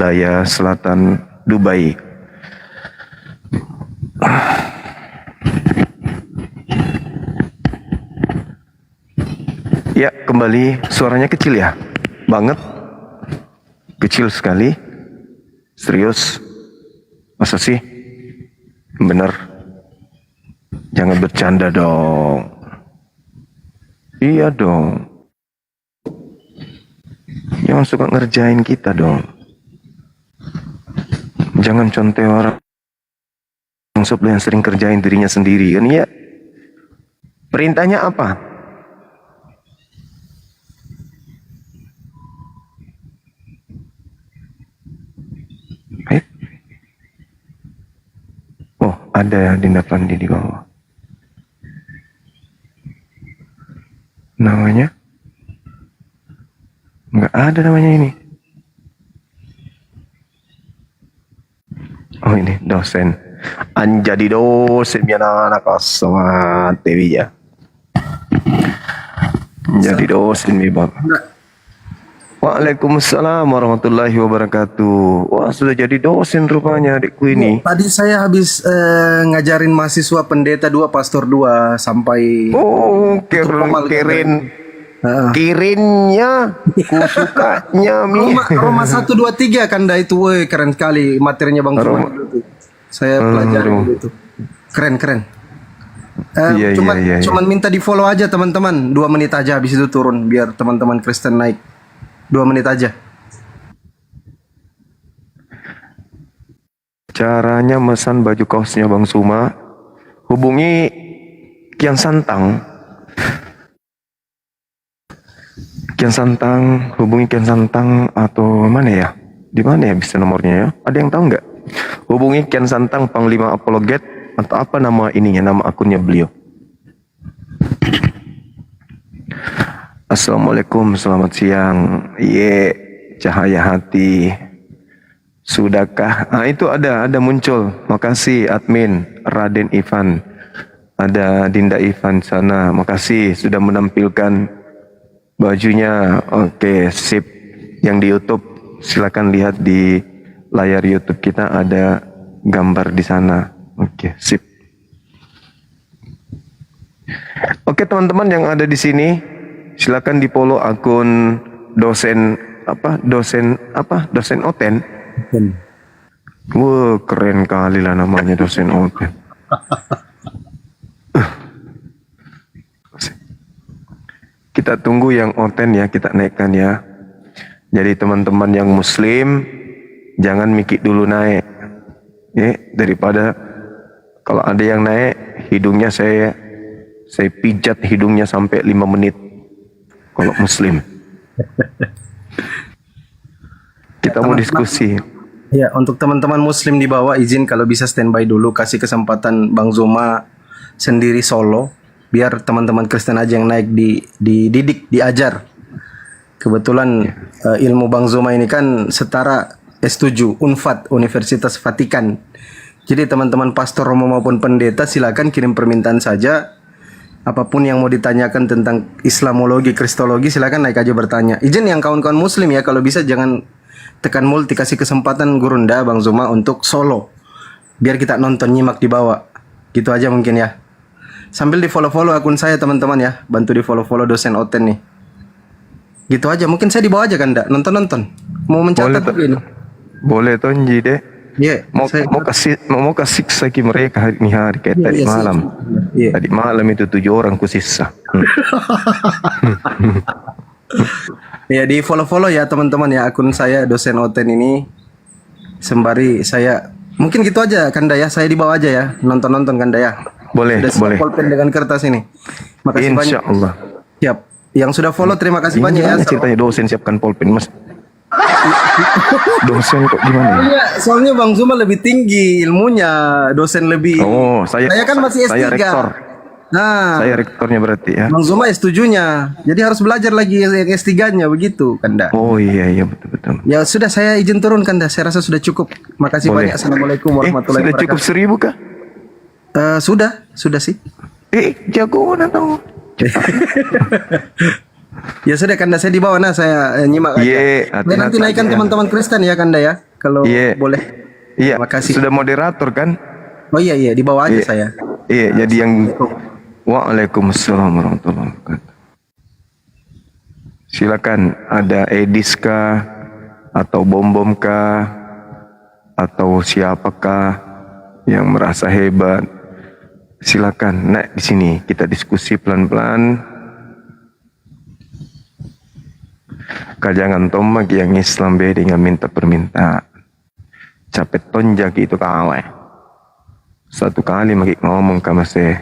wilayah selatan Dubai. Ya, kembali. Suaranya kecil ya? Banget? Kecil sekali? Serius? Masa sih? Bener? Jangan bercanda dong. Iya dong. Jangan suka ngerjain kita dong. Jangan contoh orang yang sering kerjain dirinya sendiri kan ya. Perintahnya apa? Oh, ada Dinda Pandi di bawah. Namanya? Nggak ada namanya ini. Oh ini dosen. Anjadi dosen ya anak asmat Dewi ya. Jadi dosen mi Bapak. Waalaikumsalam warahmatullahi wabarakatuh. Wah, sudah jadi dosen rupanya adikku ini. Tadi saya habis ngajarin mahasiswa pendeta 2, pastor 2 sampai keren. Kirinnya, kusukanya Roma 1 2 3 kan dah itu, keren sekali materinya Bang Firman itu. Saya pelajari itu. Keren. Cuman minta di-follow aja teman-teman, 2 menit aja habis itu turun biar teman-teman Kristen naik. 2 menit aja. Caranya mesan baju kaosnya Bang Suma, hubungi Kian Santang. Hubungi Kian Santang atau mana ya? Di mana ya bisa nomornya ya? Ada yang tahu nggak? Hubungi Kian Santang Panglima Apologet atau apa nama ininya, nama akunnya beliau. Assalamualaikum, selamat siang. Cahaya hati. Sudahkah? Itu ada muncul. Makasih admin Raden Ivan. Ada Dinda Ivan sana. Makasih sudah menampilkan bajunya. Oke, sip. Yang di YouTube silakan lihat di layar YouTube kita ada gambar di sana. Oke, sip. Oke, teman-teman yang ada di sini, silakan di-follow akun dosen Oten. Wah, keren kali lah namanya dosen Oten. Kita tunggu yang Oten ya, kita naikkan ya. Jadi teman-teman yang muslim jangan mikir dulu naik. Ya, daripada kalau ada yang naik, hidungnya saya pijat hidungnya sampai 5 menit. Kalau muslim. Kita mau diskusi. Ya, untuk teman-teman muslim di bawah izin kalau bisa standby dulu, kasih kesempatan Bang Zuma sendiri solo biar teman-teman Kristen aja yang naik dididik, diajar. Kebetulan ilmu Bang Zuma ini kan setara S7 Unfat, Universitas Vatikan. Jadi teman-teman pastor Romo maupun pendeta silakan kirim permintaan saja. Apapun yang mau ditanyakan tentang Islamologi, Kristologi, silakan naik aja bertanya. Izin yang kawan-kawan muslim ya, kalau bisa jangan tekan multi, kasih kesempatan Gurunda Bang Zuma untuk solo. Biar kita nonton nyimak di bawah. Gitu aja mungkin ya. Sambil di follow-follow akun saya teman-teman ya. Bantu di follow-follow dosen Oten nih. Gitu aja, mungkin saya di bawah aja kan ndak? Nonton-nonton. Mau mencatat begini. Boleh Tonji deh. Yeah, mau kasih saki mereka hari ini kayak tadi malam. Tadi malam itu 7 orang kusisa. Ya di follow ya teman-teman ya akun saya dosen Oten ini. Sembari saya mungkin gitu aja Kanda ya, saya di bawah aja ya, nonton Kanda ya. Boleh. Pulpen dengan kertas ini. Makasih banyak. Insyaallah. Siap. Yang sudah follow terima kasih banyak ya. Ceritanya dosen siapkan pulpen Mas. Dosen kok gimana? Soalnya Bang Zuma lebih tinggi ilmunya, dosen lebih. Oh, saya kan masih S3. Saya rektor. Nah, saya rektornya berarti ya. Bang Zuma S7-nya. Jadi harus belajar lagi yang S3-nya begitu, Kanda. Oh iya betul. Ya sudah saya izin turun Kanda. Saya rasa sudah cukup. Makasih banyak. Assalamualaikum warahmatullahi wabarakatuh. Sudah cukup 1000 kah? Sudah sih. Jago atau? Ya sudah Kanda, saya di bawah saya nyimak aja. Nanti naikkan teman-teman Kristen ya Kanda ya. kalau Iya. boleh. Iya, Terima kasih. sudah moderator kan? Oh iya iya, di bawah aja Iya. saya. Iya, jadi yang Waalaikumsalam warahmatullahi wabarakatuh. Silakan, ada Edis kah, atau Bom kah, atau siapakah yang merasa hebat? Silakan naik di sini, kita diskusi pelan-pelan. Jangan tomak yang Islam be dengan minta permintaan. Capek tonjak itu kawe. Satu kali maki ngomong ke masih.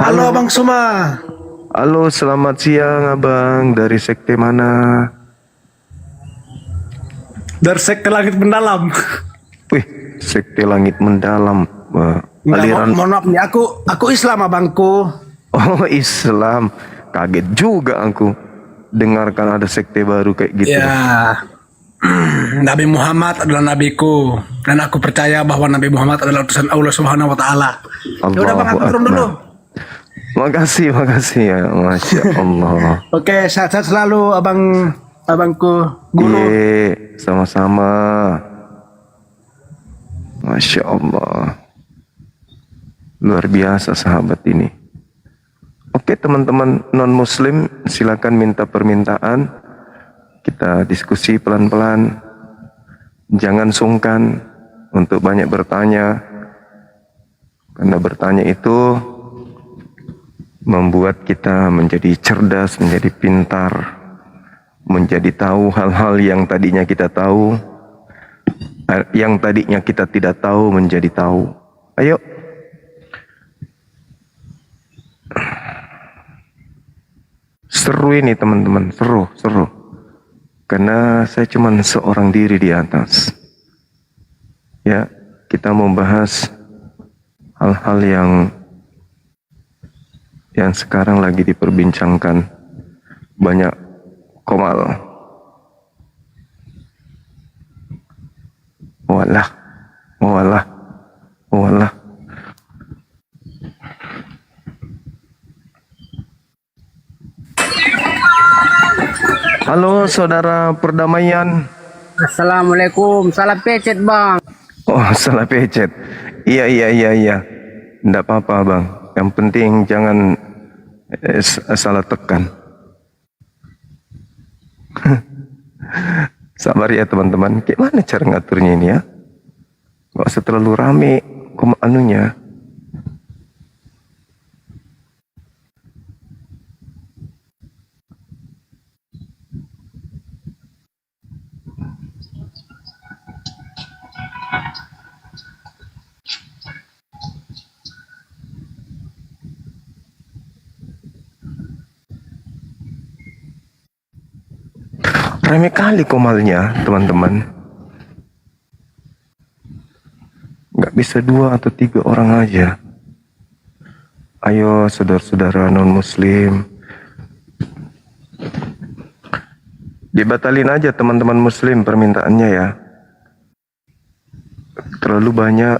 Halo Bang Suma. Halo, selamat siang abang. Dari sekte mana? Dari sekte langit mendalam. Wih, sekte langit mendalam. Aliran. Mohon maaf nih, aku Islam abangku. Oh, Islam. Kaget juga aku dengarkan ada sekte baru kayak gitu. Ya, Nabi Muhammad adalah nabiku dan aku percaya bahwa Nabi Muhammad adalah utusan Allah Subhanahu Wa Taala. Ya udah bang, aku turun Akbar. dulu. Makasih ya, masya Allah. Oke, sehat-sehat selalu abangku guru. Iya, sama-sama. Masya Allah. Luar biasa sahabat ini. Oke teman-teman non-muslim, silakan minta permintaan. Kita diskusi pelan-pelan. Jangan sungkan untuk banyak bertanya. Karena bertanya itu membuat kita menjadi cerdas, menjadi pintar, menjadi tahu hal-hal yang tadinya kita tahu, yang tadinya kita tidak tahu menjadi tahu. Ayo. Seru ini teman-teman, seru. Karena saya cuma seorang diri di atas. Ya, kita mau bahas hal-hal yang sekarang lagi diperbincangkan banyak komal. Walah. Halo saudara perdamaian. Assalamualaikum, salam pecet bang. Oh, salah pecet. Iya. Nggak apa-apa bang. Yang penting jangan salah tekan. Sabar ya teman-teman. Gimana cara ngaturnya ini ya? Gak usah terlalu rame anunya. Remeh kali komalnya, teman-teman. Gak bisa 2 atau 3 orang aja. Ayo saudara-saudara non-muslim. Dibatalin aja teman-teman muslim permintaannya ya. Terlalu banyak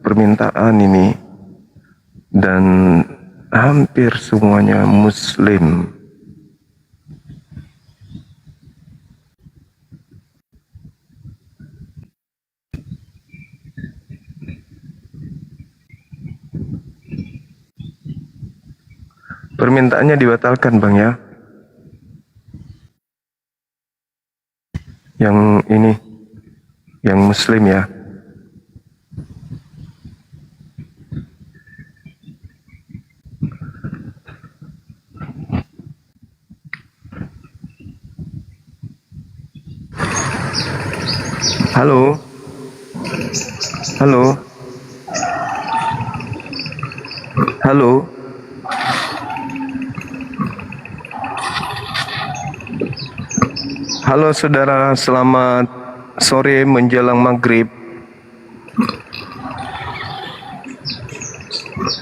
permintaan ini. Dan hampir semuanya muslim. Permintaannya dibatalkan bang ya. Yang ini, yang muslim ya. Halo. Halo saudara, selamat sore menjelang maghrib.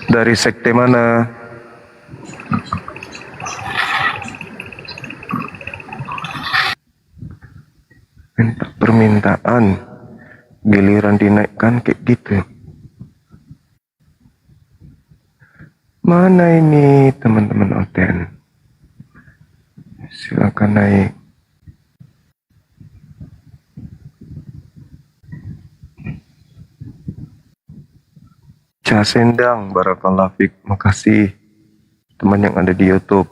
Dari sekte mana? Minta permintaan, giliran dinaikkan kayak gitu. Mana ini teman-teman Oten? Silakan naik. Sendang, barakallahu fiik. Makasih teman yang ada di YouTube.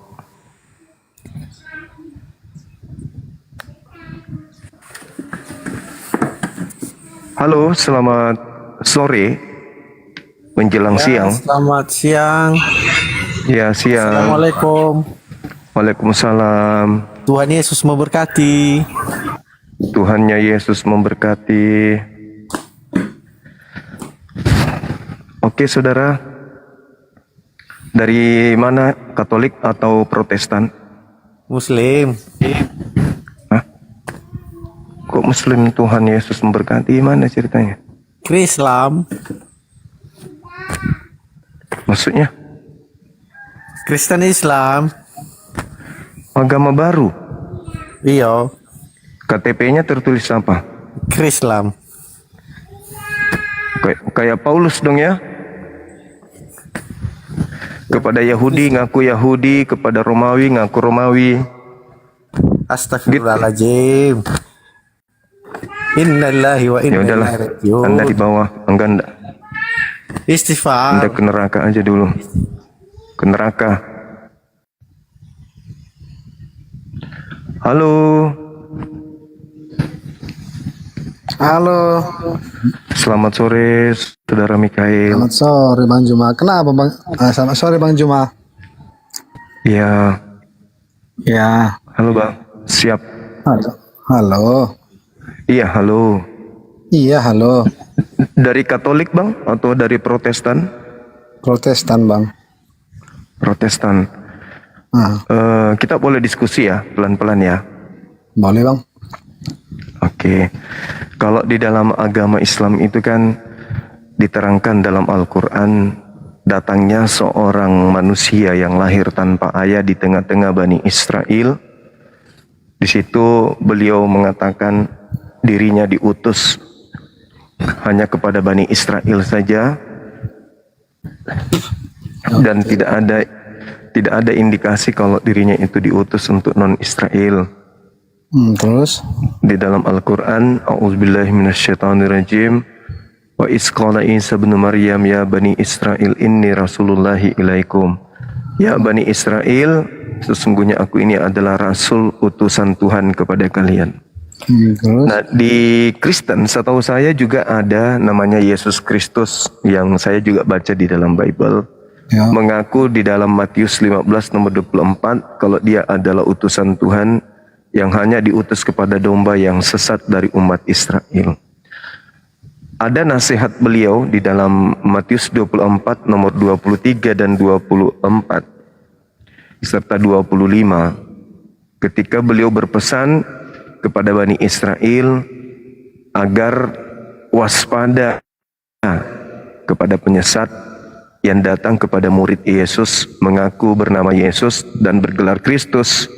Halo, selamat sore menjelang siang. Selamat siang. Ya, siang. Assalamualaikum. Waalaikumsalam. Tuhan Yesus memberkati. Tuhannya Yesus memberkati. Oke, saudara. Dari mana? Katolik atau Protestan? Muslim. Hah? Kok Muslim Tuhan Yesus memberkati? Mana ceritanya? Islam. Maksudnya? Kristen Islam. Agama baru. Iya. KTP-nya tertulis apa? Islam. Kayak Paulus dong ya? Kepada Yahudi ngaku Yahudi, kepada Romawi ngaku Romawi. Astagfirullahaladzim. Innalillahi wa Ya inna udahlah, ilaihi raji'un. Anda di bawah, Anda Istighfar. ke neraka aja dulu. Ke neraka. Halo. Halo, Selamat sore, Saudara Mikael. selamat sore Bang Juma. Kenapa Bang? Selamat sore Bang Juma. Ya, Ya, halo Bang. Siap. halo. Halo. Iya, halo. Iya, halo. Dari Katolik Bang atau dari Protestan? Protestan Bang. Protestan. Ah, Kita boleh diskusi ya, pelan-pelan ya. boleh Bang. Oke, kalau di dalam agama Islam itu kan diterangkan dalam Al-Quran datangnya seorang manusia yang lahir tanpa ayah di tengah-tengah Bani Israel. Di situ beliau mengatakan dirinya diutus hanya kepada Bani Israel saja dan tidak ada indikasi kalau dirinya itu diutus untuk non-Israel. Terus? Di dalam Al-Quran, A'udzubillahi minasyaitonirrajim, wa isqala Isa bin Maryam ya Bani Israel inni rasulullahi ilaikum. Ya Bani Israel, sesungguhnya aku ini adalah Rasul utusan Tuhan kepada kalian. Terus? Nah, di Kristen setahu saya juga ada namanya Yesus Kristus yang saya juga baca di dalam Bible. Ya. Mengaku di dalam Matius 15 nomor 24 kalau dia adalah utusan Tuhan yang hanya diutus kepada domba yang sesat dari umat Israel. Ada nasihat beliau di dalam Matius 24 nomor 23 dan 24 serta 25 ketika beliau berpesan kepada Bani Israel agar waspada kepada penyesat yang datang kepada murid Yesus mengaku bernama Yesus dan bergelar Kristus.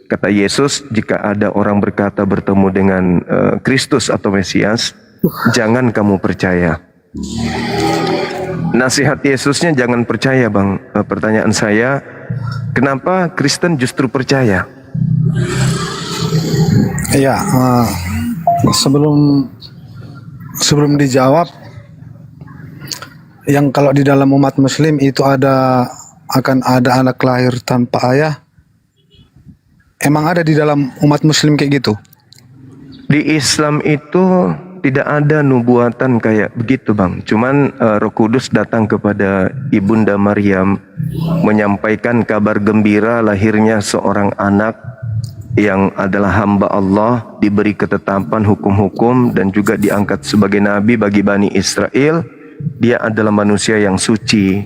Kata Yesus, jika ada orang berkata bertemu dengan Kristus atau Mesias, jangan kamu percaya. Nasihat Yesusnya jangan percaya Bang. Pertanyaan saya, kenapa Kristen justru percaya? Iya, sebelum dijawab, yang kalau di dalam umat Muslim itu akan ada anak lahir tanpa ayah. Emang ada di dalam umat Muslim kayak gitu? Di Islam itu tidak ada nubuatan kayak begitu Bang. Cuman Roh Kudus datang kepada Ibunda Maryam menyampaikan kabar gembira lahirnya seorang anak yang adalah hamba Allah, diberi ketetapan hukum-hukum dan juga diangkat sebagai nabi bagi Bani Israel. Dia adalah manusia yang suci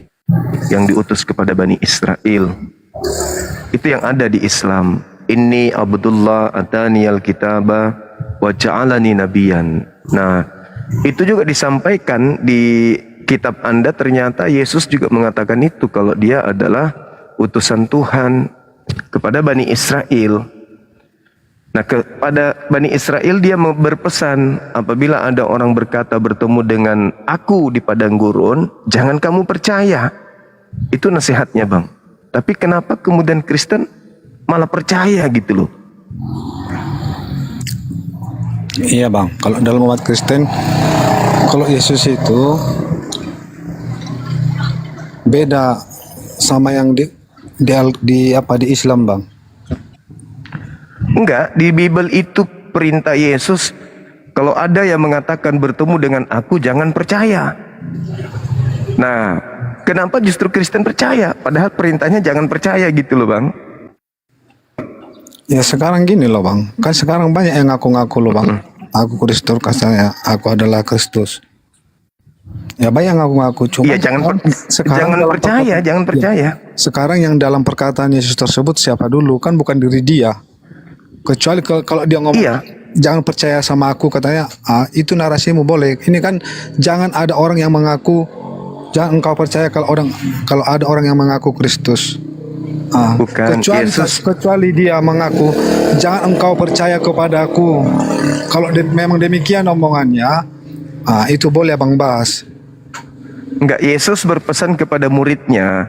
yang diutus kepada Bani Israel. Itu yang ada di Islam. Inni Abdullah ataniyal kitaba wa ja'alani nabiyan. Nah, itu juga disampaikan di kitab Anda. Ternyata Yesus juga mengatakan itu kalau dia adalah utusan Tuhan kepada Bani Israel. Nah, kepada Bani Israel dia berpesan, apabila ada orang berkata bertemu dengan aku di padang gurun, jangan kamu percaya. Itu nasihatnya bang. Tapi kenapa kemudian Kristen malah percaya gitu loh? Iya bang, kalau dalam umat Kristen, kalau Yesus itu beda sama yang di Islam bang. Enggak, di Bible itu perintah Yesus, kalau ada yang mengatakan bertemu dengan aku, jangan percaya. Nah, kenapa justru Kristen percaya? Padahal perintahnya jangan percaya gitu loh bang. Ya sekarang gini loh bang, kan sekarang banyak yang ngaku-ngaku loh bang. Aku Kristus katanya, aku adalah Kristus. Ya banyak ngaku-ngaku, cuma Iya, jangan dalam percaya, jangan percaya. sekarang yang dalam perkataan Yesus tersebut siapa dulu, kan bukan diri dia. Kecuali kalau dia ngomong, Iya. jangan percaya sama aku katanya, itu narasimu boleh. Ini kan jangan ada orang yang mengaku, jangan engkau percaya kalau ada orang yang mengaku Kristus. Bukan Yesus. Kecuali dia mengaku, jangan engkau percaya kepadaku. Kalau memang demikian omongannya, itu boleh abang bahas. Enggak, Yesus berpesan kepada muridnya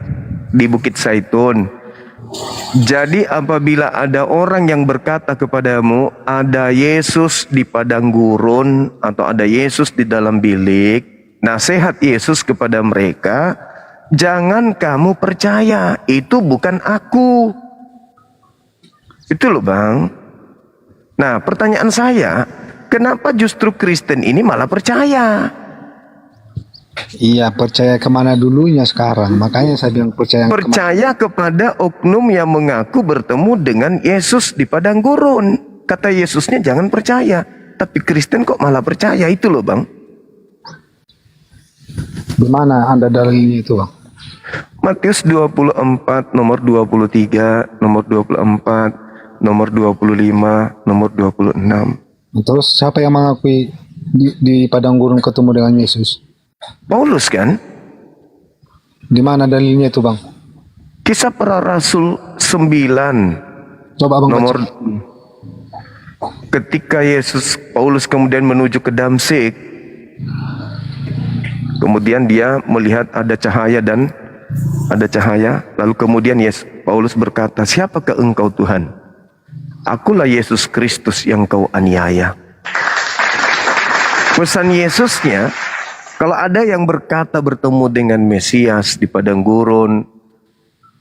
di Bukit Zaitun. Jadi apabila ada orang yang berkata kepadamu, ada Yesus di padang gurun atau ada Yesus di dalam bilik, nasihat Yesus kepada mereka, jangan kamu percaya, itu bukan aku. Itu loh bang. Nah, pertanyaan saya, kenapa justru Kristen ini malah percaya? Iya, percaya kemana dulunya sekarang. Makanya saya bilang Percaya kepada oknum yang mengaku bertemu dengan Yesus di padang gurun. Kata Yesusnya jangan percaya, tapi Kristen kok malah percaya, itu loh bang. di mana Anda dalilnya itu, bang? Matius 24, nomor 23, nomor 24, nomor 25, nomor 26. Terus siapa yang mengakui di padang gurun ketemu dengan Yesus? Paulus kan? Di mana dalilnya itu, bang? Kisah Para Rasul 9, Coba abang nomor baca. ketika Paulus kemudian menuju ke Damsyik, kemudian dia melihat ada cahaya, lalu kemudian Paulus berkata, siapakah engkau Tuhan? Akulah Yesus Kristus yang kau aniaya. Pesan Yesusnya, kalau ada yang berkata bertemu dengan Mesias di padang gurun,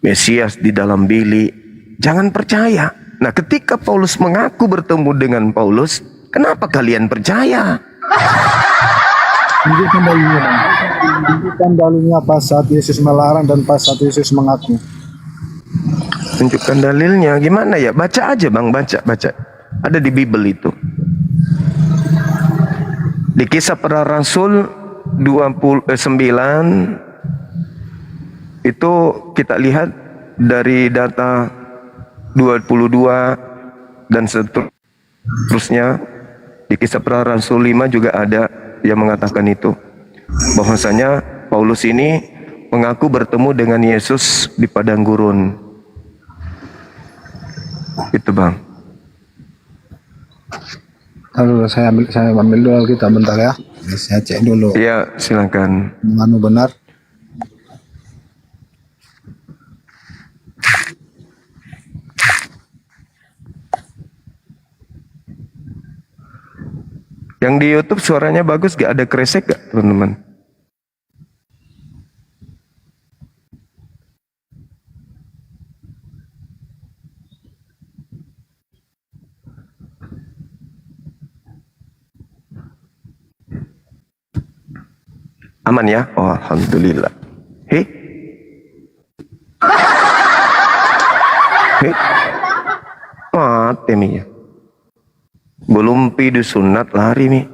Mesias di dalam bilik, jangan percaya. Nah, ketika Paulus mengaku bertemu dengan Paulus, kenapa kalian percaya? Tunjukkan dalilnya, bang. Tunjukkan dalilnya pas saat Yesus melarang dan pas saat Yesus mengaku. Tunjukkan dalilnya, gimana ya? Baca aja bang, baca. Ada di Bible itu. Di Kisah Para Rasul 29, itu kita lihat dari data 22 dan seterusnya. Di Kisah Para Rasul 5 juga ada yang mengatakan itu, bahwasanya Paulus ini mengaku bertemu dengan Yesus di padang gurun. Itu bang. Lalu saya ambil dulu kita bentar ya. Saya cek dulu. Iya, silakan. Menganu benar. Yang di YouTube suaranya bagus gak? Ada kresek gak teman-teman? Aman ya? Oh, alhamdulillah. Hei. Mati nih ya. Belum pidu sunat lari nih.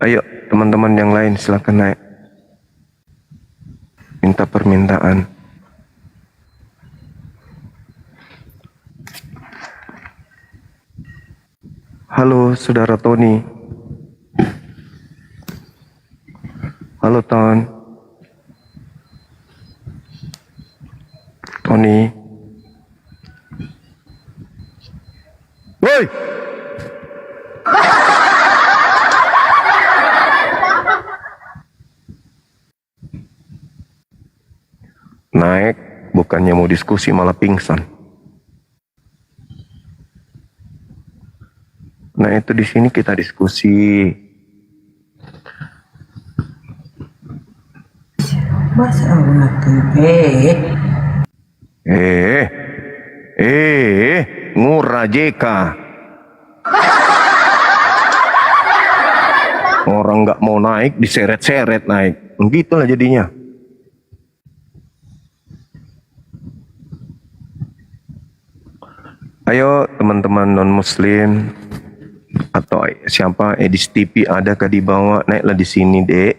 Ayo teman-teman yang lain silakan naik. Minta permintaan. Halo saudara Tony. Halo Ton. Tony. Woi. naik, bukannya mau diskusi malah pingsan. Nah itu di sini kita diskusi. Masa ngurah JK. Orang nggak mau naik, diseret-seret naik. Begitulah jadinya. Ayo teman-teman non-muslim atau siapa Edis TV adakah di bawah, naiklah di sini, Dek.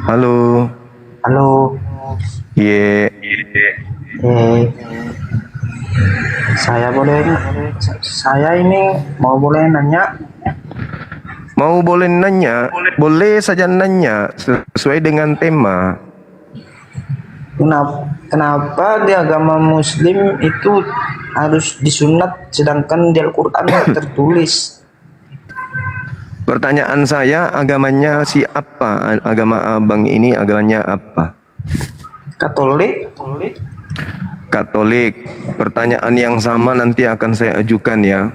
Halo. Halo. Ye. Saya ini boleh nanya. Mau boleh nanya, boleh saja nanya sesuai dengan tema. Kenapa di agama Muslim itu harus disunat sedangkan di Al-Quran tertulis? Pertanyaan saya, agamanya siapa? Agama abang ini agamanya apa? Katolik? Katolik. Pertanyaan yang sama nanti akan saya ajukan ya.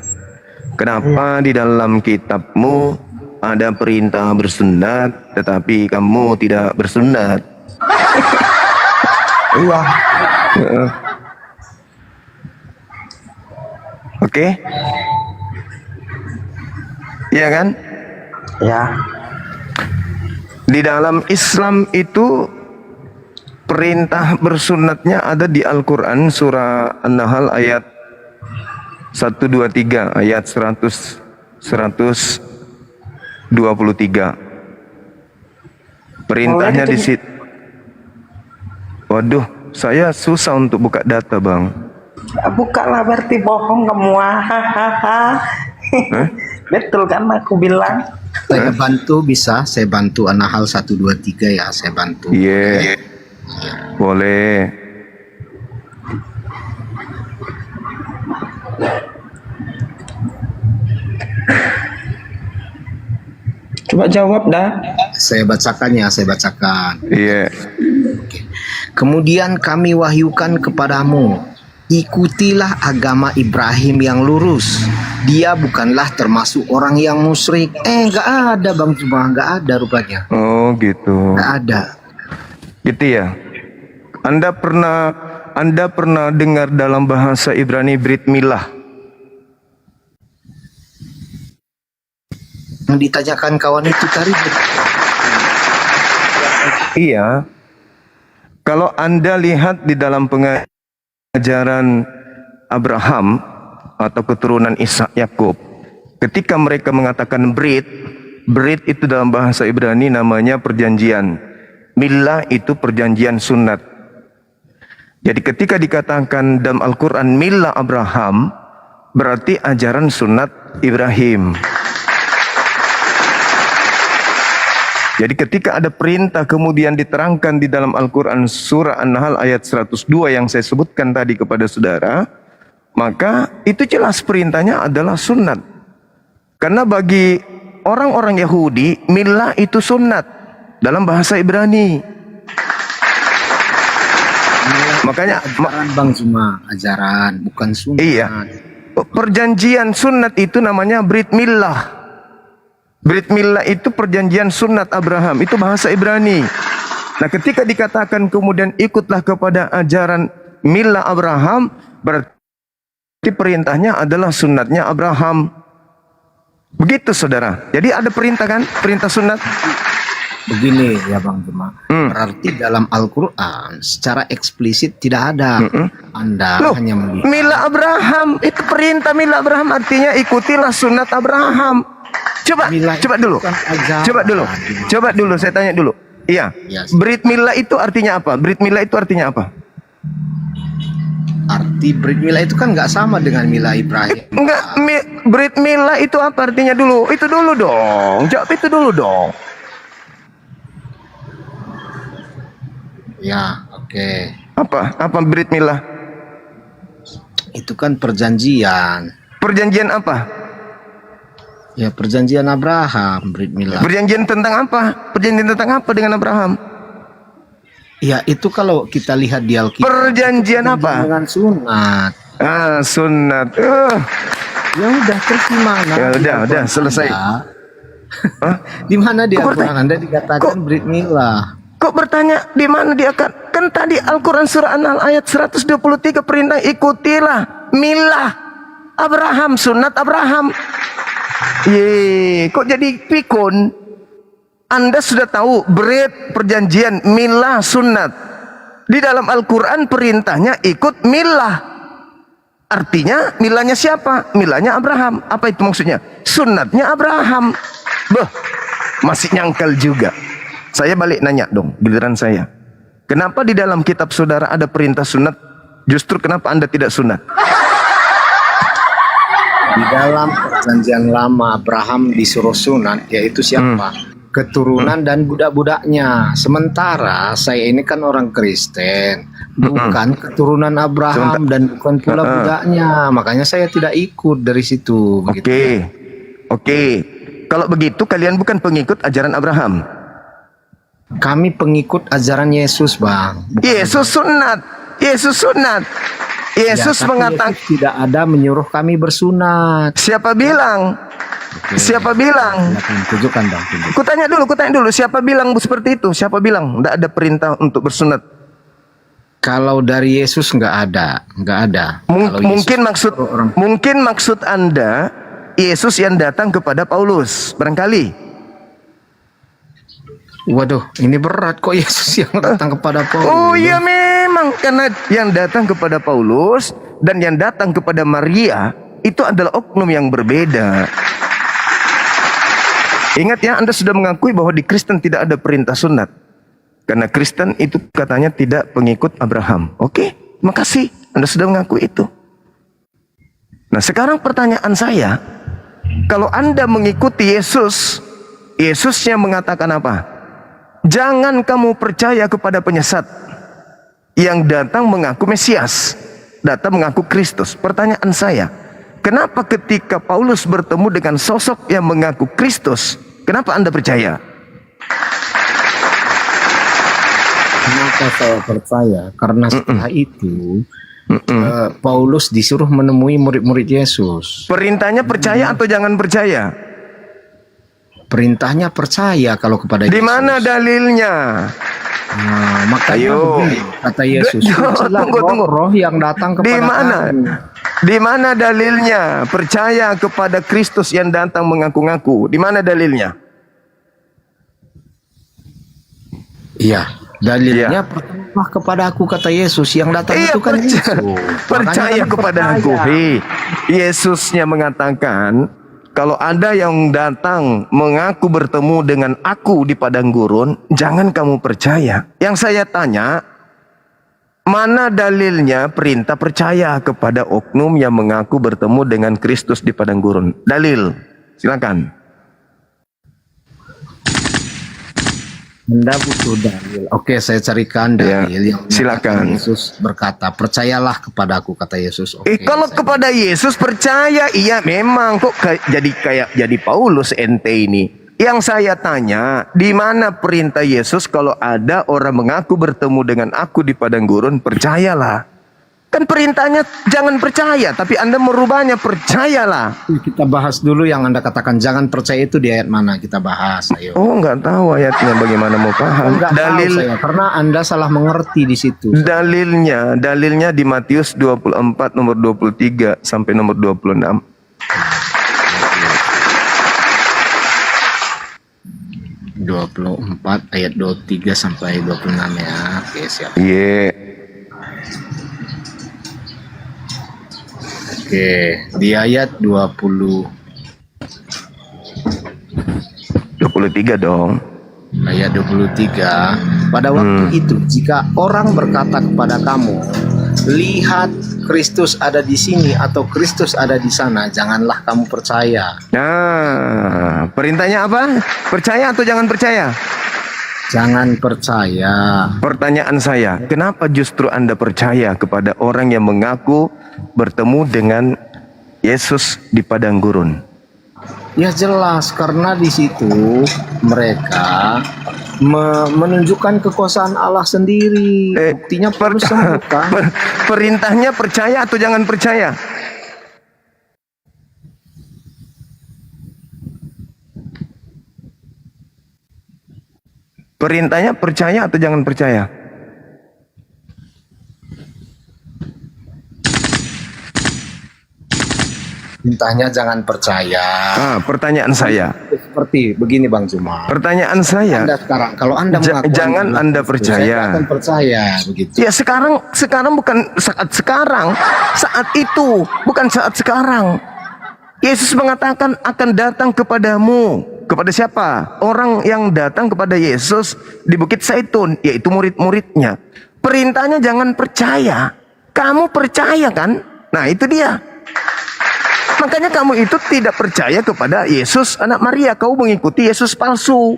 Kenapa di dalam kitabmu ada perintah bersunat, tetapi kamu tidak bersunat? Iya. Oke? Iya kan? Ya. Di dalam Islam itu perintah bersunatnya ada di Al-Quran surah An-Nahl ayat 123 ayat 123. Perintahnya di situ. Waduh, saya susah untuk buka data, Bang. Bukalah berarti bohong kamu. Betul kan aku bilang. Saya bantu, bisa saya bantu An-Nahl 123 ya, saya bantu. Iya. Boleh. Coba jawab dah. Saya bacakan ya, saya bacakan. Iya. Kemudian kami wahyukan kepadamu, ikutilah agama Ibrahim yang lurus. Dia bukanlah termasuk orang yang musyrik. Enggak ada Bang Juma, enggak ada rupanya. Oh, gitu. Enggak ada. Gitu ya. Anda pernah dengar dalam bahasa Ibrani Brit Milah? Yang ditanyakan kawan itu tadi. Iya. Kalau Anda lihat di dalam pengajaran Abraham atau keturunan Ishak Yakub, ketika mereka mengatakan Brit itu dalam bahasa Ibrani namanya perjanjian. Milah itu perjanjian sunat. Jadi ketika dikatakan dalam Al-Quran Milah Abraham, berarti ajaran sunat Ibrahim. Jadi ketika ada perintah kemudian diterangkan di dalam Al-Quran surah An-Nahl ayat 102 yang saya sebutkan tadi kepada saudara, maka itu jelas perintahnya adalah sunat. Karena bagi orang-orang Yahudi, milah itu sunat dalam bahasa Ibrani. Makanya Ajaran Bang Juma, ajaran bukan sunat. iya, perjanjian sunat itu namanya Brit Milah. Brit Milah itu perjanjian sunat Abraham, itu bahasa Ibrani. Nah ketika dikatakan kemudian ikutlah kepada ajaran Milah Abraham, berarti perintahnya adalah sunatnya Abraham. Begitu saudara. Jadi ada perintah kan, perintah sunat. Begini ya Bang Juma, berarti dalam Al-Quran secara eksplisit tidak ada. Anda Loh, hanya melihat. Milah Abraham, itu perintah Milah Abraham artinya ikutilah sunat Abraham. Coba dulu. Coba dulu, saya tanya dulu. Iya. Yes. Brit Milah itu artinya apa? Brit Milah itu artinya apa? Arti Brit Milah itu kan nggak sama dengan Milah Ibrahim. Enggak, Brit Milah itu apa artinya dulu? Itu dulu dong. Jawab itu dulu dong. Ya, oke. Apa Brit Milah? Itu kan perjanjian. Perjanjian apa? Ya perjanjian Abraham, Brit Mila. Perjanjian tentang apa? Perjanjian tentang apa dengan Abraham? Ya itu kalau kita lihat di Alkitab. Perjanjian apa? Dengan sunat. Ah, sunat. Ya udah, terus di mana? Ya di udah, Al-Quran selesai. Anda? Hah? Di mana di Kok Al-Quran Anda dikatakan Brit Mila? Kok bertanya di mana dia akan? Kan tadi Al-Quran surah An-Nahl ayat 123 perintah ikutilah milah Abraham, sunat Abraham. Kok jadi pikun? Anda sudah tahu berit perjanjian milah sunat. Di dalam Al-Quran perintahnya ikut milah. Artinya milahnya siapa? Milahnya Abraham. Apa itu maksudnya? Sunatnya Abraham. Beh, masih nyangkal juga. Saya balik nanya dong, giliran saya. Kenapa di dalam kitab saudara ada perintah sunat? Justru kenapa Anda tidak sunat? Di dalam perjanjian lama Abraham disuruh sunat, yaitu siapa? Keturunan dan budak-budaknya. Sementara saya ini kan orang Kristen, bukan keturunan Abraham dan bukan pula budaknya. Makanya saya tidak ikut dari situ. Oke. Kalau begitu kalian bukan pengikut ajaran Abraham. Kami pengikut ajaran Yesus, Bang. Yesus sunat. Yesus tapi mengatakan, Yesus tidak ada menyuruh kami bersunat. siapa bilang? Siapa bilang? Silakan, tunjukkan, Bang. Tunjukkan. Kutanya dulu, siapa bilang seperti itu? Siapa bilang? Tidak ada perintah untuk bersunat. Kalau dari Yesus nggak ada. Kalau Yesus Mungkin maksud Anda Yesus yang datang kepada Paulus, barangkali. Waduh, ini berat kok Yesus yang datang kepada Paulus. Oh iya memang, karena yang datang kepada Paulus dan yang datang kepada Maria itu adalah oknum yang berbeda. Ingat ya, Anda sudah mengakui bahwa di Kristen tidak ada perintah sunat. Karena Kristen itu katanya tidak pengikut Abraham. Oke, makasih Anda sudah mengakui itu. Nah sekarang pertanyaan saya, kalau Anda mengikuti Yesus, Yesusnya mengatakan apa? Jangan kamu percaya kepada penyesat yang datang mengaku Mesias, datang mengaku Kristus. Pertanyaan saya, kenapa ketika Paulus bertemu dengan sosok yang mengaku Kristus, kenapa Anda percaya? Kenapa saya percaya? Karena setelah itu Paulus disuruh menemui murid-murid Yesus. Perintahnya percaya atau jangan percaya? Perintahnya percaya kalau kepada Di Yesus. mana dalilnya? Nah, makanya Ayo. begini, kata Yesus. Tunggu. Roh yang datang kepada Di mana? kami. Di mana dalilnya? Percaya kepada Kristus yang datang mengaku-ngaku. Di mana dalilnya? Iya, dalilnya percayalah kepada aku, kata Yesus. Yang datang itu kan Yesus. Percaya Makanya kepada percaya. aku. Yesusnya mengatakan, kalau ada yang datang mengaku bertemu dengan aku di padang gurun, jangan kamu percaya. Yang saya tanya, mana dalilnya perintah percaya kepada oknum yang mengaku bertemu dengan Kristus di padang gurun? Dalil, silakan. Anda butuh dalil. Oke, saya carikan dalil yang silakan. Yesus berkata, percayalah kepada aku, kata Yesus. Oke, Kalau kepada Yesus percaya, iya memang. Kok jadi Paulus ente ini? Yang saya tanya, di mana perintah Yesus kalau ada orang mengaku bertemu dengan aku di padang gurun, percayalah. Kan perintahnya jangan percaya, tapi Anda merubahnya percayalah. kita bahas dulu yang Anda katakan jangan percaya itu di ayat mana, kita bahas. Ayo. Oh, nggak tahu ayatnya, bagaimana mau paham? Enggak tahu saya, karena Anda salah mengerti di situ. Dalilnya di Matius 24 nomor 23 sampai nomor 26. ayat 23 sampai 26 ya. Oke, siap. Oke, di ayat 23 dong. Ayat 23, pada waktu itu jika orang berkata kepada kamu, lihat Kristus ada di sini atau Kristus ada di sana, janganlah kamu percaya. Nah, perintahnya apa? Percaya atau jangan percaya? Jangan percaya. Pertanyaan saya, kenapa justru Anda percaya kepada orang yang mengaku bertemu dengan Yesus di padang gurun? Ya jelas, karena di situ mereka menunjukkan kekuasaan Allah sendiri. Buktinya Paulus sembuhkan. Perintahnya percaya atau jangan percaya? Perintahnya percaya atau jangan percaya? Perintahnya jangan percaya. Pertanyaan saya. Seperti begini Bang Zuma. Pertanyaan saya. Anda sekarang, kalau Anda mengaku jangan Anda percaya. saya akan percaya begitu. Ya sekarang bukan saat sekarang, saat itu bukan saat sekarang. Yesus mengatakan akan datang kepadamu. Kepada siapa? Orang yang datang kepada Yesus di Bukit Zaitun, yaitu murid-muridnya. Perintahnya jangan percaya. Kamu percaya kan? Nah itu dia. Makanya kamu itu tidak percaya kepada Yesus anak Maria. Kau mengikuti Yesus palsu.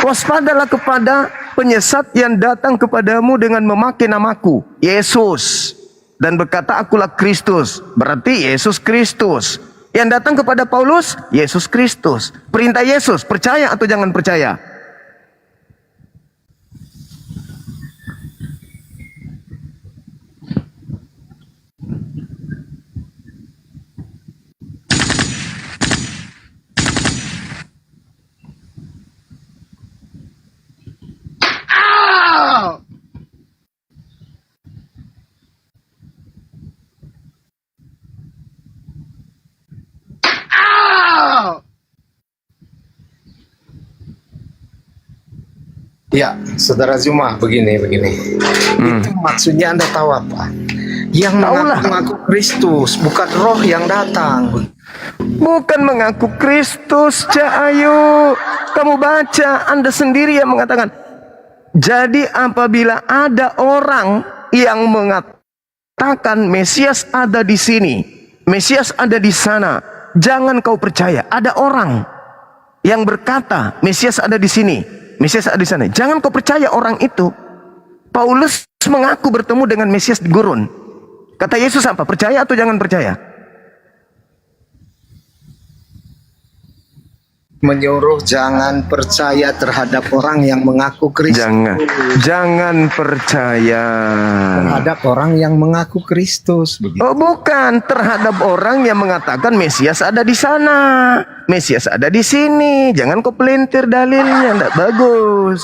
Waspadalah kepada penyesat yang datang kepadamu dengan memakai namaku, Yesus, dan berkata akulah Kristus. Berarti Yesus Kristus. Yang datang kepada Paulus, Yesus Kristus. Perintah Yesus, percaya atau jangan percaya? Ya, Saudara Zuma, begini. Itu maksudnya Anda tahu apa? Yang mengaku Kristus, bukan roh yang datang. Bukan mengaku Kristus, Cak Ayu. Kamu baca, Anda sendiri yang mengatakan. Jadi apabila ada orang yang mengatakan Mesias ada di sini, Mesias ada di sana, jangan kau percaya. Ada orang yang berkata Mesias ada di sini, Mesias ada di sana. Jangan kau percaya orang itu. Paulus mengaku bertemu dengan Mesias di gurun. Kata Yesus apa? Percaya atau jangan percaya? Menyuruh jangan percaya terhadap orang yang mengaku Kristus. Jangan percaya terhadap orang yang mengaku Kristus. Begitu. Oh bukan, terhadap orang yang mengatakan Mesias ada di sana, Mesias ada di sini. Jangan kau pelintir dalilnya, tidak bagus.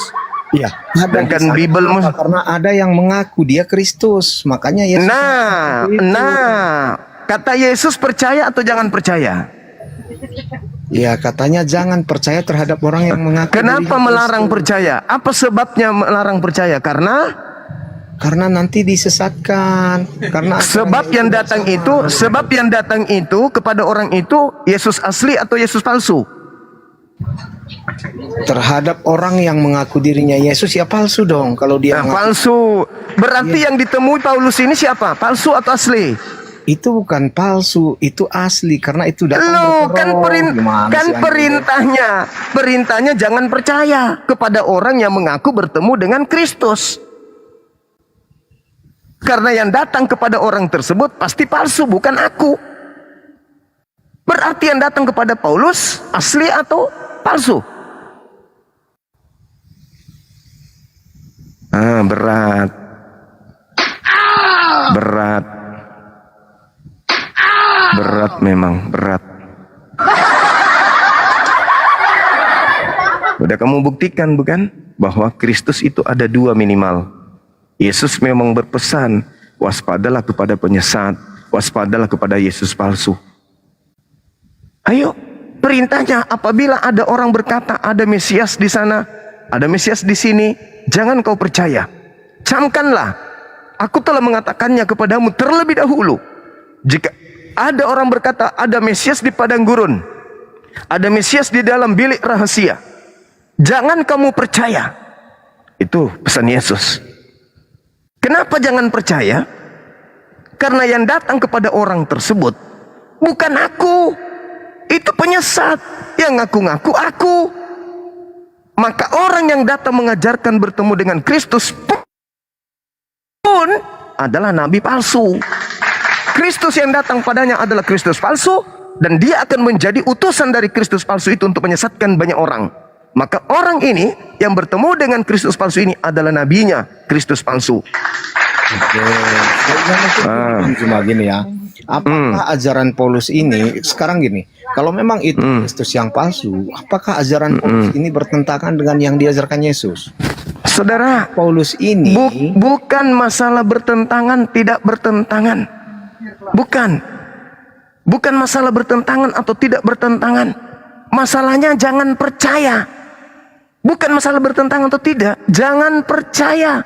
Iya, sedangkan Bible karena ada yang mengaku dia Kristus, makanya Yesus. Kata Yesus percaya atau jangan percaya? Ya, katanya jangan percaya terhadap orang yang mengaku. Kenapa melarang percaya? Apa sebabnya melarang percaya? Karena nanti disesatkan. Karena sebab yang datang itu kepada orang itu Yesus asli atau Yesus palsu? Terhadap orang yang mengaku dirinya Yesus ya palsu dong. Kalau dia palsu. Berarti yang ditemui Paulus ini siapa? Palsu atau asli? Itu bukan palsu, itu asli karena itu datang perintahnya jangan percaya kepada orang yang mengaku bertemu dengan Kristus. Karena yang datang kepada orang tersebut pasti palsu, bukan aku. Berarti yang datang kepada Paulus asli atau palsu? Berat memang, berat. Udah kamu buktikan bukan? Bahwa Kristus itu ada dua minimal. Yesus memang berpesan, waspadalah kepada penyesat, waspadalah kepada Yesus palsu. Ayo, perintahnya apabila ada orang berkata ada Mesias di sana, ada Mesias di sini, jangan kau percaya. Camkanlah, aku telah mengatakannya kepadamu terlebih dahulu. Jika ada orang berkata ada Mesias di padang gurun, ada Mesias di dalam bilik rahasia, jangan kamu percaya. Itu pesan Yesus. Kenapa jangan percaya? Karena yang datang kepada orang tersebut bukan aku. Itu penyesat yang ngaku-ngaku aku. Maka orang yang datang mengajarkan bertemu dengan Kristus pun adalah nabi palsu. Kristus yang datang padanya adalah Kristus palsu. dan dia akan menjadi utusan dari Kristus palsu itu untuk menyesatkan banyak orang. Maka orang ini yang bertemu dengan Kristus palsu ini adalah nabinya Kristus palsu. Oke. Cuma gini ya. Apakah ajaran Paulus ini sekarang gini? Kalau memang itu Kristus yang palsu, apakah ajaran Paulus ini bertentangan dengan yang diajarkan Yesus? Saudara, Paulus ini bukan masalah bertentangan, tidak bertentangan. Bukan masalah bertentangan atau tidak bertentangan. Masalahnya jangan percaya. Bukan masalah bertentangan atau tidak, jangan percaya.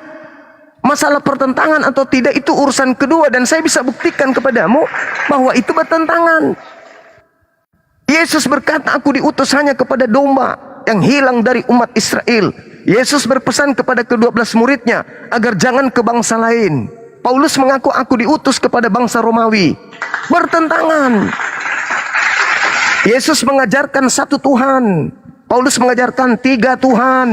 Masalah pertentangan atau tidak itu urusan kedua, dan saya bisa buktikan kepadamu bahwa itu bertentangan. Yesus berkata, aku diutus hanya kepada domba yang hilang dari umat Israel. Yesus berpesan kepada ke-12 muridnya agar jangan ke bangsa lain. Paulus mengaku, aku diutus kepada bangsa Romawi. Bertentangan. Yesus mengajarkan satu Tuhan, Paulus mengajarkan 3 Tuhan.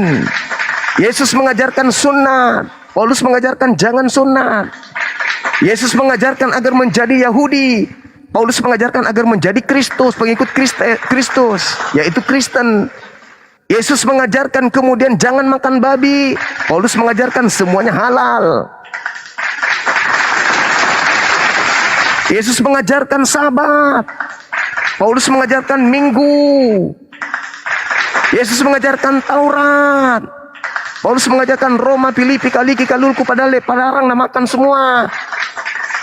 Yesus mengajarkan sunat, Paulus mengajarkan jangan sunat. Yesus mengajarkan agar menjadi Yahudi, Paulus mengajarkan agar menjadi Kristus, pengikut Kristus, yaitu Kristen. Yesus mengajarkan kemudian jangan makan babi, Paulus mengajarkan semuanya halal. Yesus mengajarkan Sabat, Paulus mengajarkan Minggu. Yesus mengajarkan Taurat, Paulus mengajarkan Roma, Filipi, Kaliki, Kalulku, Padale, Padarang, namakan semua.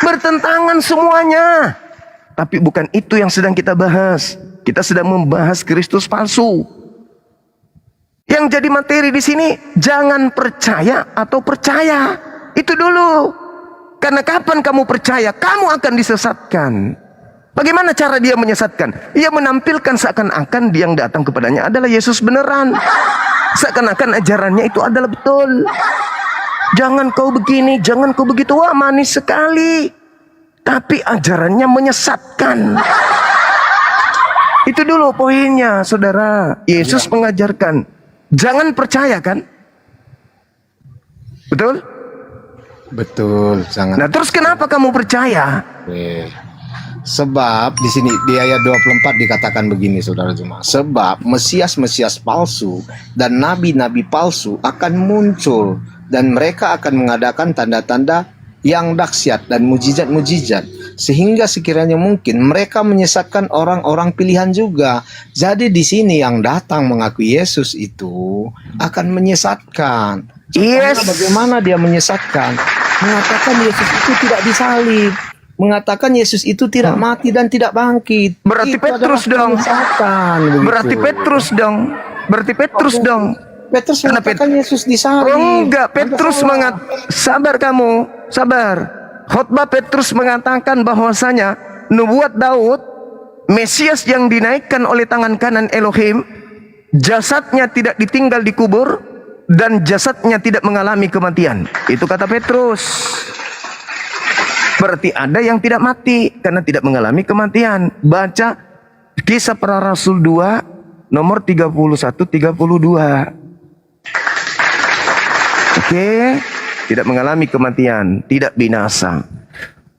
Bertentangan semuanya. Tapi bukan itu yang sedang kita bahas. Kita sedang membahas Kristus palsu. Yang jadi materi di sini, jangan percaya atau percaya. Itu dulu. Karena kapan kamu percaya, kamu akan disesatkan. Bagaimana cara dia menyesatkan? Ia menampilkan seakan-akan dia yang datang kepadanya adalah Yesus beneran. Seakan-akan ajarannya itu adalah betul. Jangan kau begini, jangan kau begitu. Wah, manis sekali. Tapi ajarannya menyesatkan. Itu dulu poinnya, saudara. Yesus mengajarkan, jangan percaya, kan? Betul? betul sangat. Nah, terus kenapa kamu percaya? Oke. Sebab di sini di ayat 24 dikatakan begini, saudara jemaat. Sebab Mesias-Mesias palsu dan nabi-nabi palsu akan muncul, dan mereka akan mengadakan tanda-tanda yang dahsyat dan mujizat-mujizat, sehingga sekiranya mungkin mereka menyesatkan orang-orang pilihan juga. Jadi di sini yang datang mengakui Yesus itu akan menyesatkan. Yes. Bagaimana dia menyesatkan? Mengatakan Yesus itu tidak disalib, mengatakan Yesus itu tidak mati dan tidak bangkit. Berarti Itu Petrus adalah dong. penyesatan, begitu. Berarti Petrus dong. Berarti Petrus dong. Petrus Karena mengatakan Yesus disalib. Oh enggak, Petrus sabar kamu, sabar. Khotbah Petrus mengatakan bahwasanya nubuat Daud, Mesias yang dinaikkan oleh tangan kanan Elohim, jasadnya tidak ditinggal di kubur dan jasadnya tidak mengalami kematian. Itu kata Petrus. Berarti ada yang tidak mati karena tidak mengalami kematian. Baca Kisah Para Rasul 2 nomor 31-32. Oke, tidak mengalami kematian, tidak binasa.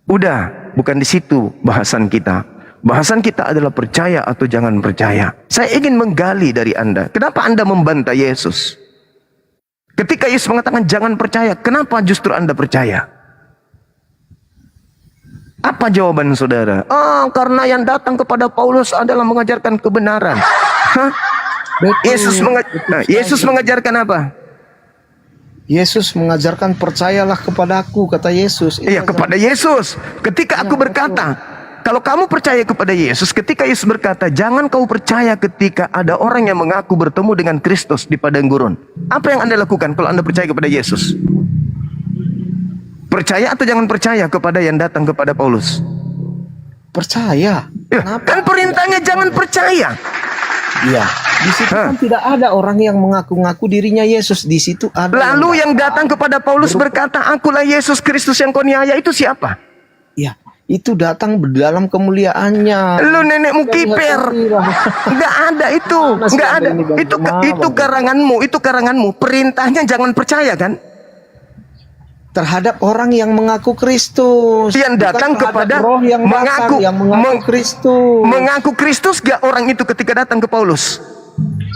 Udah, bukan di situ bahasan kita. Bahasan kita adalah percaya atau jangan percaya. Saya ingin menggali dari Anda. Kenapa Anda membantah Yesus? Ketika Yesus mengatakan jangan percaya, kenapa justru Anda percaya? Apa jawaban saudara? Oh, karena yang datang kepada Paulus adalah mengajarkan kebenaran. Hah? Yesus mengajarkan apa? Yesus mengajarkan percayalah kepadaku, kata Yesus. Iya, kepada Yesus. Ketika aku berkata, kalau kamu percaya kepada Yesus, ketika Yesus berkata, jangan kau percaya ketika ada orang yang mengaku bertemu dengan Kristus di padang gurun. Apa yang Anda lakukan kalau Anda percaya kepada Yesus? Percaya atau jangan percaya kepada yang datang kepada Paulus? Percaya. Ya, kan perintahnya jangan percaya. Iya. Di situ kan tidak ada orang yang mengaku-ngaku dirinya Yesus. Di situ ada. Lalu yang datang kepada Paulus berkata, akulah Yesus Kristus yang kau niaya. Itu siapa? Ya, itu datang dalam kemuliaannya. Lu nenekmu kiper. Enggak ada itu. Enggak ada. Itu karanganmu, itu karanganmu. Perintahnya jangan percaya, kan? terhadap orang yang mengaku Kristus. Yang datang Bukan terhadap kepada roh yang datang, yang mengaku Kristus. Mengaku Kristus gak orang itu ketika datang ke Paulus?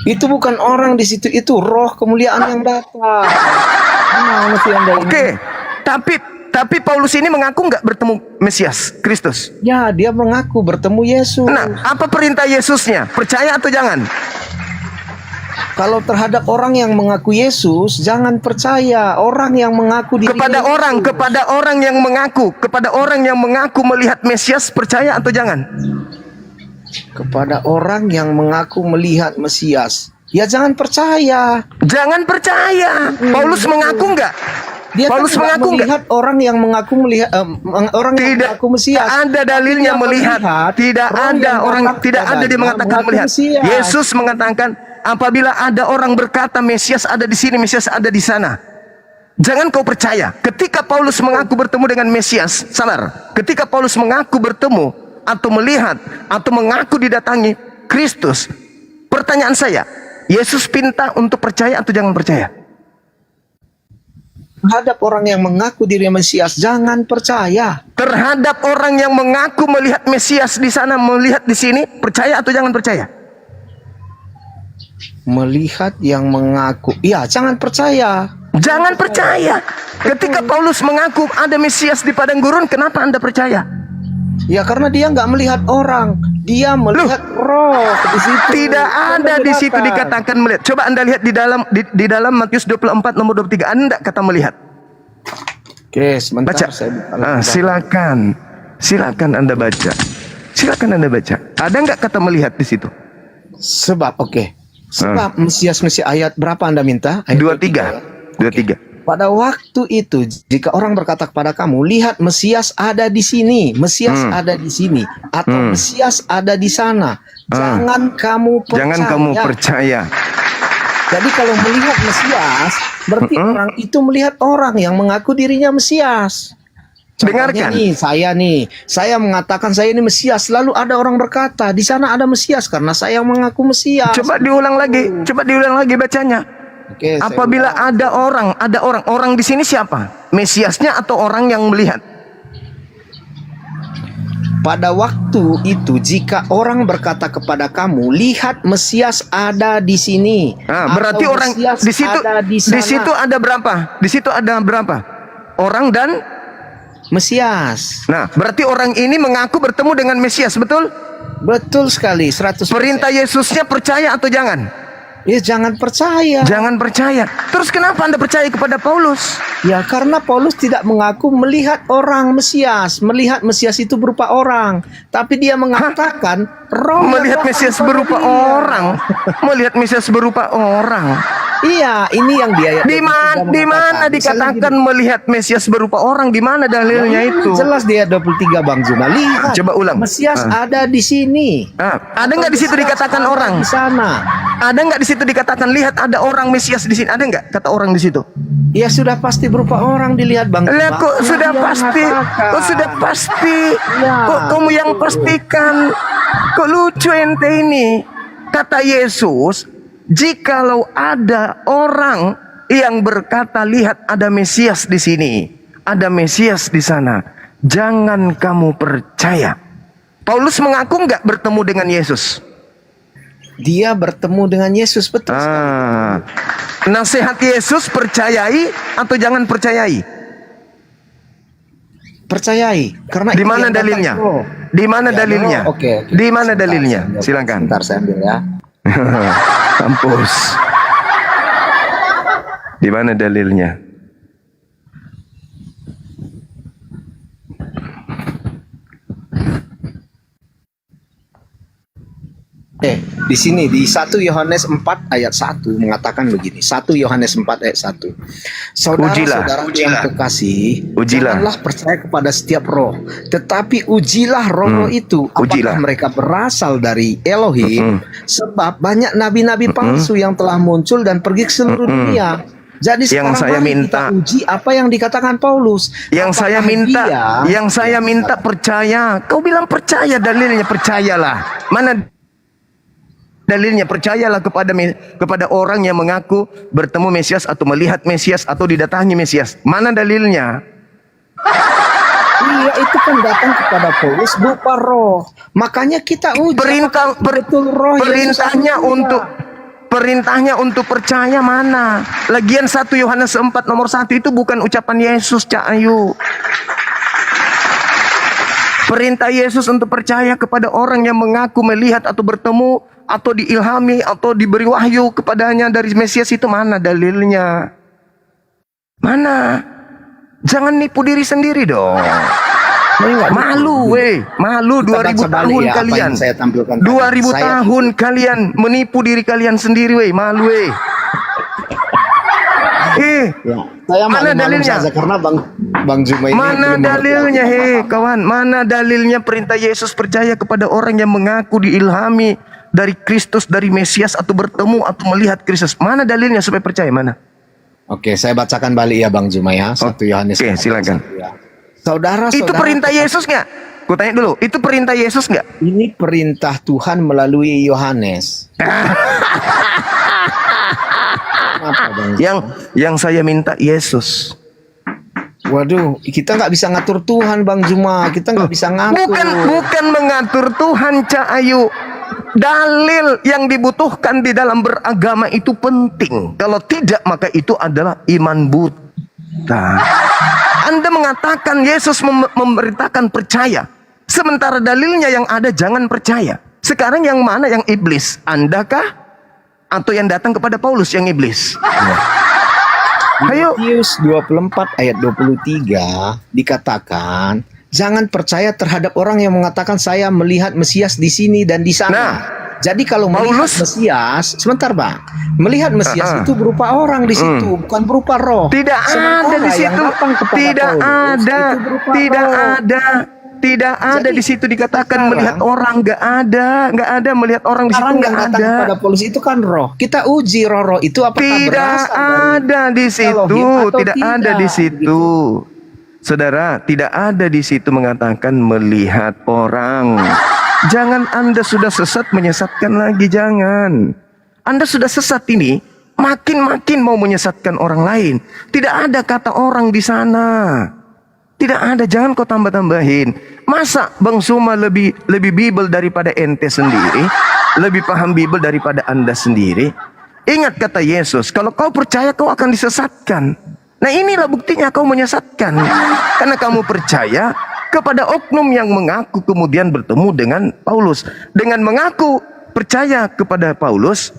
Itu bukan orang di situ, itu roh kemuliaan yang datang. Mana sih Anda ini? Oke, tapi Paulus ini mengaku nggak bertemu Mesias Kristus. Ya, dia mengaku bertemu Yesus. Nah, apa perintah Yesusnya? Percaya atau jangan? Kalau terhadap orang yang mengaku Yesus, jangan percaya. Orang yang mengaku diri Kepada orang yang mengaku melihat Mesias, percaya atau jangan? Kepada orang yang mengaku melihat Mesias, ya jangan percaya. Jangan percaya. Paulus mengaku nggak? Dia Paulus kan tidak mengaku nggak? melihat orang yang mengaku melihat orang yang Tidak mengaku Mesias. ada dalilnya Dia melihat. Tidak roh ada yang orang, datang tidak ada dia kepadanya mengatakan mengaku melihat. Mesias. Yesus mengatakan, apabila ada orang berkata Mesias ada di sini, Mesias ada di sana, jangan kau percaya. Ketika Paulus mengaku bertemu dengan Mesias, sabar. Ketika Paulus mengaku bertemu atau melihat atau mengaku didatangi Kristus, pertanyaan saya, Yesus pinta untuk percaya atau jangan percaya? Terhadap orang yang mengaku diri Mesias, jangan percaya. Terhadap orang yang mengaku melihat Mesias di sana, melihat di sini, percaya atau jangan percaya? Melihat yang mengaku, ya jangan percaya. Jangan percaya. Ketika Paulus mengaku ada Mesias di padang gurun, kenapa Anda percaya? Ya karena dia nggak melihat orang, dia melihat roh di situ. Tidak ada di situ dikatakan melihat. Coba Anda lihat di dalam Matius 24 nomor 23, ada enggak kata melihat? Oke, sebentar Baca. saya buka. Silakan. Silakan Anda baca. Silakan Anda baca. Ada enggak kata melihat di situ? Sebab Sebab Mesias ayat berapa Anda minta? Ayat 23. 23. Pada waktu itu, jika orang berkata kepada kamu, lihat Mesias ada di sini, Mesias ada di sini, atau Mesias ada di sana, jangan kamu percaya. Jangan kamu percaya. Jadi kalau melihat Mesias, berarti orang itu melihat orang yang mengaku dirinya Mesias. Dengarkan. Saya mengatakan saya ini Mesias, lalu ada orang berkata, di sana ada Mesias karena saya mengaku Mesias. Coba diulang lagi bacanya. Oke, Apabila ada orang di sini siapa? Mesiasnya atau orang yang melihat? pada waktu itu jika orang berkata kepada kamu, lihat Mesias ada di sini. Berarti atau orang Mesias di situ ada di sana. di situ ada berapa? Di situ ada berapa? Orang dan Mesias. Nah, berarti orang ini mengaku bertemu dengan Mesias, betul? Betul sekali, 100%. Perintah Yesusnya percaya atau jangan? Ya jangan percaya. Jangan percaya. Terus kenapa Anda percaya kepada Paulus? Ya karena Paulus tidak mengaku melihat orang Mesias, melihat Mesias itu berupa orang, tapi dia mengatakan roh Melihat yang Mesias datang berupa kepada dia. orang. Melihat Mesias berupa orang. Iya, ini yang dia Di mana dikatakan melihat Mesias berupa orang? Di mana dalilnya itu? Jelas dia 23 Bang Zuma. Lihat. Coba ulang. Mesias ada di sini. Ada nggak di situ Mesias dikatakan ada orang? di sana. Ada nggak di situ dikatakan lihat ada orang Mesias di sini? Ada nggak kata orang di situ? Ya sudah pasti berupa orang dilihat Bang Zuma. Lah kok sudah pasti? Kok sudah pasti? Ya. Kok kamu yang pastikan? Kok lucu ente ini? Kata Yesus, jikalau ada orang yang berkata lihat ada Mesias di sini, ada Mesias di sana, jangan kamu percaya. Paulus mengaku nggak bertemu dengan Yesus? Dia bertemu dengan Yesus, betul. Nasihat Yesus percayai atau jangan percayai? Percayai, karena Di itu mana yang dalilnya? datang roh. Di mana Ya, dalilnya? roh. Oke. Di mana Sebentar, dalilnya? saya ambil. Silakan. Sebentar saya ambil ya. Kampus. Di mana dalilnya? Di sini di 1 Yohanes 4 ayat 1 mengatakan begini. 1 Yohanes 4 ayat 1. Saudara-saudara yang kekasih, janganlah percaya kepada setiap roh, tetapi ujilah roh-roh itu apakah mereka berasal dari Elohim, sebab banyak nabi-nabi palsu yang telah muncul dan pergi ke seluruh dunia. Jadi Yang sekarang saya mari minta, kita uji apa yang dikatakan Paulus. Yang saya minta percaya. Kau bilang percaya, dalilnya percayalah. Mana Dalilnya percayalah kepada orang yang mengaku bertemu Mesias atau melihat Mesias atau didatangi Mesias. Mana dalilnya? Iya, itu kan datang kepada Paulus berupa roh. Makanya kita uji betul roh perintahnya untuk percaya mana? Lagian 1 Yohanes 4 nomor 1 itu bukan ucapan Yesus, Cak Ayu. Perintah Yesus untuk percaya kepada orang yang mengaku melihat atau bertemu atau diilhami atau diberi wahyu kepadanya dari Mesias itu mana dalilnya? Mana? Jangan nipu diri sendiri dong. Malu malu 2000 tahun kalian. 2000 tahun kalian menipu diri kalian sendiri malu Saya mana dalilnya? saja karena Bang Zuma ini Mana dalilnya kawan? Mana dalilnya perintah Yesus percaya kepada orang yang mengaku diilhami dari Kristus, dari Mesias atau bertemu atau melihat Kristus? Mana dalilnya supaya percaya mana? Oke, saya bacakan balik ya Bang Zuma ya. 1 Yohanes. Oke, silakan. Saudara-saudara, Itu perintah Yesus nggak? Ku tanya dulu, itu perintah Yesus nggak? ini perintah Tuhan melalui Yohanes. Kenapa, Bang? Yang saya minta Yesus. Waduh, kita nggak bisa ngatur Tuhan, Bang Zuma. Kita nggak bisa ngatur. Bukan mengatur Tuhan, Cak Ayu. Dalil yang dibutuhkan di dalam beragama itu penting. Kalau tidak, maka itu adalah iman buta. Anda mengatakan Yesus memerintahkan percaya, sementara dalilnya yang ada jangan percaya. Sekarang yang mana yang iblis? Anda kah? Atau yang datang kepada Paulus yang iblis? Ayo. Matius 24 ayat 23 dikatakan, jangan percaya terhadap orang yang mengatakan saya melihat Mesias di sini dan di sana. Nah, jadi kalau melihat Mesias, sebentar Bang, melihat Mesias itu berupa orang di situ, bukan berupa roh. Tidak ada di situ. Tidak ada di situ dikatakan melihat orang. Nggak ada melihat orang di situ. Nggak ada. Pada Paulus itu kan roh. Kita uji roh itu apakah Tidak ada di situ. Tidak ada di situ. Saudara, tidak ada di situ mengatakan melihat orang. Jangan Anda sudah sesat menyesatkan lagi, jangan. Anda sudah sesat ini, makin mau menyesatkan orang lain. Tidak ada kata orang di sana. Tidak ada, jangan kau tambah-tambahin. Masa Bang Zuma lebih Bible daripada ente sendiri? Lebih paham Bible daripada Anda sendiri? Ingat kata Yesus, kalau kau percaya kau akan disesatkan. Nah inilah buktinya kau menyesatkan. Karena kamu percaya kepada oknum yang mengaku kemudian bertemu dengan Paulus. Dengan mengaku percaya kepada Paulus,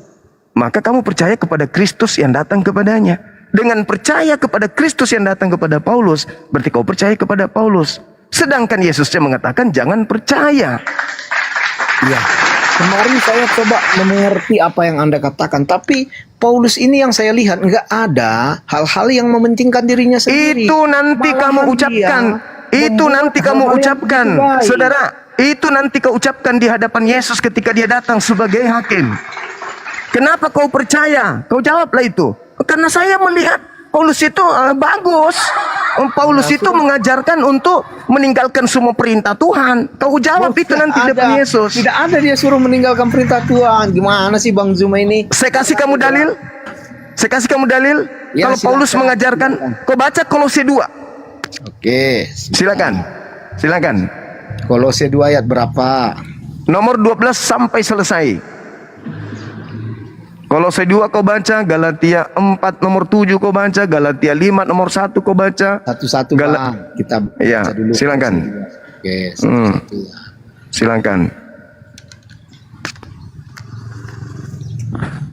maka kamu percaya kepada Kristus yang datang kepadanya. Dengan percaya kepada Kristus yang datang kepada Paulus, berarti kau percaya kepada Paulus. Sedangkan Yesusnya mengatakan jangan percaya. Iya. Kemarin saya coba mengerti apa yang Anda katakan, tapi Paulus ini yang saya lihat nggak ada hal-hal yang mementingkan dirinya sendiri. Itu nanti kamu ucapkan. Itu nanti kamu ucapkan. Saudara, itu nanti kau ucapkan di hadapan Yesus ketika dia datang sebagai hakim. Kenapa kau percaya? Kau jawablah itu. Karena saya melihat Paulus itu bagus. Paulus itu mengajarkan untuk meninggalkan semua perintah Tuhan. Kau jawab itu nanti depan Yesus. Tidak ada dia suruh meninggalkan perintah Tuhan. Gimana sih Bang Zuma ini? Saya kasih kamu dalil. Ya, kalau Paulus silakan. mengajarkan, kau baca Kolose 2. Oke. Silakan. Kolose 2 ayat berapa? Nomor 12 sampai selesai. Kolose 2 kau baca, Galatia 4 nomor 7 kau baca, Galatia 5 nomor 1 kau baca. Satu-satu Bang. Kita ya, baca dulu. silakan. Oke, satu-satu. Silakan.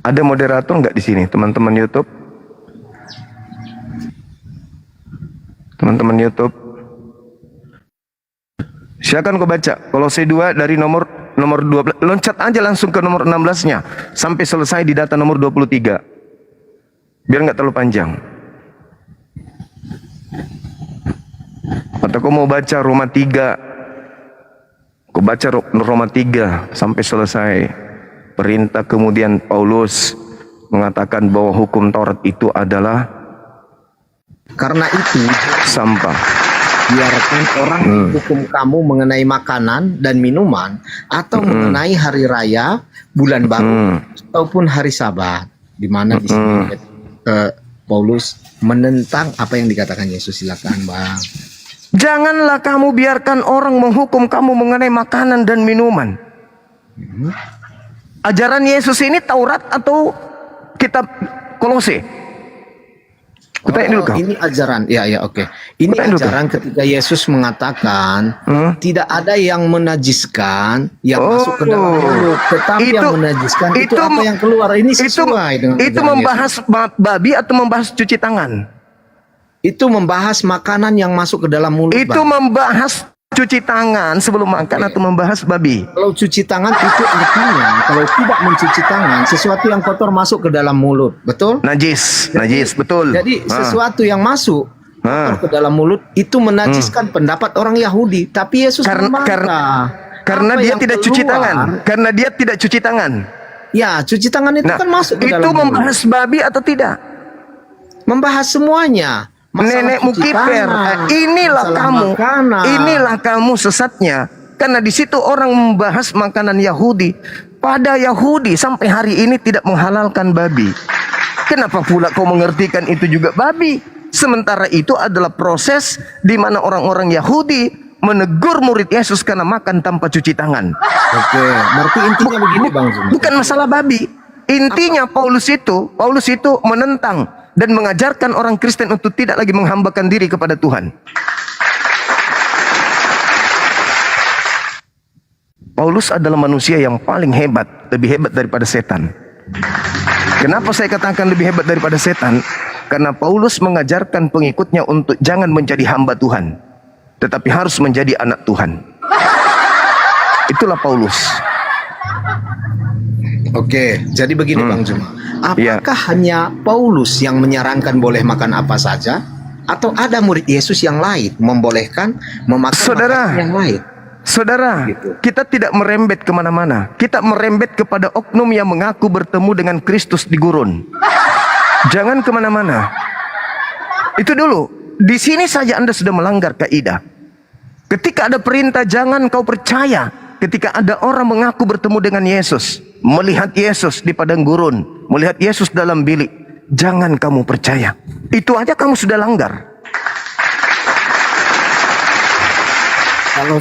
Ada moderator nggak di sini, teman-teman YouTube? Teman-teman YouTube. Silakan kau baca Kolose 2 dari nomor 12. Loncat aja langsung ke nomor 16-nya sampai selesai di data nomor 23. Biar nggak terlalu panjang. Atau kau mau baca Roma 3. Kau baca Roma 3 sampai selesai. Perintah kemudian Paulus mengatakan bahwa hukum Taurat itu adalah karena itu sampah. biarkan orang hukum kamu mengenai makanan dan minuman atau mengenai hari raya, bulan baru ataupun hari Sabat, di mana di sini Paulus menentang apa yang dikatakan Yesus. Silakan, Bang. Janganlah kamu biarkan orang menghukum kamu mengenai makanan dan minuman. Ajaran Yesus ini Taurat atau kitab Kolose? Kutanya dulu kau. Ini ajaran, ya oke. Ini Kutanya dulu, ajaran ketika Yesus mengatakan tidak ada yang menajiskan yang masuk ke dalam mulut, tetapi yang menajiskan itu apa yang keluar. Ini sesuai dengan itu ajaran membahas Yesus. babi atau membahas cuci tangan? Itu membahas makanan yang masuk ke dalam mulut. Itu Bang. membahas cuci tangan sebelum makan atau membahas babi? Kalau cuci tangan itu artinya kalau tidak mencuci tangan sesuatu yang kotor masuk ke dalam mulut, betul? Najis, betul. Jadi sesuatu yang masuk kotor ke dalam mulut itu menajiskan pendapat orang Yahudi, tapi Yesus membantah. Karena Apa dia yang tidak cuci keluar, tangan. Karena dia tidak cuci tangan. Ya, cuci tangan itu kan masuk ke itu dalam mulut. membahas babi atau tidak? Membahas semuanya. Masalah Nenekmu cuci kiper. tangan, Inilah masalah kamu. makanan. Inilah kamu sesatnya. Karena di situ orang membahas makanan Yahudi. Pada Yahudi sampai hari ini tidak menghalalkan babi. Kenapa pula kau mengertikan itu juga babi? Sementara itu adalah proses di mana orang-orang Yahudi menegur murid Yesus karena makan tanpa cuci tangan. Oke, berarti intinya begini Bang Zuma. Bukan masalah babi. Intinya Paulus itu menentang dan mengajarkan orang Kristen untuk tidak lagi menghambakan diri kepada Tuhan. Paulus adalah manusia yang paling hebat, lebih hebat daripada setan. Kenapa saya katakan lebih hebat daripada setan? Karena Paulus mengajarkan pengikutnya untuk jangan menjadi hamba Tuhan, tetapi harus menjadi anak Tuhan. Itulah Paulus. Oke, jadi begini Bang Zuma. Apakah hanya Paulus yang menyarankan boleh makan apa saja? Atau ada murid Yesus yang lain membolehkan memakan makanan yang lain? Saudara, kita tidak merembet kemana-mana. Kita merembet kepada oknum yang mengaku bertemu dengan Kristus di gurun. Jangan kemana-mana. Itu dulu. Di sini saja Anda sudah melanggar kaidah. Ketika ada perintah jangan kau percaya. Ketika ada orang mengaku bertemu dengan Yesus, melihat Yesus di padang gurun, melihat Yesus dalam bilik, jangan kamu percaya. Itu aja kamu sudah langgar.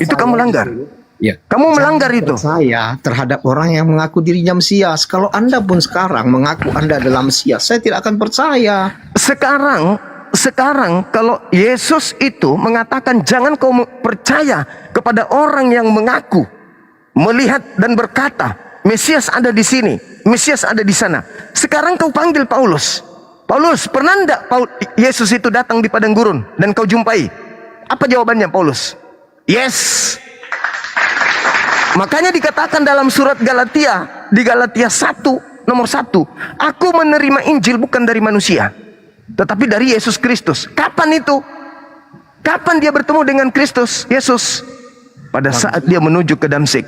Itu kamu langgar. Ya. Kamu melanggar itu. Saya terhadap orang yang mengaku dirinya Mesias. Kalau Anda pun sekarang mengaku Anda adalah Mesias, saya tidak akan percaya. Sekarang kalau Yesus itu mengatakan jangan kau percaya kepada orang yang mengaku, melihat dan berkata, Mesias ada di sini, Mesias ada di sana. Sekarang kau panggil Paulus. Paulus, pernah enggak Yesus itu datang di padang gurun dan kau jumpai? Apa jawabannya Paulus? Yes. Makanya dikatakan dalam surat Galatia, di Galatia 1 nomor 1, aku menerima Injil bukan dari manusia, tetapi dari Yesus Kristus. Kapan itu? Kapan dia bertemu dengan Kristus Yesus? Pada saat dia menuju ke Damsyik.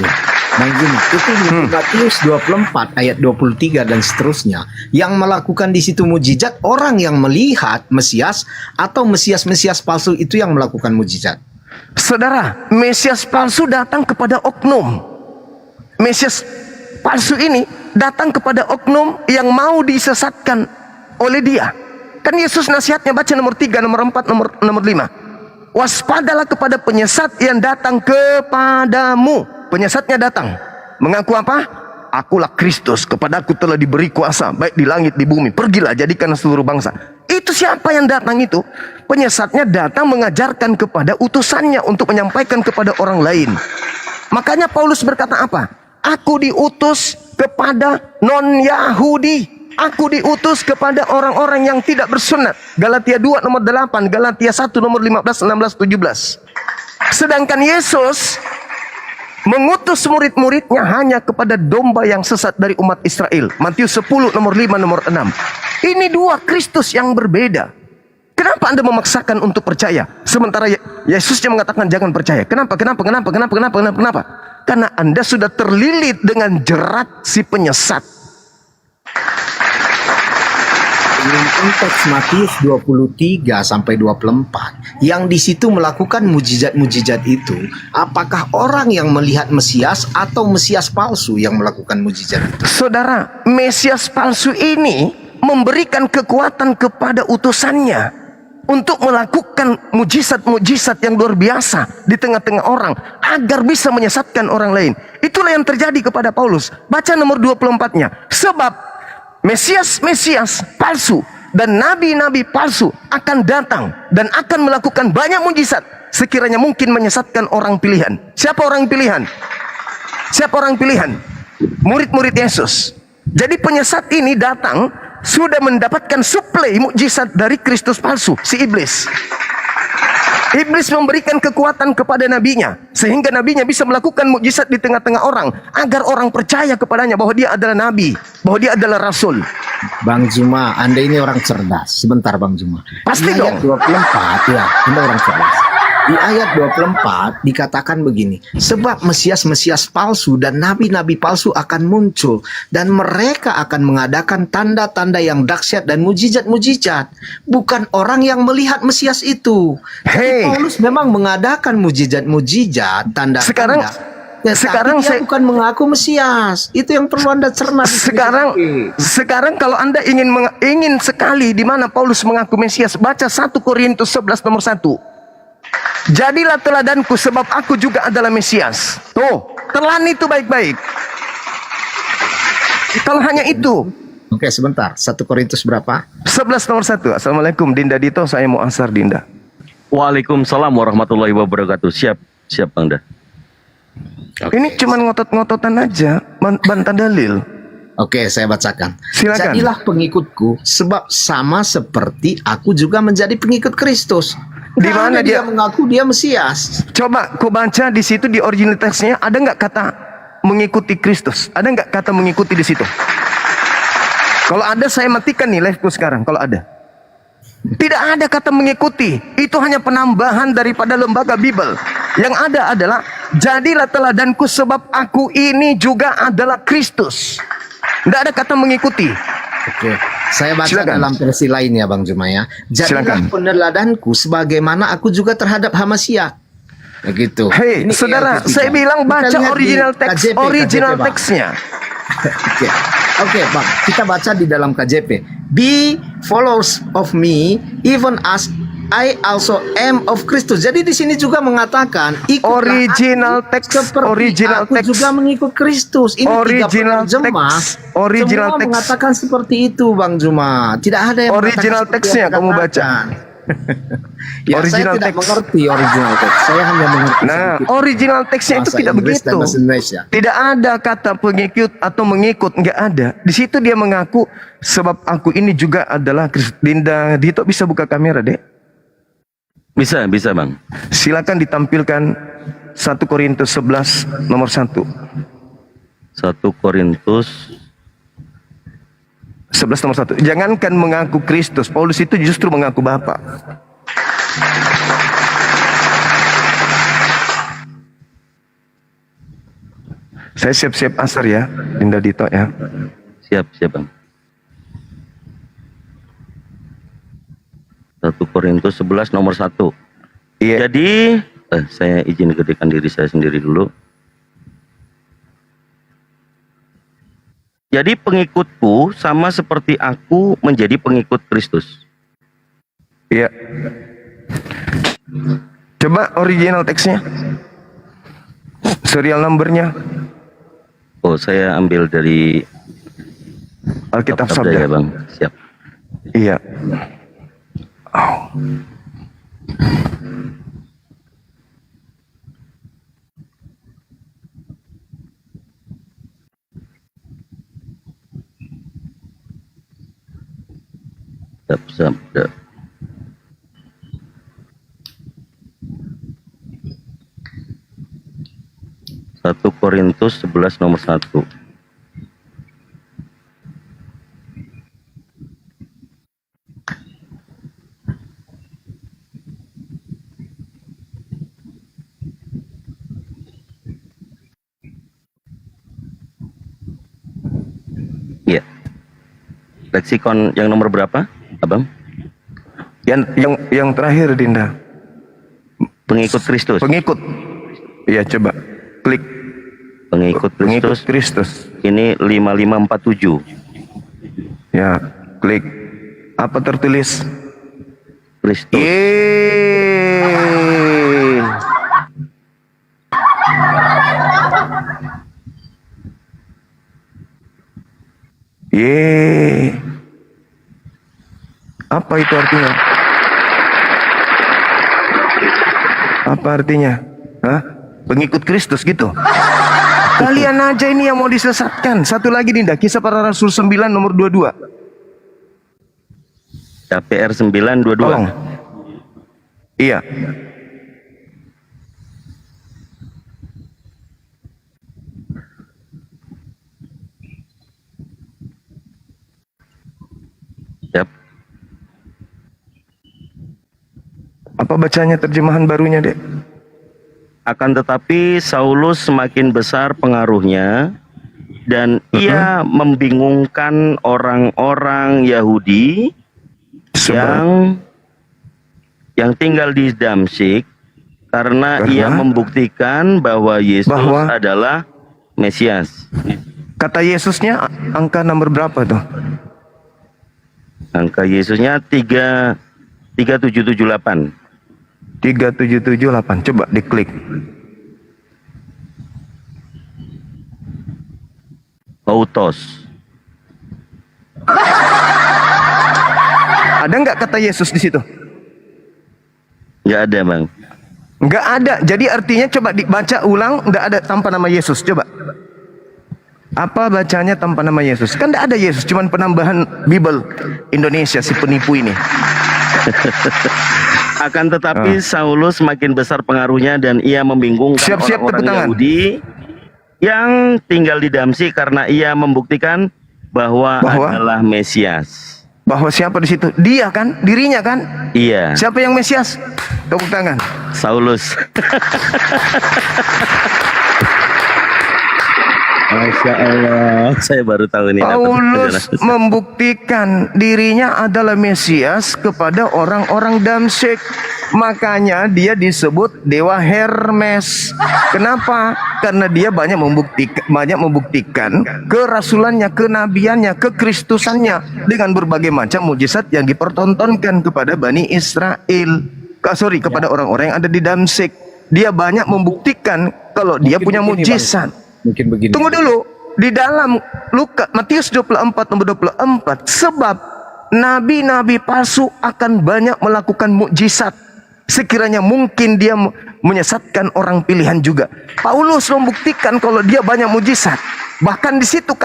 Ya. Bang Zuma, itu di Matius 24 ayat 23 dan seterusnya. Yang melakukan di situ mujizat orang yang melihat Mesias atau Mesias palsu itu yang melakukan mujizat. Saudara, Mesias palsu datang kepada oknum. Mesias palsu ini datang kepada oknum yang mau disesatkan oleh dia. Kan Yesus nasihatnya baca nomor 3, nomor 4, nomor 5. Waspadalah kepada penyesat yang datang kepadamu. Penyesatnya datang. Mengaku apa? Akulah Kristus, kepadaku telah diberi kuasa baik di langit di bumi. Pergilah jadikan seluruh bangsa. Itu siapa yang datang itu? Penyesatnya datang mengajarkan kepada utusannya untuk menyampaikan kepada orang lain. Makanya Paulus berkata apa? Aku diutus kepada non-Yahudi. Aku diutus kepada orang-orang yang tidak bersunat. Galatia 2 nomor 8, Galatia 1 nomor 15, 16, 17. Sedangkan Yesus mengutus murid-muridnya hanya kepada domba yang sesat dari umat Israel. Matius 10 nomor 5 nomor 6. Ini dua Kristus yang berbeda. Kenapa Anda memaksakan untuk percaya? Sementara Yesusnya mengatakan jangan percaya. Kenapa? Kenapa? Karena Anda sudah terlilit dengan jerat si penyesat. dengan teks Matius 23 sampai 24 yang di situ melakukan mujizat-mujizat itu, apakah orang yang melihat Mesias atau Mesias palsu yang melakukan mujizat itu? Saudara, Mesias palsu ini memberikan kekuatan kepada utusannya untuk melakukan mujizat-mujizat yang luar biasa di tengah-tengah orang agar bisa menyesatkan orang lain. Itulah yang terjadi kepada Paulus. Baca nomor 24-nya. Sebab Mesias palsu dan nabi-nabi palsu akan datang dan akan melakukan banyak mujizat sekiranya mungkin menyesatkan orang pilihan. Siapa orang pilihan? Siapa orang pilihan? Murid-murid Yesus. Jadi penyesat ini datang sudah mendapatkan suplai mukjizat dari Kristus palsu, si iblis. Iblis memberikan kekuatan kepada nabinya sehingga nabinya bisa melakukan mukjizat di tengah-tengah orang agar orang percaya kepadanya bahwa dia adalah nabi, bahwa dia adalah rasul. Bang Zuma, Anda ini orang cerdas. Sebentar Bang Zuma. Pasti Di ayat dong. 24, ya, Anda orang cerdas. Di ayat 24 dikatakan begini, sebab Mesias-Mesias palsu dan nabi-nabi palsu akan muncul dan mereka akan mengadakan tanda-tanda yang dahsyat dan mujizat-mujizat. Bukan orang yang melihat Mesias itu. Jadi Hey. Paulus memang mengadakan mujizat-mujizat, tanda-tanda. Sekarang Sekarang dia bukan mengaku Mesias. Itu yang perlu Anda cerna di sini. Sekarang kalau Anda ingin sekali di mana Paulus mengaku Mesias, baca 1 Korintus 11 nomor 1. Jadilah teladanku sebab aku juga adalah Mesias. Tuh, telan itu baik-baik. Kalau hanya itu. Oke, sebentar. 1 Korintus berapa? 11 nomor 1. Assalamualaikum Dinda Dito, saya mau asar Dinda. Waalaikumsalam warahmatullahi wabarakatuh. Siap Bang Da. Ini cuma ngotot-ngototan aja, bantah dalil. Oke, saya bacakan. Silakan. Jadilah pengikutku, sebab sama seperti aku juga menjadi pengikut Kristus. Di mana dia mengaku dia Mesias? Coba kau baca di situ di original teksnya, ada nggak kata mengikuti Kristus? Ada nggak kata mengikuti di situ? Kalau ada saya matikan nih live-ku sekarang. Kalau ada, tidak ada kata mengikuti. Itu hanya penambahan daripada lembaga Bible. Yang ada adalah jadilah teladanku sebab aku ini juga adalah Kristus. Tidak ada kata mengikuti. Oke, saya baca Silakan. dalam versi lain ya Bang Juma ya. Jadilah Silakan. peneladanku sebagaimana aku juga terhadap Hamasiat. Begitu. Hei, Ini saudara, IL-3. saya bilang Kita baca lihat di original teks, KJP, original Bang. teksnya. Oke. Oke, Bang. Kita baca di dalam KJP. Be followers of me even as I also am of Kristus. Jadi di sini juga mengatakan ikutlah Original aku teks, seperti original aku teks. juga mengikut Kristus. Ini Original tiga penerjemah. teks, original semua teks. mengatakan seperti itu, Bang Juma. Tidak ada yang Original mengatakan seperti teksnya yang kamu baca. dikatakan. Ya, Original saya tidak teks. mengerti original teks. Saya hanya mengerti Nah, sedikit original teksnya itu bahasa tidak Inggris dan begitu. bahasa Indonesia. Tidak ada kata pengikut atau mengikut, nggak ada. Di situ dia mengaku sebab aku ini juga adalah Kristus. Dinda Dito bisa buka kamera, Dek? Bisa Bang. Silakan ditampilkan 1 Korintus 11 nomor 1. 1 Korintus 11 nomor 1. Jangankan mengaku Kristus, Paulus itu justru mengaku Bapa. Saya siap-siap asar ya, Dinda Dito ya. siap Bang. 1 Korintus 11 nomor 1. Iya. Jadi saya izin gedekan diri saya sendiri dulu. Jadi pengikutku sama seperti aku menjadi pengikut Kristus. Iya. Coba original teksnya. Serial numbernya. Oh, saya ambil dari Alkitab Sabda ya Sabda. Bang. Siap. Iya. Oh. Sabda. Satu Korintus 11 nomor 1. Ya. Leksikon yang nomor berapa, Abang? Yang terakhir, Dinda. Pengikut Kristus. Pengikut. Iya, coba klik Pengikut pengikut Kristus. Kristus. Ini 5547. Ya, klik. Apa tertulis? Kristus. Yeay. Yeay. Apa itu artinya? Apa artinya? Hah? Pengikut Kristus gitu? Kalian aja ini yang mau disesatkan. Satu lagi Dinda, Kisah Para Rasul 9 nomor 22. KPR 922. Tolong. Iya. Yap. Apa bacanya terjemahan barunya, Dek? Akan tetapi Saulus semakin besar pengaruhnya dan ia membingungkan orang-orang Yahudi yang tinggal di Damsyik karena ia membuktikan bahwa Yesus adalah Mesias. Kata Yesusnya angka nomor berapa tuh? Angka Yesusnya 3778. 3778. Coba diklik. Autos. Ada nggak kata Yesus di situ? Nggak ada, Bang. Nggak ada. Jadi artinya coba dibaca ulang, nggak ada tanpa nama Yesus. Coba. Apa bacanya tanpa nama Yesus? Kan nggak ada Yesus, cuman penambahan Bible Indonesia si penipu ini. Akan tetapi Saulus semakin besar pengaruhnya dan ia membingungkan orang-orang Yahudi yang tinggal di Damsyik karena ia membuktikan bahwa adalah Mesias. Bahwa siapa di situ? Dia kan, dirinya kan? Iya. Siapa yang Mesias? Tepuk tangan. Saulus. Masya Allah, saya baru tahu ini. Paulus membuktikan dirinya adalah Mesias kepada orang-orang Damsyik. Makanya dia disebut Dewa Hermes. Kenapa? Karena dia banyak membuktikan kerasulannya, kenabiannya, kekristusannya dengan berbagai macam mujizat yang dipertontonkan kepada Bani Israel. Kepada orang-orang yang ada di Damsyik. Dia banyak membuktikan kalau dia punya mujizat. Mungkin begini. Tunggu dulu. Di dalam Matius 24 nomor 24, sebab nabi-nabi palsu akan banyak melakukan mukjizat. Sekiranya mungkin dia menyesatkan orang pilihan juga. Paulus membuktikan kalau dia banyak mukjizat. Bahkan di situ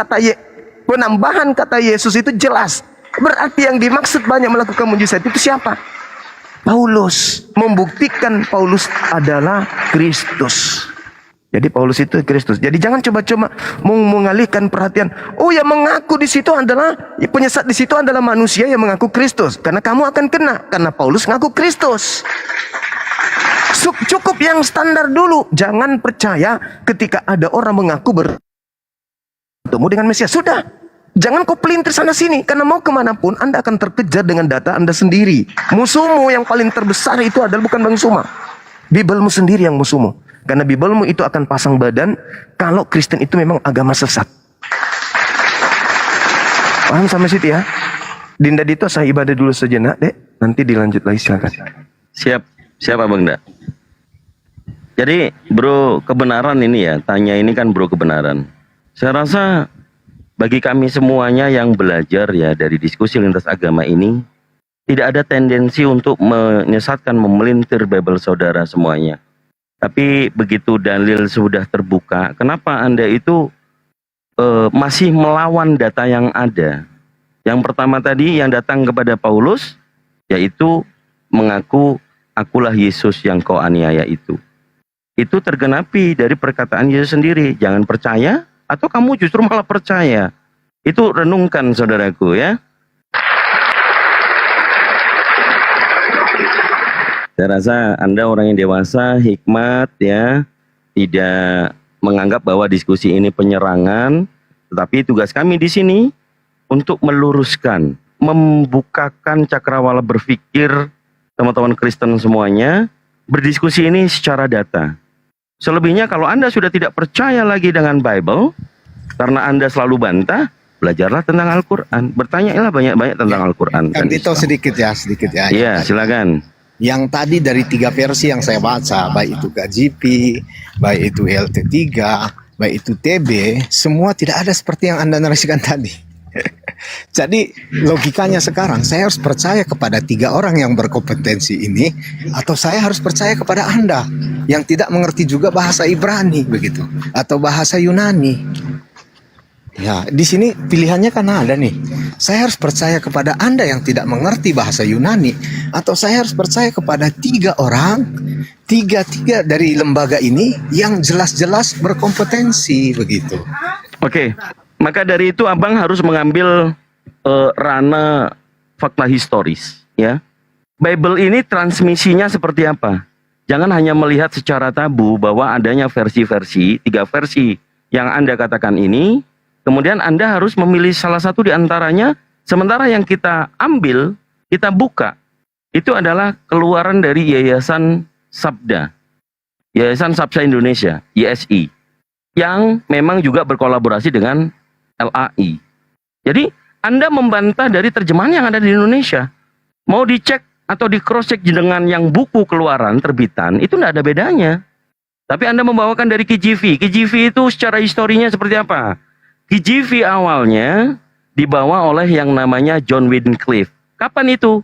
penambahan kata Yesus itu jelas. Berarti yang dimaksud banyak melakukan mukjizat itu siapa? Paulus. Membuktikan Paulus adalah Kristus. Jadi Paulus itu Kristus. Jadi jangan coba-coba mengalihkan perhatian. Oh, yang mengaku di situ adalah penyesat di situ adalah manusia yang mengaku Kristus. Karena kamu akan kena. Karena Paulus ngaku Kristus. Cukup yang standar dulu. Jangan percaya ketika ada orang mengaku bertemu dengan Mesias. Sudah. Jangan kau pelintir sana sini. Karena mau kemanapun Anda akan terkejar dengan data Anda sendiri. Musuhmu yang paling terbesar itu adalah bukan Bang Suma. Bibelmu sendiri yang musuhmu. Karena Bibelmu itu akan pasang badan kalau Kristen itu memang agama sesat. Paham sampai situ ya? Dinda Dito, saya ibadah dulu sejenak, Dek. Nanti dilanjut lagi, silakan. Siap Bang Da. Jadi bro, kebenaran ini ya, tanya ini kan bro kebenaran. Saya rasa bagi kami semuanya yang belajar ya dari diskusi lintas agama ini, tidak ada tendensi untuk menyesatkan, memelintir Bible saudara semuanya. Tapi begitu dalil sudah terbuka, kenapa Anda itu masih melawan data yang ada? Yang pertama tadi yang datang kepada Paulus, yaitu mengaku akulah Yesus yang kau aniaya itu. Itu tergenapi dari perkataan Yesus sendiri. Jangan percaya atau kamu justru malah percaya. Itu renungkan saudaraku ya. Saya rasa Anda orang yang dewasa, hikmat ya, tidak menganggap bahwa diskusi ini penyerangan, tetapi tugas kami di sini untuk meluruskan, membukakan cakrawala berpikir teman-teman Kristen semuanya, berdiskusi ini secara data. Selebihnya kalau Anda sudah tidak percaya lagi dengan Bible, karena Anda selalu bantah, belajarlah tentang Al-Quran. Bertanyalah banyak-banyak tentang Al-Quran. Kan itu sedikit ya. Iya, silakan. Yang tadi dari 3 versi yang saya baca, baik itu KJP, baik itu LT3, baik itu TB, semua tidak ada seperti yang Anda narasikan tadi. Jadi logikanya sekarang saya harus percaya kepada 3 orang yang berkompetensi ini, atau saya harus percaya kepada Anda yang tidak mengerti juga bahasa Ibrani begitu, atau bahasa Yunani. Ya, di sini pilihannya kan ada nih. Saya harus percaya kepada Anda yang tidak mengerti bahasa Yunani, atau saya harus percaya kepada 3 orang, tiga dari lembaga ini yang jelas-jelas berkompetensi begitu. Oke, maka dari itu abang harus mengambil ranah fakta historis, ya. Bible ini transmisinya seperti apa? Jangan hanya melihat secara tabu bahwa adanya versi-versi, 3 versi yang Anda katakan ini. Kemudian Anda harus memilih salah satu di antaranya, sementara yang kita ambil, kita buka, itu adalah keluaran dari Yayasan Sabda, Yayasan Sabsa Indonesia, YSI, yang memang juga berkolaborasi dengan LAI. Jadi Anda membantah dari terjemahan yang ada di Indonesia. Mau dicek atau di cross check dengan yang buku keluaran, terbitan, itu tidak ada bedanya. Tapi Anda membawakan dari KJV. KJV itu secara historinya seperti apa? KJV awalnya dibawa oleh yang namanya John Wycliffe. Kapan itu?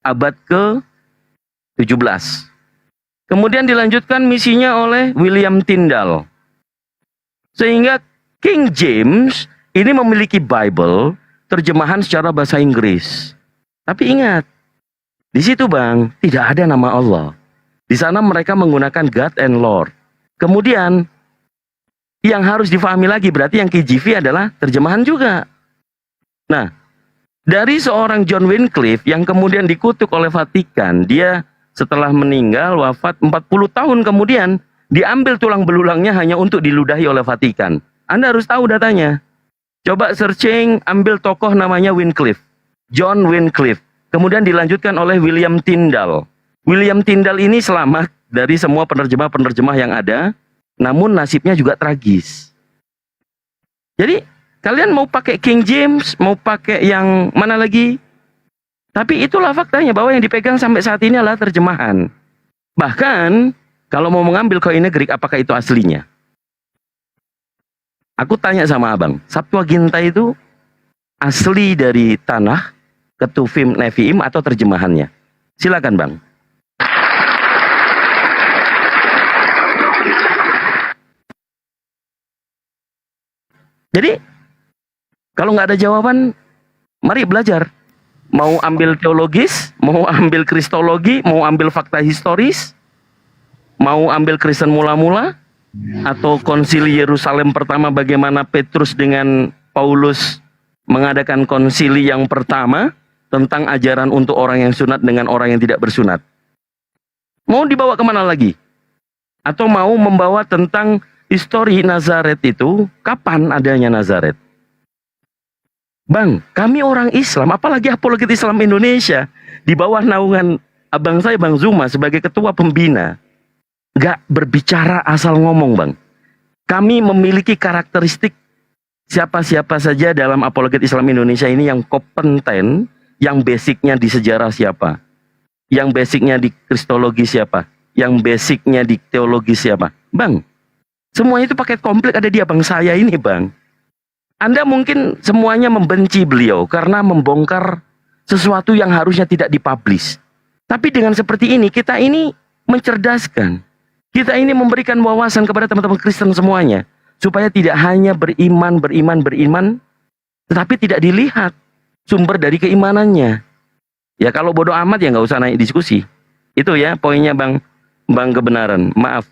Abad ke-17. Kemudian dilanjutkan misinya oleh William Tyndale. Sehingga King James ini memiliki Bible terjemahan secara bahasa Inggris. Tapi ingat, di situ Bang, tidak ada nama Allah. Di sana mereka menggunakan God and Lord. Kemudian yang harus difahami lagi berarti yang KJV adalah terjemahan juga. Nah, dari seorang John Wycliffe yang kemudian dikutuk oleh Vatikan, dia setelah meninggal wafat 40 tahun kemudian diambil tulang belulangnya hanya untuk diludahi oleh Vatikan. Anda harus tahu datanya. Coba searching, ambil tokoh namanya Wycliffe, John Wycliffe. Kemudian dilanjutkan oleh William Tyndale. William Tyndale ini selamat dari semua penerjemah-penerjemah yang ada. Namun nasibnya juga tragis. Jadi kalian mau pakai King James, mau pakai yang mana lagi? Tapi itulah faktanya bahwa yang dipegang sampai saat ini adalah terjemahan. Bahkan kalau mau mengambil Koine Greek, apakah itu aslinya? Aku tanya sama abang, Septuaginta itu asli dari tanah Ketuvim Neviim atau terjemahannya? Silakan bang. Jadi, kalau nggak ada jawaban, mari belajar. Mau ambil teologis, mau ambil kristologi, mau ambil fakta historis, mau ambil Kristen mula-mula, atau konsili Yerusalem pertama bagaimana Petrus dengan Paulus mengadakan konsili yang pertama tentang ajaran untuk orang yang sunat dengan orang yang tidak bersunat. Mau dibawa kemana lagi? Atau mau membawa tentang histori Nazaret itu, kapan adanya Nazaret? Bang, kami orang Islam, apalagi apologet Islam Indonesia, di bawah naungan abang saya Bang Zuma sebagai ketua pembina, gak berbicara asal ngomong bang. Kami memiliki karakteristik siapa-siapa saja dalam apologet Islam Indonesia ini yang kompeten, yang basicnya di sejarah siapa, yang basicnya di kristologi siapa, yang basicnya di teologi siapa. Bang, semuanya itu paket komplit ada di abang saya ini bang. Anda mungkin semuanya membenci beliau karena membongkar sesuatu yang harusnya tidak dipublish. Tapi dengan seperti ini, kita ini mencerdaskan. Kita ini memberikan wawasan kepada teman-teman Kristen semuanya. Supaya tidak hanya beriman, tetapi tidak dilihat sumber dari keimanannya. Ya kalau bodoh amat ya nggak usah naik diskusi. Itu ya poinnya bang kebenaran. Maaf.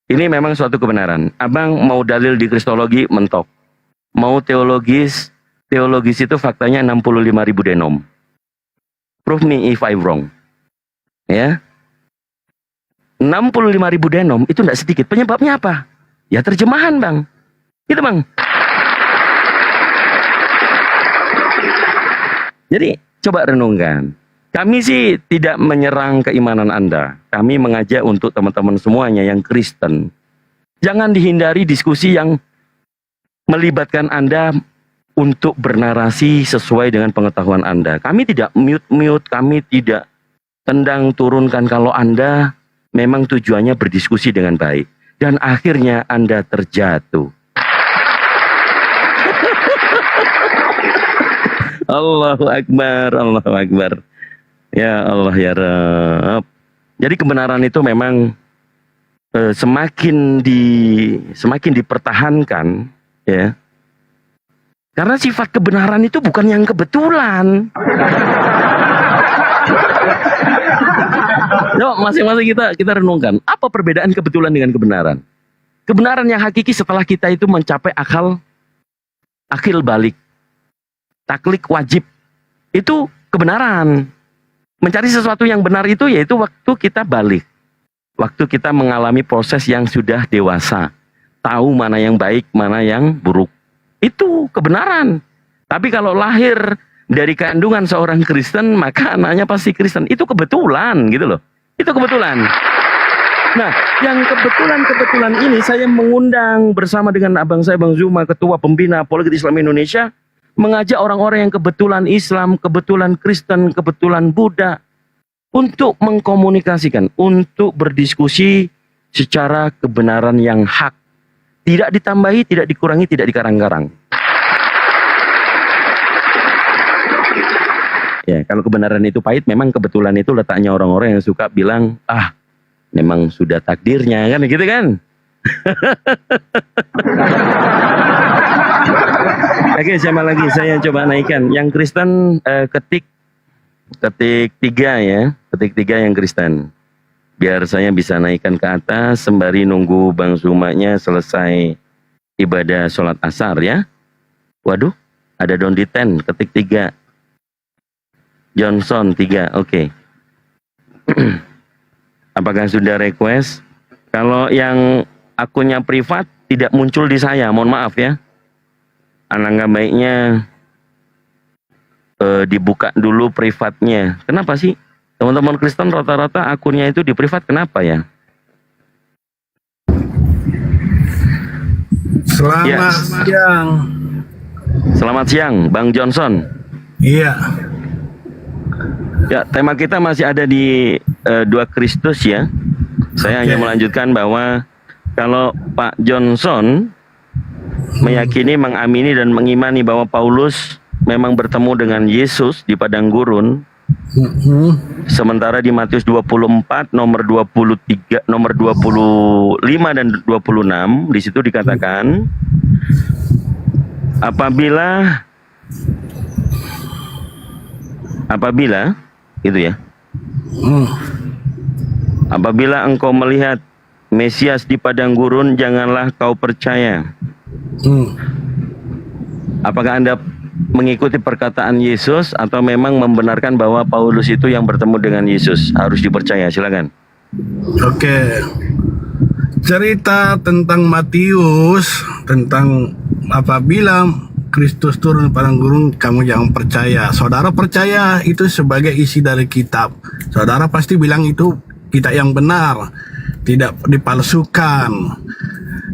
Ini memang suatu kebenaran. Abang mau dalil di kristologi, mentok. Mau teologis itu faktanya 65.000 denom. Prove me if I'm wrong. Ya. 65.000 denom itu tidak sedikit. Penyebabnya apa? Ya terjemahan bang. Gitu bang. Jadi coba renungkan. Kami sih tidak menyerang keimanan Anda. Kami mengajak untuk teman-teman semuanya yang Kristen. Jangan dihindari diskusi yang melibatkan Anda untuk bernarasi sesuai dengan pengetahuan Anda. Kami tidak mute-mute, kami tidak tendang turunkan kalau Anda memang tujuannya berdiskusi dengan baik. Dan akhirnya Anda terjatuh. Allahu Akbar, Allahu Akbar. Ya Allah ya Rabb. Jadi kebenaran itu memang semakin dipertahankan, ya. Karena sifat kebenaran itu bukan yang kebetulan. Yuk, masing-masing kita renungkan. Apa perbedaan kebetulan dengan kebenaran? Kebenaran yang hakiki setelah kita itu mencapai akil balik. Taklik wajib. Itu kebenaran. Mencari sesuatu yang benar itu yaitu waktu kita balik. Waktu kita mengalami proses yang sudah dewasa. Tahu mana yang baik, mana yang buruk. Itu kebenaran. Tapi kalau lahir dari kandungan seorang Kristen, maka anaknya pasti Kristen. Itu kebetulan gitu loh. Itu kebetulan. Nah, yang kebetulan ini saya mengundang bersama dengan abang saya, Bang Zuma, Ketua Pembina Apologet Islam Indonesia, mengajak orang-orang yang kebetulan Islam, kebetulan Kristen, kebetulan Buddha, untuk mengkomunikasikan, untuk berdiskusi secara kebenaran yang hak. Tidak ditambahi, tidak dikurangi, tidak dikarang-karang. Ya, kalau kebenaran itu pahit, memang kebetulan itu letaknya orang-orang yang suka bilang, memang sudah takdirnya, kan gitu kan? Oke, siapa lagi? Saya coba naikkan. Yang Kristen ketik 3 ya. Ketik 3 yang Kristen. Biar saya bisa naikkan ke atas sembari nunggu Bang Zumanya selesai ibadah sholat asar ya. Waduh, ada Dondi 10, ketik 3. Johnson 3, oke. Apakah sudah request? Kalau yang akunnya privat tidak muncul di saya, mohon maaf ya. Alangkah baiknya dibuka dulu privatnya. Kenapa sih? Teman-teman Kristen rata-rata akunnya itu di privat, kenapa ya? Selamat siang. Selamat siang, Bang Johnson. Iya. Ya, tema kita masih ada di 2 Kristus ya. Saya hanya melanjutkan bahwa kalau Pak Johnson meyakini, mengamini dan mengimani bahwa Paulus memang bertemu dengan Yesus di padang gurun. Sementara di Matius 24 nomor 25 dan 26 di situ dikatakan apabila itu ya. Apabila engkau melihat Mesias di padang gurun, janganlah kau percaya. Apakah Anda mengikuti perkataan Yesus atau memang membenarkan bahwa Paulus itu yang bertemu dengan Yesus? Harus dipercaya, silakan. Oke. Cerita tentang Matius, tentang apabila Kristus turun padang gurun, kamu jangan percaya. Saudara percaya itu sebagai isi dari kitab. Saudara pasti bilang itu kitab yang benar, tidak dipalsukan.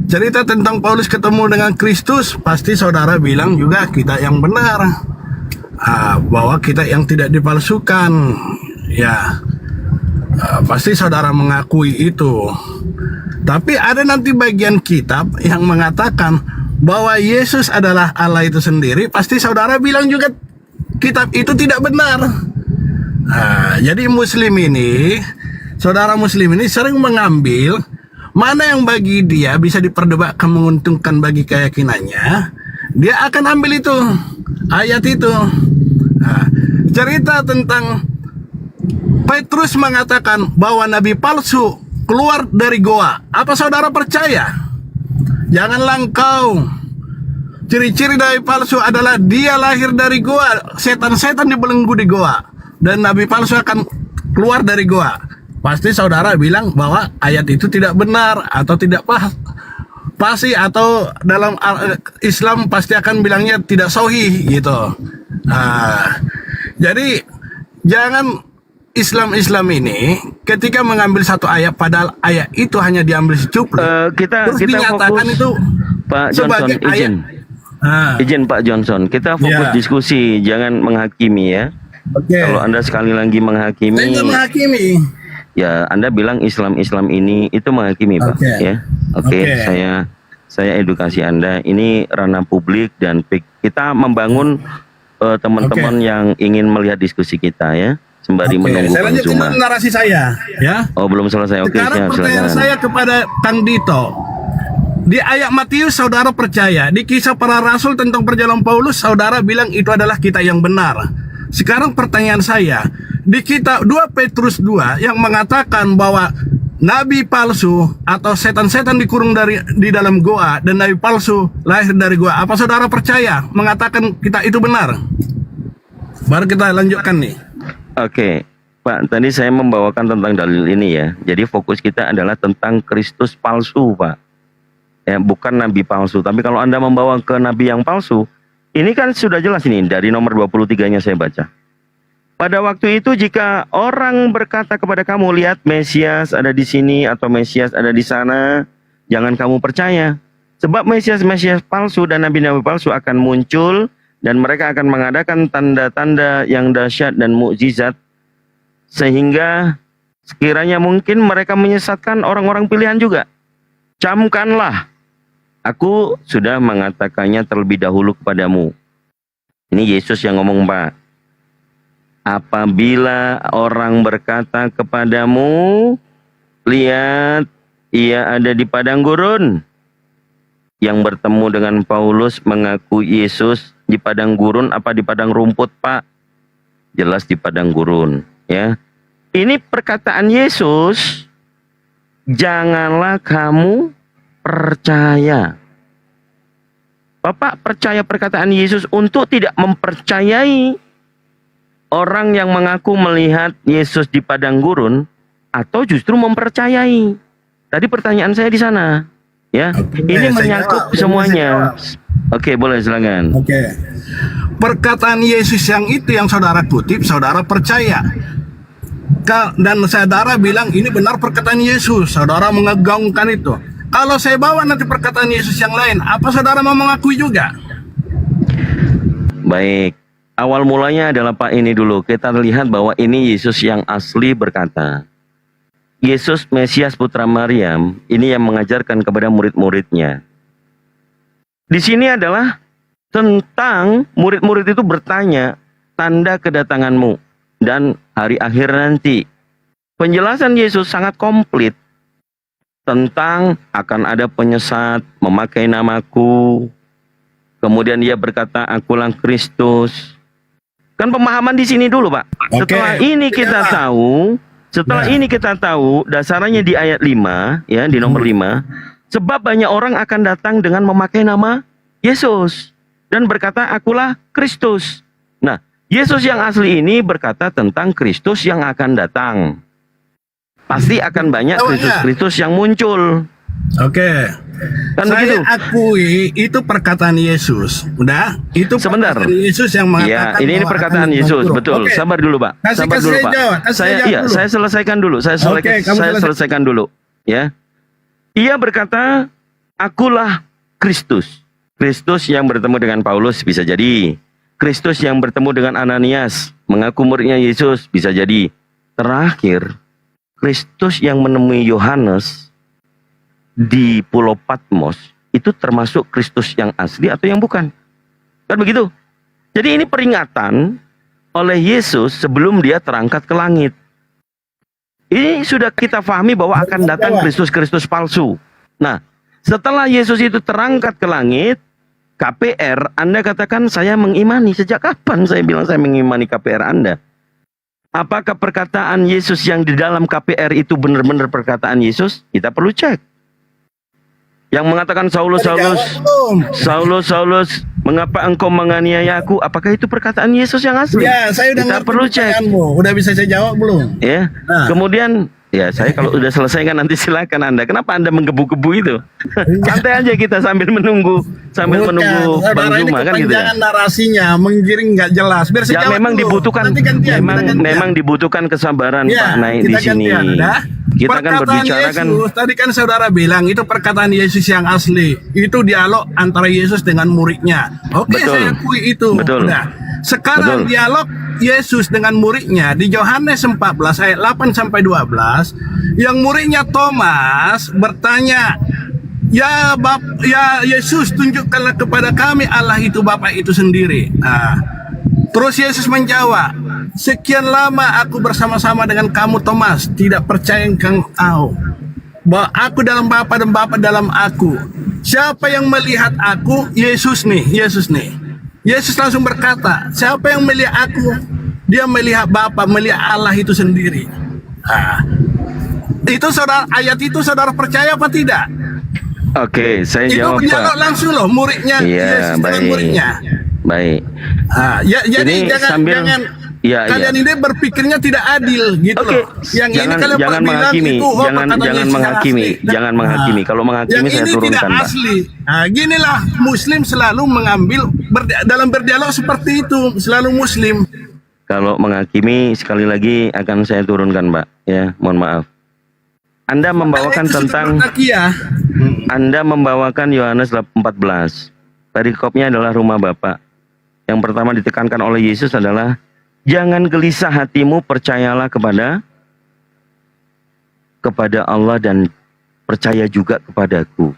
Cerita tentang Paulus ketemu dengan Kristus, pasti saudara bilang juga kita yang benar, bahwa kita yang tidak dipalsukan. Ya, pasti saudara mengakui itu. Tapi ada nanti bagian kitab yang mengatakan bahwa Yesus adalah Allah itu sendiri, pasti saudara bilang juga kitab itu tidak benar. Jadi saudara muslim ini sering mengambil mana yang bagi dia bisa diperdebatkan menguntungkan bagi keyakinannya, dia akan ambil itu, ayat itu. Cerita tentang Petrus mengatakan bahwa nabi palsu keluar dari goa. Apa saudara percaya? Janganlah engkau. Ciri-ciri nabi palsu adalah dia lahir dari goa. Setan-setan dibelenggu di goa. Dan nabi palsu akan keluar dari goa. Pasti saudara bilang bahwa ayat itu tidak benar atau tidak pasti, atau dalam Islam pasti akan bilangnya tidak sahih gitu. Jadi jangan Islam ini ketika mengambil satu ayat, padahal ayat itu hanya diambil secuplik, Kita terus kita dinyatakan fokus, itu Pak Johnson, sebagai ayat. izin Pak Johnson, kita fokus Ya. diskusi, jangan menghakimi ya. Oke. Kalau Anda sekali lagi Saya menghakimi, nggak menghakimi. ya Anda bilang Islam ini itu menghakimi Pak, Oke. ya. Oke, Oke. saya edukasi Anda. Ini ranah publik dan kita membangun teman-teman yang ingin melihat diskusi kita ya, sembari Oke, menunggu saya Bang lanjutkan Zuma. dulu narasi saya, ya. Oh, belum selesai. Oke, Sekarang siap, pertanyaan silakan. saya kepada Kang Dito. Di ayat Matius saudara percaya, di kisah para rasul tentang perjalanan Paulus saudara bilang itu adalah kitab yang benar. Sekarang pertanyaan saya, di kitab 2 Petrus 2 yang mengatakan bahwa nabi palsu atau setan-setan dikurung di dalam goa dan nabi palsu lahir dari goa, apa saudara percaya mengatakan kita itu benar? Baru kita lanjutkan nih. Oke, Pak, tadi saya membawakan tentang dalil ini ya. Jadi fokus kita adalah tentang Kristus palsu, Pak. Ya, bukan nabi palsu. Tapi kalau Anda membawa ke nabi yang palsu, ini kan sudah jelas ini dari nomor 23-nya saya baca. Pada waktu itu jika orang berkata kepada kamu, lihat Mesias ada di sini atau Mesias ada di sana, jangan kamu percaya. Sebab Mesias-Mesias palsu dan nabi-nabi palsu akan muncul dan mereka akan mengadakan tanda-tanda yang dahsyat dan mukjizat sehingga sekiranya mungkin mereka menyesatkan orang-orang pilihan juga. Camkanlah, aku sudah mengatakannya terlebih dahulu kepadamu. Ini Yesus yang ngomong, Pak. Apabila orang berkata kepadamu, lihat ia ada di padang gurun. Yang bertemu dengan Paulus mengaku Yesus di padang gurun apa di padang rumput, Pak? Jelas di padang gurun, ya. Ini perkataan Yesus, janganlah kamu percaya. Bapak percaya perkataan Yesus untuk tidak mempercayai orang yang mengaku melihat Yesus di padang gurun atau justru mempercayai? Tadi pertanyaan saya di sana, ya. Oke, Ini saya menyangkut jawab. semuanya. Oke, boleh silakan. Oke. Perkataan Yesus yang itu yang saudara kutip, saudara percaya. Dan saudara bilang ini benar perkataan Yesus, saudara mengagaungkan itu. Kalau saya bawa nanti perkataan Yesus yang lain, apa saudara mau mengakui juga? Baik, awal mulanya adalah Pak ini dulu. Kita lihat bahwa ini Yesus yang asli berkata. Yesus Mesias Putra Maryam ini yang mengajarkan kepada murid-muridnya. Di sini adalah tentang murid-murid itu bertanya tanda kedatanganmu dan hari akhir nanti. Penjelasan Yesus sangat komplit tentang akan ada penyesat memakai namaku. Kemudian dia berkata, akulah Kristus. Kan pemahaman di sini dulu, Pak. Oke. Setelah ini kita tahu, ini kita tahu dasarnya di ayat 5, ya, di nomor 5. Sebab banyak orang akan datang dengan memakai nama Yesus dan berkata, akulah Kristus. Nah, Yesus yang asli ini berkata tentang Kristus yang akan datang. Pasti akan banyak Kristus-Kristus yang muncul. Oke. Kan Saya begitu? akui itu perkataan Yesus. Udah? Itu Sebentar. perkataan Yesus yang Ya, mengatakan ini bahwa perkataan akan Yesus, turun. betul. Oke. Sabar dulu, Pak. Kasih Sabar dulu, saya Pak. jawab, kasih saya jawab dulu. Saya selesaikan dulu. Oke, kamu selesai. Saya selesaikan dulu, ya. Ia berkata, akulah Kristus. Kristus yang bertemu dengan Paulus bisa jadi. Kristus yang bertemu dengan Ananias, mengaku muridnya Yesus bisa jadi. Terakhir, Kristus yang menemui Yohanes di Pulau Patmos itu termasuk Kristus yang asli atau yang bukan? Kan begitu? Jadi ini peringatan oleh Yesus sebelum dia terangkat ke langit. Ini sudah kita pahami bahwa akan datang Kristus-Kristus palsu. Nah, setelah Yesus itu terangkat ke langit, KPR, Anda katakan saya mengimani. Sejak kapan saya bilang saya mengimani KPR Anda? Apakah perkataan Yesus yang di dalam KPR itu benar-benar perkataan Yesus? Kita perlu cek. Yang mengatakan Saulus, Saulus, mengapa engkau menganiaya aku? Apakah itu perkataan Yesus yang asli? Ya, saya udah Kita ngerti perlu cek. pertanyaanmu. Udah bisa saya jawab belum? Ya. Nah. Kemudian Ya, saya kalau udah selesai kan nanti silakan Anda. Kenapa Anda menggebu-gebu itu? Santai aja kita sambil menunggu Bang saudara ini Zuma kan gitu ya. kepanjangan narasinya, menggiring nggak jelas. Biar Ya sejawab memang dulu. dibutuhkan Nanti gantian, kita gantian. memang dibutuhkan kesabaran Ya, Pak naik di kita sini. gantian, dah. Kita kan Perkataan berbicara Yesus, kan tadi kan saudara bilang itu perkataan Yesus yang asli. Itu dialog antara Yesus dengan muridnya. Oke, Betul. saya akui itu. Betul. Udah. Sekarang Betul. dialog Yesus dengan muridnya di Yohanes 14 ayat 8 sampai 12, yang muridnya Thomas bertanya, "Ya Yesus, tunjukkanlah kepada kami Allah itu Bapa itu sendiri." Nah, terus Yesus menjawab, "Sekian lama aku bersama-sama dengan kamu Thomas, tidak percaya engkau bahwa aku dalam Bapa dan Bapa dalam aku? Siapa yang melihat aku?" Yesus nih. Yesus langsung berkata, "Siapa yang melihat aku? Dia melihat Bapa, melihat Allah itu sendiri." Nah, itu saudara, ayat itu saudara percaya apa tidak? Oke, saya Itu jawab dialog Pak. langsung loh muridnya Iya, Yesus dengan baik. muridnya. Baik. Ya, jadi Ini jangan sambil iya, kalian iya. ini berpikirnya tidak adil gitu Oke, loh. Yang ini kalian jangan bilang menghakimi, itu, jangan perkataan Yesus yang menghakimi, asli. jangan menghakimi. Kalau menghakimi yang saya ini turunkan, tidak Pak. asli. Nah, ginilah Muslim selalu mengambil dalam berdialog seperti itu, selalu Muslim. Kalau menghakimi sekali lagi akan saya turunkan, Pak. Ya, mohon maaf. Anda membawakan Itu sudah tentang bertakiah. Anda membawakan Yohanes 14. Perikopnya adalah rumah Bapak. Yang pertama ditekankan oleh Yesus adalah jangan gelisah hatimu, percayalah kepada Allah dan percaya juga kepadaku.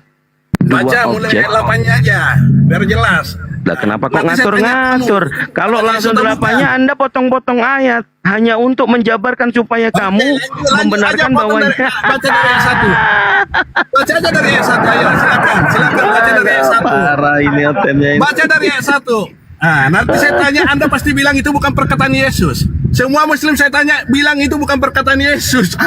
Baca mulai ayat 8-nya aja, biar jelas. Lah kenapa kok Nanti saya tanya ngatur-ngatur? kamu. Kalau Katanya langsung sudah delapannya bukan. Anda potong-potong ayat hanya untuk menjabarkan supaya kamu Lanjut membenarkan aja, bahwa baca dari ayat 1. Baca aja dari ayat 1, ayo silakan baca dari ayat 1. parah ini otennya ini. Baca dari ayat 1. Nah, nanti saya tanya, Anda pasti bilang itu bukan perkataan Yesus. Semua Muslim saya tanya bilang itu bukan perkataan Yesus.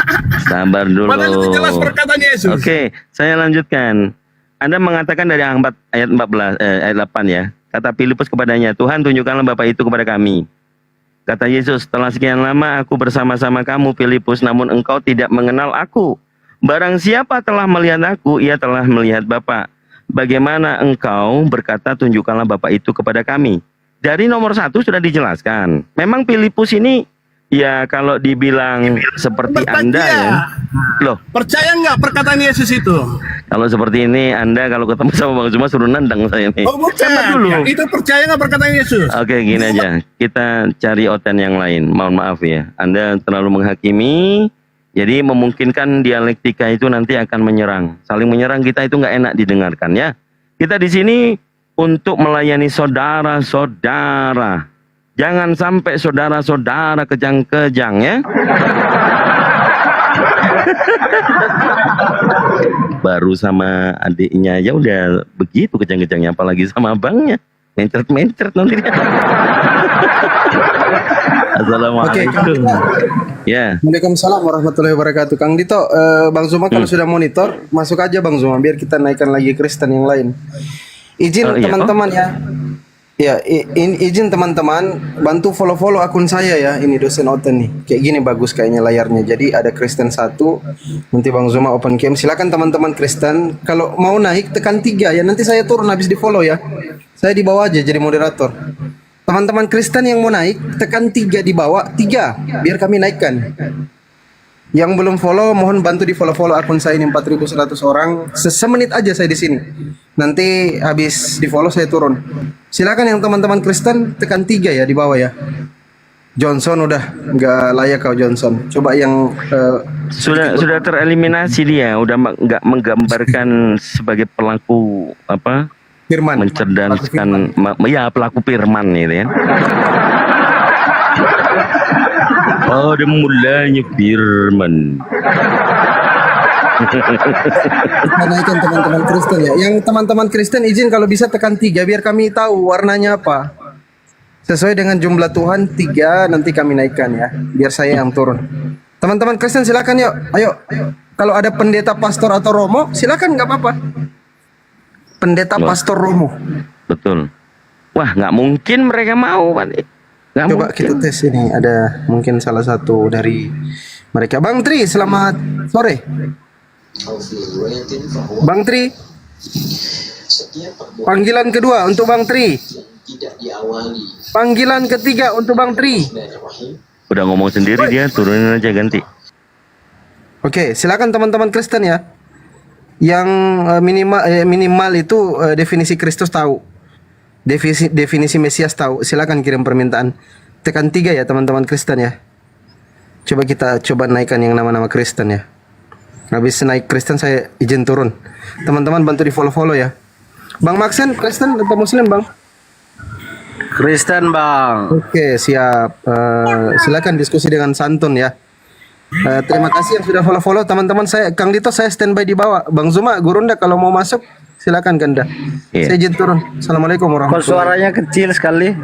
Sabar dulu. Padahal itu jelas perkataan Yesus. Oke, saya lanjutkan. Anda mengatakan dari ayat 14 ayat 8 ya. Kata Filipus kepadanya, "Tuhan, tunjukkanlah Bapa itu kepada kami." Kata Yesus, "Setelah sekian lama aku bersama-sama kamu Filipus, namun engkau tidak mengenal aku. Barang siapa telah melihat aku, ia telah melihat Bapa. Bagaimana engkau berkata tunjukkanlah Bapa itu kepada kami?" Dari nomor 1 sudah dijelaskan. Memang Filipus ini ya kalau dibilang seperti Anda ya. Loh, Percaya nggak perkataan Yesus itu? kalau seperti ini Anda kalau ketemu sama Bang Zuma suruh nendang saya nih. Oh bukan. Sabar dulu. Ya, itu percaya nggak perkataan Yesus? Oke, gini aja. Kita cari oten yang lain. Mohon maaf ya. Anda terlalu menghakimi. Jadi memungkinkan dialektika itu nanti akan menyerang. Saling menyerang kita itu nggak enak didengarkan ya. Kita di sini untuk melayani saudara-saudara. Jangan sampai saudara-saudara kejang-kejang ya. Baru sama adiknya ya udah begitu kejang-kejangnya, apalagi sama abangnya. Mencret-mencret nanti dia. Assalamualaikum. Ya. Waalaikumsalam warahmatullahi wabarakatuh. Kang Dito, Bang Zuma kalau sudah monitor, masuk aja Bang Zuma biar kita naikkan lagi Kristen yang lain. Izin Oh, iya, teman-teman ya. Ya, izin teman-teman bantu follow-follow akun saya ya. Ini dosen Oten nih. Kayak gini bagus kayaknya layarnya. Jadi ada Kristen 1, nanti Bang Zuma open cam. Silakan teman-teman Kristen, kalau mau naik tekan 3 ya. Nanti saya turun habis di follow ya. Saya di bawah aja jadi moderator. Teman-teman Kristen yang mau naik tekan 3 di bawah, 3 biar kami naikkan. Yang belum follow mohon bantu di follow akun saya ini 4.100 orang. Semenit aja saya di sini. Nanti habis di follow saya turun. Silakan yang teman-teman Kristen tekan 3 ya di bawah ya. Johnson udah nggak layak kau Johnson. Coba yang Sudah tereliminasi dia, udah nggak menggambarkan sebagai pelaku apa? Firman. Mencerdaskan ya pelaku firman gitu ya. Oh, udah mulainya firman. Kita naikkan teman-teman Kristen ya. Yang teman-teman Kristen izin kalau bisa tekan 3 biar kami tahu warnanya apa. Sesuai dengan jumlah Tuhan 3 nanti kami naikkan ya. Biar saya yang turun. Teman-teman Kristen silakan yuk. Ayo. Kalau ada pendeta, pastor atau romo silakan nggak apa-apa. Pendeta, Loh. pastor, romo. Betul. Wah, nggak mungkin mereka mau, Pak. Nggak Coba mungkin. kita tes ini. Ada mungkin salah satu dari mereka. Bang Tri, selamat sore. Bang Tri, panggilan kedua untuk Bang Tri. Panggilan ketiga untuk Bang Tri. Udah ngomong sendiri dia, turunin aja ganti. Oke, silakan teman-teman Kristen ya. Yang minimal itu definisi Kristus tahu. Definisi Mesias tahu. Silakan kirim permintaan. Tekan 3 ya teman-teman Kristen ya. Coba naikkan yang nama-nama Kristen ya. Habis naik Kristen saya izin turun. Teman-teman bantu di follow-follow ya. Bang Maxen, Kristen atau Muslim Bang? Kristen bang. Oke, siap. Silakan diskusi dengan santun ya. Terima kasih yang sudah follow-follow teman-teman. Kang Dito, saya standby di bawah. Bang Zuma, Gurunda kalau mau masuk silakan Ganda. Iya. Saya izin turun. Assalamualaikum Kok warahmatullahi suaranya kecil sekali?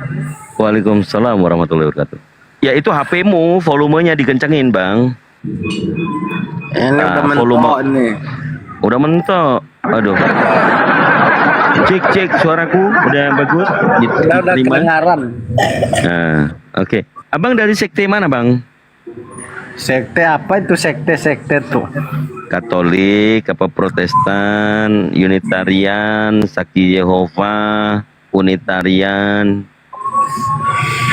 Waalaikumsalam warahmatullahi wabarakatuh. Ya itu HP-mu, volumenya dikencengin bang. Ini udah volume. mentok nih. Udah mentok. Aduh. Cek suaraku udah bagus. Udah Diterima. kedengaran. Nah, oke. Abang dari sekte mana bang? Sekte apa itu sekte tuh? Katolik, apa Protestan, Unitarian, Saksi Yehova, Unitarian.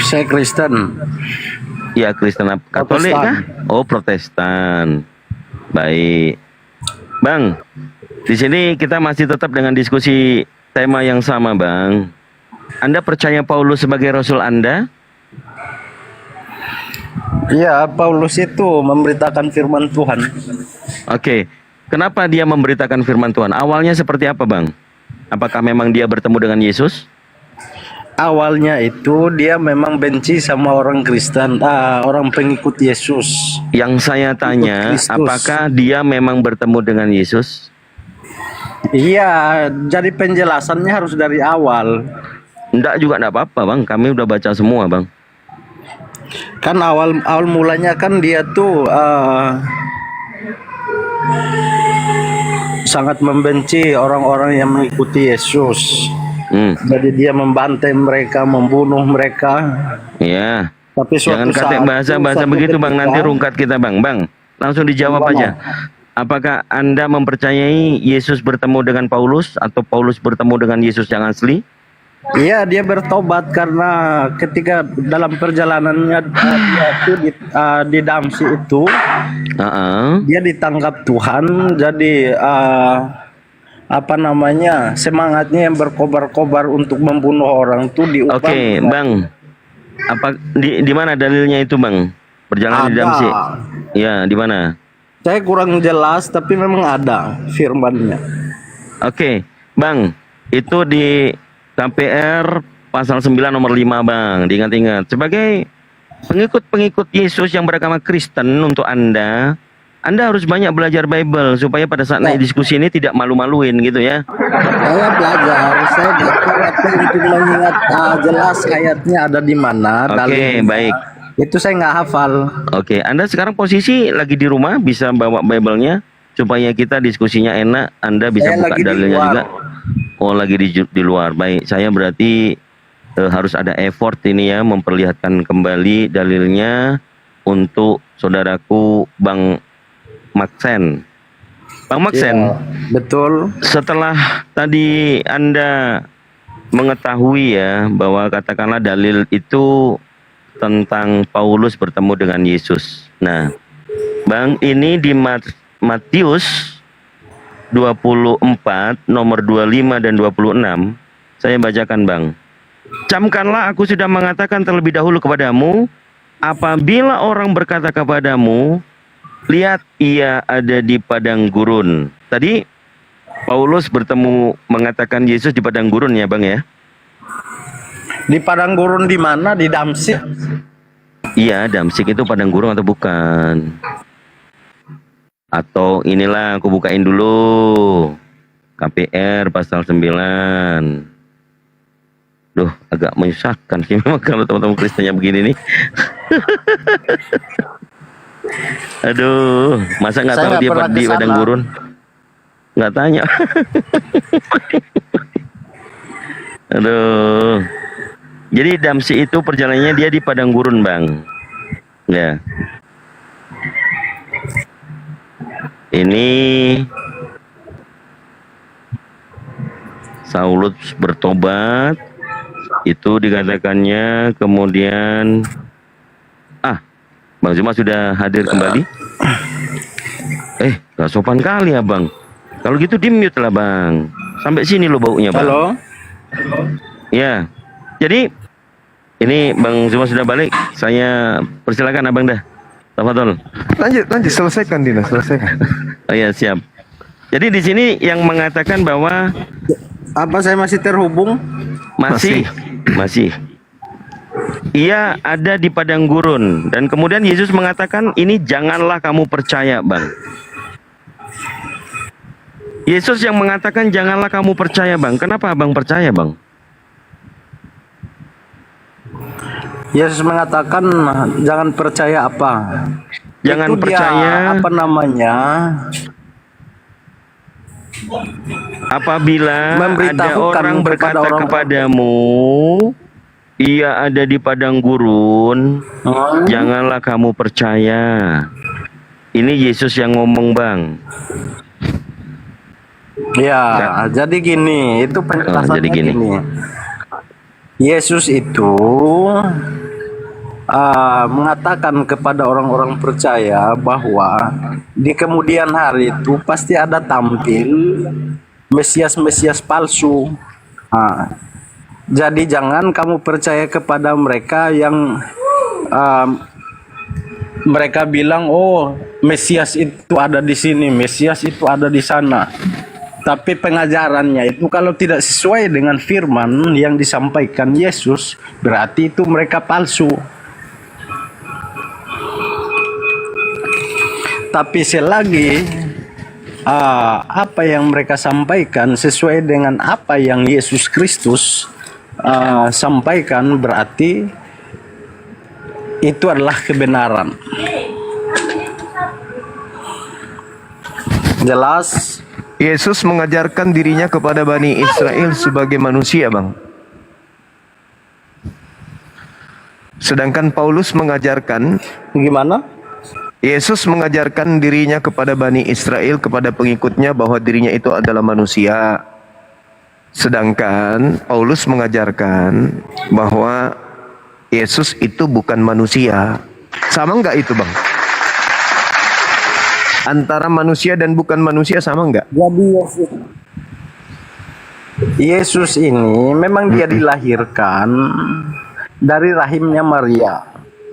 Saya Kristen. Ya Kristen Katolik Protestan. kah? Oh Protestan. Baik. Bang, di sini kita masih tetap dengan diskusi tema yang sama Bang. Anda percaya Paulus sebagai Rasul Anda? Iya, Paulus itu memberitakan firman Tuhan. Oke. Kenapa dia memberitakan firman Tuhan? Awalnya seperti apa Bang? Apakah memang dia bertemu dengan Yesus? Awalnya itu dia memang benci sama orang Kristen, orang pengikut Yesus. Yang saya tanya, Kristus. apakah dia memang bertemu dengan Yesus? Iya, jadi penjelasannya harus dari awal. Enggak juga enggak apa-apa Bang, kami udah baca semua Bang. Kan awal mulanya kan dia tuh sangat membenci orang-orang yang mengikuti Yesus. Jadi dia membantai mereka, membunuh mereka. Iya. Tapi Jangan suatu kata saat bahasa-bahasa suatu begitu Bang, ketika- nanti rungkat kita Bang. Bang, langsung dijawab Gimana? aja. Apakah Anda mempercayai Yesus bertemu dengan Paulus atau Paulus bertemu dengan Yesus yang asli? Iya, dia bertobat karena ketika dalam perjalanannya dia itu di Damsi itu dia ditangkap Tuhan, jadi semangatnya yang berkobar-kobar untuk membunuh orang itu diubah. Oke, Bang. Apa di mana dalilnya itu, Bang? Perjalanan di Ada. Damsyik. Ya, di mana? Saya kurang jelas tapi memang ada firmannya. Oke, Bang. Itu di KPR pasal 9 nomor 5, Bang. Diingat-ingat. Sebagai pengikut-pengikut Yesus yang beragama Kristen, untuk Anda harus banyak belajar Bible supaya pada saat naik diskusi ini tidak malu-maluin gitu ya. Saya belajar, saya baca tapi untuk mengingat jelas ayatnya ada di mana. Oke, dalilnya. baik. Itu saya nggak hafal. Oke, Anda sekarang posisi lagi di rumah, bisa bawa Bible-nya supaya kita diskusinya enak. Anda bisa Saya buka lagi di dalilnya luar. juga. Oh, lagi di luar. Baik, saya berarti harus ada effort ini ya, memperlihatkan kembali dalilnya untuk saudaraku Bang Maxen. Bang Maxen, Ya, betul. setelah tadi Anda mengetahui ya bahwa katakanlah dalil itu tentang Paulus bertemu dengan Yesus. Nah, Bang, ini di Matius 24 nomor 25 dan 26 saya bacakan, Bang. Camkanlah, aku sudah mengatakan terlebih dahulu kepadamu, apabila orang berkata kepadamu, lihat ia ada di padang gurun. Tadi Paulus mengatakan Yesus di padang gurun ya, Bang ya? Di padang gurun di mana? Di Damsyik. Iya, Damsyik itu padang gurun atau bukan? Atau inilah aku bukain dulu. KPR pasal 9. Duh, agak menyusahkan sih memang kalau teman-teman Kristennya begini nih. Aduh, masa nggak Saya tahu nggak dia pernah di ke padang sana. gurun? Nggak tanya. Aduh. Jadi Damsyik itu perjalanannya dia di padang gurun, Bang. Ya. ini Saulus bertobat, itu dikatakannya. Kemudian Bang Zuma sudah hadir kembali. Gak sopan kali ya Bang. Kalau gitu di mute lah Bang. Sampai sini lo baunya Bang. Halo. Ya, jadi ini Bang Zuma sudah balik. Saya persilakan Abang dah. Tafadhol. Lanjut, selesaikan Dina, selesaikan. Oh ya, siap. Jadi di sini yang mengatakan bahwa Apa saya masih terhubung? masih. Ia ada di padang gurun dan kemudian Yesus mengatakan ini janganlah kamu percaya, Bang. Yesus yang mengatakan janganlah kamu percaya, Bang. Kenapa Abang percaya, Bang? Yesus mengatakan jangan percaya apa? Jangan Itu percaya dia, apa namanya? apabila ada Memberitahukan orang kepada berkata orang- kepadamu ia ada di padang gurun, janganlah kamu percaya. Ini Yesus yang ngomong, Bang. Ya, jadi gini, itu penjelasannya jadi gini. Yesus itu mengatakan kepada orang-orang percaya bahwa di kemudian hari itu pasti ada tampil Mesias-Mesias palsu. Jadi jangan kamu percaya kepada mereka yang mereka bilang, oh Mesias itu ada di sini, Mesias itu ada di sana. Tapi pengajarannya itu kalau tidak sesuai dengan firman yang disampaikan Yesus, berarti itu mereka palsu. Tapi selagi apa yang mereka sampaikan sesuai dengan apa yang Yesus Kristus sampaikan, berarti itu adalah kebenaran. Jelas? Yesus mengajarkan dirinya kepada Bani Israel sebagai manusia, Bang. Sedangkan Paulus mengajarkan, Gimana? Yesus mengajarkan dirinya kepada Bani Israel, kepada pengikutnya bahwa dirinya itu adalah manusia. Sedangkan Paulus mengajarkan bahwa Yesus itu bukan manusia. Sama enggak itu, Bang? Antara manusia dan bukan manusia sama enggak? Jadi Yesus ini memang dia dilahirkan dari rahimnya Maria.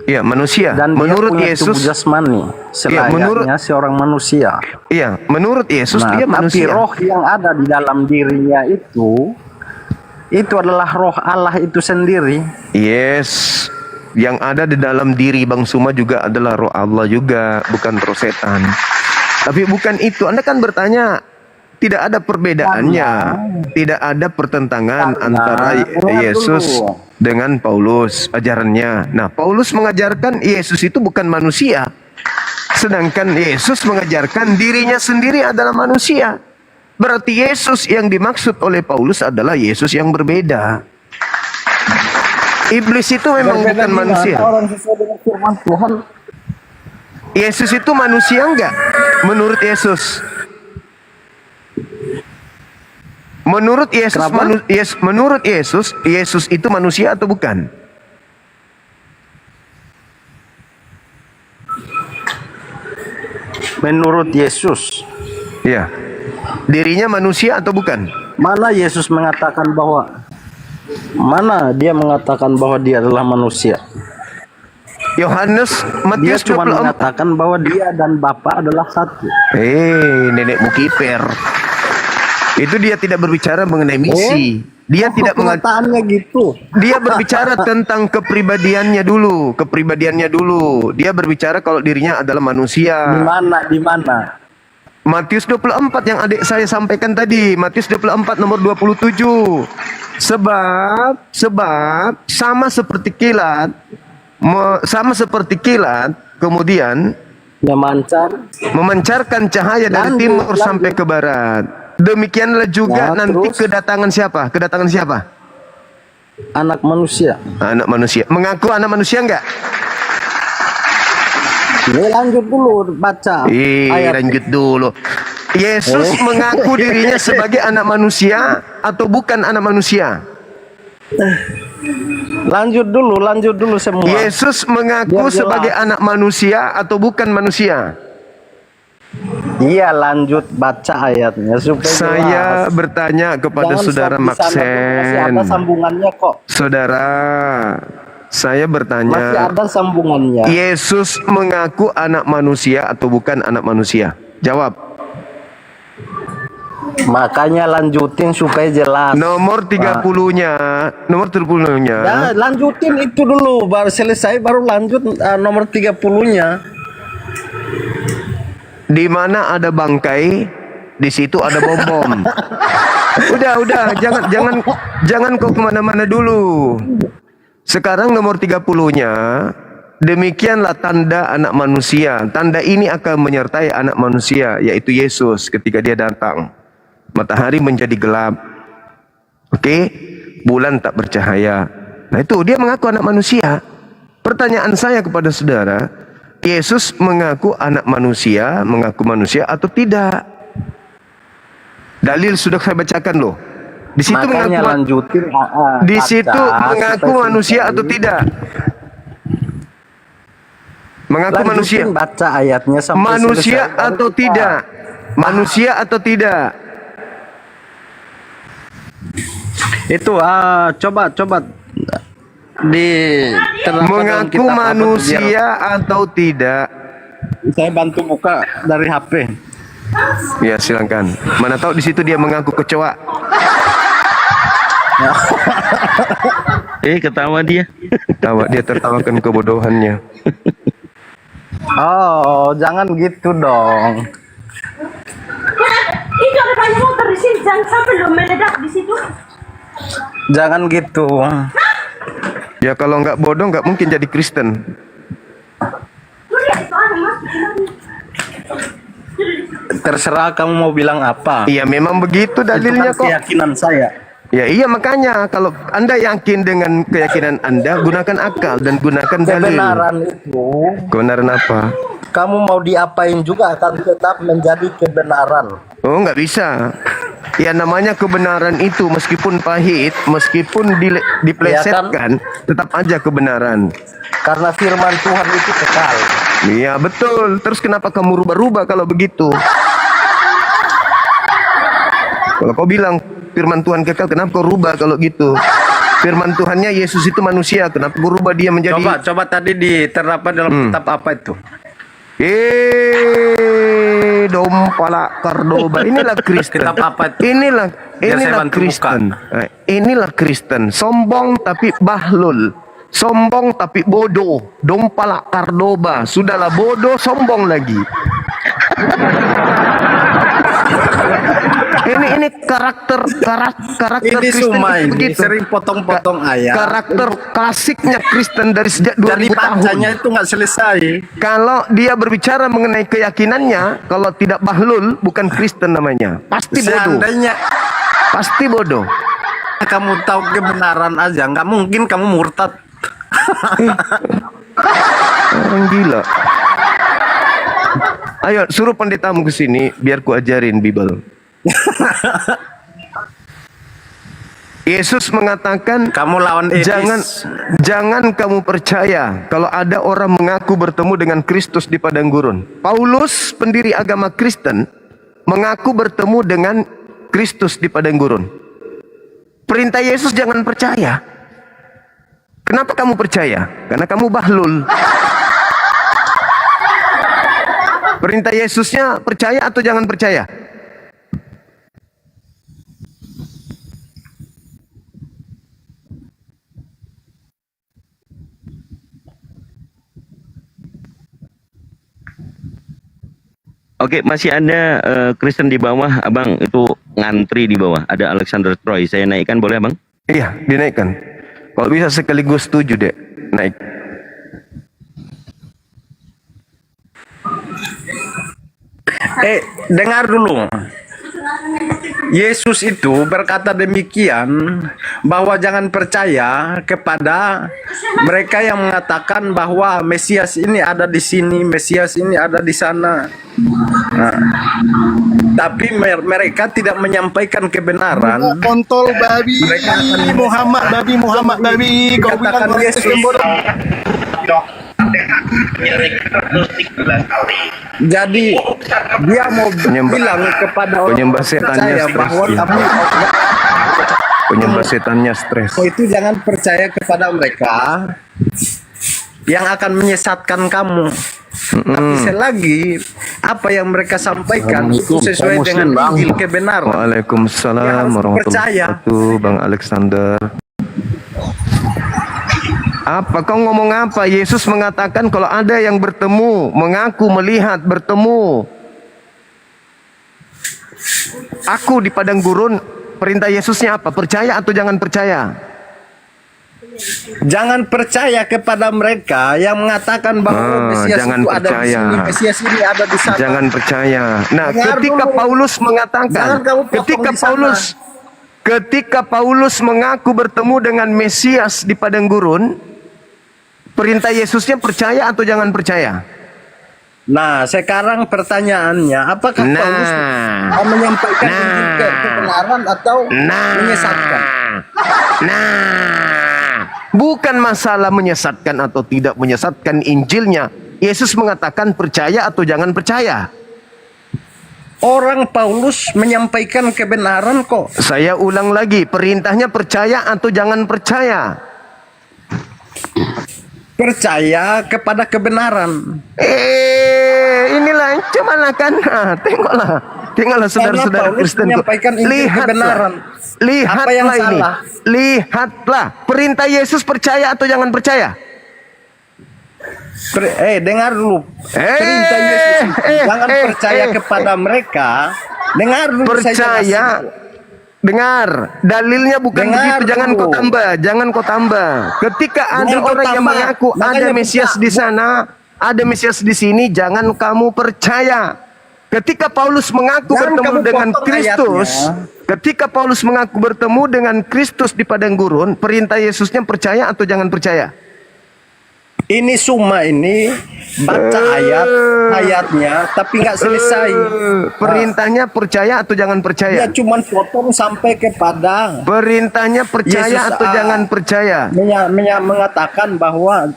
Iya, manusia. Dan menurut dia punya tubuh Yesus, jasmani, selayaknya seorang manusia. iya, menurut Yesus dia Tapi manusia. roh yang ada di dalam dirinya itu adalah roh Allah itu sendiri. Yes, yang ada di dalam diri Bang Suma juga adalah roh Allah juga, bukan roh setan. Tapi bukan itu. Anda kan bertanya, tidak ada perbedaannya, tidak ada pertentangan antara Yesus dengan Paulus ajarannya. Nah, Paulus mengajarkan Yesus itu bukan manusia, sedangkan Yesus mengajarkan dirinya sendiri adalah manusia. Berarti Yesus yang dimaksud oleh Paulus adalah Yesus yang berbeda. Iblis itu memang bukan manusia. Orang sesuai dengan firman Tuhan. Yesus itu manusia enggak? Menurut Yesus. Menurut Yesus, menurut Yesus, Yesus itu manusia atau bukan? Menurut Yesus, Ya. Dirinya manusia atau bukan? mana Yesus mengatakan bahwa dia mengatakan bahwa dia adalah manusia? Yohanes, Dia Matius cuma 24. mengatakan bahwa dia dan Bapa adalah satu. Nenek Mukiper. Itu dia tidak berbicara mengenai misi. Dia tidak Kenyataannya gitu. Dia berbicara tentang kepribadiannya dulu, Dia berbicara kalau dirinya adalah manusia. Di mana? Matius 24 yang adik saya sampaikan tadi, Matius 24 nomor 27. Sebab sama seperti kilat, kemudian memancarkan cahaya dari timur sampai ke barat. Demikianlah juga nanti kedatangan siapa? Kedatangan siapa? Anak manusia. Anak manusia. Mengaku anak manusia enggak? Ini lanjut dulu baca ayat. Lanjut dulu. Yesus mengaku dirinya sebagai anak manusia atau bukan anak manusia? Lanjut dulu semua. Yesus mengaku Biar jelas. sebagai anak manusia atau bukan manusia? Iya, lanjut baca ayatnya supaya Saya jelas. bertanya kepada Jangan saudara sampai sana tuh masih Maxen. ada sambungannya kok. Saudara, saya Masih bertanya, ada sambungannya. Yesus mengaku anak manusia atau bukan anak manusia? Jawab. Makanya lanjutin supaya jelas. Nomor 30-nya. Nomor 30-nya. Nah, lanjutin itu dulu, baru selesai baru lanjut nomor 30-nya. Di mana ada bangkai, di situ ada bom-bom. Udah, jangan kau kemana-mana dulu. Sekarang nomor 30-nya, demikianlah tanda anak manusia. Tanda ini akan menyertai anak manusia, yaitu Yesus ketika dia datang. Matahari menjadi gelap. Oke? Bulan tak bercahaya. Nah itu, dia mengaku anak manusia. Pertanyaan saya kepada saudara, Yesus mengaku anak manusia, mengaku manusia atau tidak? Dalil sudah saya bacakan loh. Di situ Makanya mengaku lanjutin. di Baca, situ mengaku supaya manusia selesai. atau tidak? Mengaku Lanjutin manusia. baca ayatnya sampai Manusia selesai, baru atau kita- tidak? Manusia atau tidak? Itu coba diterangkan dalam Mengaku kitab apa tuh, manusia atau tidak? biar saya bantu buka dari HP. Ya silakan. Mana tahu di situ dia mengaku kecoa. Ketawa dia. Dia tertawakan kebodohannya. Oh, jangan gitu dong. Itu ada banyak motor di sini, jangan sampai lo meledak di situ. Jangan gitu. Ya kalau nggak bodoh nggak mungkin jadi Kristen. Tuh lihat itu ada mas. Terserah kamu mau bilang apa. Iya memang begitu dalilnya Itu kan kok. keyakinan saya. Ya iya makanya kalau Anda yakin dengan keyakinan Anda, gunakan akal dan gunakan dalil. Kebenaran itu, Kebenaran apa? kamu mau diapain juga akan tetap menjadi kebenaran. Oh nggak bisa. Ya namanya kebenaran itu meskipun pahit, meskipun diplesetkan, tetap aja kebenaran. Karena firman Tuhan itu kekal. Iya betul. Terus kenapa kamu rubah-rubah kalau begitu? Kalau kau bilang firman Tuhan kekal, kenapa kau rubah kalau gitu? Firman Tuhannya Yesus itu manusia, kenapa kau rubah dia menjadi? Coba tadi diterapkan dalam kitab apa itu? Dompala Kardoba. Inilah Kristen. Kitab apa itu? Inilah saya bantu Kristen. Inilah Kristen. Sombong tapi bahlul. Sombong tapi bodoh. Dompala Kardoba. Sudahlah bodoh, sombong lagi. Ini karakter Ini Kristen semua itu ini begitu. sering potong-potong ayat. Karakter klasiknya Kristen dari sejak 2000 Dari tahun. bacanya itu nggak selesai. Kalau dia berbicara mengenai keyakinannya, kalau tidak bahlul, bukan Kristen namanya. Pasti bodoh. Seandainya Pasti bodoh. kamu tahu kebenaran aja, nggak mungkin kamu murtad. Orang gila. Ayo, suruh pendetamu ke sini, biar ku ajarin Bible. Yesus mengatakan, Kamu lawan etis. jangan kamu percaya kalau ada orang mengaku bertemu dengan Kristus di padang gurun. Paulus, pendiri agama Kristen, mengaku bertemu dengan Kristus di padang gurun. Perintah Yesus jangan percaya. Kenapa kamu percaya? Karena kamu bahlul. Perintah Yesusnya percaya atau jangan percaya? Oke, masih ada Kristen di bawah, Abang. Itu ngantri di bawah. Ada Alexander Troy. Saya naikkan boleh, Abang? Iya, dinaikkan. Kalau bisa sekaligus 7 deh, naik. Dengar dulu. Yesus itu berkata demikian bahwa jangan percaya kepada mereka yang mengatakan bahwa Mesias ini ada di sini, Mesias ini ada di sana. Nah, tapi mereka tidak menyampaikan kebenaran. Kontol babi. Mereka akan Muhammad babi. Kau bilang katakan orang Yesus. Kristen bodoh. Jadi dia mau bilang kepada orang penyembah setannya percaya stres bahwa dia. kamu Penyembah setannya stres. itu jangan percaya kepada mereka yang akan menyesatkan kamu. Tapi selagi apa yang mereka sampaikan itu sesuai dengan Injil kebenaran. Waalaikumsalam Dia harus warahmatullahi percaya. wabarakatuh, Bang Alexander. Apa kau ngomong apa? Yesus mengatakan kalau ada yang bertemu, mengaku melihat bertemu aku di padang gurun, perintah Yesusnya apa? Percaya atau jangan percaya? Jangan percaya kepada mereka yang mengatakan bahwa Mesias jangan itu ada di percaya. sini, Mesias ini ada di sana. Jangan percaya. Nah, Dengar ketika dulu. Paulus mengatakan, Jangan kamu potong di sana. ketika Paulus mengaku bertemu dengan Mesias di padang gurun, perintah Yesusnya percaya atau jangan percaya? Nah, sekarang pertanyaannya, apakah Paulus menyampaikan Injil kebenaran atau menyesatkan? Bukan masalah menyesatkan atau tidak menyesatkan Injilnya. Yesus mengatakan percaya atau jangan percaya. Orang Paulus menyampaikan kebenaran kok. Saya ulang lagi, perintahnya percaya atau jangan percaya? Percaya kepada kebenaran. Inilah cuman kan, tengoklah saudara-saudara Paulus Kristen. menyampaikan Injil kebenaran. Lihatlah Apa yang ini. salah? Lihatlah, perintah Yesus percaya atau jangan percaya? Dengar dulu. Perintah Yesus itu, jangan percaya kepada mereka. Dengar dulu saya Percaya. jelasin. Dengar, dalilnya bukan Dengar begitu. Jangan dulu. kau tambah, jangan kau tambah. Ketika ada Jangan kau orang yang tambah. mengaku ada Makanya Mesias di sana, ada Mesias di sini, jangan kamu percaya. Ketika Paulus mengaku Jangan bertemu kamu dengan potong Kristus, ayatnya. ketika Paulus mengaku bertemu dengan Kristus di padang gurun, perintah Yesusnya percaya atau jangan percaya? Ini Suma ini baca ayatnya tapi nggak selesai. Perintahnya percaya atau jangan percaya? Dia cuma potong sampai kepada Perintahnya percaya Yesus, atau jangan percaya? mengatakan bahwa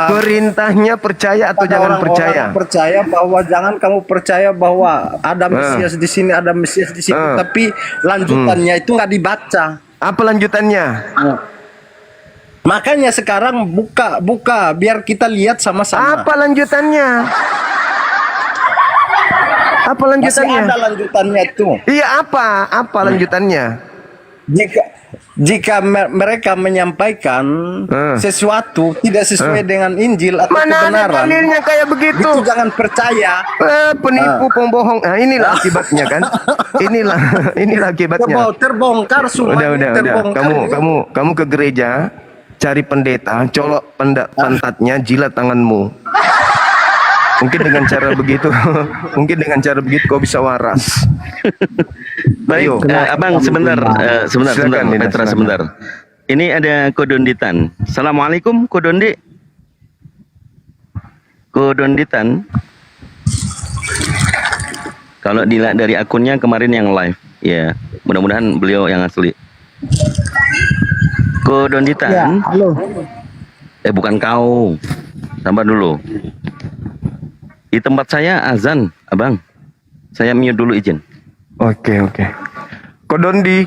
Perintahnya percaya atau pada jangan orang-orang percaya? percaya bahwa jangan kamu percaya bahwa ada Mesias di sini, ada Mesias di situ, tapi lanjutannya itu nggak dibaca. Apa lanjutannya? Makanya sekarang buka biar kita lihat sama-sama. Apa lanjutannya? Apa Masih lanjutannya? ada lanjutannya itu. Iya, apa lanjutannya? Jika mereka menyampaikan sesuatu tidak sesuai dengan Injil atau Mana ada kebenaran, dalilnya kayak begitu? itu jangan percaya. Penipu, pembohong. Nah, inilah akibatnya kan? Inilah akibatnya. Terbongkar semua. Udah. Kamu ke gereja, cari pendeta, colok pantatnya, jilat tanganmu. Mungkin dengan cara begitu, kau bisa waras. Baik, Abang sebentar, Silakan, Nina, Petra silakan. sebentar. Ini ada Kodonditan. Assalamualaikum Kodondi. Kodonditan. Kalau dilihat dari akunnya kemarin yang live, ya mudah-mudahan beliau yang asli. Kodonditan. Ya, halo. Bukan kau. Sabar dulu. Di tempat saya azan, Abang. Saya mute dulu izin. Oke. Kodondi.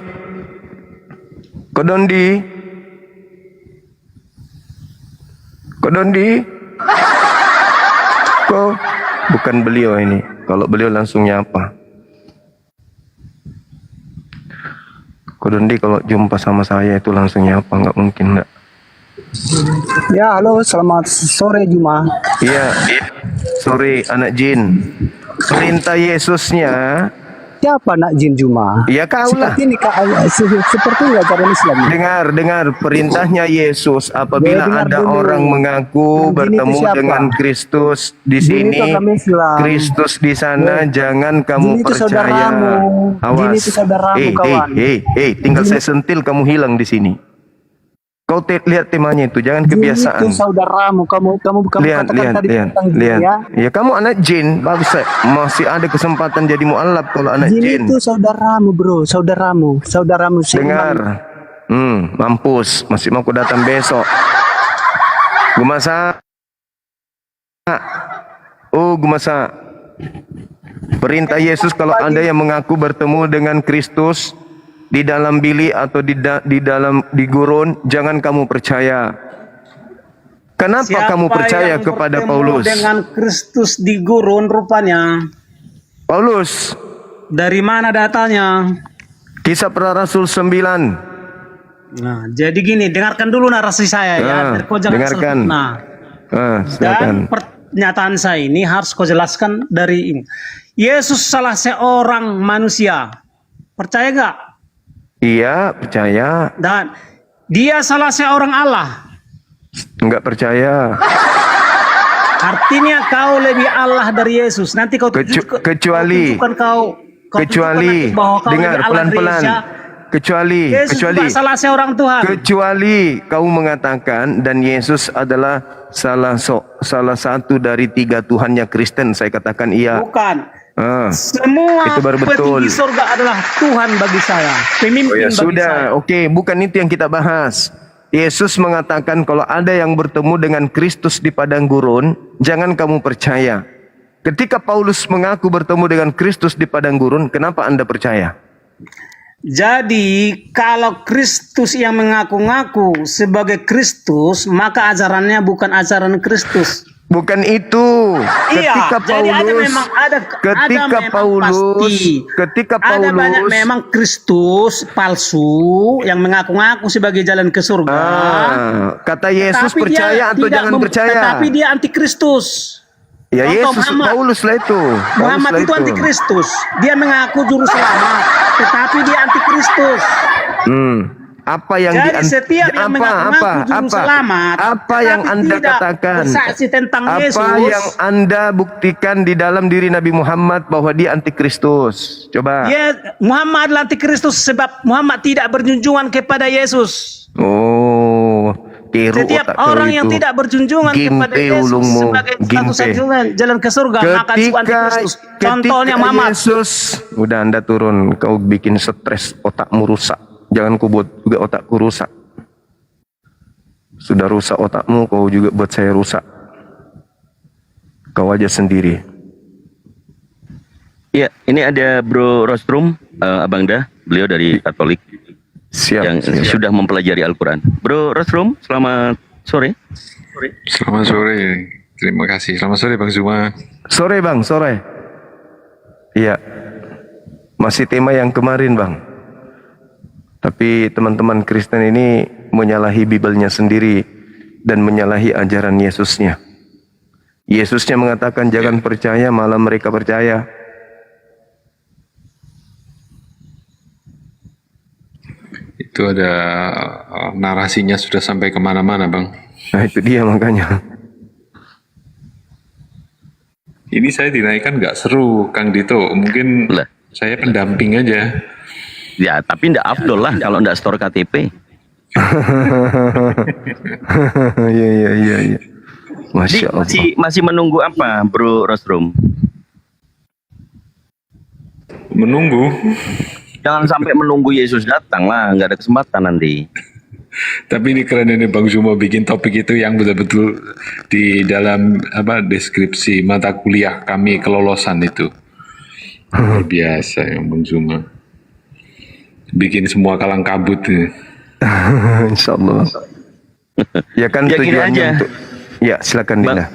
Kok bukan beliau ini. Kalau beliau langsung nyapa. Kodondi kalau jumpa sama saya itu langsung nyapa, nggak mungkin enggak. Ya, halo. Selamat sore, Juma. Iya. Sorry anak jin. Perintah Yesusnya seperti apa nak jin Juma? Ya kau lah. Seperti ini seperti ini ajaran Islam. Dengar perintahnya Yesus apabila Dengar ada dulu. orang mengaku Jin itu bertemu siapa? dengan Kristus di Jin sini, itu agama Islam. Kristus di sana, jangan kamu Jin itu percaya. saudaramu. Jin itu saudaramu, kawan. Tinggal saya sentil kamu hilang di sini. Kau lihat temanya itu, jangan Jin kebiasaan. itu saudaramu. Kamu Lihat. tadi tentang jin ya. Ya kamu anak jin, bagus. Masih ada kesempatan jadi mualaf kalau anak Jin jin. itu saudaramu bro, saudaramu Dengar. Mampus, masih mau aku datang besok. Gumasa. Gumasa. Perintah Yesus kalau Anda yang mengaku bertemu dengan Kristus di dalam bilik atau di gurun, jangan kamu percaya. Kenapa kamu percaya kepada Paulus? Dengan Kristus di gurun rupanya. Paulus. Dari mana datanya? Kisah Para Rasul 9. Nah, jadi gini, dengarkan dulu narasi saya ya. Biar kau jangan Dengarkan. Dan Silakan. pernyataan saya ini harus kau jelaskan dari ini. Yesus salah seorang manusia. Percaya nggak? Iya, percaya. Dan dia salah seorang Allah. Enggak percaya. Artinya kau lebih Allah dari Yesus. Nanti kau kecuali dengar pelan-pelan. Kecuali juga salah seorang Tuhan. Kecuali kau mengatakan dan Yesus adalah salah satu dari 3 Tuhannya Kristen, saya katakan iya. Bukan. Semua itu baru betul. petinggi surga adalah Tuhan bagi saya, pemimpin bagi saya. Oke, bukan itu yang kita bahas. Yesus mengatakan kalau ada yang bertemu dengan Kristus di padang gurun, jangan kamu percaya. Ketika Paulus mengaku bertemu dengan Kristus di padang gurun, kenapa Anda percaya? Jadi kalau Kristus yang mengaku-ngaku sebagai Kristus, maka ajarannya bukan ajaran Kristus. Bukan itu. Ketika Paulus, ada banyak memang Kristus palsu yang mengaku-ngaku sebagai jalan ke surga. Kata Yesus percaya atau jangan percaya. Tetapi dia antikristus. Ya Yesus, Paulus lah itu. Muhammad itu antikristus. Dia mengaku juru selamat, tetapi dia antikristus. Apa yang jadi setiap yang mengaku juru selamat, apa yang Anda katakan? Bersaksi tentang Yesus. Apa yang Anda buktikan di dalam diri Nabi Muhammad bahwa dia antikristus? Coba. Ya, Muhammad adalah antikristus sebab Muhammad tidak berjunjungan kepada Yesus. Setiap orang yang tidak berjunjungan kepada Yesus sebagai satu-satunya jalan ke surga, maka itu antikristus. Contohnya Muhammad. Yesus, udah Anda turun, kau bikin stres, otakmu rusak. Jangan kau buat juga otakku rusak. Sudah rusak otakmu, kau juga buat saya rusak. Kau aja sendiri. Iya, ini ada Bro Rostrum, Abang Da, beliau dari Katolik. Siap. Sudah mempelajari Al-Quran. Bro Rostrum, selamat sore. Selamat sore. Terima kasih. Selamat sore Bang Zuma. Sore Bang, sore. Iya. Masih tema yang kemarin Bang. Tapi teman-teman Kristen ini menyalahi Bibelnya sendiri dan menyalahi ajaran Yesusnya. Yesusnya mengatakan jangan percaya, malah mereka percaya. Itu ada narasinya sudah sampai kemana-mana Bang. Nah itu dia makanya. Ini saya dinaikkan nggak seru Kang Dito. Mungkin saya pendamping aja. Ya, tapi ndak afdol lah kalau ndak store KTP. Iya. Masya Allah. Masih menunggu apa, Bro Rostrum? Menunggu. Jangan sampai menunggu Yesus datang lah, nggak ada kesempatan nanti. Tapi ini keren ini Bang Zuma bikin topik itu yang betul-betul di dalam deskripsi mata kuliah kami kelolosan itu. Luar biasa ya Bang Zuma. Bikin semua kalang kabut ya. Insya Allah. Ya kan ya, tujuannya untuk. Ya silakan Dinda.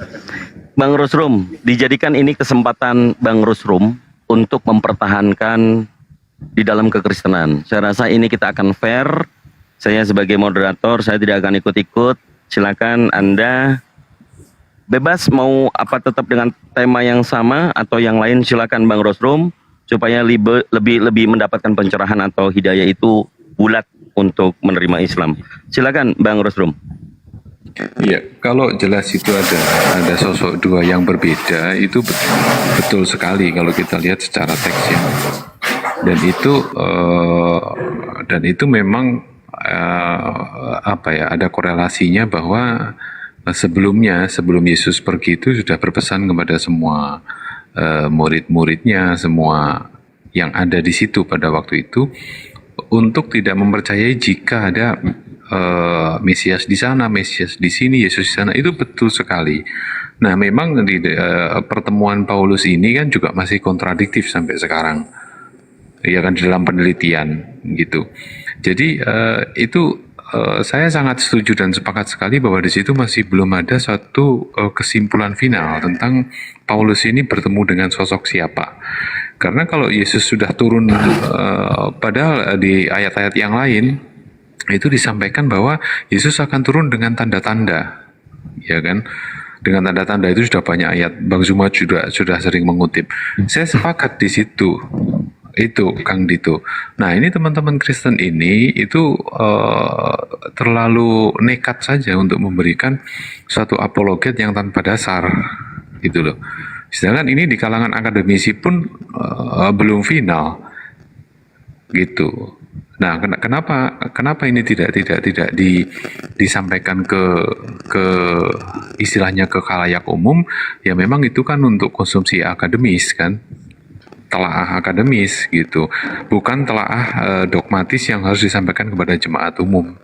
Bang Rostrum, dijadikan ini kesempatan Bang Rostrum untuk mempertahankan di dalam kekristenan. Saya rasa ini kita akan fair. Saya sebagai moderator, saya tidak akan ikut-ikut. Silakan Anda bebas mau apa tetap dengan tema yang sama atau yang lain. Silakan Bang Rostrum. supaya lebih mendapatkan pencerahan atau hidayah itu bulat untuk menerima Islam. Silakan Bang Rosrum. Iya, kalau jelas itu ada sosok dua yang berbeda, itu betul sekali kalau kita lihat secara teks ya. Dan itu memang ada korelasinya bahwa sebelum Yesus pergi itu sudah berpesan kepada semua murid-muridnya, semua yang ada di situ pada waktu itu, untuk tidak mempercayai jika ada Mesias di sana, Mesias di sini, Yesus di sana. Itu betul sekali. Nah, memang di pertemuan Paulus ini kan juga masih kontradiktif sampai sekarang, ya kan, dalam penelitian gitu. Jadi saya sangat setuju dan sepakat sekali bahwa di situ masih belum ada satu kesimpulan final tentang Paulus ini bertemu dengan sosok siapa. Karena kalau Yesus sudah turun, padahal di ayat-ayat yang lain itu disampaikan bahwa Yesus akan turun dengan tanda-tanda, ya kan? Dengan tanda-tanda itu sudah banyak ayat. Bang Zuma sudah sering mengutip. Saya sepakat di situ. Itu Kang Dito. Nah, ini teman-teman Kristen ini itu terlalu nekat saja untuk memberikan suatu apologet yang tanpa dasar, gitu loh. Sedangkan ini di kalangan akademisi pun belum final, gitu. Nah, kenapa ini tidak disampaikan ke istilahnya ke khalayak umum? Ya memang itu kan untuk konsumsi akademis kan. Telaah akademis gitu, bukan telaah dogmatis yang harus disampaikan kepada jemaat umum.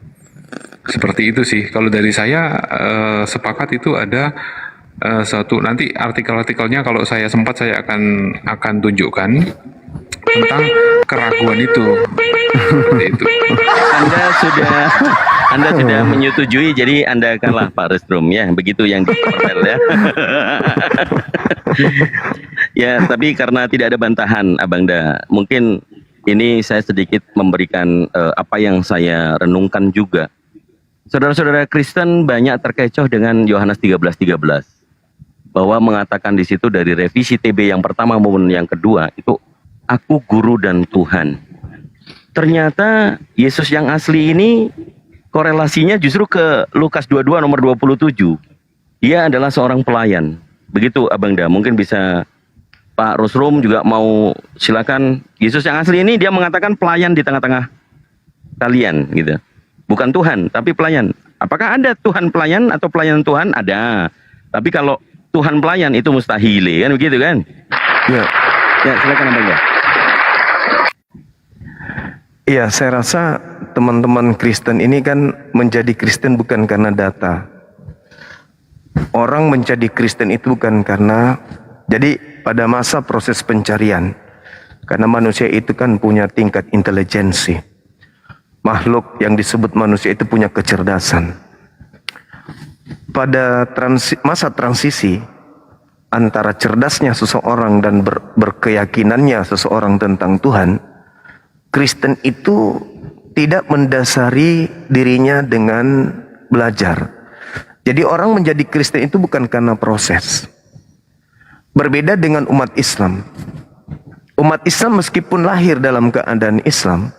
Seperti itu sih. Kalau dari saya sepakat itu ada satu, nanti artikel-artikelnya kalau saya sempat saya akan tunjukkan tentang keraguan itu. Seperti itu. Anda sudah menyetujui, jadi Anda kalah Pak Restrum ya, begitu yang dipertel ya. Ya, tapi karena tidak ada bantahan Abang Da, mungkin ini saya sedikit memberikan apa yang saya renungkan juga. Saudara-saudara Kristen banyak terkecoh dengan Yohanes 13:13 bahwa mengatakan di situ dari revisi TB yang pertama maupun yang kedua itu, aku guru dan Tuhan. Ternyata Yesus yang asli ini korelasinya justru ke Lukas 22 nomor 27. Dia adalah seorang pelayan. Begitu Abang Da, mungkin bisa Pak Rosrum juga mau silakan. Yesus yang asli ini dia mengatakan pelayan di tengah-tengah kalian gitu. Bukan Tuhan, tapi pelayan. Apakah ada Tuhan pelayan atau pelayan Tuhan? Ada. Tapi kalau Tuhan pelayan itu mustahil kan begitu kan? Ya. Ya, silakan Abang Da. Iya, saya rasa teman-teman Kristen ini kan menjadi Kristen bukan karena data. Orang menjadi Kristen itu bukan karena, jadi pada masa proses pencarian, karena manusia itu kan punya tingkat intelijensi. Makhluk yang disebut manusia itu punya kecerdasan. Pada masa transisi antara cerdasnya seseorang dan berkeyakinannya seseorang tentang Tuhan, Kristen itu tidak mendasari dirinya dengan belajar. Jadi orang menjadi Kristen itu bukan karena proses. Berbeda dengan umat Islam. Umat Islam meskipun lahir dalam keadaan Islam,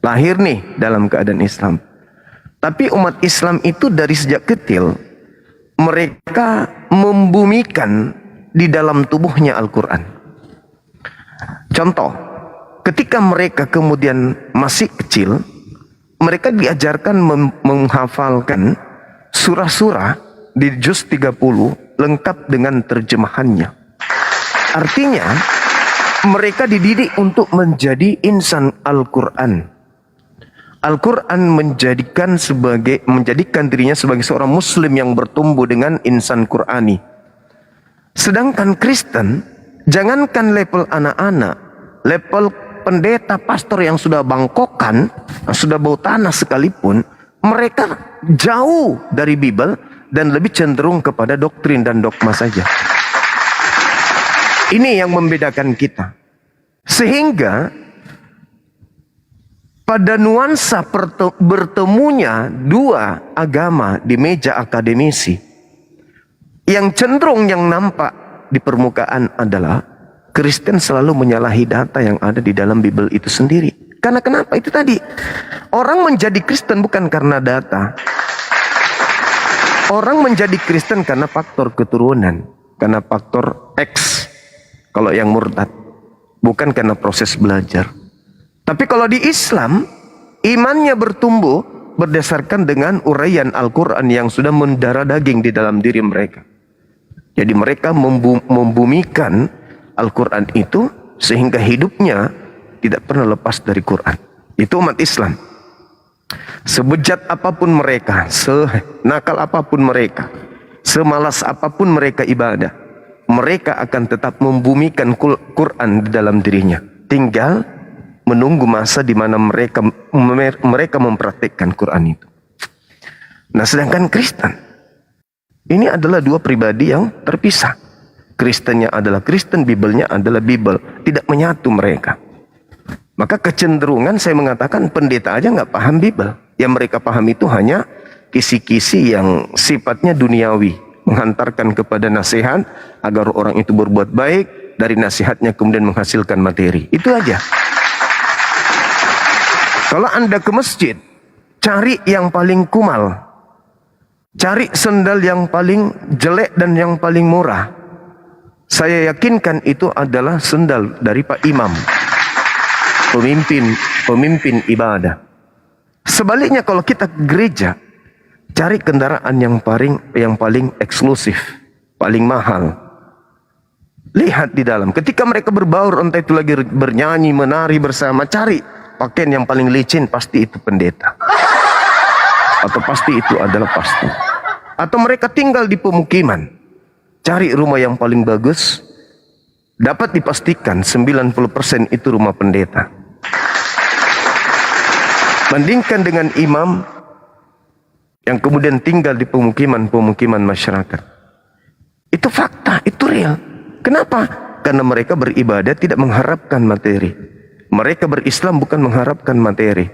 lahir nih dalam keadaan Islam, tapi umat Islam itu dari sejak kecil mereka membumikan di dalam tubuhnya Al-Quran. Contoh, ketika mereka kemudian masih kecil, mereka diajarkan menghafalkan surah-surah di juz 30 lengkap dengan terjemahannya. Artinya mereka dididik untuk menjadi insan Al-Quran. Al-Quran menjadikan dirinya sebagai seorang muslim yang bertumbuh dengan insan Qurani. Sedangkan Kristen, jangankan level anak-anak, level pendeta pastor yang sudah bangkokan, sudah bau tanah sekalipun, mereka jauh dari Bible dan lebih cenderung kepada doktrin dan dogma saja. Ini yang membedakan kita. Sehingga pada nuansa bertemunya dua agama di meja akademisi, yang cenderung yang nampak di permukaan adalah Kristen selalu menyalahi data yang ada di dalam Bible itu sendiri. Karena kenapa? Itu tadi. Orang menjadi Kristen bukan karena data. Orang menjadi Kristen karena faktor keturunan. Karena faktor X. Kalau yang murtad. Bukan karena proses belajar. Tapi kalau di Islam, imannya bertumbuh berdasarkan dengan uraian Al-Quran yang sudah mendarah daging di dalam diri mereka. Jadi mereka membumikan Al-Quran itu sehingga hidupnya tidak pernah lepas dari Quran. Itu umat Islam. Sebejat apapun mereka, senakal apapun mereka, semalas apapun mereka ibadah, mereka akan tetap membumikan Quran di dalam dirinya. Tinggal menunggu masa di mana mereka mempraktikkan Quran itu. Nah, sedangkan Kristen ini adalah dua pribadi yang terpisah. Kristennya adalah Kristen, Bibelnya adalah Bibel. Tidak menyatu mereka. Maka kecenderungan saya mengatakan pendeta aja nggak paham Bibel. Yang mereka paham itu hanya kisi-kisi yang sifatnya duniawi. Menghantarkan kepada nasihat agar orang itu berbuat baik. Dari nasihatnya kemudian menghasilkan materi. Itu aja. Kalau Anda ke masjid, cari yang paling kumal. Cari sendal yang paling jelek dan yang paling murah. Saya yakinkan itu adalah sendal dari Pak Imam, pemimpin ibadah. Sebaliknya kalau kita ke gereja, cari kendaraan yang paling eksklusif, paling mahal. Lihat di dalam, ketika mereka berbaur, entah itu lagi bernyanyi, menari bersama, cari pakaian yang paling licin, pasti itu pendeta. Atau pasti itu adalah pastor. Atau mereka tinggal di pemukiman. Cari rumah yang paling bagus, dapat dipastikan 90% itu rumah pendeta. Bandingkan dengan imam yang kemudian tinggal di pemukiman masyarakat. Itu fakta, itu real. Kenapa? Karena mereka beribadah tidak mengharapkan materi. Mereka berislam bukan mengharapkan materi.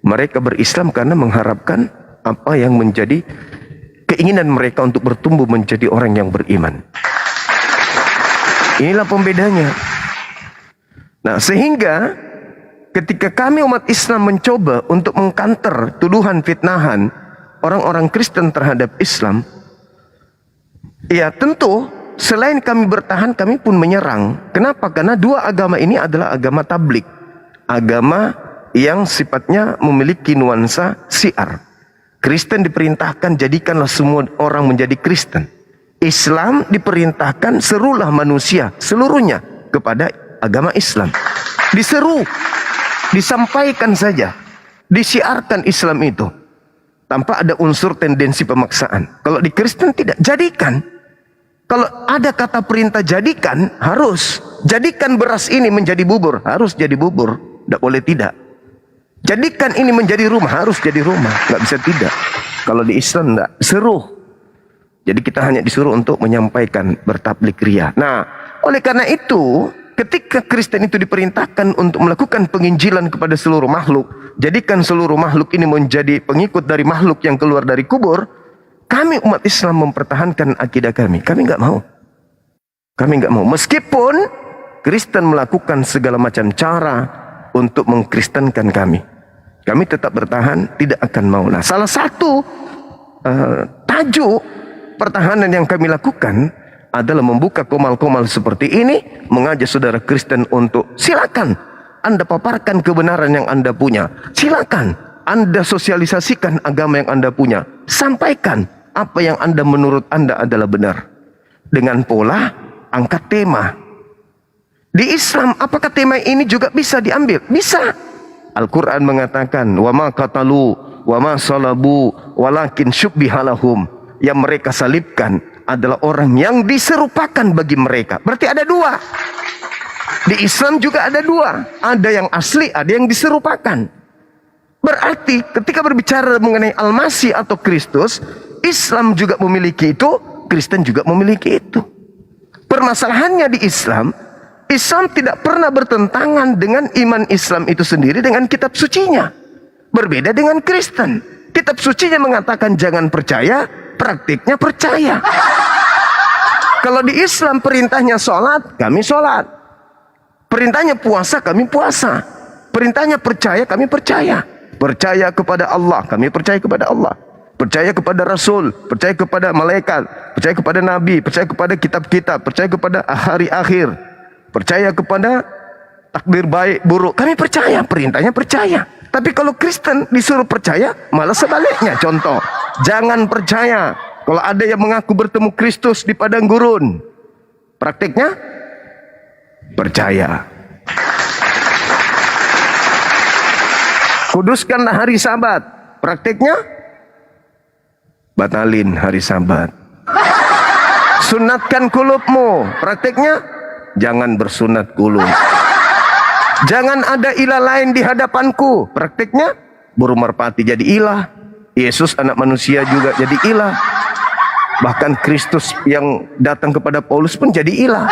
Mereka berislam karena mengharapkan apa yang menjadi keinginan mereka untuk bertumbuh menjadi orang yang beriman. Inilah pembedanya. Nah, sehingga ketika kami umat Islam mencoba untuk mengkanter tuduhan fitnahan orang-orang Kristen terhadap Islam, ya tentu selain kami bertahan, kami pun menyerang. Kenapa? Karena dua agama ini adalah agama tablik. Agama yang sifatnya memiliki nuansa syiar. Kristen diperintahkan jadikanlah semua orang menjadi Kristen. Islam diperintahkan serulah manusia seluruhnya kepada agama Islam. Diseru, disampaikan saja, disiarkan Islam itu tanpa ada unsur tendensi pemaksaan. Kalau di Kristen tidak, jadikan. Kalau ada kata perintah jadikan, harus. Jadikan beras ini menjadi bubur, harus jadi bubur, tidak boleh tidak. Jadikan ini menjadi rumah, harus jadi rumah. Nggak bisa tidak. Kalau di Islam nggak, seru. Jadi kita hanya disuruh untuk menyampaikan bertablik ria. Nah, oleh karena itu, ketika Kristen itu diperintahkan untuk melakukan penginjilan kepada seluruh makhluk, jadikan seluruh makhluk ini menjadi pengikut dari makhluk yang keluar dari kubur, kami umat Islam mempertahankan akidah kami. Kami nggak mau. Kami nggak mau. Meskipun Kristen melakukan segala macam cara untuk mengkristenkan kami. Kami tetap bertahan, tidak akan mau. Nah, salah satu tajuk pertahanan yang kami lakukan adalah membuka komal-komal seperti ini, mengajak saudara Kristen untuk silakan Anda paparkan kebenaran yang Anda punya. Silakan Anda sosialisasikan agama yang Anda punya. Sampaikan apa yang Anda menurut Anda adalah benar. Dengan pola angkat tema. Di Islam, apakah tema ini juga bisa diambil? Bisa. Al-Quran mengatakan, wa ma qatalu, wa ma salabu, walakin syubbihalahum. Yang mereka salibkan adalah orang yang diserupakan bagi mereka. Berarti ada dua. Di Islam juga ada dua. Ada yang asli, ada yang diserupakan. Berarti ketika berbicara mengenai Al-Masih atau Kristus, Islam juga memiliki itu, Kristen juga memiliki itu. Permasalahannya di Islam, Islam tidak pernah bertentangan dengan iman Islam itu sendiri dengan kitab sucinya. Berbeda dengan Kristen. Kitab sucinya mengatakan jangan percaya, praktiknya percaya. Kalau di Islam perintahnya sholat, kami sholat. Perintahnya puasa, kami puasa. Perintahnya percaya, kami percaya. Percaya kepada Allah, kami percaya kepada Allah. Percaya kepada Rasul, percaya kepada malaikat, percaya kepada Nabi, percaya kepada kitab-kitab, percaya kepada hari akhir, percaya kepada takdir baik buruk. Kami percaya, perintahnya percaya. Tapi kalau Kristen disuruh percaya, malah sebaliknya. Contoh, jangan percaya kalau ada yang mengaku bertemu Kristus di padang gurun. Praktiknya percaya. Kuduskanlah hari Sabat. Praktiknya batalin hari Sabat. Sunatkan kulubmu. Praktiknya jangan bersunat kulub. Jangan ada ilah lain di hadapanku. Praktiknya burung merpati jadi ilah. Yesus anak manusia juga jadi ilah. Bahkan Kristus yang datang kepada Paulus pun jadi ilah.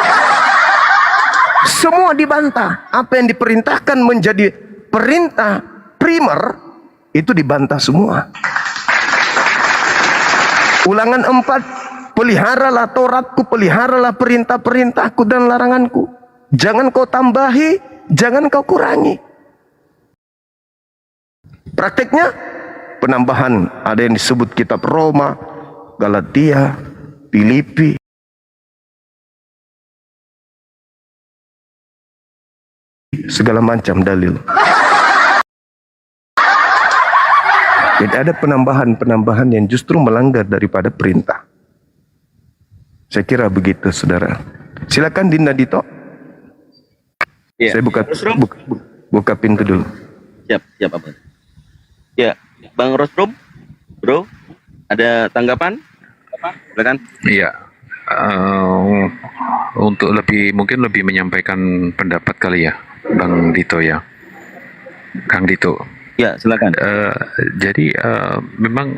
Semua dibantah. Apa yang diperintahkan menjadi perintah primer itu dibantah semua. Ulangan 4, peliharalah Tauratku, peliharalah perintah-perintahku dan laranganku. Jangan kau tambahi, jangan kau kurangi. Prakteknya penambahan, ada yang disebut kitab Roma, Galatia, Filipi. Segala macam dalil. Jadi ada penambahan-penambahan yang justru melanggar daripada perintah. Saya kira begitu, saudara. Silakan Dinda Dito. Ya. Saya buka pintu dulu. Siap Abang. Ya, Bang Rosrum, bro, ada tanggapan? Silakan. Iya. Untuk mungkin lebih menyampaikan pendapat kali ya, Bang Dito ya. Kang Dito. Ya, silakan. Jadi memang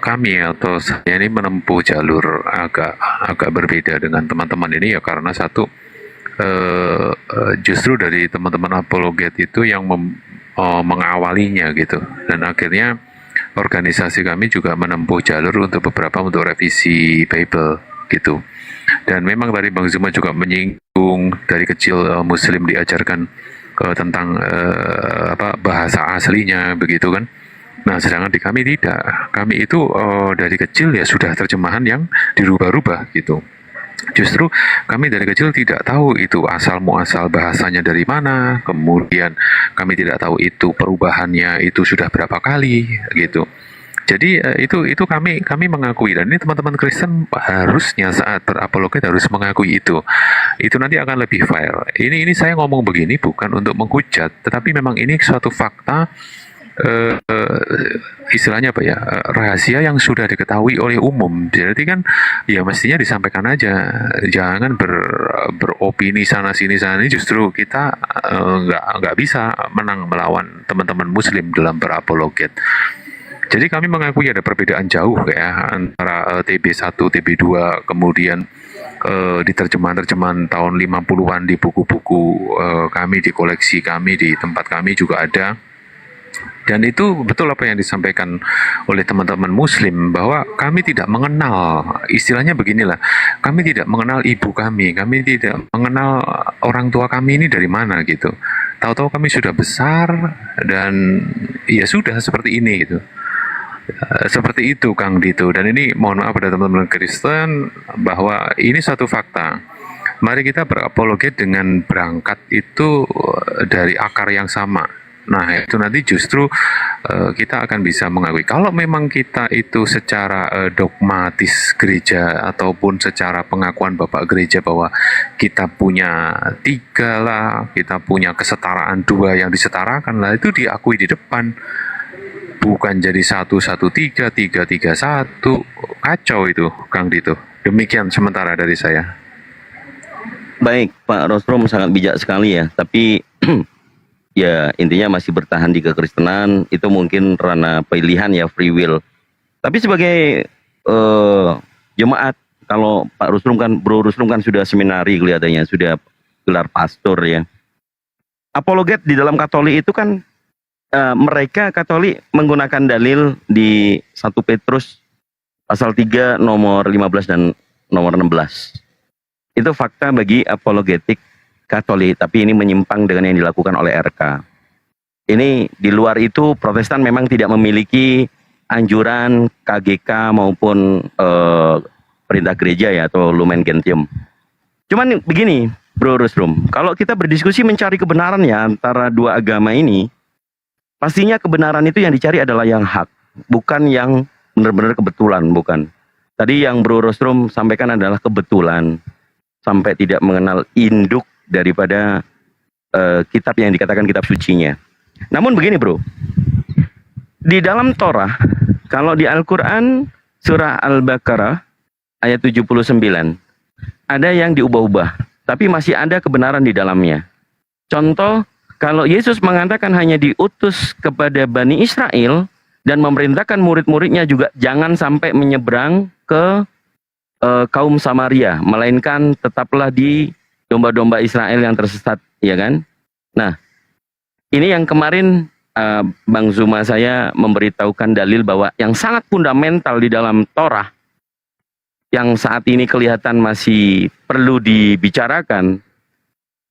kami atau saya ini menempuh jalur agak berbeda dengan teman-teman ini ya, karena satu justru dari teman-teman apologet itu yang mengawalinya gitu, dan akhirnya organisasi kami juga menempuh jalur untuk revisi Bible gitu. Dan memang tadi Bang Zuma juga menyinggung dari kecil Muslim diajarkan tentang bahasa aslinya begitu kan. Nah, sedangkan di kami tidak. Kami itu dari kecil ya sudah terjemahan yang dirubah-rubah gitu. Justru kami dari kecil tidak tahu itu asal muasal bahasanya dari mana. Kemudian kami tidak tahu itu perubahannya itu sudah berapa kali gitu. Jadi itu kami mengakui, dan ini teman-teman Kristen harusnya saat berapologet harus mengakui itu. Itu nanti akan lebih fair. Ini saya ngomong begini bukan untuk menghujat, tetapi memang ini suatu fakta, istilahnya apa ya, rahasia yang sudah diketahui oleh umum. Jadi kan ya mestinya disampaikan aja, jangan beropini sana sini. Justru kita nggak bisa menang melawan teman-teman Muslim dalam berapologet. Jadi kami mengakui ada perbedaan jauh ya antara TB1, TB2, kemudian di terjemahan-terjemahan tahun 50-an di buku-buku kami, di koleksi kami, di tempat kami juga ada. Dan itu betul apa yang disampaikan oleh teman-teman Muslim, bahwa kami tidak mengenal, istilahnya beginilah, kami tidak mengenal ibu kami tidak mengenal orang tua kami ini dari mana gitu. Tahu-tahu kami sudah besar dan ya sudah seperti ini gitu. Seperti itu Kang Dito. Dan ini mohon maaf pada teman-teman Kristen bahwa ini satu fakta. Mari kita berapologet dengan berangkat itu dari akar yang sama. Nah, itu nanti justru kita akan bisa mengakui. Kalau memang kita itu secara dogmatis gereja ataupun secara pengakuan Bapak Gereja bahwa kita punya 3 lah, kita punya kesetaraan 2 yang disetarakan lah, itu diakui di depan. Bukan jadi 1-1-3, 3-3-1, kacau itu Kang Dito. Demikian sementara dari saya. Baik, Pak Rosrum sangat bijak sekali ya. Tapi ya intinya masih bertahan di kekristenan, itu mungkin ranah pilihan ya, free will. Tapi sebagai jemaat, kalau Pak Rusrum kan, Bro Rusrum kan sudah seminari kelihatannya, sudah gelar pastor ya. Apologet di dalam Katolik itu kan mereka Katolik menggunakan dalil di 1 Petrus pasal 3 nomor 15 dan nomor 16. Itu fakta bagi apologetik Katolik, tapi ini menyimpang dengan yang dilakukan oleh RK. Ini di luar itu Protestan memang tidak memiliki anjuran KGK maupun perintah gereja ya, atau Lumen Gentium. Cuman begini, Bro Rusrum, kalau kita berdiskusi mencari kebenaran ya antara dua agama ini, pastinya kebenaran itu yang dicari adalah yang hak, bukan yang benar-benar kebetulan, bukan. Tadi yang Bro Rusrum sampaikan adalah kebetulan, sampai tidak mengenal induk daripada kitab yang dikatakan kitab sucinya. Namun begini bro, di dalam Torah, kalau di Al-Quran surah Al-Baqarah ayat 79, ada yang diubah-ubah, tapi masih ada kebenaran di dalamnya. Contoh, kalau Yesus mengatakan hanya diutus kepada Bani Israel dan memerintahkan murid-muridnya juga jangan sampai menyeberang ke kaum Samaria, melainkan tetaplah di domba-domba Israel yang tersesat, ya kan? Nah, ini yang kemarin Bang Zuma saya memberitahukan dalil bahwa yang sangat fundamental di dalam Torah, yang saat ini kelihatan masih perlu dibicarakan.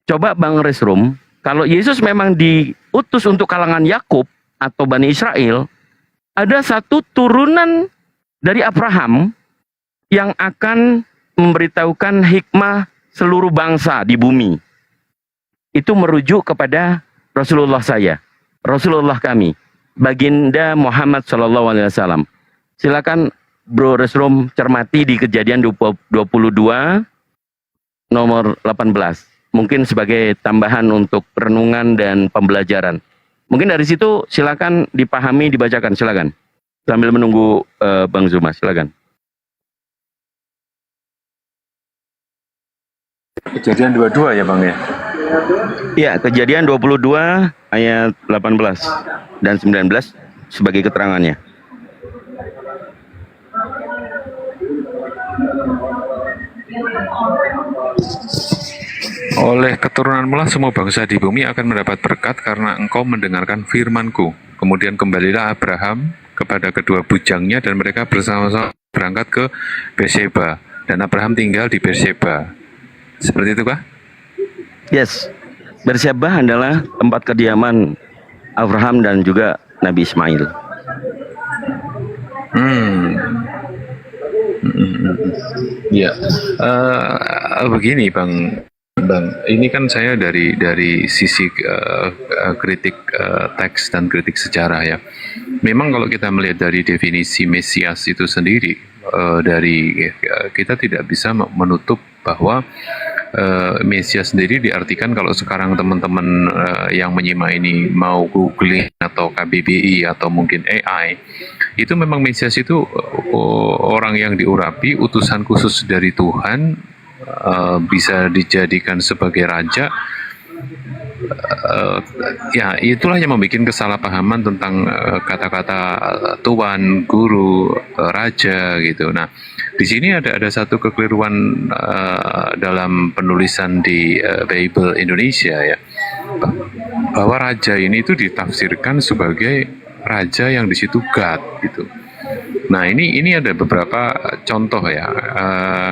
Coba Bang Resrum, kalau Yesus memang diutus untuk kalangan Yakub atau Bani Israel, ada satu turunan dari Abraham yang akan memberitahukan hikmah seluruh bangsa di bumi. Itu merujuk kepada Rasulullah saya, Rasulullah kami, Baginda Muhammad SAW. Silakan Bro Resrum cermati di Kejadian 22 nomor 18. Mungkin sebagai tambahan untuk renungan dan pembelajaran. Mungkin dari situ silakan dipahami, dibacakan, silakan. Sambil menunggu Bang Zuma, silakan. Kejadian 22 ya Bang ya? Iya, Kejadian 22 ayat 18 dan 19 sebagai keterangannya. Oleh keturunanmu lah semua bangsa di bumi akan mendapat berkat karena engkau mendengarkan firman-Ku. Kemudian kembalilah Abraham kepada kedua bujangnya dan mereka bersama-sama berangkat ke Berseba. Dan Abraham tinggal di Berseba. Seperti itu kah? Yes, Berseba adalah tempat kediaman Abraham dan juga Nabi Ismail. Ya, begini Bang, ini kan saya dari sisi kritik teks dan kritik sejarah ya. Memang kalau kita melihat dari definisi Mesias itu sendiri, kita tidak bisa menutup bahwa Mesias sendiri diartikan kalau sekarang teman-teman yang menyimak ini mau googling atau KBBI atau mungkin AI, itu memang Mesias itu orang yang diurapi, utusan khusus dari Tuhan, bisa dijadikan sebagai raja. Ya itulah yang membuat kesalahpahaman tentang kata-kata tuan, guru, raja gitu. Nah, di sini ada satu kekeliruan dalam penulisan di Bible Indonesia ya, bahwa raja ini itu ditafsirkan sebagai raja yang di situ God gitu. Nah ini ada beberapa contoh ya.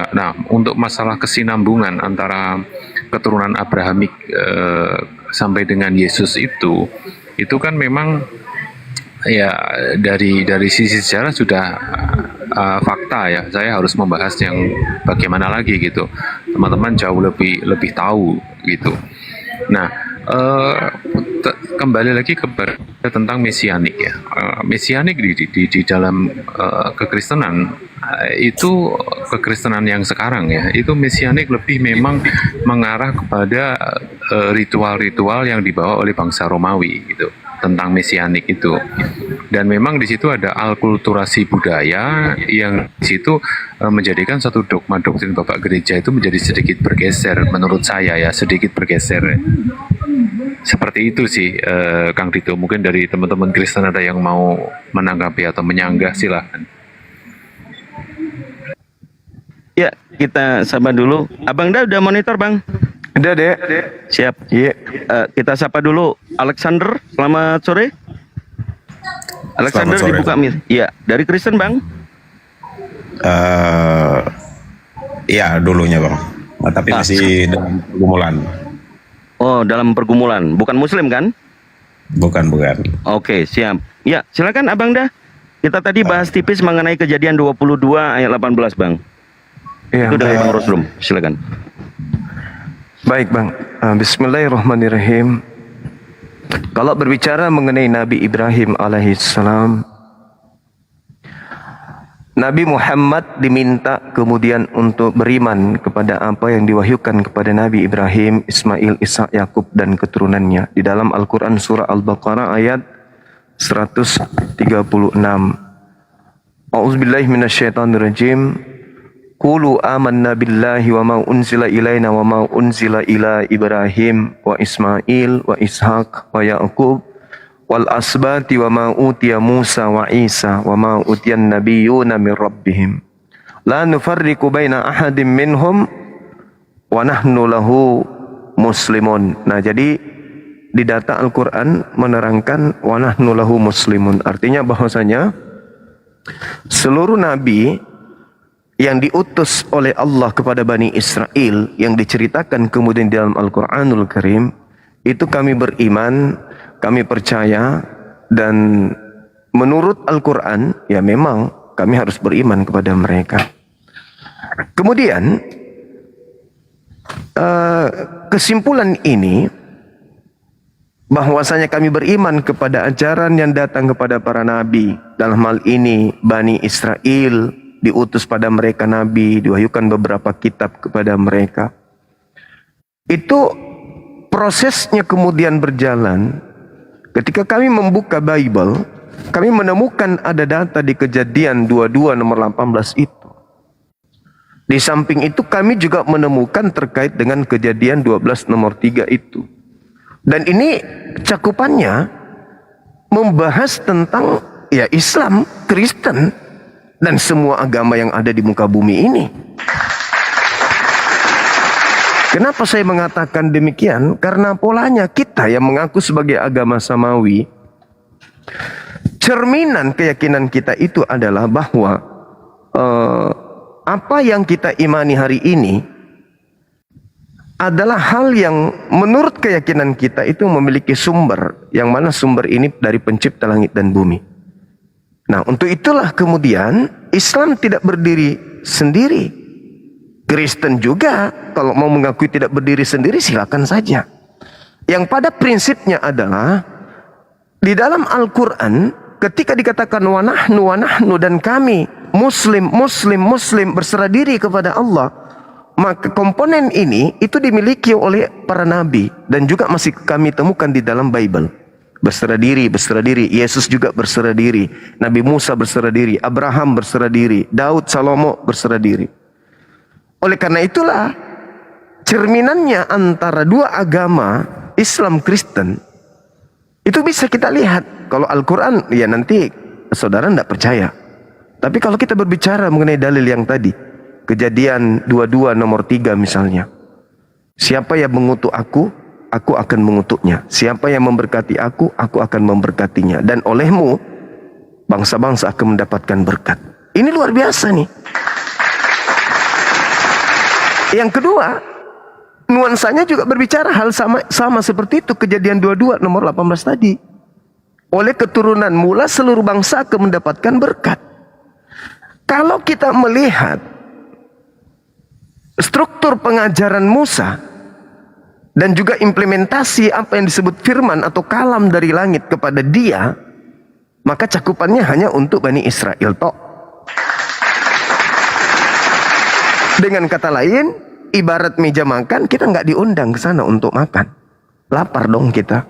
Nah untuk masalah kesinambungan antara keturunan Abrahamik sampai dengan Yesus itu kan memang ya dari sisi sejarah sudah fakta ya. Saya harus membahas yang bagaimana lagi gitu. Teman-teman jauh lebih tahu gitu. Nah kembali lagi kepada tentang mesianik ya. Mesianik di dalam kekristenan itu kekristenan yang sekarang ya, itu mesianik lebih memang mengarah kepada ritual-ritual yang dibawa oleh bangsa Romawi gitu tentang mesianik itu. Dan memang di situ ada alkulturasi budaya yang di situ menjadikan satu dogma doktrin Bapak Gereja itu menjadi sedikit bergeser, menurut saya ya, sedikit bergeser. Seperti itu sih Kang Dito. Mungkin dari teman-teman Kristen ada yang mau menanggapi atau menyanggah, silahkan. Ya, kita sabar dulu. Abang dah udah monitor bang? Udah dek. Siap. Iya. Kita sapa dulu Alexander. Selamat sore. Alexander Selamat sore. dibuka Iya, dari Kristen bang? Iya dulunya bang, tapi masih dalam pergumulan. Oh, dalam pergumulan. Bukan muslim kan? Bukan. Oke, siap. Ya, silakan Abang dah. Kita tadi bahas tipis mengenai Kejadian 22 ayat 18, Bang. Ya, Itu dari baik. Bang Roslum. Silakan. Baik Bang, Bismillahirrahmanirrahim. Kalau berbicara mengenai Nabi Ibrahim alaihissalam, Nabi Muhammad diminta kemudian untuk beriman kepada apa yang diwahyukan kepada Nabi Ibrahim, Ismail, Ishak, Yakub dan keturunannya di dalam Al-Quran surah Al-Baqarah ayat 136. A'udzubillahi minasyaitonirrajim. Qulu amanna billahi wa ma unzila ilaina wa ma unzila ila Ibrahim wa Ismail wa Ishaq wa Yaqub wal asbati wa ma utiya Musa wa Isa wa ma utiyan nabiyyuna min rabbihim la nufarriqu baina ahadin minhum wa nahnu lahu muslimun. Nah, jadi di data Al-Quran menerangkan wa nahnu lahu muslimun, artinya bahwasanya seluruh nabi yang diutus oleh Allah kepada Bani Israel yang diceritakan kemudian di dalam Al-Quranul Karim, itu kami beriman, kami percaya, dan menurut Al-Quran ya memang kami harus beriman kepada mereka. Kemudian kesimpulan ini bahwasanya kami beriman kepada ajaran yang datang kepada para nabi, dalam hal ini Bani Israel, diutus pada mereka nabi, diwahyukan beberapa kitab kepada mereka. Itu prosesnya kemudian berjalan. Ketika kami membuka Bible, kami menemukan ada data di Kejadian 22 nomor 18 itu. Di samping itu kami juga menemukan terkait dengan Kejadian 12 nomor 3 itu. Dan ini cakupannya membahas tentang ya Islam, Kristen, dan semua agama yang ada di muka bumi ini. Kenapa saya mengatakan demikian? Karena polanya kita yang mengaku sebagai agama samawi, cerminan keyakinan kita itu adalah bahwa apa yang kita imani hari ini adalah hal yang menurut keyakinan kita itu memiliki sumber, yang mana sumber ini dari pencipta langit dan bumi. Nah, untuk itulah kemudian Islam tidak berdiri sendiri. Kristen juga kalau mau mengakui tidak berdiri sendiri silakan saja. Yang pada prinsipnya adalah di dalam Al-Quran ketika dikatakan wa nahnu dan kami muslim berserah diri kepada Allah, maka komponen ini itu dimiliki oleh para nabi dan juga masih kami temukan di dalam Bible. Berserah diri. Yesus juga berserah diri. Nabi Musa berserah diri. Abraham berserah diri. Daud, Salomo berserah diri. Oleh karena itulah, cerminannya antara dua agama, Islam, Kristen, itu bisa kita lihat. Kalau Al-Quran, ya nanti saudara tidak percaya. Tapi kalau kita berbicara mengenai dalil yang tadi, Kejadian 22 nomor 3 misalnya. Siapa yang mengutuk aku akan mengutuknya. Siapa yang memberkati aku akan memberkatinya. Dan olehmu, bangsa-bangsa akan mendapatkan berkat. Ini luar biasa nih. Yang kedua, nuansanya juga berbicara hal sama seperti itu. Kejadian 22 nomor 18 tadi. Oleh keturunan mula seluruh bangsa akan mendapatkan berkat. Kalau kita melihat struktur pengajaran Musa dan juga implementasi apa yang disebut firman atau kalam dari langit kepada dia, maka cakupannya hanya untuk Bani Israel tok. Dengan kata lain, ibarat meja makan, kita nggak diundang ke sana untuk makan. Lapar dong kita.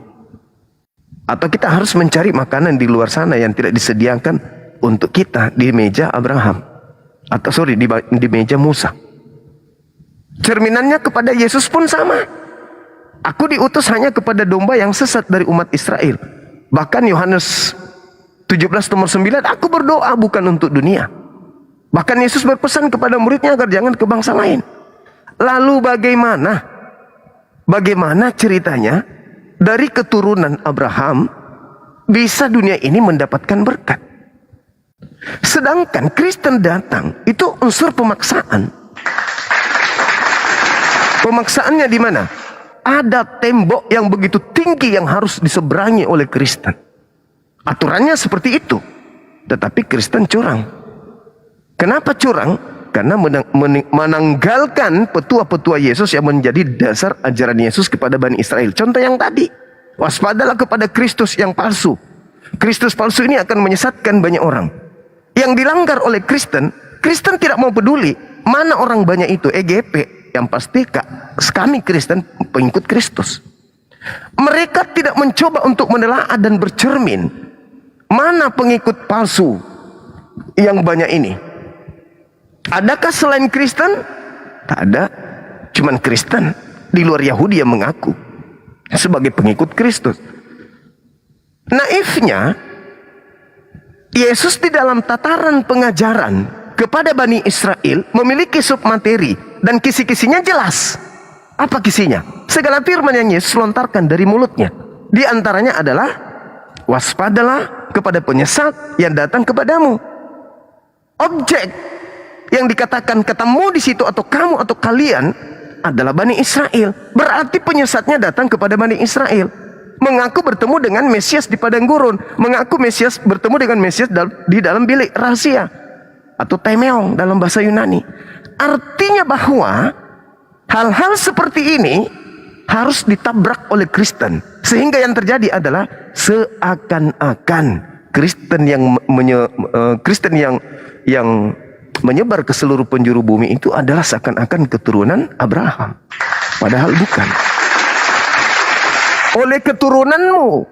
Atau kita harus mencari makanan di luar sana yang tidak disediakan untuk kita di meja Abraham. Atau di meja Musa. Cerminannya kepada Yesus pun sama. Aku diutus hanya kepada domba yang sesat dari umat Israel. Bahkan Yohanes 17 nomor 9, aku berdoa bukan untuk dunia. Bahkan Yesus berpesan kepada muridnya agar jangan ke bangsa lain. Lalu bagaimana ceritanya dari keturunan Abraham bisa dunia ini mendapatkan berkat? Sedangkan Kristen datang itu unsur pemaksaan. Pemaksaannya di mana? ada tembok yang begitu tinggi yang harus diseberangi oleh Kristen. Aturannya seperti itu. Tetapi Kristen curang. Kenapa curang? Karena menanggalkan petua-petua Yesus yang menjadi dasar ajaran Yesus kepada Bani Israel. Contoh yang tadi, waspadalah kepada Kristus yang palsu. Kristus palsu ini akan menyesatkan banyak orang. Yang dilanggar oleh Kristen, Kristen tidak mau peduli mana orang banyak itu, EGP. Yang pasti kami Kristen pengikut Kristus. Mereka tidak mencoba untuk menelaah dan bercermin mana pengikut palsu yang banyak ini. Adakah selain Kristen? Tak ada. Cuman Kristen di luar Yahudi yang mengaku sebagai pengikut Kristus. Naifnya, Yesus di dalam tataran pengajaran kepada Bani Israel memiliki submateri dan kisi-kisinya jelas. Apa kisinya? Segala firman yang Yesus lontarkan dari mulutnya. Di antaranya adalah waspadalah kepada penyesat yang datang kepadamu. Objek yang dikatakan ketemu di situ atau kamu atau kalian adalah Bani Israel. Berarti penyesatnya datang kepada Bani Israel. Mengaku bertemu dengan Mesias di padang gurun, mengaku Mesias bertemu dengan Mesias di dalam bilik rahasia atau temeong dalam bahasa Yunani. Artinya bahwa hal-hal seperti ini harus ditabrak oleh Kristen, sehingga yang terjadi adalah seakan-akan Kristen yang menyebar ke seluruh penjuru bumi itu adalah seakan-akan keturunan Abraham, padahal bukan. Oleh keturunanmu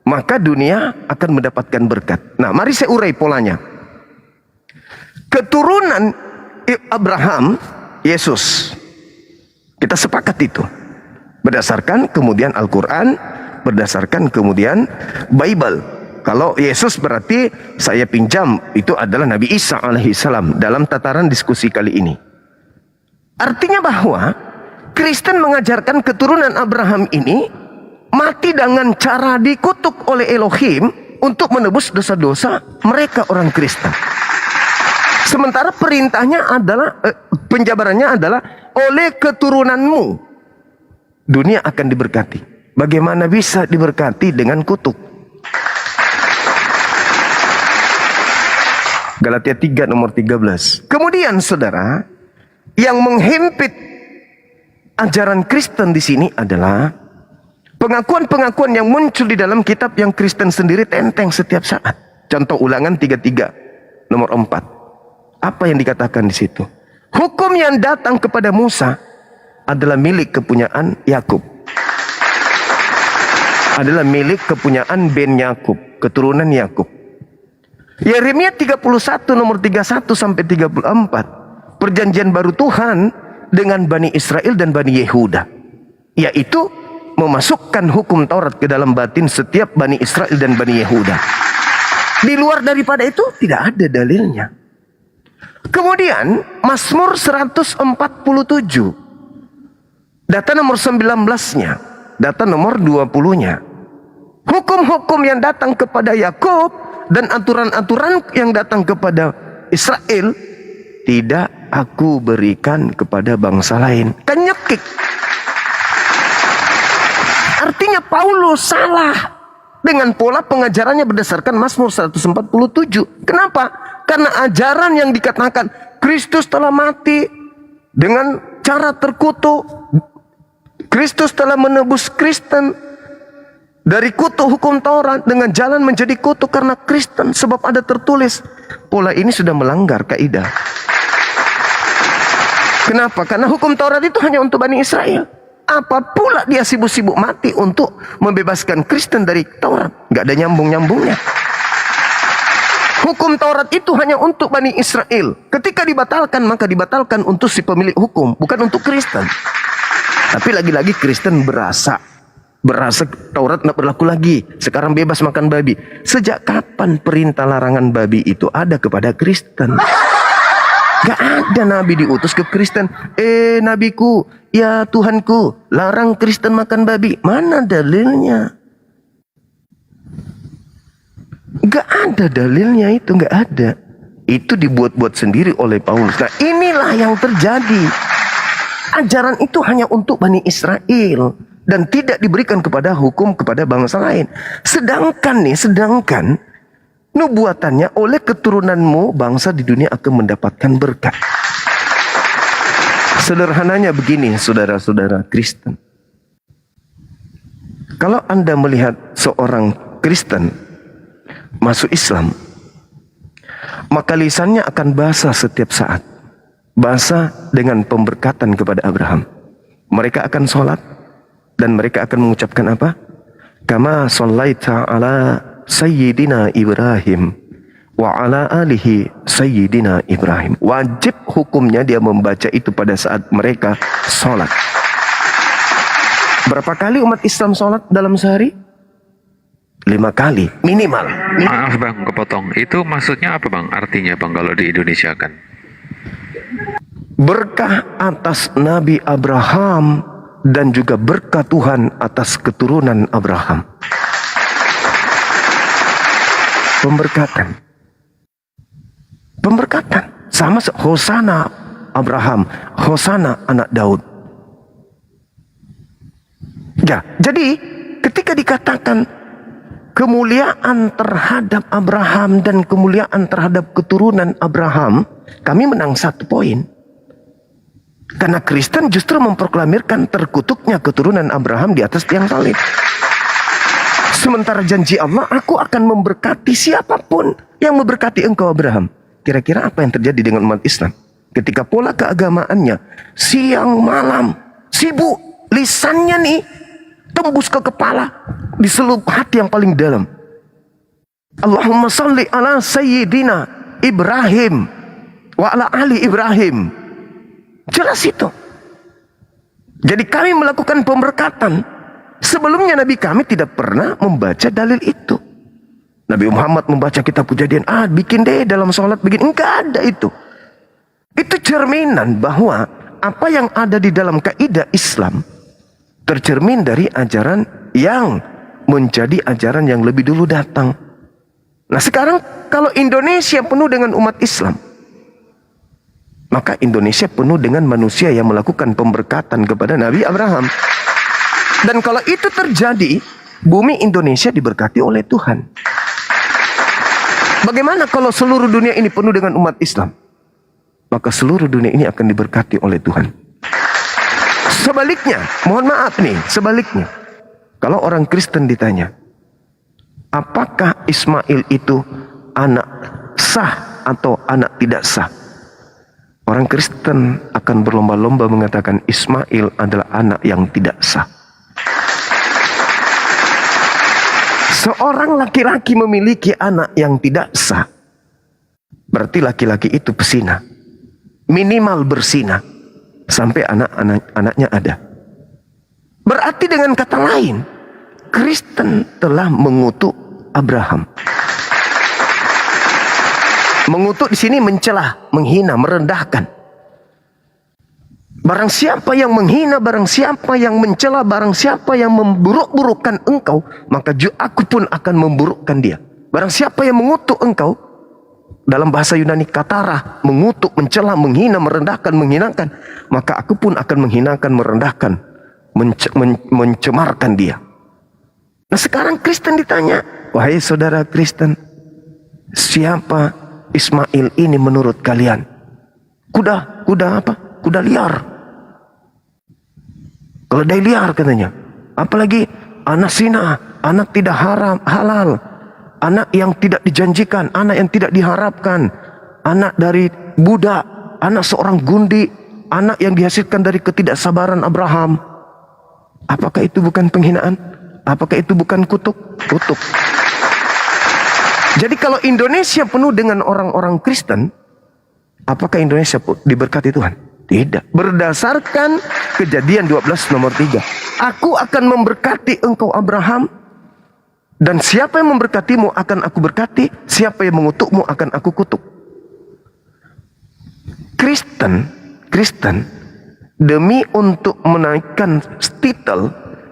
maka dunia akan mendapatkan berkat. Nah, mari saya urai polanya. Keturunan Abraham, Yesus. Kita sepakat itu. Berdasarkan kemudian Al-Quran, berdasarkan kemudian Bible. Kalau Yesus berarti saya pinjam itu adalah Nabi Isa alaihissalam dalam tataran diskusi kali ini. Artinya bahwa Kristen mengajarkan keturunan Abraham ini mati dengan cara dikutuk oleh Elohim untuk menebus dosa-dosa mereka orang Kristen. Sementara perintahnya adalah, penjabarannya adalah oleh keturunanmu dunia akan diberkati. Bagaimana bisa diberkati dengan kutuk? Galatia 3 nomor 13. Kemudian saudara, yang menghimpit ajaran Kristen di sini adalah pengakuan-pengakuan yang muncul di dalam kitab yang Kristen sendiri tenteng setiap saat. Contoh Ulangan 33 nomor 4. Apa yang dikatakan di situ? Hukum yang datang kepada Musa adalah milik kepunyaan Yakub. Adalah milik kepunyaan Ben Yakub, keturunan Yakub. Yeremia 31 nomor 31 sampai 34. Perjanjian baru Tuhan dengan Bani Israel dan Bani Yehuda, yaitu memasukkan hukum Taurat ke dalam batin setiap Bani Israel dan Bani Yehuda. Di luar daripada itu tidak ada dalilnya. Kemudian Mazmur 147, data nomor 19-nya, data nomor 20-nya. Hukum-hukum yang datang kepada Yakub dan aturan-aturan yang datang kepada Israel tidak aku berikan kepada bangsa lain. Kan nyekik. Artinya Paulus salah dengan pola pengajarannya berdasarkan Mazmur 147. Kenapa? Karena ajaran yang dikatakan Kristus telah mati dengan cara terkutuk. Kristus telah menebus Kristen dari kutuk hukum Taurat dengan jalan menjadi kutuk karena Kristen. Sebab ada tertulis. Pola ini sudah melanggar kaidah. Kenapa? Karena hukum Taurat itu hanya untuk Bani Israel. Apa pula dia sibuk-sibuk mati untuk membebaskan Kristen dari Taurat? Gak ada nyambung-nyambungnya. Hukum Taurat itu hanya untuk Bani Israel. Ketika dibatalkan, maka dibatalkan untuk si pemilik hukum, bukan untuk Kristen. Tapi lagi-lagi Kristen berasa Taurat tidak berlaku lagi. Sekarang bebas makan babi. Sejak kapan perintah larangan babi itu ada kepada Kristen? Gak ada nabi diutus ke Kristen. Nabiku, ya Tuhanku, larang Kristen makan babi. Mana dalilnya? Gak ada dalilnya itu, gak ada. Itu dibuat-buat sendiri oleh Paulus. Nah, inilah yang terjadi. ajaran itu hanya untuk Bani Israel dan tidak diberikan kepada hukum kepada bangsa lain. Sedangkan nubuatannya oleh keturunanmu bangsa di dunia akan mendapatkan berkat. Sederhananya begini, saudara-saudara Kristen. Kalau Anda melihat seorang Kristen masuk Islam, maka lisannya akan basah setiap saat. Basah dengan pemberkatan kepada Abraham. Mereka akan sholat dan mereka akan mengucapkan apa? Kama shallaita ala Sayyidina Ibrahim wa ala alihi Sayyidina Ibrahim. Wajib hukumnya dia membaca itu pada saat mereka sholat. Berapa kali umat Islam sholat dalam sehari? 5 kali minimal. Maaf bang, kepotong. Itu maksudnya apa bang? Artinya bang kalau di Indonesia kan? Berkah atas Nabi Abraham dan juga berkah Tuhan atas keturunan Abraham. Pemberkatan. Sama Hosana Abraham, Hosana anak Daud. Ya, jadi ketika dikatakan kemuliaan terhadap Abraham dan kemuliaan terhadap keturunan Abraham, kami menang 1 poin. Karena Kristen justru memproklamirkan terkutuknya keturunan Abraham di atas tiang salib. Sementara janji Allah, aku akan memberkati siapapun yang memberkati engkau Abraham. Kira-kira apa yang terjadi dengan umat Islam? Ketika pola keagamaannya siang malam sibuk, lisannya nih tembus ke kepala, di seluruh hati yang paling dalam. Allahumma salli ala Sayyidina Ibrahim wa ala ali Ibrahim. Jelas itu. Jadi kami melakukan pemberkatan. Sebelumnya Nabi kami tidak pernah membaca dalil itu. Nabi Muhammad membaca kitab Kejadian, bikin deh dalam sholat begini. Enggak ada itu. Itu cerminan bahwa apa yang ada di dalam kaidah Islam tercermin dari ajaran yang menjadi ajaran yang lebih dulu datang. Nah sekarang kalau Indonesia penuh dengan umat Islam, maka Indonesia penuh dengan manusia yang melakukan pemberkatan kepada Nabi Abraham. Dan kalau itu terjadi, bumi Indonesia diberkati oleh Tuhan. Bagaimana kalau seluruh dunia ini penuh dengan umat Islam? Maka seluruh dunia ini akan diberkati oleh Tuhan. Sebaliknya, mohon maaf nih, sebaliknya. Kalau orang Kristen ditanya, apakah Ismail itu anak sah atau anak tidak sah? Orang Kristen akan berlomba-lomba mengatakan Ismail adalah anak yang tidak sah. Seorang laki-laki memiliki anak yang tidak sah, berarti laki-laki itu pesina. Minimal bersina sampai anak-anaknya ada. Berarti dengan kata lain, Kristen telah mengutuk Abraham. Mengutuk di sini mencela, menghina, merendahkan. Barang siapa yang menghina, barang siapa yang mencela, barang siapa yang memburuk-burukkan engkau, maka aku pun akan memburukkan dia. Barang siapa yang mengutuk engkau, dalam bahasa Yunani katara, mengutuk, mencela, menghina, merendahkan, menghinakan, maka aku pun akan menghinakan, merendahkan, mencemarkan dia. Nah sekarang Kristen ditanya, wahai saudara Kristen, siapa Ismail ini menurut kalian? Kuda apa? Kuda liar. Keledai liar katanya. Apalagi anak zina, anak tidak halal, anak yang tidak dijanjikan, anak yang tidak diharapkan, anak dari budak, anak seorang gundi, anak yang dihasilkan dari ketidaksabaran Abraham. Apakah itu bukan penghinaan? Apakah itu bukan kutuk? Kutuk. Jadi kalau Indonesia penuh dengan orang-orang Kristen, apakah Indonesia diberkati Tuhan? Tidak. Berdasarkan Kejadian 12 nomor 3. Aku akan memberkati engkau Abraham, dan siapa yang memberkatimu akan aku berkati, siapa yang mengutukmu akan aku kutuk. Kristen demi untuk menaikkan titel,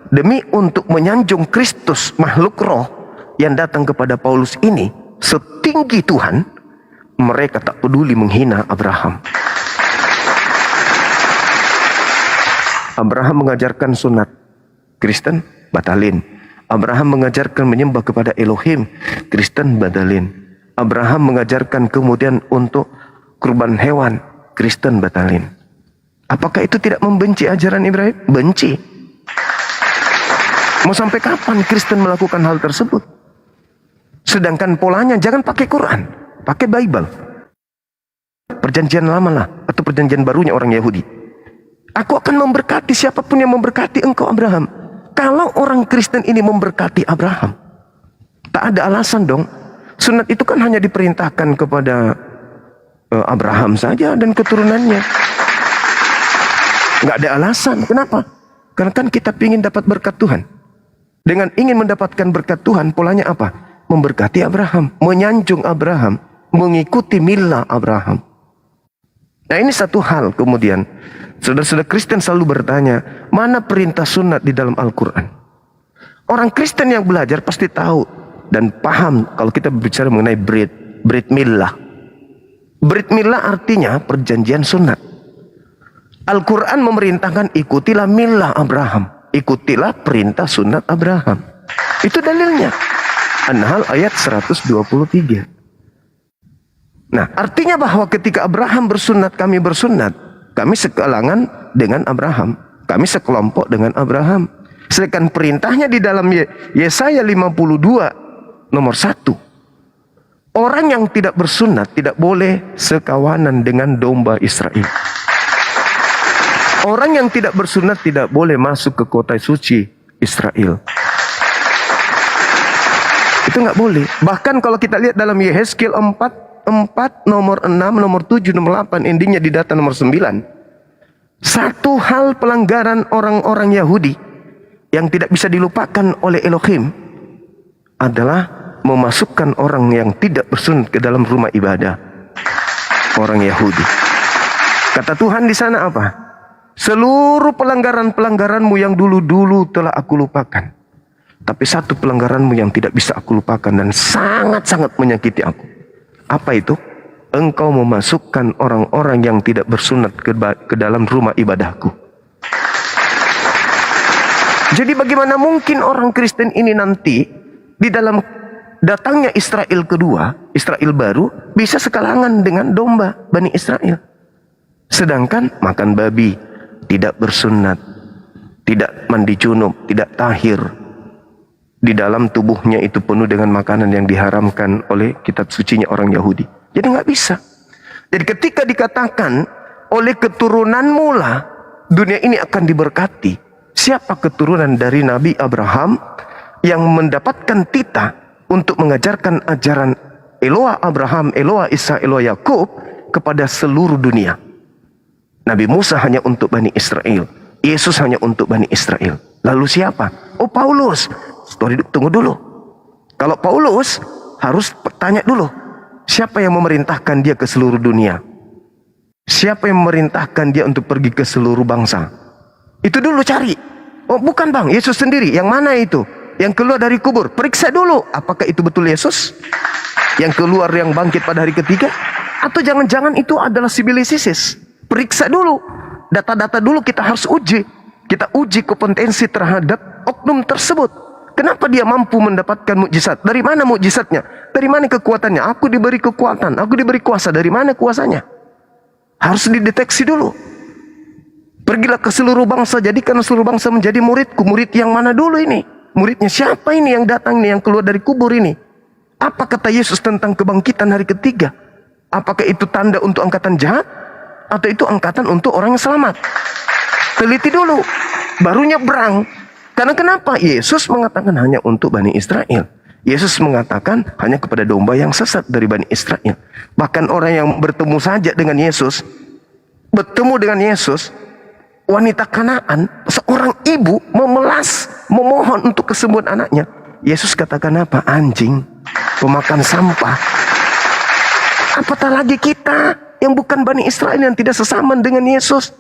demi untuk menyanjung Kristus makhluk roh yang datang kepada Paulus ini setinggi Tuhan, mereka tak peduli menghina Abraham. Abraham mengajarkan sunat, Kristen batalin. Abraham mengajarkan menyembah kepada Elohim, Kristen batalin. Abraham mengajarkan kemudian untuk kurban hewan, Kristen batalin. Apakah itu tidak membenci ajaran Ibrahim? Benci. Mau sampai kapan Kristen melakukan hal tersebut? Sedangkan polanya jangan pakai Quran, pakai Bible. Perjanjian lama lah, atau perjanjian barunya orang Yahudi. Aku akan memberkati siapapun yang memberkati engkau Abraham. Kalau orang Kristen ini memberkati Abraham, tak ada alasan dong. Sunat itu kan hanya diperintahkan kepada Abraham saja dan keturunannya. Nggak ada alasan. Kenapa? Karena kan kita ingin dapat berkat Tuhan. Dengan ingin mendapatkan berkat Tuhan, polanya apa? Memberkati Abraham, menyanjung Abraham, mengikuti milah Abraham. Nah ini satu hal kemudian. Saudara-saudara Kristen selalu bertanya, mana perintah sunat di dalam Al-Quran? Orang Kristen yang belajar pasti tahu dan paham kalau kita berbicara mengenai Brit milah. Brit milah artinya perjanjian sunat. Al-Quran memerintahkan ikutilah milah Abraham. Ikutilah perintah sunat Abraham. Itu dalilnya. An-Nahl ayat 123. Nah, artinya bahwa ketika Abraham bersunat, kami bersunat. Kami sekalangan dengan Abraham. Kami sekelompok dengan Abraham. Sedangkan perintahnya di dalam Yesaya 52 nomor 1. Orang yang tidak bersunat tidak boleh sekawanan dengan domba Israel. Orang yang tidak bersunat tidak boleh masuk ke kota suci Israel. Itu nggak boleh. Bahkan kalau kita lihat dalam Yehezkiel 4 nomor 6, nomor 7, nomor 8, endingnya di data nomor 9. Satu hal pelanggaran orang-orang Yahudi yang tidak bisa dilupakan oleh Elohim adalah memasukkan orang yang tidak bersunat ke dalam rumah ibadah. Orang Yahudi. Kata Tuhan di sana apa? Seluruh pelanggaran-pelanggaranmu yang dulu-dulu telah aku lupakan. Tapi satu pelanggaranmu yang tidak bisa aku lupakan dan sangat-sangat menyakiti aku. Apa itu? Engkau memasukkan orang-orang yang tidak bersunat ke dalam rumah ibadahku. Jadi bagaimana mungkin orang Kristen ini nanti di dalam datangnya Israel kedua, Israel baru, bisa sekalangan dengan domba Bani Israel. Sedangkan makan babi, tidak bersunat, tidak mandi junub, tidak tahir. Di dalam tubuhnya itu penuh dengan makanan yang diharamkan oleh kitab sucinya orang Yahudi. Jadi nggak bisa. Jadi ketika dikatakan oleh keturunanmu lah dunia ini akan diberkati. Siapa keturunan dari Nabi Abraham yang mendapatkan titah untuk mengajarkan ajaran Eloah Abraham, Eloah Isa, Eloah Yakub kepada seluruh dunia? Nabi Musa hanya untuk Bani Israel. Yesus hanya untuk Bani Israel. Lalu siapa? Oh, Paulus. Tunggu dulu. Kalau Paulus harus tanya dulu. Siapa yang memerintahkan dia ke seluruh dunia? Siapa yang memerintahkan dia untuk pergi ke seluruh bangsa? Itu dulu cari. Oh, bukan bang, Yesus sendiri. Yang mana itu? Yang keluar dari kubur. Periksa dulu. Apakah itu betul Yesus? Yang keluar yang bangkit pada hari ketiga? Atau jangan-jangan itu adalah sibilisis? Periksa dulu. Data-data dulu kita harus uji. Kita uji kompetensi terhadap oknum tersebut. Kenapa dia mampu mendapatkan mukjizat? Dari mana mukjizatnya? Dari mana kekuatannya? Aku diberi kekuatan, aku diberi kuasa. Dari mana kuasanya? Harus dideteksi dulu. Pergilah ke seluruh bangsa, jadikan seluruh bangsa menjadi muridku. Murid yang mana dulu ini? Muridnya siapa ini yang datang nih, yang keluar dari kubur ini? Apa kata Yesus tentang kebangkitan hari ketiga? Apakah itu tanda untuk angkatan jahat? Atau itu angkatan untuk orang yang selamat? Teliti dulu, baru nyebrang. Karena kenapa? Yesus mengatakan hanya untuk Bani Israel. Yesus mengatakan hanya kepada domba yang sesat dari Bani Israel. Bahkan orang yang bertemu saja dengan Yesus, wanita Kanaan, seorang ibu memelas, memohon untuk kesembuhan anaknya. Yesus katakan apa? Anjing, pemakan sampah. Apatah lagi kita yang bukan Bani Israel, yang tidak sesaman dengan Yesus.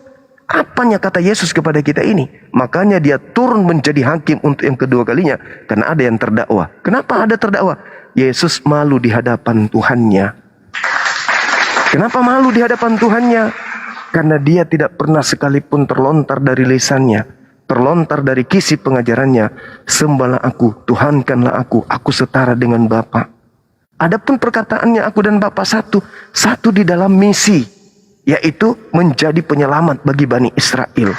Apanya kata Yesus kepada kita ini? Makanya dia turun menjadi hakim untuk yang kedua kalinya. Karena ada yang terdakwa. Kenapa ada terdakwa? Yesus malu di hadapan Tuhannya. Kenapa malu di hadapan Tuhannya? karena dia tidak pernah sekalipun terlontar dari lisannya, terlontar dari kisi pengajarannya, sembahlah aku, Tuhankanlah aku setara dengan Bapa. Adapun perkataannya aku dan Bapa satu di dalam misi, yaitu menjadi penyelamat bagi Bani Israel.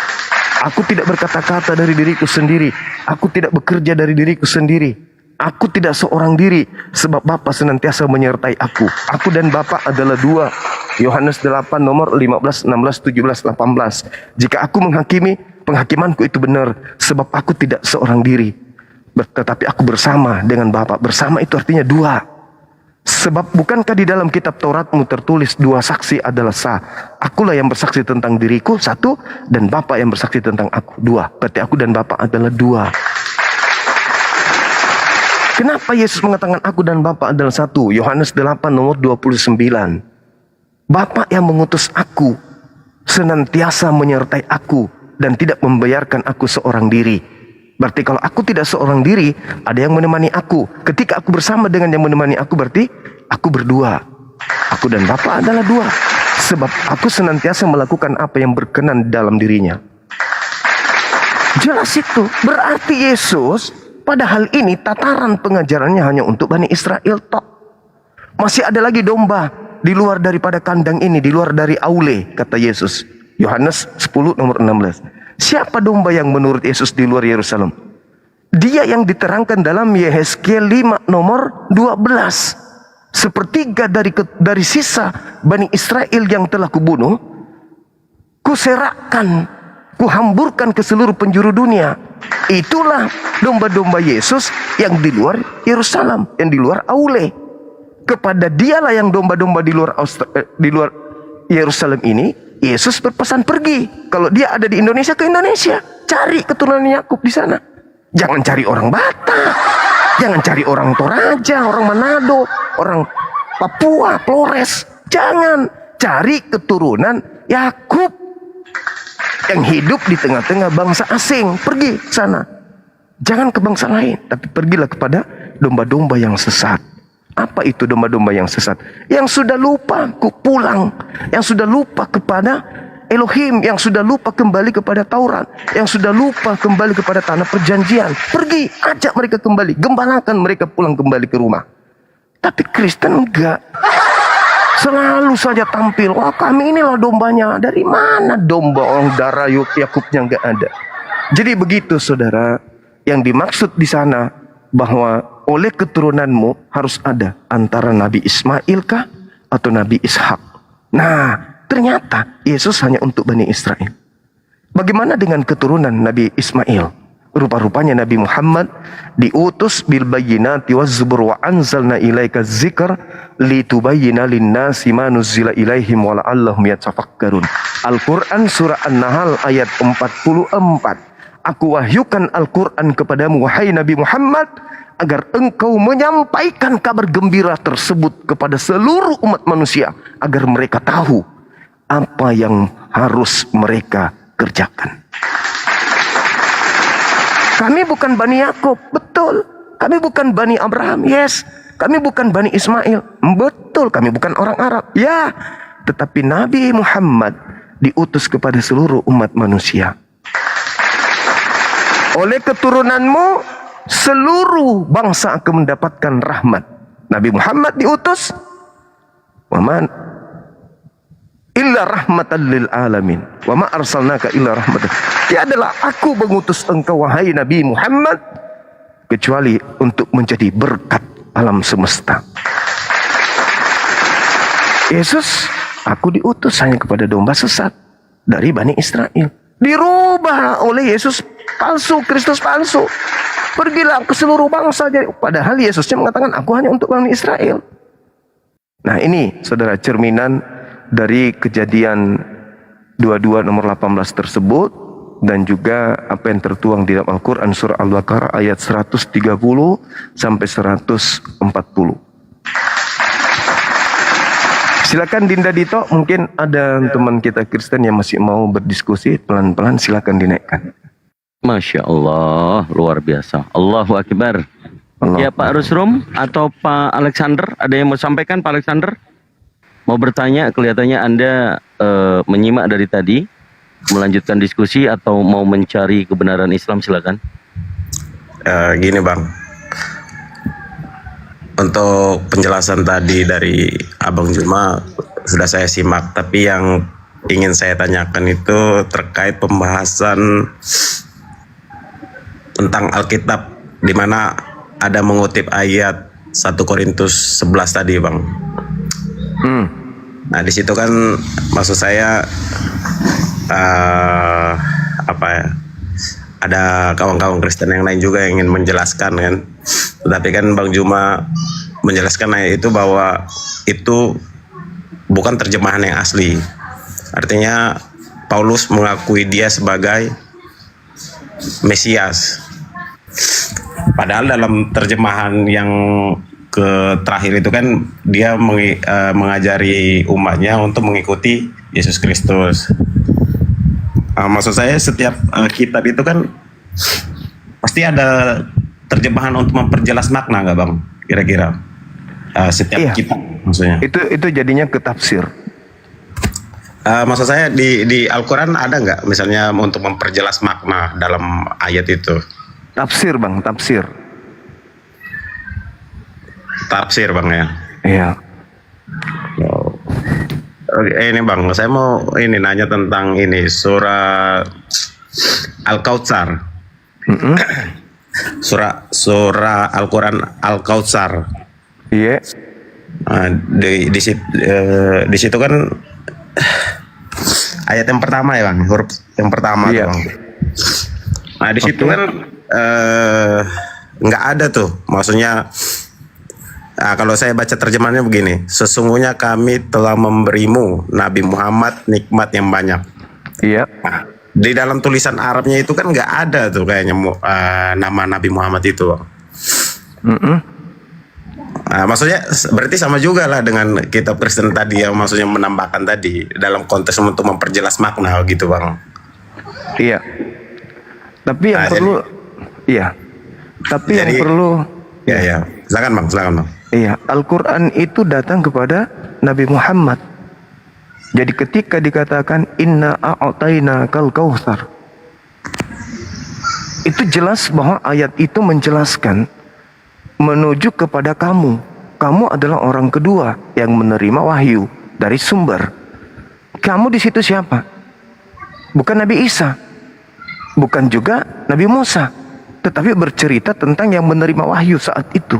Aku tidak berkata-kata dari diriku sendiri, aku tidak bekerja dari diriku sendiri, aku tidak seorang diri, sebab Bapa senantiasa menyertai aku. Aku dan Bapa adalah dua. Yohanes 8 nomor 15, 16, 17, 18. Jika aku menghakimi, penghakimanku itu benar, sebab aku tidak seorang diri, tetapi aku bersama dengan Bapa. Bersama itu artinya dua. Sebab bukankah di dalam kitab Tauratmu tertulis dua saksi adalah sah? Akulah yang bersaksi tentang diriku satu, dan Bapa yang bersaksi tentang aku dua. Berarti aku dan Bapa adalah dua. Kenapa Yesus mengatakan aku dan Bapa adalah satu? Yohanes 8 nomor 29. Bapa yang mengutus aku senantiasa menyertai aku dan tidak membiarkan aku seorang diri. Berarti kalau aku tidak seorang diri, ada yang menemani aku. Ketika aku bersama dengan yang menemani aku, berarti aku berdua. Aku dan Bapa adalah dua. Sebab aku senantiasa melakukan apa yang berkenan dalam dirinya. Jelas itu. Berarti Yesus pada hal ini tataran pengajarannya hanya untuk Bani Israel tok. Masih ada lagi domba di luar daripada kandang ini, di luar dari aule, kata Yesus. Yohanes 10 nomor 16. Siapa domba yang menurut Yesus di luar Yerusalem? Dia yang diterangkan dalam Yehezkiel 5 nomor 12. Sepertiga dari sisa Bani Israel yang telah kubunuh, kuserakkan, kuhamburkan ke seluruh penjuru dunia. Itulah domba-domba Yesus yang di luar Yerusalem, yang di luar aule. Kepada dialah yang domba-domba di luar Yerusalem ini, Yesus berpesan pergi. Kalau dia ada di Indonesia, ke Indonesia. Cari keturunan Yakub di sana. Jangan cari orang Batak. Jangan cari orang Toraja, orang Manado, orang Papua, Flores. Jangan. Cari keturunan Yakub yang hidup di tengah-tengah bangsa asing. Pergi ke sana. Jangan ke bangsa lain, tapi pergilah kepada domba-domba yang sesat. Apa itu domba-domba yang sesat? Yang sudah lupa pulang, yang sudah lupa kepada Elohim, yang sudah lupa kembali kepada Taurat, yang sudah lupa kembali kepada tanah perjanjian. Pergi, ajak mereka kembali, gembalakan mereka pulang kembali ke rumah. Tapi Kristen enggak. Selalu saja tampil, wah kami inilah dombanya. Dari mana domba orang darah Yakubnya enggak ada? Jadi begitu saudara, yang dimaksud di sana bahwa oleh keturunanmu harus ada antara Nabi Ismail kah atau Nabi Ishak. Nah, ternyata Yesus hanya untuk Bani Israel. Bagaimana dengan keturunan Nabi Ismail? Rupa-rupanya Nabi Muhammad diutus bil bayyinati waz zubur wa anzalna ilaika dzikr litubayyana lin-nasi ma nuzila ilaihim wa la'allahum yatafakkarun. Al-Qur'an surah An-Nahl ayat 44. Aku wahyukan Al-Quran kepadamu, wahai Nabi Muhammad, agar engkau menyampaikan kabar gembira tersebut kepada seluruh umat manusia, agar mereka tahu apa yang harus mereka kerjakan. Kami bukan Bani Yakub, betul. Kami bukan Bani Abraham, yes. Kami bukan Bani Ismail, betul. Kami bukan orang Arab, ya. Tetapi Nabi Muhammad diutus kepada seluruh umat manusia. Oleh keturunanmu, seluruh bangsa akan mendapatkan rahmat. Nabi Muhammad diutus, waman illa rahmatan lil alamin, wa ma arsalnaka illa rahmatan. Tiadalah aku mengutus engkau wahai Nabi Muhammad kecuali untuk menjadi berkat alam semesta. Yesus, aku diutus hanya kepada domba sesat dari Bani Israel. Dirubah oleh Yesus palsu, Kristus palsu. Pergilah ke seluruh bangsa. Padahal Yesusnya mengatakan aku hanya untuk Bani Israel. Nah ini saudara cerminan dari Kejadian 22 nomor 18 tersebut, dan juga apa yang tertuang di dalam Al-Quran surah Al-Baqarah ayat 130 sampai 140. Silakan Dinda Dito, mungkin ada teman kita Kristen yang masih mau berdiskusi, pelan-pelan silakan dinaikkan. Masya Allah, luar biasa. Allahu Akbar. Ya Pak Rusrum atau Pak Alexander, ada yang mau sampaikan Pak Alexander? mau bertanya, kelihatannya Anda menyimak dari tadi, melanjutkan diskusi atau mau mencari kebenaran Islam, silakan. Gini Bang, untuk penjelasan tadi dari Abang Juma sudah saya simak, tapi yang ingin saya tanyakan itu terkait pembahasan tentang Alkitab, di mana ada mengutip ayat 1 Korintus 11 tadi Bang. Nah di situ kan maksud saya ada kawan-kawan Kristen yang lain juga yang ingin menjelaskan kan, tetapi kan Bang Juma menjelaskan ayat itu bahwa itu bukan terjemahan yang asli. Artinya Paulus mengakui dia sebagai Mesias, padahal dalam terjemahan yang terakhir itu kan dia mengajari umatnya untuk mengikuti Yesus Kristus. Maksud saya setiap kitab itu kan pasti ada terjemahan untuk memperjelas makna, nggak Bang? Kira-kira setiap kitab maksudnya. Itu jadinya ketafsir. Maksud saya di Al-Quran ada nggak misalnya untuk memperjelas makna dalam ayat itu? Tafsir Bang, tafsir. Tafsir Bang ya. Iya. Oke, ini Bang, saya mau nanya tentang ini surah Al-Kautsar. Surah Al-Quran Al-Kautsar. Iya. Di situ kan ayat yang pertama ya Bang, huruf yang pertama tuh Bang. Nah di situ kan nggak ada tuh, maksudnya kalau saya baca terjemahannya begini, sesungguhnya kami telah memberimu Nabi Muhammad nikmat yang banyak. Iya. Nah, di dalam tulisan Arabnya itu kan nggak ada tuh kayaknya nama Nabi Muhammad itu Bang. Nah, maksudnya berarti sama juga lah dengan kitab Kristen tadi yang maksudnya menambahkan tadi dalam konteks untuk memperjelas makna gitu Bang. Iya. Tapi yang perlu yang perlu ya. Silakan Bang. Iya, Al-Qur'an itu datang kepada Nabi Muhammad. Jadi ketika dikatakan inna a'taina kal kautsar, itu jelas bahwa ayat itu menjelaskan menuju kepada kamu. Kamu adalah orang kedua yang menerima wahyu dari sumber. Kamu di situ siapa? Bukan Nabi Isa, bukan juga Nabi Musa, tetapi bercerita tentang yang menerima wahyu saat itu.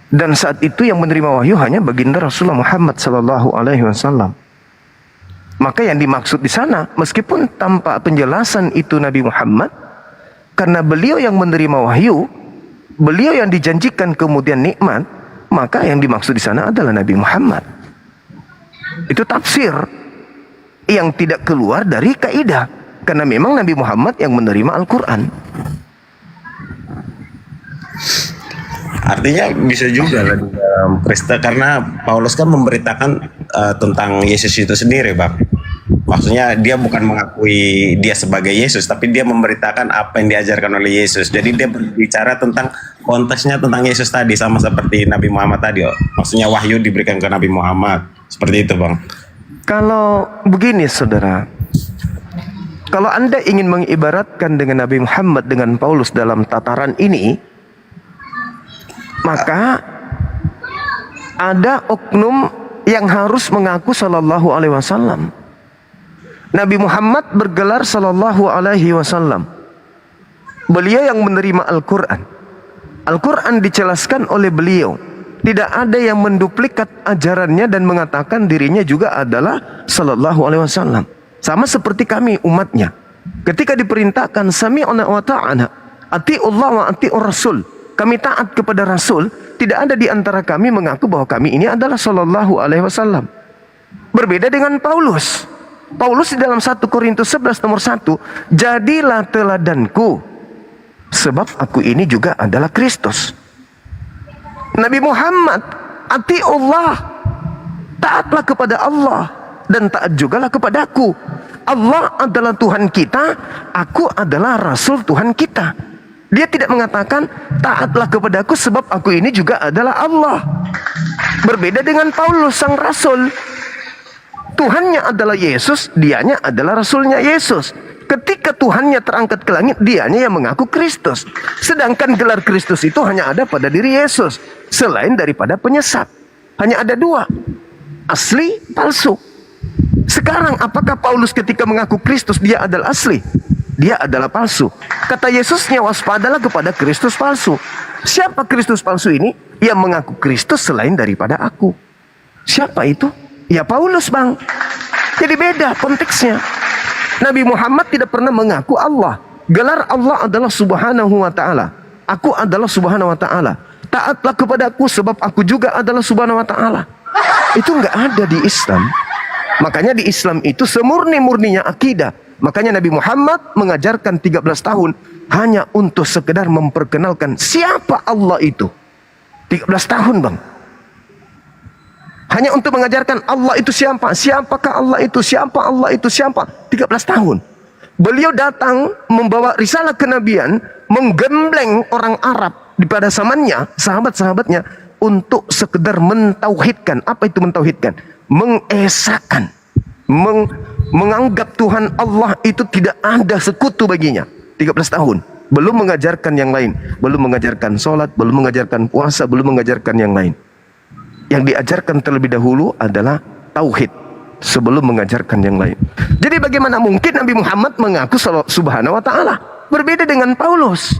Dan saat itu yang menerima wahyu hanya baginda Rasulullah Muhammad sallallahu alaihi wasallam. Maka yang dimaksud di sana, meskipun tanpa penjelasan itu Nabi Muhammad, karena beliau yang menerima wahyu, beliau yang dijanjikan kemudian nikmat, maka yang dimaksud di sana adalah Nabi Muhammad. Itu tafsir yang tidak keluar dari kaidah, karena memang Nabi Muhammad yang menerima Al-Quran. Artinya bisa juga lah di dalam Kristen, karena Paulus kan memberitakan tentang Yesus itu sendiri Bang. Maksudnya dia bukan mengakui dia sebagai Yesus, tapi dia memberitakan apa yang diajarkan oleh Yesus. Jadi dia berbicara tentang konteksnya tentang Yesus tadi, sama seperti Nabi Muhammad tadi. Maksudnya wahyu diberikan ke Nabi Muhammad. Seperti itu Bang. Kalau begini saudara, kalau Anda ingin mengibaratkan dengan Nabi Muhammad dengan Paulus dalam tataran ini, maka ada oknum yang harus mengaku sallallahu alaihi wasallam. Nabi Muhammad bergelar sallallahu alaihi wasallam. Beliau yang menerima Al-Quran. Al-Quran dijelaskan oleh beliau. Tidak ada yang menduplikat ajarannya dan mengatakan dirinya juga adalah sallallahu alaihi wasallam. Sama seperti kami umatnya. Ketika diperintahkan sami'na wa ta'ana, ati'ullah wa ati'ur rasul, kami taat kepada Rasul, tidak ada di antara kami mengaku bahwa kami ini adalah sallallahu alaihi wasallam. Berbeda dengan Paulus. Paulus di dalam 1 Korintus 11 nomor 1, jadilah teladanku, sebab aku ini juga adalah Kristus. Nabi Muhammad, ati'ullah, taatlah kepada Allah, dan taat jugalah kepadaku. Allah adalah Tuhan kita, aku adalah Rasul Tuhan kita. Dia tidak mengatakan taatlah kepadaku sebab aku ini juga adalah Allah. Berbeda dengan Paulus sang Rasul. Tuhannya adalah Yesus, dianya adalah Rasulnya Yesus. Ketika Tuhannya terangkat ke langit, dianya yang mengaku Kristus. Sedangkan gelar Kristus itu hanya ada pada diri Yesus, selain daripada penyesat. Hanya ada dua, asli, palsu. Sekarang apakah Paulus ketika mengaku Kristus dia adalah asli? Dia adalah palsu. Kata Yesusnya, waspadalah kepada Kristus palsu. Siapa Kristus palsu ini? Yang mengaku Kristus selain daripada aku. Siapa itu? Ya Paulus, Bang. Jadi beda konteksnya. Nabi Muhammad tidak pernah mengaku Allah. Gelar Allah adalah Subhanahu wa ta'ala. Aku adalah Subhanahu wa ta'ala. Taatlah kepada aku sebab aku juga adalah Subhanahu wa ta'ala. Itu nggak ada di Islam. Makanya di Islam itu semurni-murninya akidah. Makanya Nabi Muhammad mengajarkan 13 tahun hanya untuk sekedar memperkenalkan siapa Allah itu. 13 tahun, Bang. Hanya untuk mengajarkan Allah itu siapa, siapakah Allah itu, siapa Allah itu, siapa. 13 tahun. Beliau datang membawa risalah kenabian, menggembleng orang Arab di pada zamannya, sahabat-sahabatnya, untuk sekedar mentauhidkan. Apa itu mentauhidkan? Mengesakan, menganggap Tuhan Allah itu tidak ada sekutu baginya. 13 tahun. Belum mengajarkan yang lain, belum mengajarkan sholat, belum mengajarkan puasa, belum mengajarkan yang lain. Yang diajarkan terlebih dahulu adalah tauhid sebelum mengajarkan yang lain. Jadi bagaimana mungkin Nabi Muhammad mengaku Subhanahu wa ta'ala? Berbeda dengan Paulus.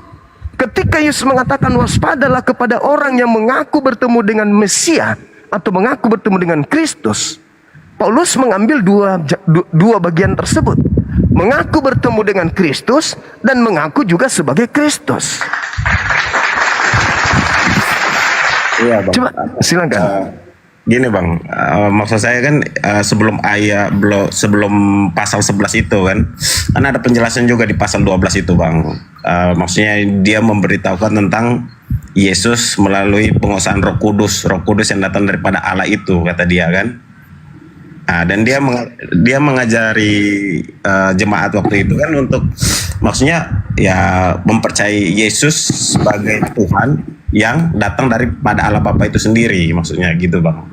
Ketika Yesus mengatakan waspadalah kepada orang yang mengaku bertemu dengan Mesias atau mengaku bertemu dengan Kristus, Paulus mengambil dua bagian tersebut. Mengaku bertemu dengan Kristus dan mengaku juga sebagai Kristus. Iya, Bang. Coba silakan. Gini, Bang, maksud saya kan sebelum pasal 11 itu kan ada penjelasan juga di pasal 12 itu, Bang. Maksudnya dia memberitahukan tentang Yesus melalui penguasaan Roh Kudus yang datang daripada Allah itu, kata dia kan. Dan dia mengajari jemaat waktu itu kan untuk maksudnya ya mempercayai Yesus sebagai Tuhan yang datang daripada Allah Bapa itu sendiri, maksudnya gitu, Bang.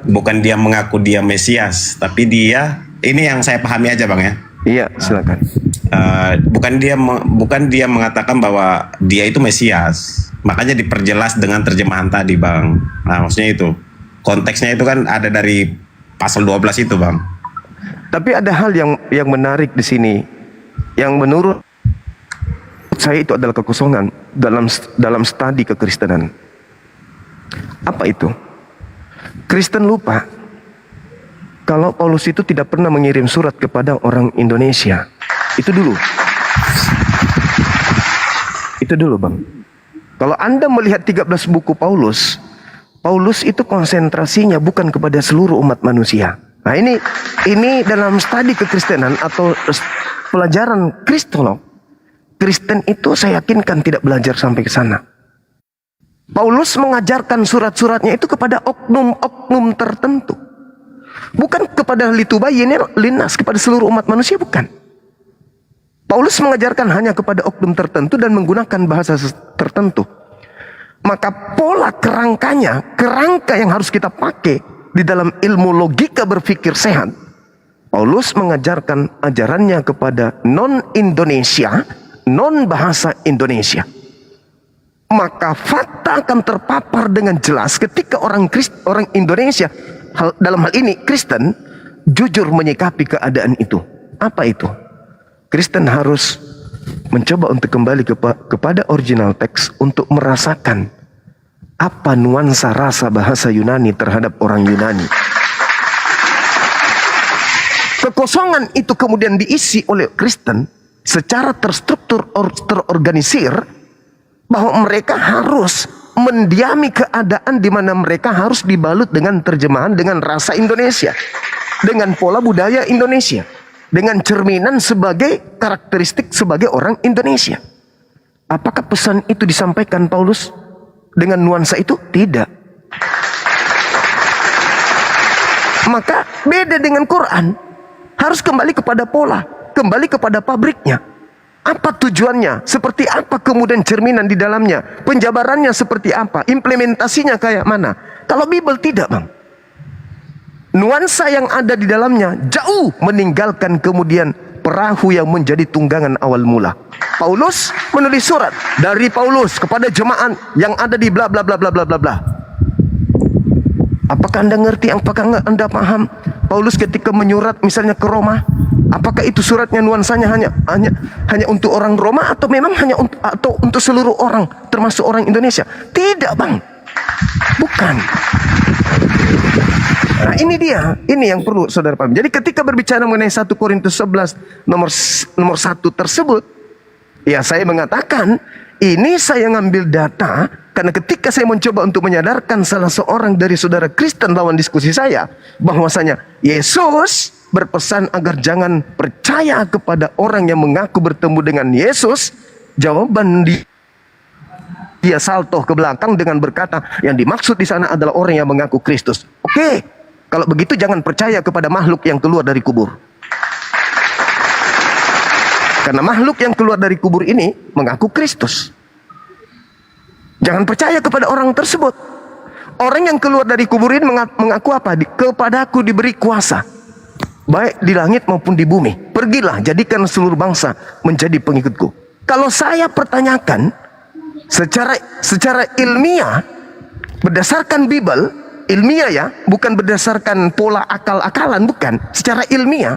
Bukan dia mengaku dia Mesias, tapi dia, ini yang saya pahami aja, Bang, ya. Iya, silakan. Bukan dia mengatakan bahwa dia itu Mesias. Makanya diperjelas dengan terjemahan tadi, Bang. Nah, maksudnya itu. Konteksnya itu kan ada dari pasal 12 itu, Bang. Tapi ada hal yang menarik di sini, yang menurut saya itu adalah kekosongan dalam studi kekristenan. Apa itu? Kristen lupa kalau Paulus itu tidak pernah mengirim surat kepada orang Indonesia. Itu dulu. Itu dulu, Bang. Kalau Anda melihat 13 buku Paulus itu konsentrasinya bukan kepada seluruh umat manusia. Nah, ini dalam studi kekristenan atau pelajaran kristolog, Kristen itu saya yakinkan tidak belajar sampai ke sana. Paulus mengajarkan surat-suratnya itu kepada oknum-oknum tertentu. Bukan kepada litubayin linas, kepada seluruh umat manusia, bukan. Paulus mengajarkan hanya kepada oknum tertentu dan menggunakan bahasa tertentu. Maka pola kerangka yang harus kita pakai di dalam ilmu logika berpikir sehat. Paulus mengajarkan ajarannya kepada non-Indonesia, non-bahasa Indonesia. Maka fakta akan terpapar dengan jelas ketika orang Indonesia, dalam hal ini Kristen, jujur menyikapi keadaan itu. Apa itu? Kristen harus mencoba untuk kembali kepada original teks untuk merasakan apa nuansa rasa bahasa Yunani terhadap orang Yunani. Kekosongan itu kemudian diisi oleh Kristen secara terstruktur, terorganisir, bahwa mereka harus mendiami keadaan di mana mereka harus dibalut dengan terjemahan dengan rasa Indonesia, dengan pola budaya Indonesia, dengan cerminan sebagai karakteristik sebagai orang Indonesia. Apakah pesan itu disampaikan Paulus dengan nuansa itu? Tidak. Maka beda dengan Quran. Harus kembali kepada pola, kembali kepada pabriknya. Apa tujuannya? Seperti apa kemudian cerminan di dalamnya? Penjabarannya seperti apa? Implementasinya kayak mana? Kalau Bible tidak, Bang. nuansa yang ada di dalamnya jauh meninggalkan kemudian perahu yang menjadi tunggangan awal mula. Paulus menulis surat dari Paulus kepada jemaat yang ada di bla bla bla bla bla bla bla. Apakah Anda ngerti? Apakah Anda paham? Paulus ketika menyurat misalnya ke Roma, apakah itu suratnya nuansanya hanya untuk orang Roma atau memang hanya untuk seluruh orang termasuk orang Indonesia? Tidak, Bang. Bukan. Nah, ini yang perlu saudara paham. Jadi ketika berbicara mengenai 1 Korintus 11 nomor 1 tersebut, ya saya mengatakan ini saya ngambil data karena ketika saya mencoba untuk menyadarkan salah seorang dari saudara Kristen lawan diskusi saya bahwasanya Yesus berpesan agar jangan percaya kepada orang yang mengaku bertemu dengan Yesus, jawaban dia salto ke belakang dengan berkata yang dimaksud di sana adalah orang yang mengaku Kristus. Oke, kalau begitu jangan percaya kepada makhluk yang keluar dari kubur. Karena makhluk yang keluar dari kubur ini mengaku Kristus. Jangan percaya kepada orang tersebut. Orang yang keluar dari kubur ini mengaku apa? Kepadaku diberi kuasa, baik di langit maupun di bumi. Pergilah, jadikan seluruh bangsa menjadi pengikutku. Kalau saya pertanyakan secara ilmiah, berdasarkan Bible, ilmiah ya, bukan berdasarkan pola akal-akalan, bukan. Secara ilmiah,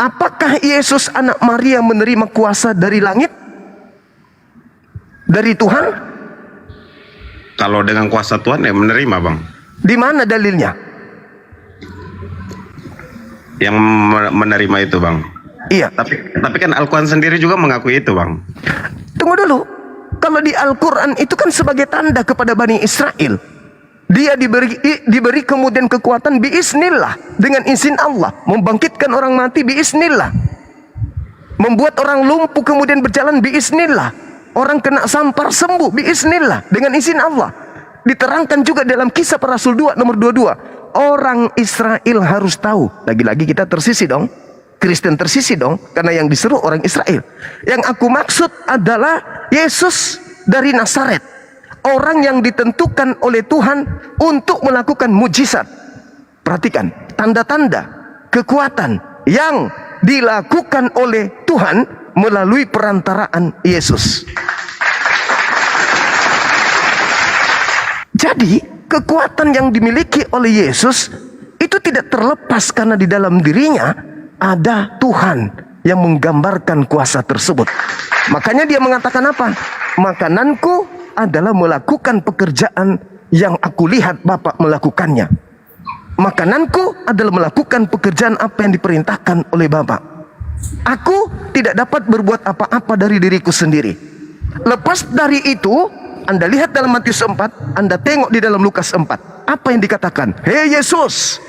apakah Yesus anak Maria menerima kuasa dari langit? Dari Tuhan? Kalau dengan kuasa Tuhan ya menerima, Bang. Di mana dalilnya? Yang menerima itu, Bang. Iya. Tapi kan Al-Quran sendiri juga mengakui itu, Bang. Tunggu dulu. Kalau di Al-Quran itu kan sebagai tanda kepada Bani Israel. Dia diberi kemudian kekuatan biiznillah, dengan izin Allah, membangkitkan orang mati biiznillah, membuat orang lumpuh kemudian berjalan biiznillah, orang kena sampar sembuh biiznillah dengan izin Allah. Diterangkan juga dalam Kisah Para Rasul 2 nomor 22. Orang Israel harus tahu. Lagi-lagi kita tersisi dong. Kristen tersisi dong, karena yang diseru orang Israel. Yang aku maksud adalah Yesus dari Nazaret, orang yang ditentukan oleh Tuhan untuk melakukan mujizat. Perhatikan, tanda-tanda kekuatan yang dilakukan oleh Tuhan melalui perantaraan Yesus. Jadi, kekuatan yang dimiliki oleh Yesus itu tidak terlepas karena di dalam dirinya ada Tuhan yang menggambarkan kuasa tersebut. Makanya dia mengatakan apa? Makananku adalah melakukan pekerjaan yang aku lihat Bapa melakukannya. Makananku adalah melakukan pekerjaan apa yang diperintahkan oleh Bapa. Aku tidak dapat berbuat apa-apa dari diriku sendiri. Lepas dari itu, Anda lihat dalam Matius 4, Anda tengok di dalam Lukas 4. Apa yang dikatakan? Hei Yesus,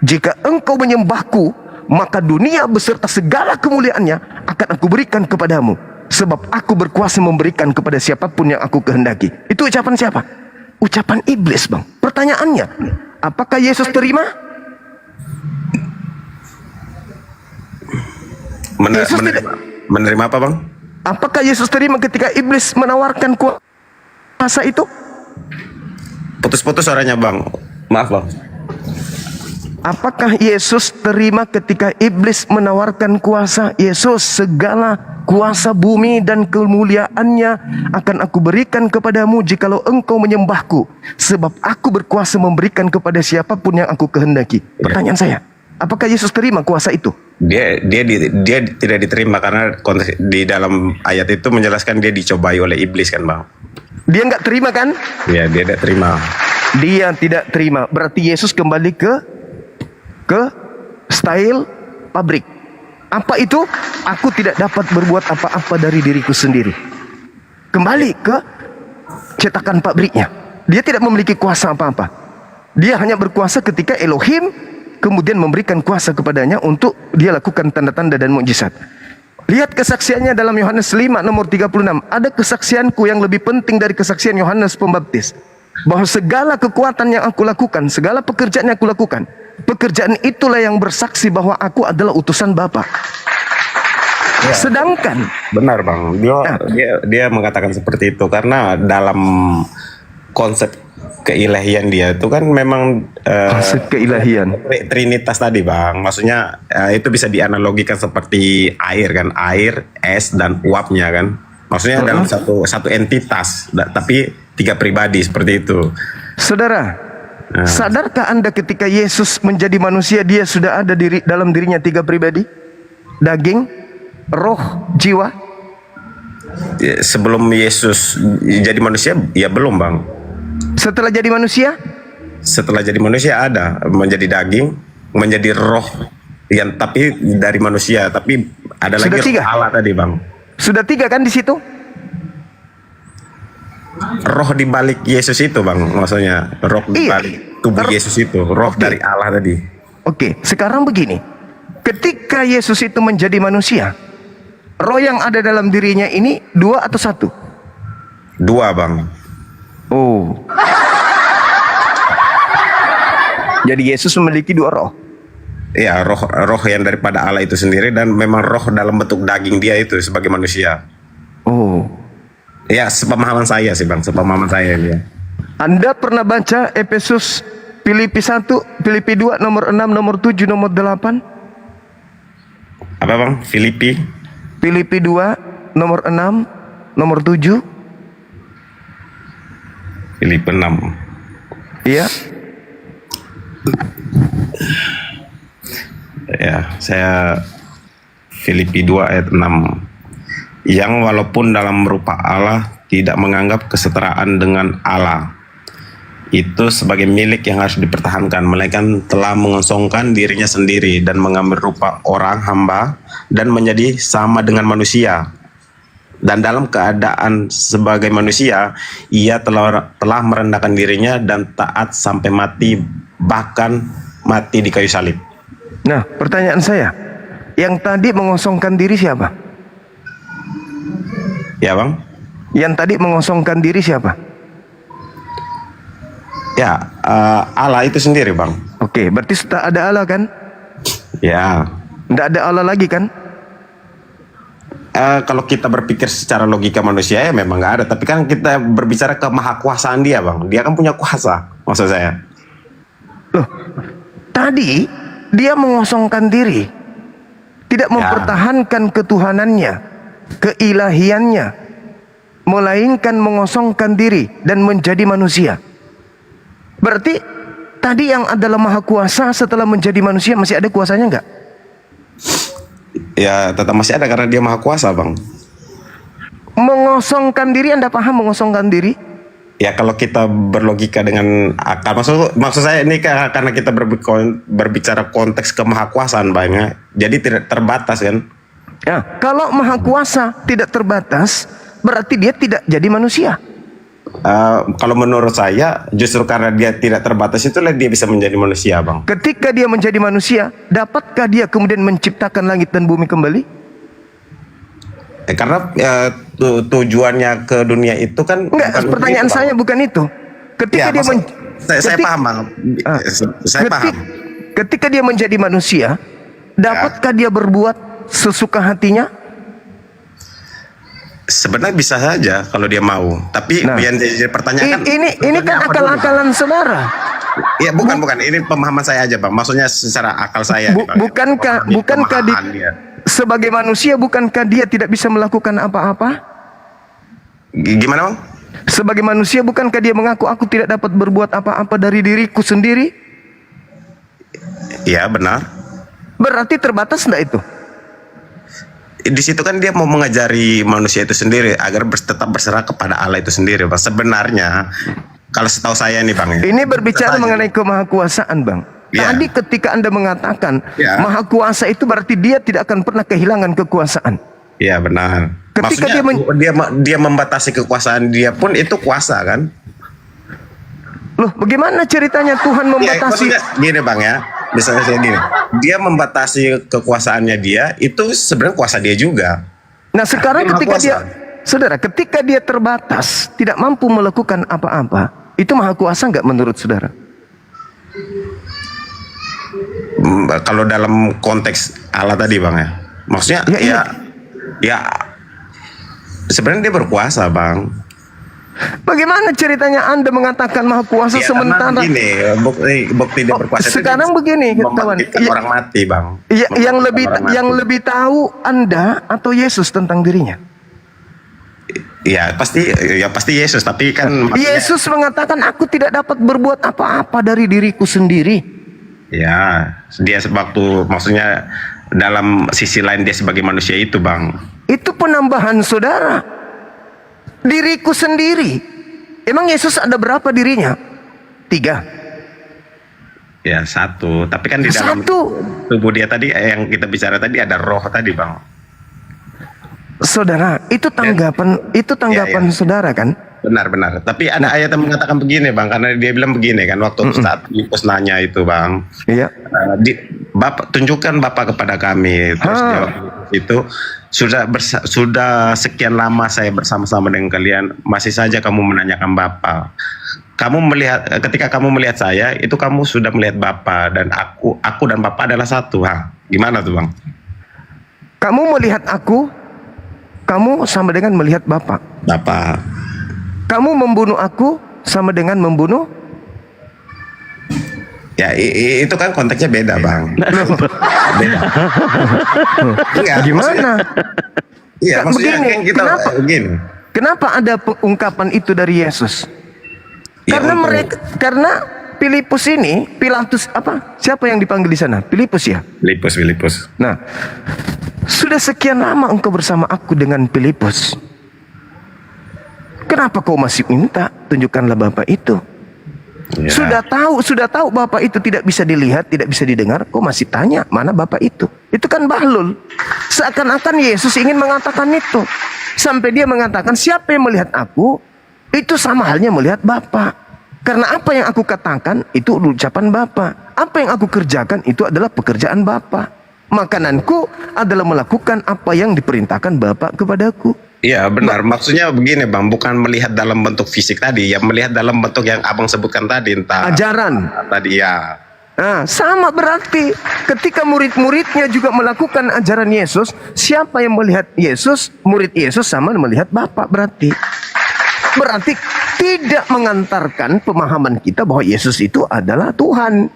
jika engkau menyembahku, maka dunia beserta segala kemuliaannya akan aku berikan kepadamu. Sebab aku berkuasa memberikan kepada siapapun yang aku kehendaki. Itu ucapan siapa? Ucapan iblis, Bang. Pertanyaannya, apakah Yesus terima? Menerima apa, Bang? Apakah Yesus terima ketika iblis menawarkan kuasa itu? Putus-putus suaranya, Bang. Maaf, Bang. Apakah Yesus terima ketika iblis menawarkan kuasa? Yesus, segala kuasa bumi dan kemuliaannya akan aku berikan kepadamu jikalau engkau menyembahku. Sebab aku berkuasa memberikan kepada siapapun yang aku kehendaki. Pertanyaan saya, apakah Yesus terima kuasa itu? Dia tidak diterima karena di dalam ayat itu menjelaskan dia dicobai oleh iblis kan, Bang. Dia nggak terima kan? Ya, dia tidak terima. Dia tidak terima. Berarti Yesus kembali ke style pabrik. Apa itu? Aku tidak dapat berbuat apa-apa dari diriku sendiri. Kembali ke cetakan pabriknya. Dia tidak memiliki kuasa apa-apa. Dia hanya berkuasa ketika Elohim kemudian memberikan kuasa kepadanya untuk dia lakukan tanda-tanda dan mukjizat. Lihat kesaksiannya dalam Yohanes 5 nomor 36. Ada kesaksianku yang lebih penting dari kesaksian Yohanes Pembaptis. Bahwa segala kekuatan yang aku lakukan, segala pekerjaan yang aku lakukan, pekerjaan itulah yang bersaksi bahwa aku adalah utusan Bapa. Ya, sedangkan benar, Bang. Dia mengatakan seperti itu karena dalam konsep keilahian dia itu kan memang Maksud keilahian. Trinitas tadi bang, maksudnya itu bisa dianalogikan seperti air kan, air, es dan uapnya kan, maksudnya dalam satu entitas, tapi 3 pribadi seperti itu. Saudara, sadarkah Anda ketika Yesus menjadi manusia, dia sudah ada dalam dirinya 3 pribadi? Daging, roh, jiwa. Ya, sebelum Yesus jadi manusia, ya belum bang. Setelah jadi manusia? Setelah jadi manusia ada menjadi daging, menjadi roh, yang tapi dari manusia, tapi ada Sudah lagi 3? roh Allah tadi bang. Sudah 3 kan di situ? Roh di balik Yesus itu bang, maksudnya roh di balik tubuh Yesus itu, roh dari Allah tadi. Oke, sekarang begini. Ketika Yesus itu menjadi manusia, roh yang ada dalam dirinya ini 2 atau 1? 2 bang. Oh. Jadi Yesus memiliki 2 roh. Ya, roh yang daripada Allah itu sendiri, dan memang roh dalam bentuk daging dia itu sebagai manusia. Oh. Ya, sepemahaman saya sih bang, sepemahaman saya dia. Anda pernah baca Efesus, Filipi 1, Filipi 2, nomor 6, nomor 7, nomor 8? Apa bang? Filipi 2, nomor 6, nomor 7? Filipi 6. Iya. Ya, saya Filipi 2 ayat 6. Yang walaupun dalam rupa Allah tidak menganggap kesetaraan dengan Allah itu sebagai milik yang harus dipertahankan, melainkan telah mengosongkan dirinya sendiri dan mengambil rupa orang hamba dan menjadi sama dengan manusia. Dan dalam keadaan sebagai manusia, ia telah merendahkan dirinya dan taat sampai mati, bahkan mati di kayu salib. Nah, pertanyaan saya, yang tadi mengosongkan diri siapa? Ya bang? Yang tadi mengosongkan diri siapa? Ya, Allah itu sendiri bang. Oke, berarti sudah ada Allah kan? Ya. Tidak ada Allah lagi kan? Kalau kita berpikir secara logika manusia ya memang nggak ada, tapi kan kita berbicara kemahakuasaan dia bang, dia kan punya kuasa, maksud saya. Loh, tadi dia mengosongkan diri, tidak mempertahankan ketuhanannya, keilahiannya, melainkan mengosongkan diri dan menjadi manusia. Berarti tadi yang adalah maha kuasa setelah menjadi manusia masih ada kuasanya nggak? Ya tetap masih ada karena dia maha kuasa bang. Mengosongkan diri, Anda paham mengosongkan diri? Ya kalau kita berlogika dengan akal, maksud saya ini karena kita berbicara konteks kemahakuasaan banyak, jadi tidak terbatas kan? Ya, kalau maha kuasa tidak terbatas, berarti dia tidak jadi manusia. Kalau menurut saya justru karena dia tidak terbatas itulah dia bisa menjadi manusia bang. Ketika dia menjadi manusia, dapatkah dia kemudian menciptakan langit dan bumi kembali? Karena tujuannya ke dunia itu kan enggak, pertanyaan saya bukan itu. Ketika dia saya paham bang. Saya paham. Ketika dia menjadi manusia, dapatkah dia berbuat sesuka hatinya? Sebenarnya bisa saja kalau dia mau, tapi yang jadi pertanyaan ini kan akal-akalan saudara. Iya bukan ini pemahaman saya aja bang, maksudnya secara akal saya. Bukankah sebagai manusia bukankah dia tidak bisa melakukan apa-apa? Gimana bang? Sebagai manusia bukankah dia mengaku aku tidak dapat berbuat apa-apa dari diriku sendiri? Iya benar. Berarti terbatas enggak itu? Di situ kan dia mau mengajari manusia itu sendiri agar tetap berserah kepada Allah itu sendiri bang. Sebenarnya kalau setahu saya nih bang, ini berbicara mengenai kemahakuasaan bang. Tadi ketika Anda mengatakan maha kuasa itu berarti dia tidak akan pernah kehilangan kekuasaan. Iya benar. Ketika maksudnya dia membatasi kekuasaan dia pun itu kuasa kan? Loh, bagaimana ceritanya Tuhan membatasi? Ya, gini bang ya, misalnya saya gini, dia membatasi kekuasaannya dia itu sebenarnya kuasa dia juga. Nah sekarang ketika dia terbatas, tidak mampu melakukan apa-apa, itu maha kuasa nggak menurut saudara? Kalau dalam konteks Allah tadi bang ya, maksudnya ya sebenarnya dia berkuasa bang. Bagaimana ceritanya Anda mengatakan maha kuasa Ya, karena sementara begini, bukti dia berkuasa itu sekarang begini kawan, membangkitkan orang mati, Bang. yang lebih tahu Anda atau Yesus tentang dirinya? Ya pasti Yesus, tapi kan maksudnya, Yesus mengatakan aku tidak dapat berbuat apa-apa dari diriku sendiri. ya dia waktu maksudnya dalam sisi lain dia sebagai manusia itu, Bang. Itu penambahan saudara. Diriku sendiri. Emang Yesus ada berapa dirinya? 3. Ya 1, tapi kan di dalam tubuh dia tadi yang kita bicara tadi ada roh tadi, Bang. Saudara, itu tanggapan saudara kan? Benar. Tapi ada ayat yang mengatakan begini, Bang, karena dia bilang begini kan waktu saat Filipus nanya itu, Bang. Iya. Bapak tunjukkan Bapak kepada kami. Terus dia waktu itu sudah sekian lama saya bersama-sama dengan kalian, masih saja kamu menanyakan Bapak. Ketika kamu melihat saya, itu kamu sudah melihat Bapa, dan aku dan Bapa adalah satu. Gimana tuh, Bang? Kamu melihat aku, kamu sama dengan melihat Bapa. Kamu membunuh aku sama dengan membunuh. Ya itu kan konteksnya beda, Bang. Beda. Gimana? Iya, maksudnya kan kita begini. Kenapa ada ungkapan itu dari Yesus? Karena Filipus ini, Pilatus siapa yang dipanggil di sana? Filipus ya? Filipus. Nah, sudah sekian lama engkau bersama aku dengan Filipus. Kenapa kau masih minta tunjukkanlah Bapa itu? Ya. Sudah tahu Bapa itu tidak bisa dilihat, tidak bisa didengar, kau masih tanya mana Bapa itu? Itu kan bahlul. Seakan-akan Yesus ingin mengatakan itu. Sampai dia mengatakan siapa yang melihat aku, itu sama halnya melihat Bapa. Karena apa yang aku katakan itu ucapan Bapa. Apa yang aku kerjakan itu adalah pekerjaan Bapa. Makananku adalah melakukan apa yang diperintahkan Bapa kepadaku. Iya benar, maksudnya begini, Bang, bukan melihat dalam bentuk fisik tadi, ya melihat dalam bentuk yang Abang sebutkan tadi, entah ajaran tadi ya. Nah, sama berarti ketika murid-muridnya juga melakukan ajaran Yesus, siapa yang melihat Yesus? Murid Yesus sama melihat Bapa berarti. Berarti tidak mengantarkan pemahaman kita bahwa Yesus itu adalah Tuhan.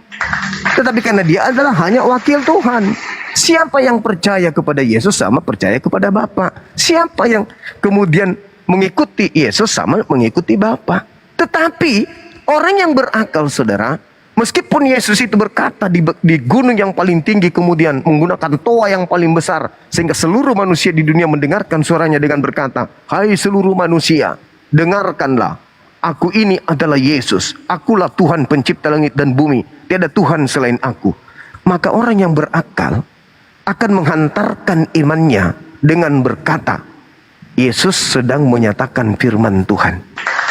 Tetapi karena dia adalah hanya wakil Tuhan. Siapa yang percaya kepada Yesus sama percaya kepada Bapa. Siapa yang kemudian mengikuti Yesus sama mengikuti Bapa. Tetapi orang yang berakal, saudara, meskipun Yesus itu berkata di gunung yang paling tinggi, kemudian menggunakan toa yang paling besar, sehingga seluruh manusia di dunia mendengarkan suaranya dengan berkata, hai seluruh manusia, dengarkanlah, aku ini adalah Yesus, akulah Tuhan pencipta langit dan bumi, tiada Tuhan selain aku. Maka orang yang berakal akan menghantarkan imannya dengan berkata, Yesus sedang menyatakan firman Tuhan.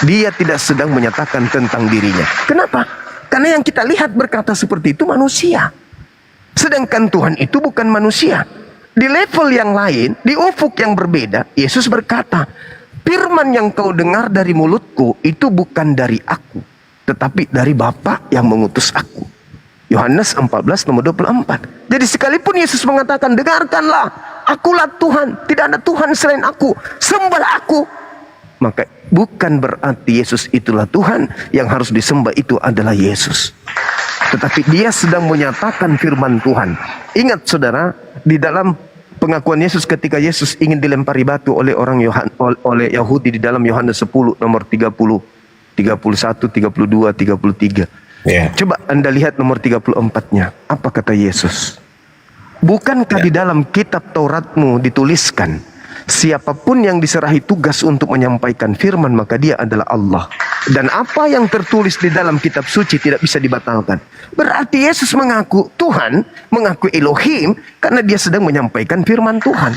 Dia tidak sedang menyatakan tentang dirinya. Kenapa? Karena yang kita lihat berkata seperti itu manusia. Sedangkan Tuhan itu bukan manusia. Di level yang lain, di ufuk yang berbeda, Yesus berkata, firman yang kau dengar dari mulutku itu bukan dari aku, tetapi dari Bapa yang mengutus aku. Yohanes 14 nomor 24. Jadi sekalipun Yesus mengatakan, dengarkanlah, akulah Tuhan, tidak ada Tuhan selain aku, sembahlah aku. Maka bukan berarti Yesus itulah Tuhan, yang harus disembah itu adalah Yesus. Tetapi dia sedang menyatakan firman Tuhan. Ingat saudara, di dalam pengakuan Yesus ketika Yesus ingin dilempari batu oleh oleh Yahudi di dalam Yohanes 10 nomor 30, 31, 32, 33. Yeah. Coba Anda lihat nomor 34-nya. Apa kata Yesus? Bukankah di dalam kitab Tauratmu dituliskan, siapapun yang diserahi tugas untuk menyampaikan firman, maka dia adalah Allah. Dan apa yang tertulis di dalam kitab suci tidak bisa dibatalkan. Berarti Yesus mengaku Tuhan, mengaku Elohim, karena dia sedang menyampaikan firman Tuhan.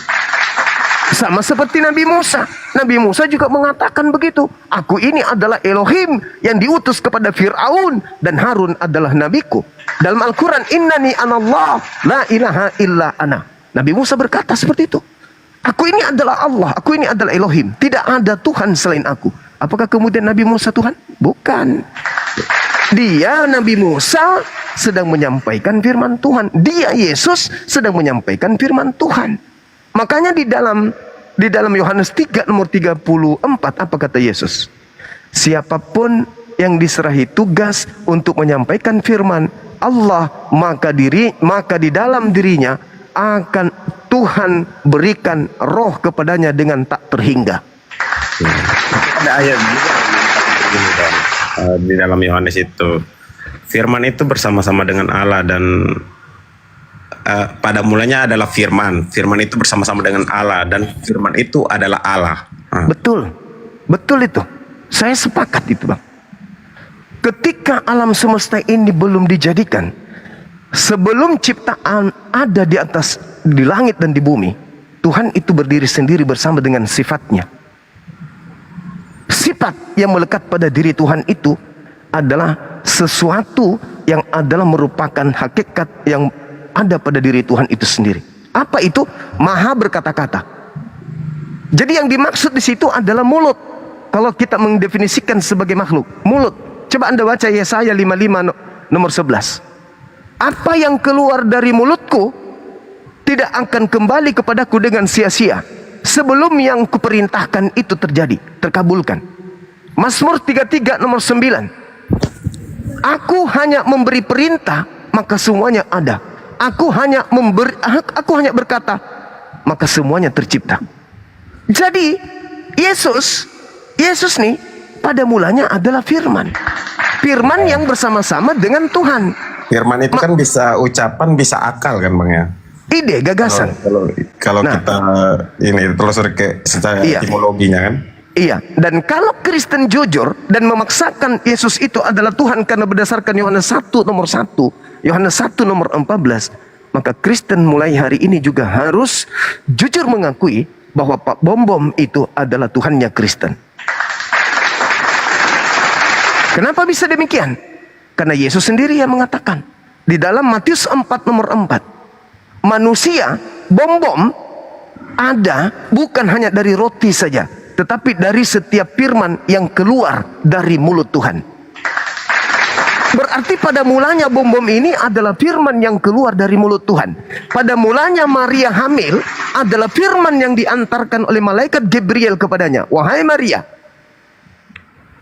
Sama seperti Nabi Musa. Nabi Musa juga mengatakan begitu. Aku ini adalah Elohim yang diutus kepada Fir'aun, dan Harun adalah nabiku. Dalam Al-Quran, innani anallah, la ilaha illa ana. Nabi Musa berkata seperti itu. Aku ini adalah Allah, aku ini adalah Elohim. Tidak ada Tuhan selain aku. Apakah kemudian Nabi Musa Tuhan? Bukan. Dia, Nabi Musa, sedang menyampaikan firman Tuhan. Dia, Yesus, sedang menyampaikan firman Tuhan. Makanya di dalam Yohanes 3 nomor 34 apa kata Yesus? siapapun yang diserahi tugas untuk menyampaikan firman Allah, maka di dalam dirinya akan Tuhan berikan roh kepadanya dengan tak terhingga. Ada ayat juga begini, Bang. Di dalam Yohanes itu, firman itu bersama-sama dengan Allah, dan pada mulanya adalah firman. Firman itu bersama-sama dengan Allah, dan firman itu adalah Allah. Betul, betul itu. Saya sepakat itu, Bang. Ketika alam semesta ini belum dijadikan, sebelum ciptaan ada di langit dan di bumi, Tuhan itu berdiri sendiri bersama dengan sifatnya. Sifat yang melekat pada diri Tuhan itu adalah sesuatu yang adalah merupakan hakikat yang ada pada diri Tuhan itu sendiri. Apa itu? Maha berkata-kata. Jadi yang dimaksud di situ adalah mulut. Kalau kita mendefinisikan sebagai makhluk, mulut. Coba Anda baca Yesaya 55 nomor 11. Apa yang keluar dari mulutku tidak akan kembali kepadaku dengan sia-sia sebelum yang kuperintahkan itu terjadi, terkabulkan. Mazmur 33 nomor 9. Aku hanya memberi perintah, maka semuanya ada. Aku hanya berkata, maka semuanya tercipta. Jadi Yesus nih pada mulanya adalah firman. Firman yang bersama-sama dengan Tuhan. Firman itu kan bisa ucapan, bisa akal kan, Bang ya? Ide, gagasan. Kalau kita ini telusuri ke secara etimologinya kan? Iya, dan kalau Kristen jujur dan memaksakan Yesus itu adalah Tuhan karena berdasarkan Yohanes 1 nomor 1, Yohanes 1 nomor 14, maka Kristen mulai hari ini juga harus jujur mengakui bahwa Pak Bom itu adalah Tuhannya Kristen. Kenapa bisa demikian? Karena Yesus sendiri yang mengatakan di dalam Matius 4 nomor 4, manusia Bom ada bukan hanya dari roti saja, tetapi dari setiap firman yang keluar dari mulut Tuhan. Berarti pada mulanya Bom ini adalah firman yang keluar dari mulut Tuhan. Pada mulanya Maria hamil adalah firman yang diantarkan oleh malaikat Gabriel kepadanya. Wahai Maria,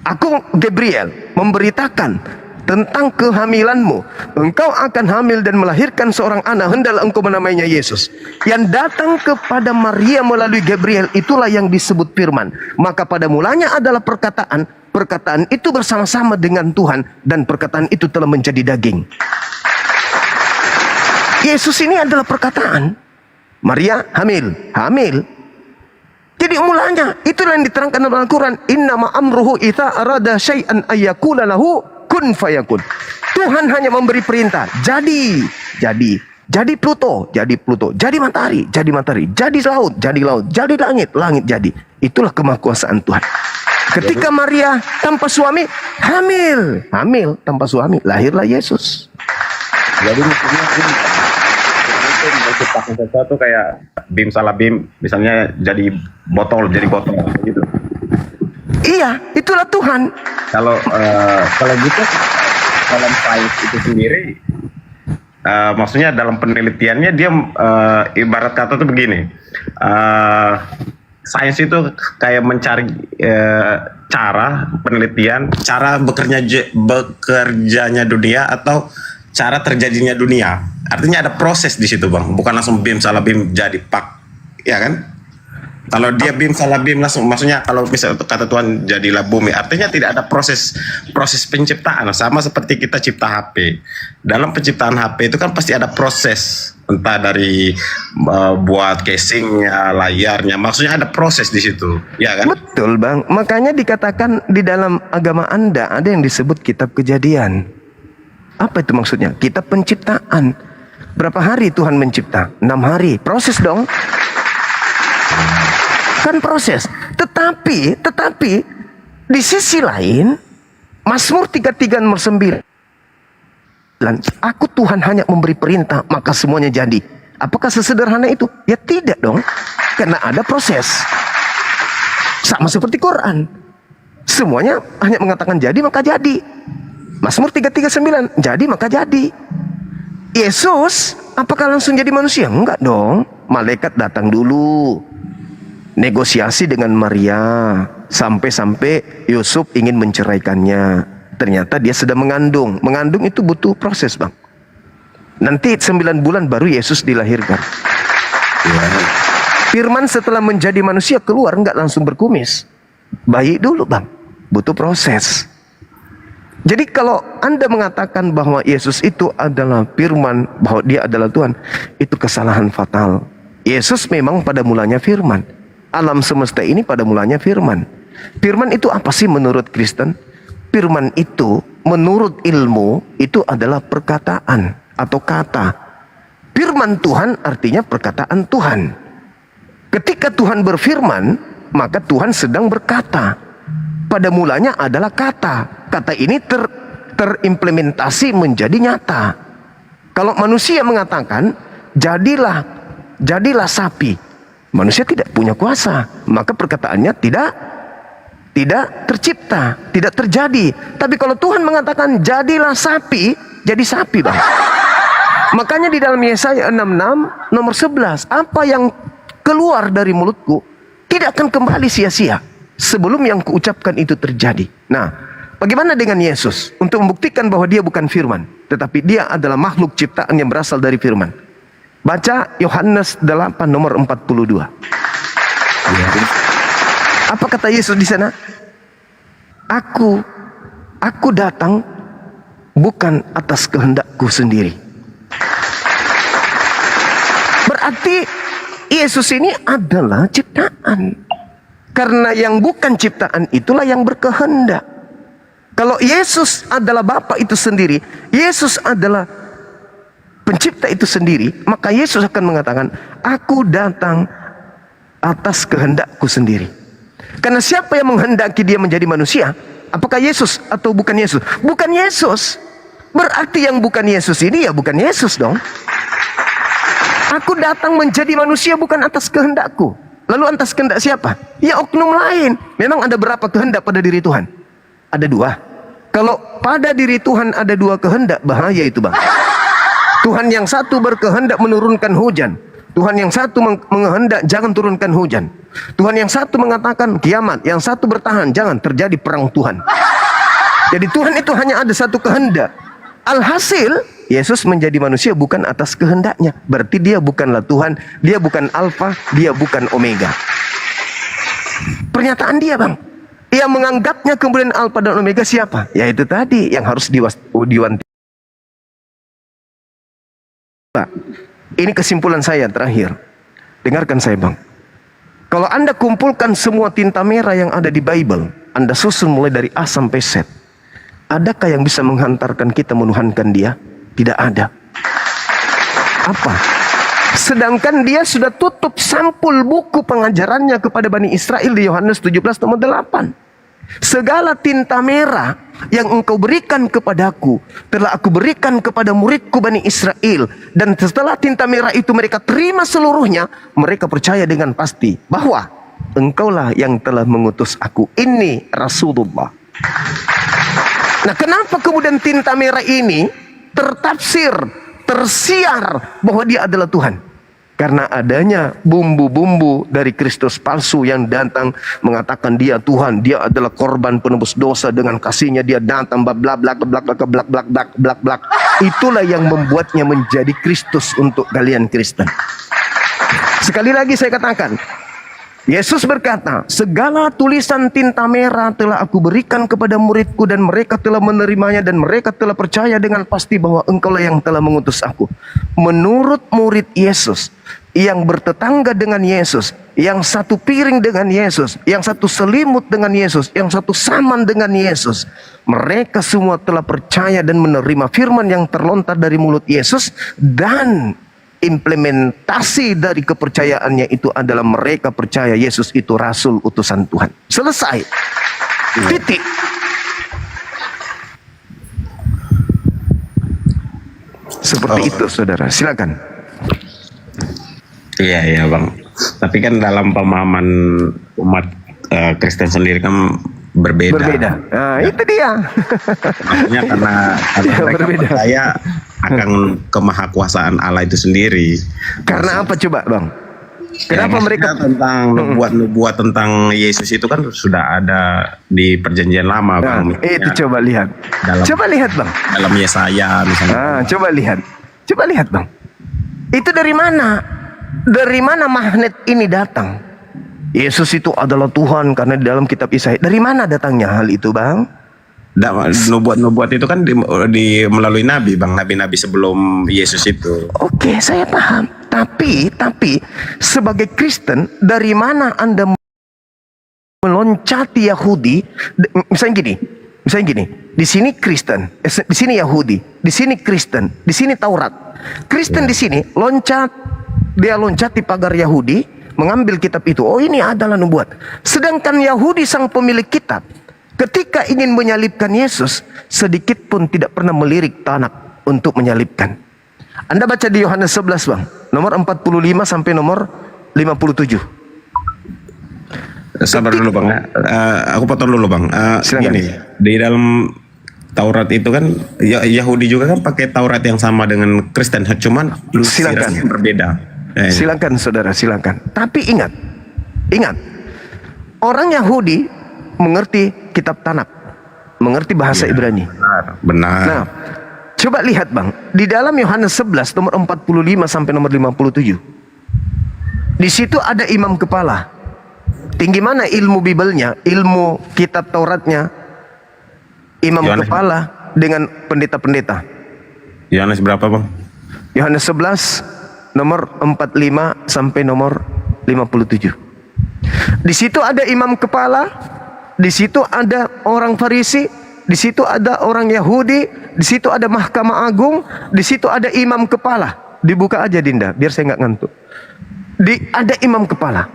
aku Gabriel memberitakan tentang kehamilanmu. Engkau akan hamil dan melahirkan seorang anak, hendaklah engkau menamainya Yesus. Yang datang kepada Maria melalui Gabriel itulah yang disebut firman. Maka pada mulanya adalah perkataan. Perkataan itu bersama-sama dengan Tuhan, dan perkataan itu telah menjadi daging. Yesus ini adalah perkataan. Maria hamil. Jadi mulanya itulah yang diterangkan dalam Al-Quran. Innama amruhu idza arada syai'an ayyakula lahu kun fayakun. Tuhan hanya memberi perintah. Jadi Pluto, jadi Pluto. Jadi matahari, jadi matahari. Jadi laut, jadi laut. Jadi langit, langit jadi. Itulah kemahakuasaan Tuhan. Ketika Maria tanpa suami hamil tanpa suami, lahirlah Yesus. Jadi menciptakan sesuatu kayak bim salah bim, misalnya jadi botol gitu. Iya, itulah Tuhan. Kalau gitu dalam sains itu sendiri, maksudnya dalam penelitiannya dia ibarat kata tuh begini, sains itu kayak mencari cara penelitian, cara bekerjanya dunia atau cara terjadinya dunia. Artinya ada proses di situ, Bang. Bukan langsung bim salah bim jadi pak, ya kan? Kalau dia bim salah bim langsung, maksudnya kalau misalnya kata Tuhan jadilah bumi, artinya tidak ada proses penciptaan. Sama seperti kita cipta HP. Dalam penciptaan HP itu kan pasti ada proses, entah dari buat casingnya, layarnya, maksudnya ada proses di situ, ya kan? Betul, Bang. Makanya dikatakan di dalam agama Anda ada yang disebut kitab Kejadian. Apa itu maksudnya? Kitab penciptaan. Berapa hari Tuhan mencipta? 6 hari. Proses dong. Kan proses. Tetapi di sisi lain, Mazmur 33 nomor 9. Aku Tuhan hanya memberi perintah, maka semuanya jadi. Apakah sesederhana itu? Ya tidak dong. Karena ada proses. Sama seperti Quran. Semuanya hanya mengatakan jadi maka jadi. Mazmur 339, jadi maka jadi. Yesus, apakah langsung jadi manusia? Enggak dong. Malaikat datang dulu, negosiasi dengan Maria, Sampai-sampai Yusuf ingin menceraikannya. Ternyata dia sedang mengandung. Mengandung itu butuh proses, Bang. Nanti 9 bulan baru Yesus dilahirkan. Firman setelah menjadi manusia keluar nggak langsung berkumis. Bayi dulu, Bang. Butuh proses. Jadi kalau Anda mengatakan bahwa Yesus itu adalah firman, bahwa dia adalah Tuhan, itu kesalahan fatal. Yesus memang pada mulanya firman. Alam semesta ini pada mulanya firman. Firman itu apa sih menurut Kristen? Firman itu menurut ilmu itu adalah perkataan atau kata. Firman Tuhan artinya perkataan Tuhan. Ketika Tuhan berfirman, maka Tuhan sedang berkata. Pada mulanya adalah kata. Kata ini terimplementasi menjadi nyata. Kalau manusia mengatakan, jadilah sapi. Manusia tidak punya kuasa. Maka perkataannya tidak tercipta, tidak terjadi. Tapi kalau Tuhan mengatakan, jadilah sapi, jadi sapi, Bang. Makanya di dalam Yesaya 66 nomor 11, apa yang keluar dari mulutku tidak akan kembali sia-sia sebelum yang kuucapkan itu terjadi. Nah, bagaimana dengan Yesus? Untuk membuktikan bahwa dia bukan firman, tetapi dia adalah makhluk ciptaan yang berasal dari firman. Baca Yohanes 8 nomor 42. Apa kata Yesus di sana? Aku datang bukan atas kehendakku sendiri. Berarti Yesus ini adalah ciptaan. Karena yang bukan ciptaan itulah yang berkehendak. Kalau Yesus adalah Bapa itu sendiri, Yesus adalah pencipta itu sendiri, maka Yesus akan mengatakan, aku datang atas kehendakku sendiri. Karena siapa yang menghendaki dia menjadi manusia? Apakah Yesus atau bukan Yesus? Bukan Yesus. Berarti yang bukan Yesus ini ya bukan Yesus dong. Aku datang menjadi manusia bukan atas kehendakku. Lalu atas kehendak siapa? Ya oknum lain. Memang ada berapa kehendak pada diri Tuhan? Ada 2. Kalau pada diri Tuhan ada 2 kehendak, bahaya itu, Bang. Tuhan yang satu berkehendak menurunkan hujan. Tuhan yang satu menghendak jangan turunkan hujan. Tuhan yang satu mengatakan kiamat. Yang satu bertahan jangan terjadi perang Tuhan. Jadi Tuhan itu hanya ada satu kehendak. Alhasil Yesus menjadi manusia bukan atas kehendaknya. Berarti dia bukanlah Tuhan. Dia bukan Alfa. Dia bukan Omega. Pernyataan dia, Bang. Yang menganggapnya kemudian Alfa dan Omega siapa? Ya itu tadi yang harus diwanti. Ini kesimpulan saya terakhir. Dengarkan saya, Bang. Kalau Anda kumpulkan semua tinta merah yang ada di Bible, Anda susun mulai dari A sampai Z, adakah yang bisa menghantarkan kita menuhankan dia? Tidak ada. Apa? Sedangkan dia sudah tutup sampul buku pengajarannya kepada Bani Israel di Yohanes 17 nomor 8. Segala tinta merah yang engkau berikan kepadaku telah aku berikan kepada muridku Bani Israel. Dan setelah tinta merah itu mereka terima seluruhnya, mereka percaya dengan pasti bahwa engkaulah yang telah mengutus aku. Ini Rasulullah. Nah, kenapa kemudian tinta merah ini tertafsir, tersiar bahwa dia adalah Tuhan? Karena adanya bumbu-bumbu dari Kristus palsu yang datang mengatakan dia Tuhan, dia adalah korban penebus dosa, dengan kasihnya dia datang blak blak blak blak blak blak blak blak blak blak. Itulah yang membuatnya menjadi Kristus untuk kalian Kristen. Sekali lagi saya katakan, Yesus berkata, segala tulisan tinta merah telah aku berikan kepada muridku dan mereka telah menerimanya dan mereka telah percaya dengan pasti bahwa engkaulah yang telah mengutus aku. Menurut murid Yesus yang bertetangga dengan Yesus, yang satu piring dengan Yesus, yang satu selimut dengan Yesus, yang satu saman dengan Yesus, mereka semua telah percaya dan menerima firman yang terlontar dari mulut Yesus, dan implementasi dari kepercayaannya itu adalah mereka percaya Yesus itu Rasul utusan Tuhan. Selesai. Titik. Seperti itu, saudara. Silakan. Iya Bang. Tapi kan dalam pemahaman umat Kristen sendiri kan berbeda. Nah, itu dia. Maksudnya karena mereka percaya akan kemahakuasaan Allah itu sendiri. Karena apa coba, Bang? Kenapa mereka tentang nubuat tentang Yesus itu kan sudah ada di perjanjian lama, Bang. Itu coba lihat. Coba lihat, Bang. Dalam Yesaya misalnya. Coba lihat. Coba lihat, Bang. Itu dari mana? Dari mana magnet ini datang? Yesus itu adalah Tuhan karena di dalam kitab Yesaya. Dari mana datangnya hal itu, Bang? Nubuat itu kan melalui nabi, Bang, nabi-nabi sebelum Yesus itu. Oke, saya paham. Tapi sebagai Kristen, dari mana Anda meloncati Yahudi? Misalnya gini, di sini Kristen, di sini Yahudi, di sini Kristen, di sini Taurat. Kristen di sini dia loncati pagar Yahudi, mengambil kitab itu. Oh, ini adalah nubuat. Sedangkan Yahudi sang pemilik kitab, ketika ingin menyalibkan Yesus, sedikit pun tidak pernah melirik tanah untuk menyalibkan. Anda baca di Yohanes 11, Bang, nomor 45 sampai nomor 57. Sabar dulu, Bang. Aku potong dulu, Bang. Gini, di dalam Taurat itu kan Yahudi juga kan pakai Taurat yang sama dengan Kristen, cuman silakan berbeda. Silakan saudara, silakan. Tapi ingat, orang Yahudi mengerti kitab Tanakh, mengerti bahasa Ibrani. Benar. Nah, coba lihat, Bang, di dalam Yohanes 11 nomor 45 sampai nomor 57. Di situ ada imam kepala. Tinggi mana ilmu Bibelnya, ilmu kitab Tauratnya, imam kepala dengan pendeta-pendeta. Yohanes berapa, Bang? Yohanes 11 nomor 45 sampai nomor 57. Di situ ada imam kepala, di situ ada orang Farisi, di situ ada orang Yahudi, di situ ada Mahkamah Agung, di situ ada imam kepala. Dibuka aja, Dinda, biar saya nggak ngantuk. Ada imam kepala.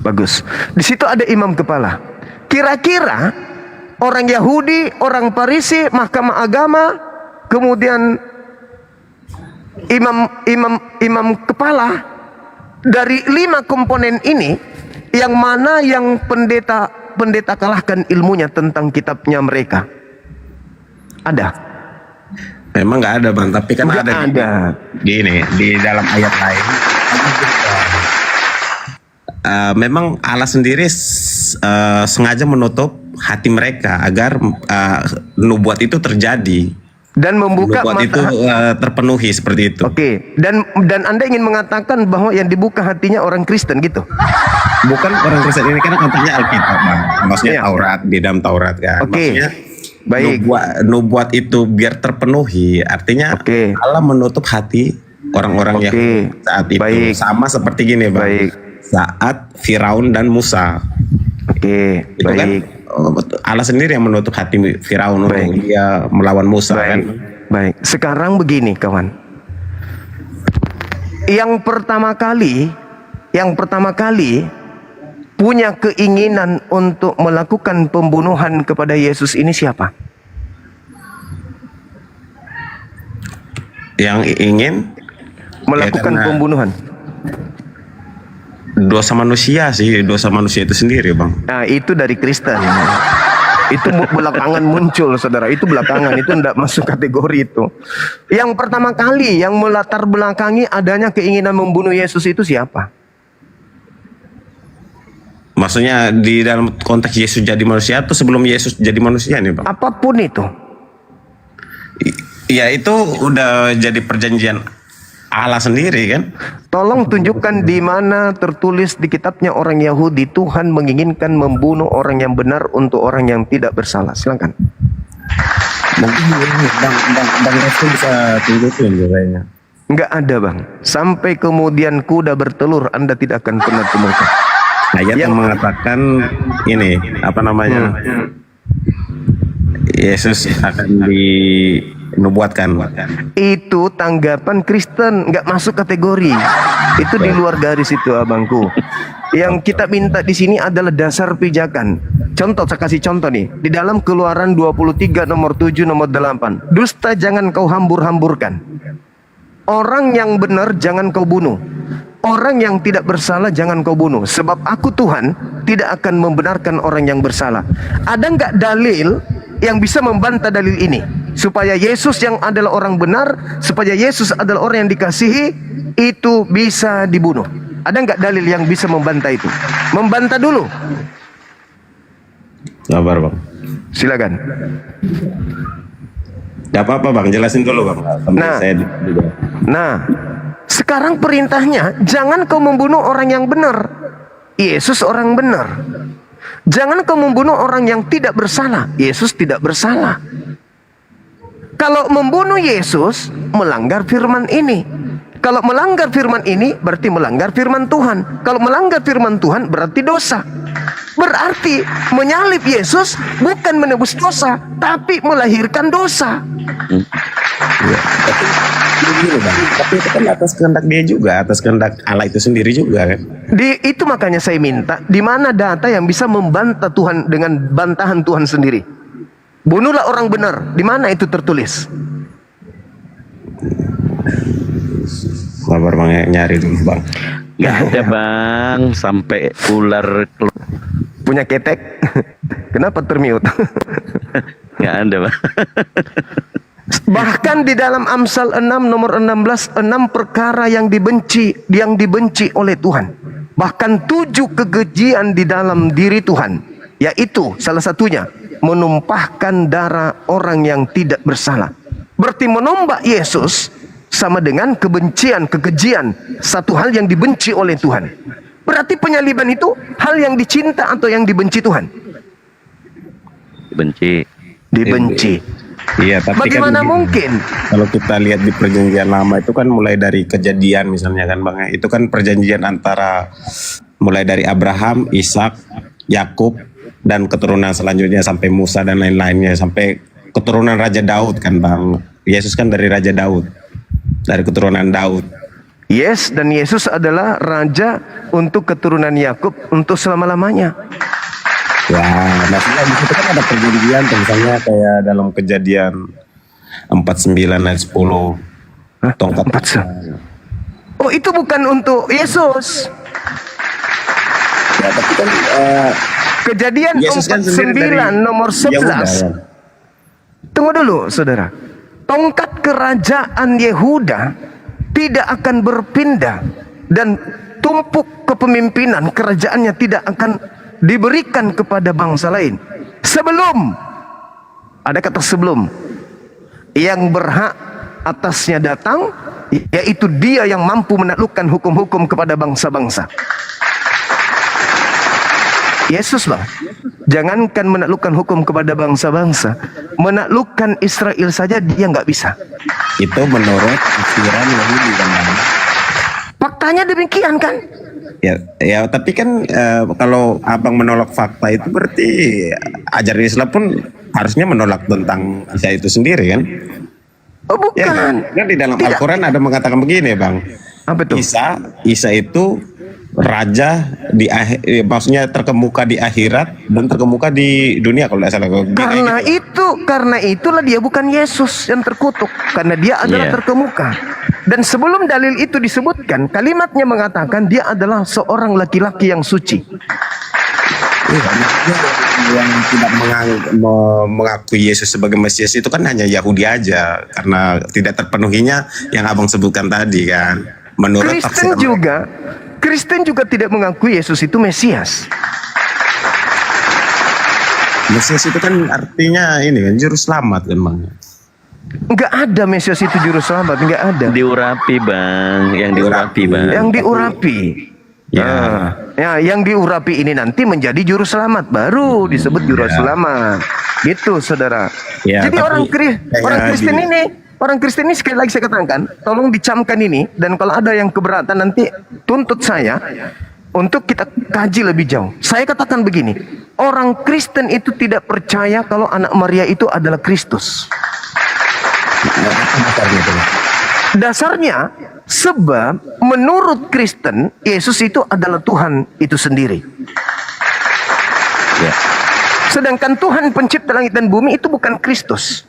Bagus. Di situ ada imam kepala. Kira-kira orang Yahudi, orang Farisi, Mahkamah Agama, kemudian imam kepala, dari 5 komponen ini, yang mana yang pendeta kalahkan ilmunya tentang kitabnya mereka? Ada? Memang nggak ada, Bang, tapi kan ada. Di dalam ayat lain. Memang Allah sendiri sengaja menutup hati mereka agar nubuat itu terjadi dan membuka nubuat mata itu terpenuhi seperti itu. Oke, dan Anda ingin mengatakan bahwa yang dibuka hatinya orang Kristen gitu? Bukan orang Kristen, ini kan konteksnya Alkitab, Bang. Maksudnya Taurat, di dalam Taurat kan. Maksudnya baik. Nubuat itu biar terpenuhi, artinya Allah menutup hati orang-orang yang saat itu. Sama seperti gini, Bang. Saat Firaun dan Musa. Itu kan Allah sendiri yang menutup hati Firaun untuk dia melawan Musa kan. Baik. Sekarang begini, kawan. Yang pertama kali punya keinginan untuk melakukan pembunuhan kepada Yesus ini siapa? Yang ingin melakukan pembunuhan. Dosa manusia itu sendiri, Bang. Nah, itu dari Kristen. Itu belakangan muncul, saudara. Itu belakangan, itu tidak masuk kategori itu. Yang pertama kali yang melatar belakangi adanya keinginan membunuh Yesus itu siapa? Maksudnya di dalam konteks Yesus jadi manusia atau sebelum Yesus jadi manusia nih, Bang? Apapun itu. Ya itu udah jadi perjanjian Allah sendiri kan. Tolong tunjukkan di mana tertulis di kitabnya orang Yahudi Tuhan menginginkan membunuh orang yang benar untuk orang yang tidak bersalah. Silakan. Mungkin Bang Restu bisa tunjukin kayaknya. Enggak ada, Bang. Sampai kemudian kuda bertelur Anda tidak akan pernah temukan. Ayat yang mengatakan ini apa namanya? Yesus akan dinubuatkan. Itu tanggapan Kristen, nggak masuk kategori. Itu di luar garis itu, abangku. Yang kita minta di sini adalah dasar pijakan. Contoh, saya kasih contoh nih. Di dalam Keluaran 23 nomor 7 nomor 8. Dusta jangan kau hambur-hamburkan. Orang yang benar jangan kau bunuh. Orang yang tidak bersalah jangan kau bunuh. Sebab aku Tuhan tidak akan membenarkan orang yang bersalah. Ada nggak dalil yang bisa membantah dalil ini? supaya Yesus yang adalah orang benar, supaya Yesus adalah orang yang dikasihi, itu bisa dibunuh. Ada nggak dalil yang bisa membantah itu? Membantah dulu. Sabar bang. Silakan. Gak apa-apa bang, jelasin dulu bang. Nah, sekarang perintahnya, jangan kau membunuh orang yang benar. Yesus orang benar. Jangan kau membunuh orang yang tidak bersalah. Yesus tidak bersalah. Kalau membunuh Yesus, melanggar firman ini. Kalau melanggar firman ini, berarti melanggar firman Tuhan. Kalau melanggar firman Tuhan, berarti dosa. Berarti menyalib Yesus bukan menebus dosa, tapi melahirkan dosa. Tapi itu kan atas kehendak dia juga, atas kehendak Allah itu sendiri juga kan. Itu makanya saya minta, di mana data yang bisa membantah Tuhan dengan bantahan Tuhan sendiri? Bunuhlah orang benar. Di mana itu tertulis? Sabar bang, nyari dulu bang. Gak ada bang, sampai ular punya ketek. Kenapa termute? Gak ada bang. Bahkan di dalam Amsal 6 nomor 16, 6 perkara yang dibenci oleh Tuhan. Bahkan 7 kekejian di dalam diri Tuhan, yaitu salah satunya menumpahkan darah orang yang tidak bersalah. Berarti menombak Yesus sama dengan kebencian, kekejian, satu hal yang dibenci oleh Tuhan. Berarti penyaliban itu hal yang dicinta atau yang dibenci Tuhan? Dibenci. Iya, tapi bagaimana kan mungkin? Kalau kita lihat di perjanjian lama itu kan mulai dari kejadian misalnya kan bang, itu kan perjanjian antara mulai dari Abraham, Ishak, Yakub dan keturunan selanjutnya sampai Musa dan lain-lainnya sampai keturunan Raja Daud kan bang. Yesus kan dari Raja Daud, dari keturunan Daud. Yes, dan Yesus adalah raja untuk keturunan Yakub untuk selama-lamanya. Wah, maksudnya di situ kan ada perjanjian, misalnya kayak dalam kejadian 49 ayat 10. Tongkat. Oh, itu bukan untuk Yesus. Ya, tapi kan kejadian Yesus 49 kan nomor 11. Yahuda, ya. Tunggu dulu, saudara. Tongkat kerajaan Yehuda tidak akan berpindah dan tumpuk kepemimpinan kerajaannya tidak akan diberikan kepada bangsa lain sebelum, ada kata sebelum, yang berhak atasnya datang, yaitu dia yang mampu menaklukkan hukum-hukum kepada bangsa-bangsa. Yesus bang, jangankan menaklukkan hukum kepada bangsa-bangsa, menaklukkan Israel saja dia nggak bisa. Itu menurut tafsiran Yahudi kan. Faktanya demikian kan? Ya, tapi kan kalau abang menolak fakta itu berarti ajaran Islam pun harusnya menolak tentang Isa itu sendiri kan? Oh bukan. Ya, kan di dalam Al-Quran ada mengatakan begini bang. Apa itu? Isa itu raja di maksudnya terkemuka di akhirat dan terkemuka di dunia kalau tidak salah. Karena itulah dia bukan Yesus yang terkutuk, karena dia adalah terkemuka. Dan sebelum dalil itu disebutkan, kalimatnya mengatakan dia adalah seorang laki-laki yang suci. Yang tidak mengakui Yesus sebagai Mesias itu kan hanya Yahudi aja, karena tidak terpenuhinya yang abang sebutkan tadi kan. Menurut Kristen juga tidak mengakui Yesus itu Mesias. Mesias itu kan artinya ini kan juru selamat kan bang. Enggak ada Mesias itu juru selamat, enggak ada. Diurapi bang, yang diurapi bang. Yang diurapi. Yang diurapi ini nanti menjadi juru selamat, baru disebut juru selamat. Gitu saudara. Jadi orang Kristen ini sekali lagi saya katakan, tolong dicamkan ini, dan kalau ada yang keberatan nanti tuntut saya untuk kita kaji lebih jauh. Saya katakan begini, orang Kristen itu tidak percaya kalau anak Maria itu adalah Kristus. Dasarnya sebab menurut Kristen Yesus itu adalah Tuhan itu sendiri. Sedangkan Tuhan pencipta langit dan bumi itu bukan Kristus.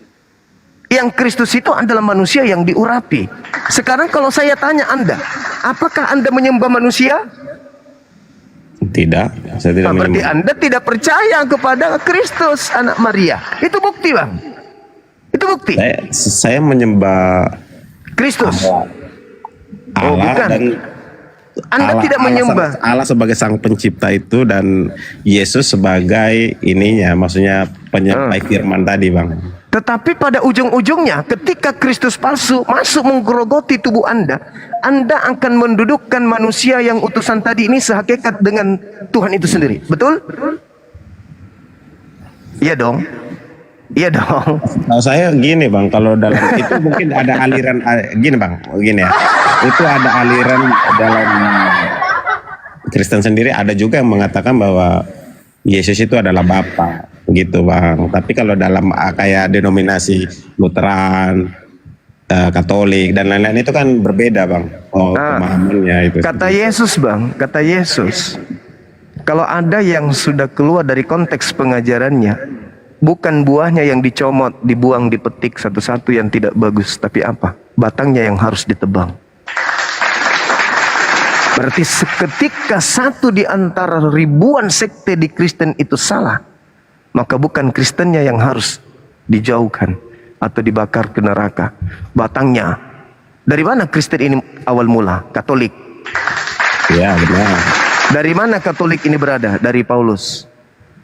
Yang Kristus itu adalah manusia yang diurapi. Sekarang kalau saya tanya Anda, apakah Anda menyembah manusia? Tidak, saya tidak berarti Anda tidak percaya kepada Kristus anak Maria. Itu bukti bang. Itu Terbukti. Saya menyembah Kristus. Allah bukan. dan Anda tidak menyembah Allah sebagai sang pencipta itu dan Yesus sebagai ininya, maksudnya penyampai firman tadi, Bang. Tetapi pada ujung-ujungnya ketika Kristus palsu masuk menggerogoti tubuh Anda akan mendudukkan manusia yang utusan tadi ini sehakikat dengan Tuhan itu sendiri. Betul? Iya dong. Iya dong. Kalau saya gini, Bang, kalau dalam itu mungkin ada aliran gini, Bang, gini ya. Itu ada aliran dalam Kristen sendiri, ada juga yang mengatakan bahwa Yesus itu adalah Bapa, gitu, Bang. Tapi kalau dalam kayak denominasi Lutheran, Katolik dan lain-lain itu kan berbeda, Bang. Pemahamannya itu. Kata Yesus, Bang, kata Yesus, kalau ada yang sudah keluar dari konteks pengajarannya, bukan buahnya yang dicomot, dibuang, dipetik satu-satu yang tidak bagus, tapi apa? Batangnya yang harus ditebang. Berarti seketika satu di antara ribuan sekte di Kristen itu salah, maka bukan Kristennya yang harus dijauhkan atau dibakar ke neraka. Batangnya. Dari mana Kristen ini awal mula? Katolik. Ya, benar. Dari mana Katolik ini berada? Dari Paulus.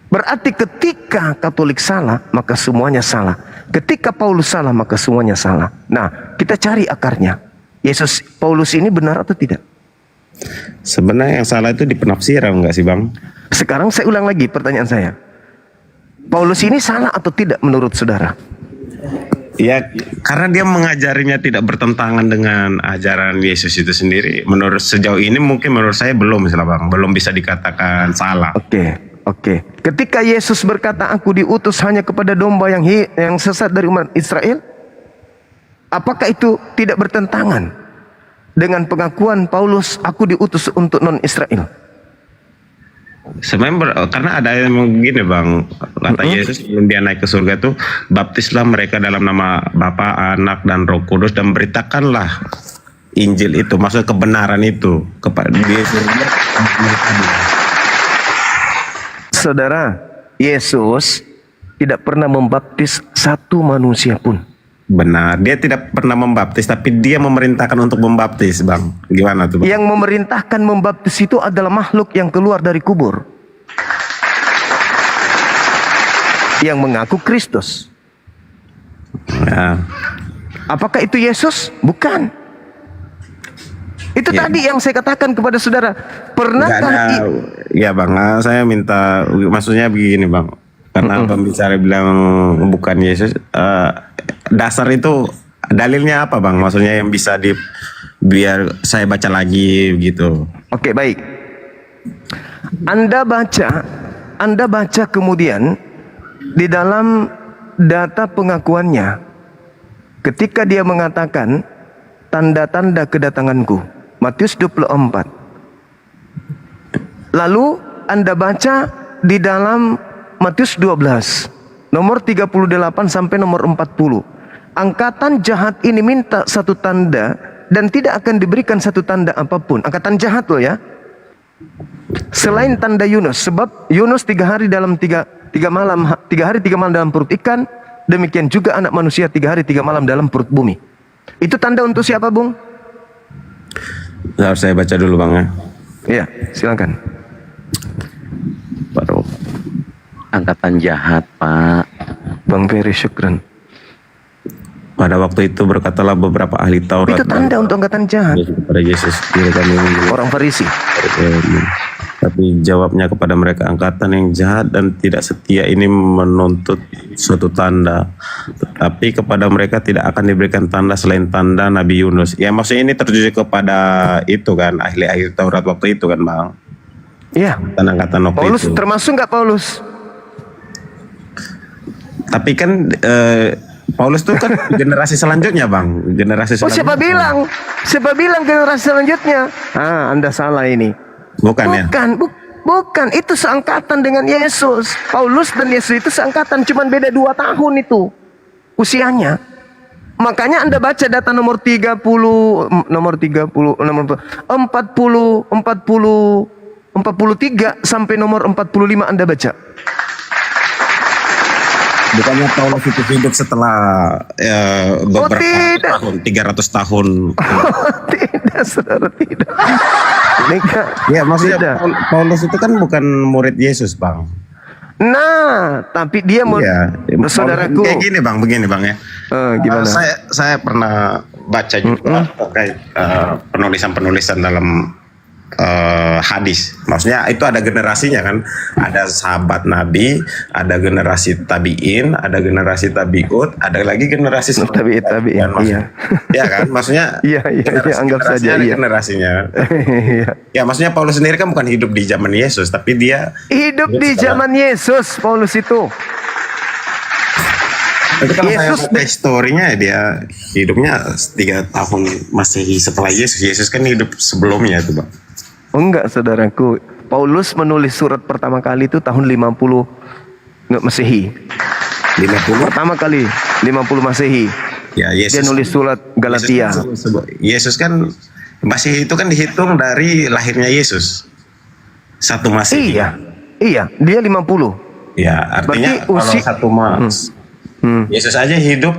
Berarti ketika Katolik salah, maka semuanya salah. Ketika Paulus salah, maka semuanya salah. Nah, kita cari akarnya. Yesus Paulus ini benar atau tidak? Sebenarnya yang salah itu di penafsiran, enggak sih, Bang? Sekarang saya ulang lagi pertanyaan saya. Paulus ini salah atau tidak menurut saudara? Ya, karena dia mengajarinya tidak bertentangan dengan ajaran Yesus itu sendiri. Menurut sejauh ini mungkin menurut saya belum, misalnya, Bang, belum bisa dikatakan salah. Oke. Ketika Yesus berkata, aku diutus hanya kepada domba yang sesat dari umat Israel, apakah itu tidak bertentangan dengan pengakuan Paulus, aku diutus untuk non-Israel? Sebenarnya karena ada yang begini, Bang, kata Yesus sebelum dia naik ke surga itu, baptislah mereka dalam nama Bapa, Anak dan Roh Kudus dan beritakanlah Injil itu, maksud kebenaran itu kepada dia. Saudara, Yesus tidak pernah membaptis satu manusia pun. Benar, dia tidak pernah membaptis, tapi dia memerintahkan untuk membaptis, Bang. Gimana tuh, Bang? Yang memerintahkan membaptis itu adalah makhluk yang keluar dari kubur, yang mengaku Kristus. Ya. Apakah itu Yesus? Bukan. Itu tadi yang saya katakan kepada saudara. Pernahkah? Ya, Bang, saya minta, maksudnya begini, Bang. Karena pembicara bilang bukan Yesus, dasar itu dalilnya apa, Bang? Maksudnya yang bisa biar saya baca lagi gitu. Oke, baik. Anda baca kemudian di dalam data pengakuannya ketika dia mengatakan tanda-tanda kedatanganku, Matius 24. Lalu Anda baca di dalam Matius 12 nomor 38 sampai nomor 40. Angkatan jahat ini minta satu tanda dan tidak akan diberikan satu tanda apapun. Angkatan jahat loh ya. Selain tanda Yunus, sebab Yunus 3 hari 3 malam dalam perut ikan, demikian juga anak manusia 3 hari 3 malam dalam perut bumi. Itu tanda untuk siapa, Bung? Harus saya baca dulu, Bang, ya. Iya, silakan. Baru angkatan jahat, Pak. Bang Ferry, syukran. Pada waktu itu berkatalah beberapa ahli Taurat. Itu tanda untuk angkatan jahat. Kepada Yesus, orang Farisi. Tapi jawabnya kepada mereka, angkatan yang jahat dan tidak setia ini menuntut suatu tanda. Tetapi kepada mereka tidak akan diberikan tanda selain tanda Nabi Yunus. Ya, maksudnya ini tertuju kepada itu kan, ahli-ahli Taurat waktu itu kan, Bang. Iya. Angkatan waktu Paulus itu. termasuk nggak Paulus? Tapi kan Paulus tuh kan generasi selanjutnya, Bang. Generasi selanjutnya. Siapa bilang? Siapa bilang generasi selanjutnya? Anda salah ini. Bukan ya? Bukan. Itu seangkatan dengan Yesus. Paulus dan Yesus itu seangkatan, cuman beda 2 tahun itu usianya. Makanya Anda baca data nomor 30, nomor 43 sampai nomor 45 Anda baca. Bukannya Paulus itu hidup setelah beberapa tahun, 300 tahun. Tidak, saudara, tidak. Ini Ya, maksudnya Paulus itu kan bukan murid Yesus, Bang. Nah, tapi dia saudaraku. Kayak gini, Bang, begini, Bang ya. Gimana? Saya pernah baca juga terkait penulisan-penulisan dalam hadis. Maksudnya itu ada generasinya kan. Ada sahabat Nabi, ada generasi tabiin, ada generasi tabiut, ada lagi generasi tabiin. Iya. Ya kan? Maksudnya iya, anggap saja iya. Generasinya. Ya, maksudnya Paulus sendiri kan bukan hidup di zaman Yesus, tapi dia hidup di zaman Yesus, Paulus itu. Tapi kalau saya baca historinya, dia hidupnya 3 tahun Masehi setelah Yesus. Yesus kan hidup sebelumnya itu, Bang. Enggak, saudaraku. Paulus menulis surat pertama kali itu tahun 50 Masehi. 50? Pertama kali 50 Masehi. Ya, Yesus. Dia nulis surat Galatia. Yesus kan Masehi itu kan dihitung dari lahirnya Yesus. 1 Masehi. Iya, dia 50. Ya, artinya kalau 1 Mas. Yesus aja hidup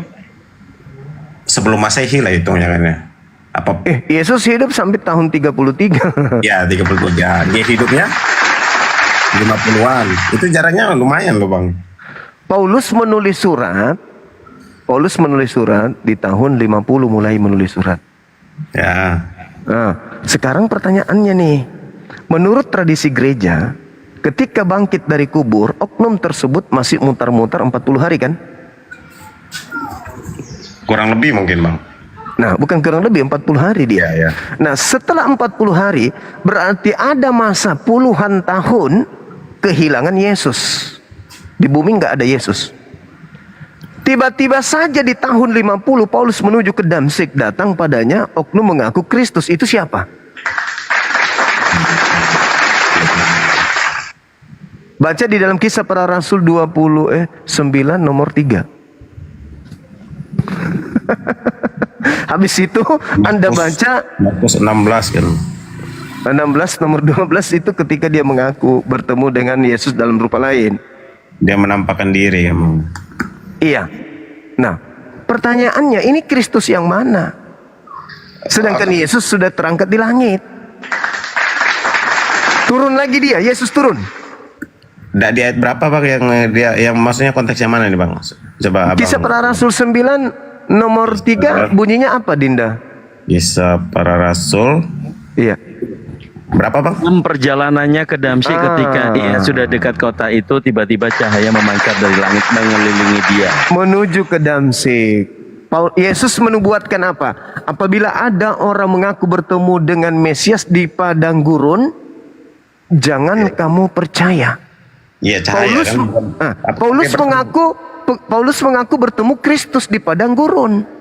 sebelum Masehi lah hitungnya kan ya. Apa? Yesus hidup sampai tahun 33. Ya, 33. Dia hidupnya 50-an. Itu jaraknya lumayan loh, Bang. Paulus menulis surat di tahun 50 mulai menulis surat. Ya. Nah, sekarang pertanyaannya nih. Menurut tradisi gereja, ketika bangkit dari kubur, oknum tersebut masih mutar-mutar 40 hari kan? Kurang lebih mungkin, Bang. Nah, bukan kurang lebih 40 hari dia. Ya. Nah, setelah 40 hari berarti ada masa puluhan tahun kehilangan Yesus. Di bumi nggak ada Yesus. Tiba-tiba saja di tahun 50 Paulus menuju ke Damsyik, datang padanya oknum mengaku Kristus. Itu siapa? Baca di dalam Kisah Para Rasul 9 nomor 3. Habis itu Anda baca Markus 16 kan. 16 nomor 12 itu ketika dia mengaku bertemu dengan Yesus dalam rupa lain. Dia menampakkan diri emang. Iya. Nah, pertanyaannya ini Kristus yang mana? Sedangkan Yesus sudah terangkat di langit. Turun lagi dia, Yesus turun. Di ayat berapa, Bang, yang maksudnya konteksnya mana nih, Bang? Coba Abang. Kisah Para Rasul 9 nomor 3 bunyinya apa, Dinda? Kisah Para Rasul. Iya. Berapa, Bang? Perjalanannya ke Damsyik, ketika dia sudah dekat kota itu, tiba-tiba cahaya memancar dari langit mengelilingi dia. Menuju ke Damsyik. Yesus menubuatkan apa? Apabila ada orang mengaku bertemu dengan Mesias di padang gurun, jangan kamu percaya. Iya, cahaya Paulus mengaku bertemu Kristus di padang gurun.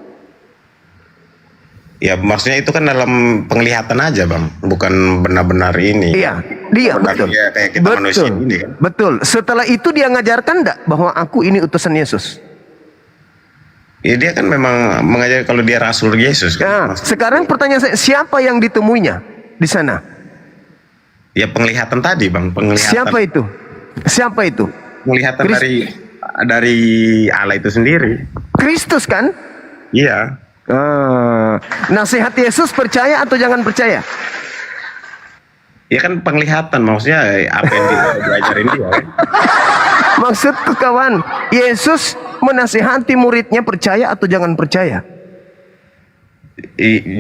Ya, maksudnya itu kan dalam penglihatan aja, Bang, bukan benar-benar ini. Iya, dia betul. Dia kayak kita manusia ini kan. Betul. Setelah itu dia ngajarkan enggak bahwa aku ini utusan Yesus? Ya, dia kan memang mengajar kalau dia Rasul Yesus kan. Nah, sekarang pertanyaan saya, siapa yang ditemuinya di sana? Ya, penglihatan tadi, Bang, penglihatan. Siapa itu? Siapa itu? Penglihatan dari Allah itu sendiri. Kristus kan? Iya. Nasihat Yesus percaya atau jangan percaya? Ya kan penglihatan, maksudnya apa yang diajarin dia. Maksudku kawan, Yesus menasihati muridnya percaya atau jangan percaya?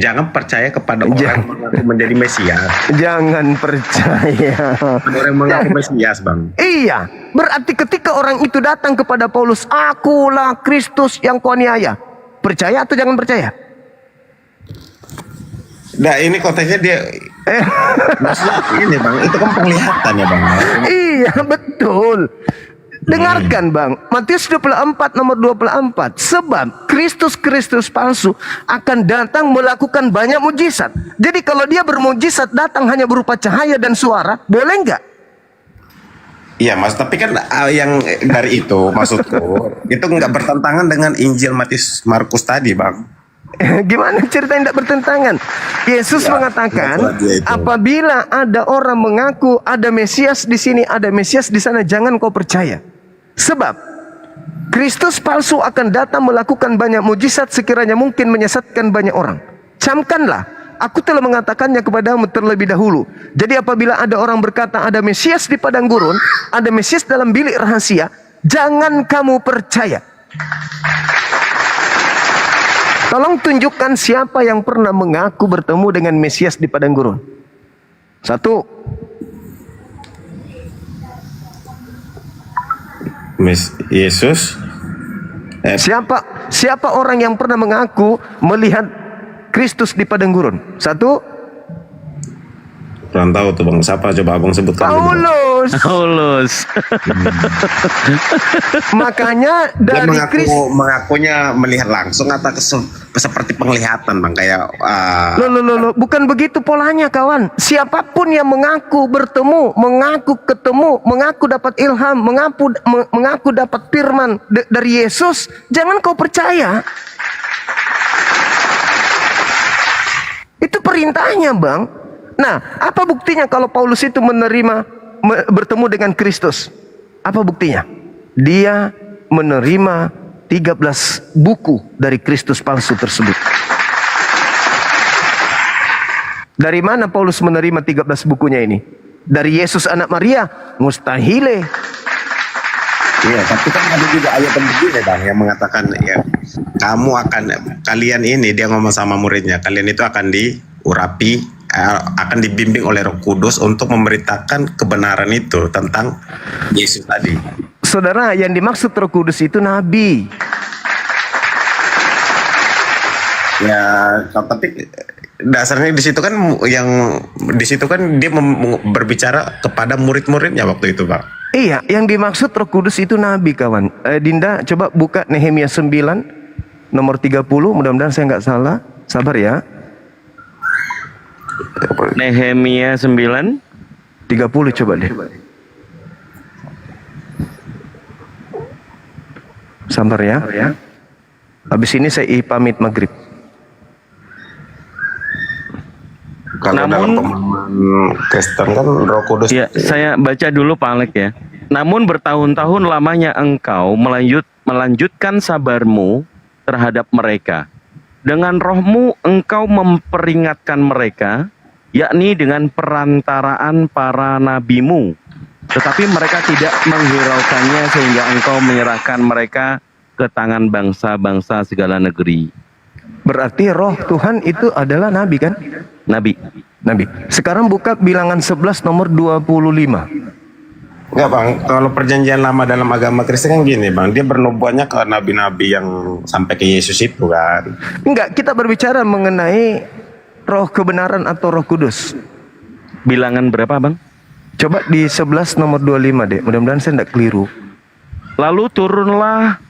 Jangan percaya kepada orang yang mengaku menjadi Mesias. Jangan percaya. Orang yang mengaku Mesias, Bang. Iya, berarti ketika orang itu datang kepada Paulus, akulah Kristus yang kau aniaya. Percaya atau jangan percaya? Nah, ini konteksnya dia maksudnya ini, Bang, itu kan penglihatan ya, Bang. Iya, betul. Dengarkan, Bang, Matius 24 nomor 24. Sebab Kristus palsu akan datang melakukan banyak mujizat. Jadi kalau dia bermujizat datang hanya berupa cahaya dan suara, boleh nggak? Iya, Mas, tapi kan yang dari itu maksudku itu nggak bertentangan dengan Injil Matius Markus tadi, Bang. Gimana ceritanya tidak bertentangan? Yesus mengatakan, apabila ada orang mengaku ada Mesias di sini, ada Mesias di sana, jangan kau percaya. Sebab Kristus palsu akan datang melakukan banyak mujizat sekiranya mungkin menyesatkan banyak orang. Camkanlah, aku telah mengatakannya kepadamu terlebih dahulu. Jadi apabila ada orang berkata ada Mesias di padang gurun, ada Mesias dalam bilik rahasia, jangan kamu percaya. Tolong tunjukkan siapa yang pernah mengaku bertemu dengan Mesias di padang gurun. Satu. Yesus. Siapa orang yang pernah mengaku melihat Kristus di padang gurun? Satu. Kurang tahu tuh bang. Siapa coba abang sebutkan? Paulus. Makanya dari mengakunya melihat langsung atau seperti penglihatan bang, kayak Loh, bukan begitu polanya kawan. Siapapun yang mengaku bertemu, mengaku ketemu, mengaku dapat ilham, mengaku dapat firman dari Yesus, jangan kau percaya. Itu perintahnya bang. Nah, apa buktinya kalau Paulus itu bertemu dengan Kristus? Apa buktinya? Dia menerima 13 buku dari Kristus palsu tersebut. Dari mana Paulus menerima 13 bukunya ini? Dari Yesus anak Maria? Mustahil. Iya, tapi kan ada juga ayat yang begini bang, yang mengatakan ya, kalian ini, dia ngomong sama muridnya, kalian itu akan diurapi, akan dibimbing oleh Roh Kudus untuk memberitakan kebenaran itu tentang Yesus tadi. Saudara, yang dimaksud Roh Kudus itu nabi. Ya, tapi dasarnya di situ kan dia berbicara kepada murid-muridnya waktu itu, Bang. Iya, yang dimaksud Roh Kudus itu nabi, kawan. Dinda, coba buka Nehemia 9 nomor 30, mudah-mudahan saya nggak salah. Sabar ya. Nehemia 9 30 coba deh. Sabar ya. Habis ini saya pamit maghrib. Kalau dalam pemahaman Kristen kan Roh Kudus. Ya, saya baca dulu Pak Alek ya. Namun bertahun-tahun lamanya engkau melanjutkan sabarmu terhadap mereka. Dengan rohmu engkau memperingatkan mereka, yakni dengan perantaraan para nabimu. Tetapi mereka tidak menghiraukannya sehingga engkau menyerahkan mereka ke tangan bangsa-bangsa segala negeri. Berarti roh Tuhan itu adalah nabi kan? Nabi. Sekarang buka Bilangan 11 nomor 25. Enggak bang, kalau perjanjian lama dalam agama Kristen kan gini bang, dia bernubuatnya ke nabi-nabi yang sampai ke Yesus itu kan. Enggak, kita berbicara mengenai roh kebenaran atau Roh Kudus. Bilangan berapa bang? Coba di 11 nomor 25 deh, mudah-mudahan saya tidak keliru. Lalu turunlah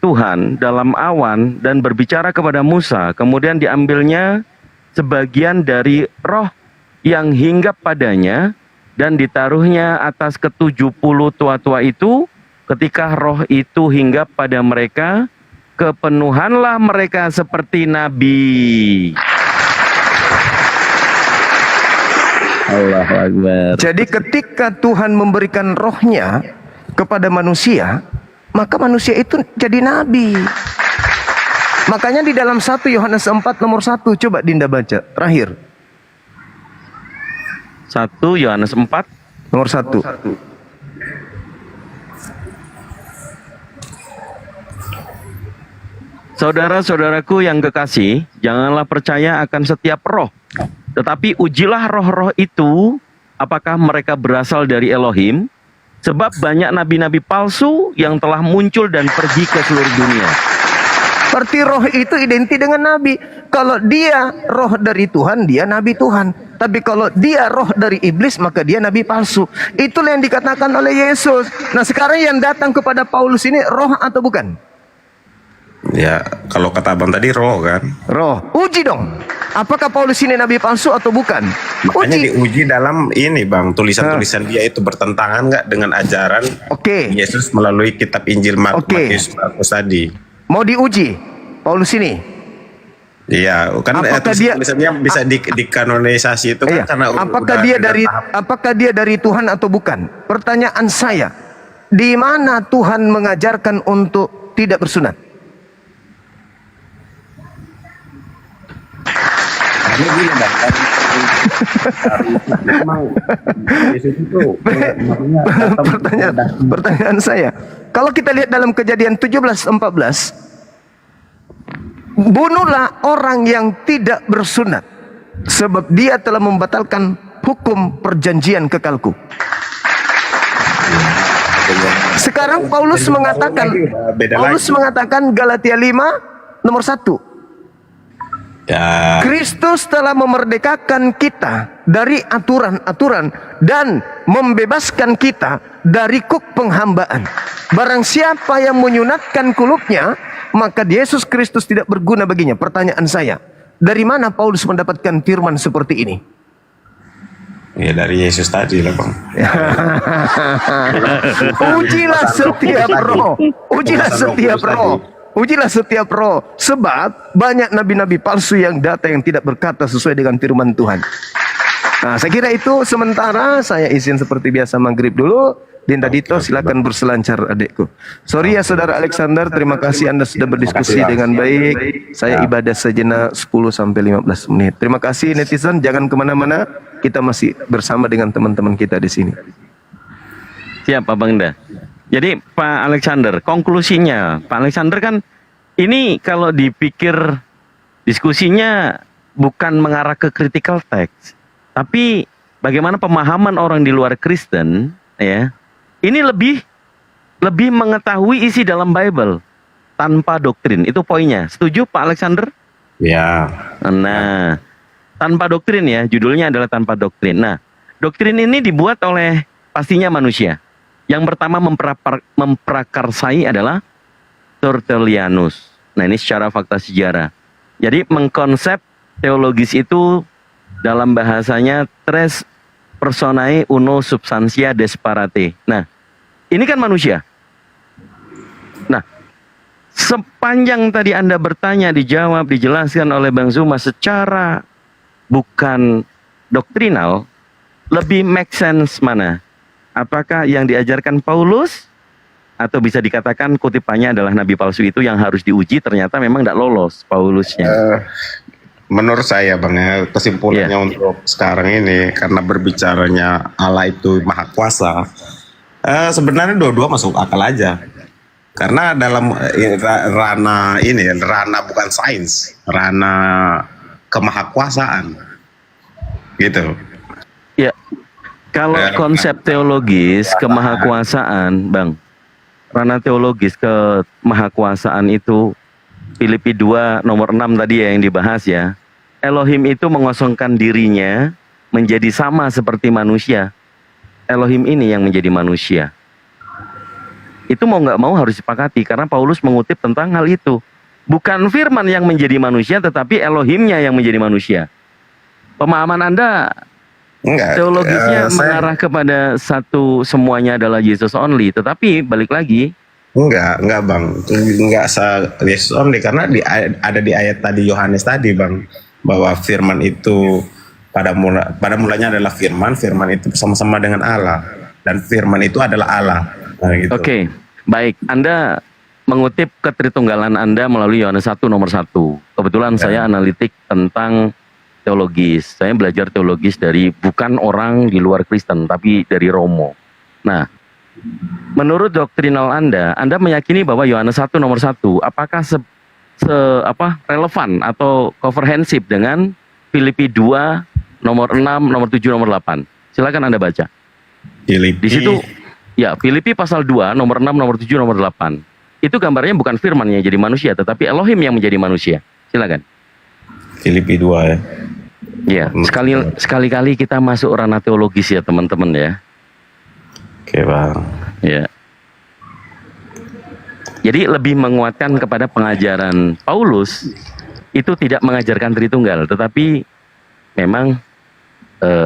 Tuhan dalam awan dan berbicara kepada Musa, kemudian diambilnya sebagian dari roh yang hinggap padanya dan ditaruhnya atas ke-70 tua-tua itu. Ketika roh itu hinggap pada mereka, kepenuhanlah mereka seperti nabi. Allahu Akbar. Jadi ketika Tuhan memberikan rohnya kepada manusia, maka manusia itu jadi nabi. Makanya di dalam 1 Yohanes 4 nomor 1, coba Dinda baca terakhir. 1 Yohanes 4 nomor 1. Saudara-saudaraku yang kekasih, janganlah percaya akan setiap roh, tetapi ujilah roh-roh itu apakah mereka berasal dari Elohim, sebab banyak nabi-nabi palsu yang telah muncul dan pergi ke seluruh dunia. Berarti roh itu identik dengan nabi. Kalau dia roh dari Tuhan, dia nabi Tuhan. Tapi kalau dia roh dari iblis, maka dia nabi palsu. Itulah yang dikatakan oleh Yesus. Nah sekarang yang datang kepada Paulus ini roh atau bukan? Ya, kalau kata abang tadi roh kan. Roh. Uji dong. Apakah Paulus ini nabi palsu atau bukan? Makanya diuji dalam ini bang, tulisan-tulisan dia itu bertentangan nggak dengan ajaran Yesus melalui kitab Injil Matius Markus tadi. Mau diuji Paulus ini? Iya, kan tulisannya bisa dikanonisasi itu kan karena apakah dia dari Tuhan atau bukan? Pertanyaan saya, di mana Tuhan mengajarkan untuk tidak bersunat? Pertanyaan saya, kalau kita lihat dalam Kejadian 17:14, bunuhlah orang yang tidak bersunat, sebab dia telah membatalkan hukum perjanjian kekalku. Sekarang Paulus mengatakan Galatia 5 nomor 1. Ya. Kristus telah memerdekakan kita dari aturan-aturan dan membebaskan kita dari kuk penghambaan. Barang siapa yang menyunatkan kulupnya, maka Yesus Kristus tidak berguna baginya. Pertanyaan saya, dari mana Paulus mendapatkan firman seperti ini? Ya dari Yesus tadi lah, Bang. Ujilah setiap roh. Ujilah setiap roh. Ujilah setiap roh. Sebab banyak nabi-nabi palsu yang datang yang tidak berkata sesuai dengan firman Tuhan. Nah, saya kira itu sementara. Saya izin seperti biasa maghrib dulu. Dinda Dito silakan berselancar adikku. Sorry ya saudara Alexander, terima kasih Anda sudah berdiskusi dengan baik. Saya ibadah sejenak 10-15 menit. Terima kasih netizen, jangan kemana-mana. Kita masih bersama dengan teman-teman kita di sini. Siap Pak Bangda. Jadi Pak Alexander, konklusinya Pak Alexander kan ini kalau dipikir diskusinya bukan mengarah ke critical text, tapi bagaimana pemahaman orang di luar Kristen, ya. Ini lebih mengetahui isi dalam Bible tanpa doktrin. Itu poinnya. Setuju Pak Alexander? Ya. Nah, tanpa doktrin ya, judulnya adalah tanpa doktrin. Nah, doktrin ini dibuat oleh pastinya manusia. Yang pertama memprakarsai adalah Tertullianus. Nah, ini secara fakta sejarah. Jadi mengkonsep teologis itu dalam bahasanya tres personae uno substantia disparate. Nah, ini kan manusia. Nah, sepanjang tadi Anda bertanya, dijawab, dijelaskan oleh Bang Zuma secara bukan doktrinal, lebih make sense mana? Apakah yang diajarkan Paulus atau bisa dikatakan kutipannya adalah nabi palsu itu yang harus diuji, ternyata memang tidak lolos Paulusnya? Menurut saya Bang ya, kesimpulannya untuk sekarang ini, karena berbicaranya Allah itu maha kuasa, sebenarnya dua-dua masuk akal aja. Karena dalam ranah ini, ranah bukan sains, ranah kemahakuasaan gitu. Ya, kalau konsep teologis kemahakuasaan, Bang, ranah teologis kemahakuasaan itu Filipi 2 nomor 6 tadi ya yang dibahas ya. Elohim itu mengosongkan dirinya menjadi sama seperti manusia. Elohim ini yang menjadi manusia. Itu mau nggak mau harus disepakati karena Paulus mengutip tentang hal itu. Bukan firman yang menjadi manusia, tetapi Elohimnya yang menjadi manusia. Pemahaman Anda teologisnya mengarah kepada satu, semuanya adalah Yesus only. Tetapi balik lagi, Enggak Bang, enggak Yesus only, karena ada di ayat tadi Yohanes tadi Bang, bahwa firman itu pada mulanya adalah firman itu bersama-sama dengan Allah, dan firman itu adalah Allah. Nah, gitu. Oke, baik. Anda mengutip ketritunggalan Anda melalui Yohanes 1 nomor 1. Kebetulan saya analitik tentang teologis. Saya belajar teologis dari bukan orang di luar Kristen, tapi dari Romo. Nah, menurut doktrinal Anda meyakini bahwa Yohanes 1 nomor 1 apakah relevan atau komprehensif dengan Filipi 2 nomor 6, nomor 7, nomor 8? Silakan Anda baca. Di situ ya, Filipi pasal 2 nomor 6, nomor 7, nomor 8. Itu gambarnya bukan firman yang jadi manusia, tetapi Elohim yang menjadi manusia. Silakan. Filipi 2 ya. Ya, sekali-kali kita masuk ranah teologis ya teman-teman ya. Oke Bang. Ya. Jadi lebih menguatkan kepada pengajaran Paulus itu tidak mengajarkan Tritunggal, tetapi memang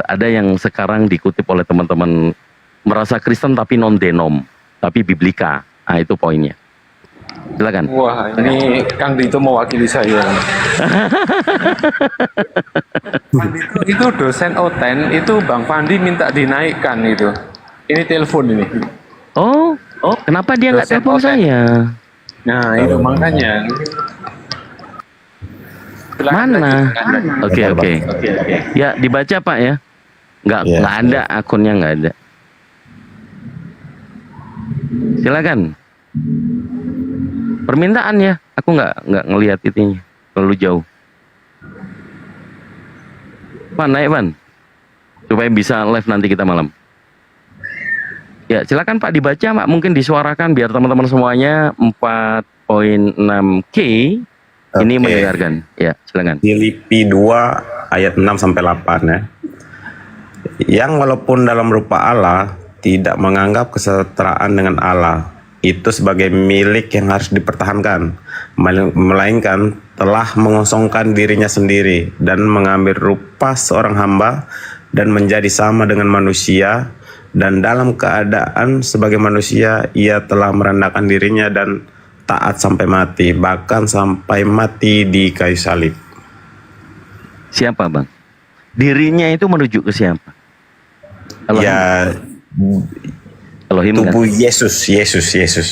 ada yang sekarang dikutip oleh teman-teman merasa Kristen tapi non denom, tapi biblika. Nah, itu poinnya. Silakan. Wah, ini Kang Dito mewakili saya. Itu dosen Oten, itu Bang Fandi minta dinaikkan itu. Ini telepon ini. Oh, kenapa dia nggak telepon saya? Nah, itu makanya. Mana? Oke. Ya, dibaca Pak ya. Nggak ada akunnya, nggak ada. Silakan. Permintaan ya. Aku nggak ngelihat itunya. Terlalu jauh. Pan, naik Pan. Supaya bisa live nanti kita malam. Ya, silakan Pak dibaca Pak. Mungkin disuarakan biar teman-teman semuanya 4.6K ini mendengarkan. Ya, silakan. Filipi 2 ayat 6 sampai 8 ya. Yang walaupun dalam rupa Allah tidak menganggap kesetaraan dengan Allah itu sebagai milik yang harus dipertahankan, melainkan telah mengosongkan dirinya sendiri dan mengambil rupa seorang hamba dan menjadi sama dengan manusia, dan dalam keadaan sebagai manusia ia telah merendahkan dirinya dan taat sampai mati, bahkan sampai mati di kayu salib. Siapa Bang? Dirinya itu merujuk ke siapa? Elohim. Ya, Elohim tubuh kan? Yesus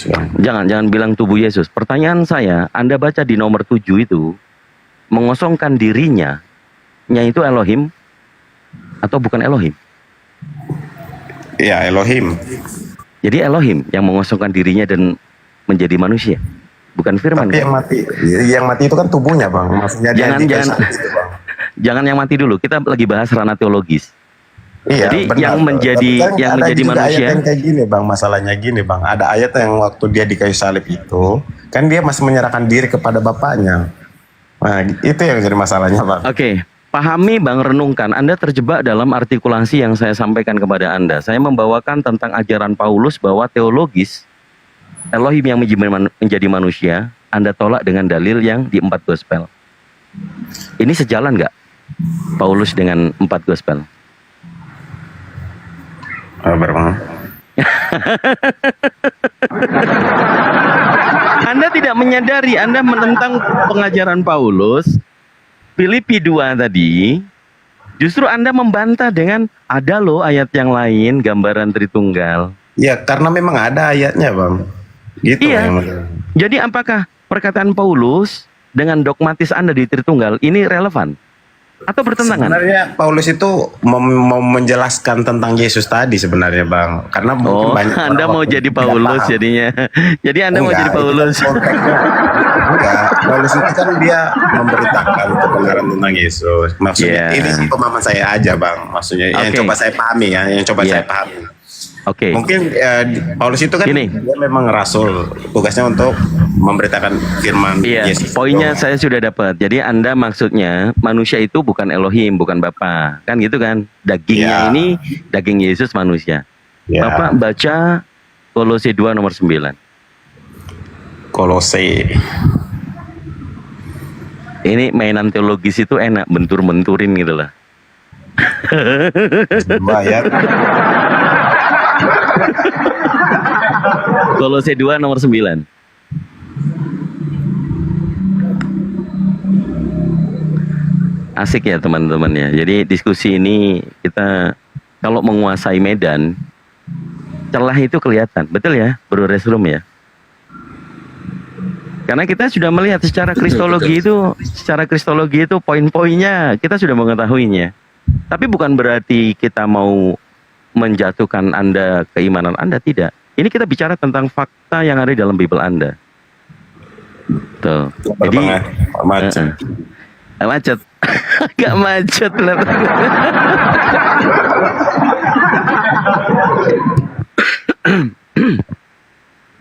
Bang. Jangan bilang tubuh Yesus. Pertanyaan saya, Anda baca di nomor 7 itu, mengosongkan dirinya, itu Elohim atau bukan Elohim? Ya, Elohim. Jadi Elohim yang mengosongkan dirinya dan menjadi manusia, bukan firman. Tapi kan? yang mati itu kan tubuhnya Bang. Maksudnya Jangan yang mati dulu. Kita lagi bahas ranah teologis. Iya, jadi benar. yang menjadi manusia. Ayat yang kayak gini Bang, masalahnya gini Bang. Ada ayat yang waktu dia di kayu salib itu, kan dia masih menyerahkan diri kepada Bapaknya. Nah, itu yang jadi masalahnya Bang. Oke, pahami Bang, renungkan. Anda terjebak dalam artikulasi yang saya sampaikan kepada Anda. Saya membawakan tentang ajaran Paulus bahwa teologis Elohim yang menjadi manusia, Anda tolak dengan dalil yang di 4 gospel. Ini sejalan nggak Paulus dengan 4 gospel? Anda tidak menyadari, Anda menentang pengajaran Paulus. Filipi 2 tadi, justru Anda membantah dengan ada loh ayat yang lain, gambaran Tritunggal. Ya, karena memang ada ayatnya Bang. Gitu. Iya. Jadi apakah perkataan Paulus dengan dogmatis Anda di Tritunggal ini relevan? Atau bertentangan? Sebenarnya Paulus itu mau menjelaskan tentang Yesus tadi sebenarnya Bang, karena mungkin banyak Anda mau jadi Paulus jadinya. Jadi Anda mau jadi Paulus. Enggak, Paulus itu kan dia memberitakan kebenaran tentang Yesus. Maksudnya ini sih pemahaman saya aja Bang. Maksudnya yang coba saya pahami ya, saya pahami. Oke. Mungkin Paulus itu kan dia memang rasul, tugasnya untuk memberitakan firman Yesus. Poinnya saya sudah dapat. Jadi Anda maksudnya manusia itu bukan Elohim, bukan Bapa, kan gitu kan? Dagingnya ini daging Yesus manusia. Bapak baca Kolose 2 nomor 9. Kolose. Ini mainan teologis itu enak, bentur-benturin gitu lah. Bayar. Kolose 2 nomor 9. Asik ya teman-teman ya. Jadi diskusi ini kita kalau menguasai medan, celah itu kelihatan. Betul ya, Bro Resrum ya? Karena kita sudah melihat secara kristologi itu poin-poinnya kita sudah mengetahuinya. Tapi bukan berarti kita mau menjatuhkan Anda, keimanan Anda, tidak. Ini kita bicara tentang fakta yang ada di dalam Bible Anda. Tuh. Jadi macet. Macet. Gak macet.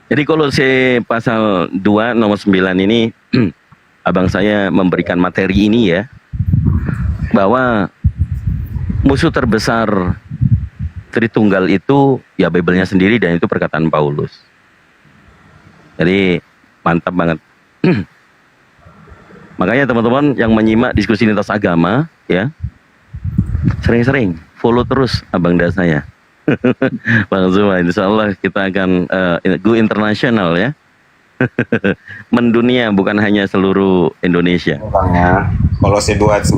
Jadi Kolose pasal 2 nomor 9 ini abang saya memberikan materi ini ya, bahwa musuh terbesar Tritunggal itu ya Bible-nya sendiri, dan itu perkataan Paulus. Jadi mantap banget. Makanya teman-teman yang menyimak diskusi lintas agama ya, sering-sering follow terus abang dan saya. Bang Zuma, insya Allah kita akan go internasional ya. Mendunia, bukan hanya seluruh Indonesia. Kolose 2:9,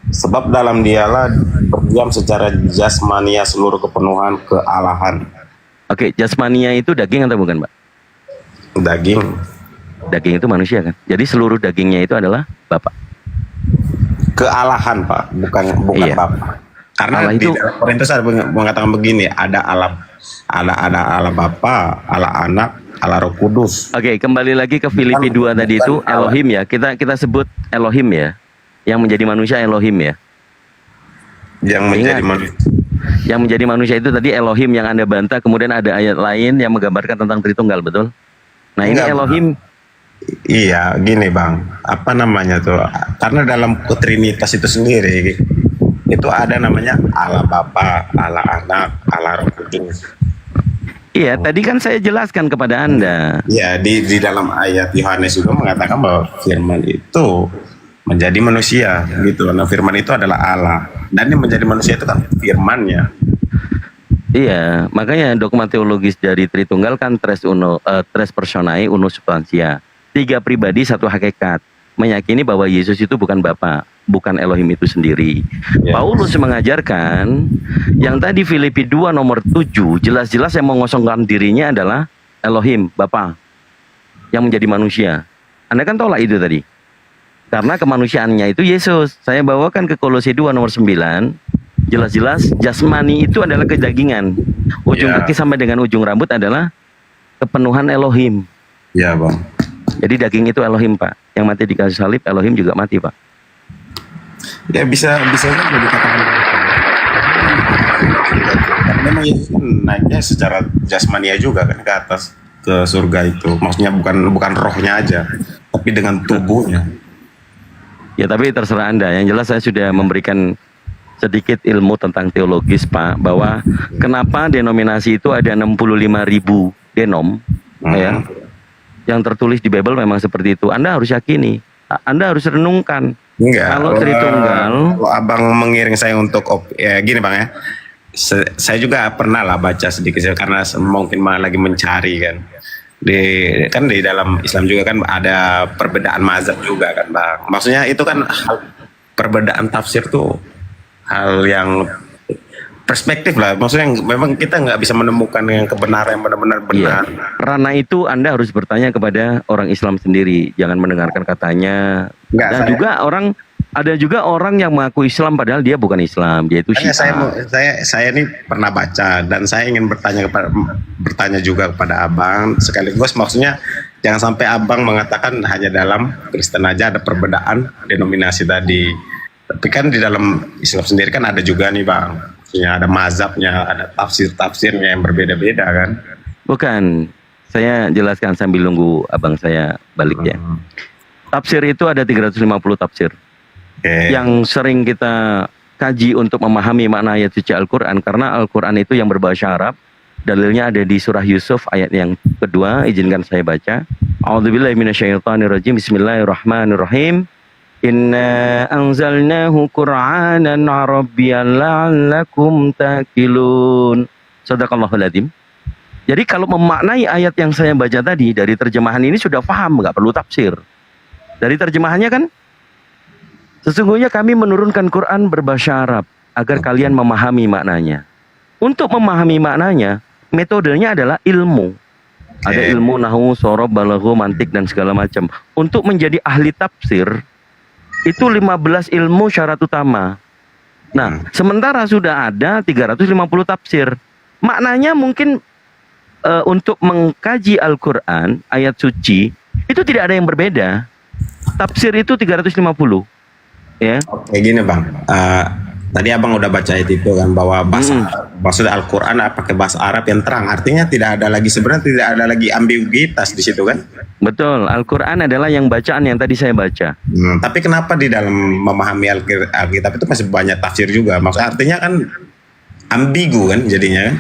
sebab dalam dialah berdiam secara jasmania seluruh kepenuhan kealahan. Oke, jasmania itu daging atau bukan, Pak? Daging. Daging itu manusia kan. Jadi seluruh dagingnya itu adalah Bapa. Kealahan Pak, bukan Iya. Bapa. Karena Allah di itu- dalam Korintus ada mengatakan begini, ada Allah Bapa, Allah Anak, Allah Roh Kudus. Oke, kembali lagi ke Filipi 2 tadi itu Elohim ya. Kita sebut Elohim ya. Yang menjadi manusia Elohim ya. Yang menjadi Ingat. manusia. Yang menjadi manusia itu tadi Elohim yang Anda bantah, kemudian ada ayat lain yang menggambarkan tentang Tritunggal, betul? Nah, ini Enggak, Elohim. Iya, gini Bang. Apa namanya tuh? Karena dalam Trinitas itu sendiri itu ada namanya Allah Bapa, Allah Anak, Allah Roh Kudus. Iya, tadi kan saya jelaskan kepada Anda. Ya, di dalam ayat Yohanes juga mengatakan bahwa firman itu menjadi manusia gitu. Nah, firman itu adalah Allah. Dan yang menjadi manusia itu kan firman-Nya. Iya, makanya dogma teologis dari Tritunggal kan tres personae uno substantia. 3 pribadi, 1 hakikat. Meyakini bahwa Yesus itu bukan Bapa, bukan Elohim itu sendiri. Paulus mengajarkan yang tadi Filipi 2 nomor 7 jelas-jelas yang mengosongkan dirinya adalah Elohim, Bapa yang menjadi manusia. Anda kan tahu lah itu tadi. Karena kemanusiaannya itu Yesus. Saya bawakan ke Kolose 2 nomor 9. Jelas-jelas jasmani itu adalah kedagingan. Ujung kaki sampai dengan ujung rambut adalah kepenuhan Elohim. Ya Bang. Jadi daging itu Elohim Pak. Yang mati di kayu salib Elohim juga mati Pak. Ya bisa juga dikatakan. Karena memang Yesus kan naiknya secara jasmania juga kan ke atas ke surga itu. Maksudnya bukan rohnya aja, tapi dengan tubuhnya. Ya tapi terserah Anda. Yang jelas saya sudah memberikan sedikit ilmu tentang teologis Pak, bahwa kenapa denominasi itu ada 65.000 denom ya, yang tertulis di Bible memang seperti itu. Anda harus yakini, Anda harus renungkan. Enggak. Kalau Tritunggal, Kalau Abang mengiring saya untuk ya gini Bang ya. Saya juga pernah lah baca sedikit karena mungkin lagi mencari kan. Di dalam Islam juga kan ada perbedaan mazhab juga kan Bang. Maksudnya itu kan perbedaan tafsir tuh hal yang perspektif lah. Maksudnya memang kita nggak bisa menemukan yang kebenaran yang benar-benar benar. Karena itu Anda harus bertanya kepada orang Islam sendiri, jangan mendengarkan katanya. Enggak, Dan juga ada juga orang yang mengaku Islam padahal dia bukan Islam, dia itu Syiah. Saya ini pernah baca dan saya ingin bertanya juga kepada Abang sekaligus maksudnya jangan sampai Abang mengatakan hanya dalam Kristen aja ada perbedaan denominasi tadi. Tapi kan di dalam Islam sendiri kan ada juga nih Bang. Maksudnya ada mazhabnya, ada tafsir-tafsirnya yang berbeda-beda kan. Bukan, saya jelaskan sambil nunggu abang saya balik ya. Tafsir itu ada 350 tafsir. Yang sering kita kaji untuk memahami makna ayat suci Al-Quran, karena Al-Quran itu yang berbahasa Arab. Dalilnya ada di surah Yusuf ayat yang kedua, izinkan saya baca. A'udzubillahi minasyaitonirrajim. Bismillahirrahmanirrahim. Inna anzalnahu Qur'anan Arabiyyan la'allakum ta'qilun. Shadaqallahul adzim. Jadi kalau memaknai ayat yang saya baca tadi dari terjemahan ini sudah paham, nggak perlu tafsir. Dari terjemahannya kan, sesungguhnya kami menurunkan Quran berbahasa Arab agar kalian memahami maknanya. Untuk memahami maknanya, metodenya adalah ilmu. Ada ilmu nahwu, shorob, balagho, mantik dan segala macam. Untuk menjadi ahli tafsir itu 15 ilmu syarat utama. Nah, sementara sudah ada 350 tafsir. Maknanya mungkin untuk mengkaji Al-Quran, ayat suci, itu tidak ada yang berbeda. Tafsir itu 350. Ya. Kayak gini Bang, tadi Abang udah baca itu kan bahwa maksud Al-Quran pakai bahasa Arab yang terang, artinya tidak ada lagi ambiguitas di situ kan? Betul, Al-Quran adalah yang bacaan yang tadi saya baca. Tapi kenapa di dalam memahami Alkitab itu masih banyak tafsir juga? Maksudnya artinya kan ambigu kan jadinya kan?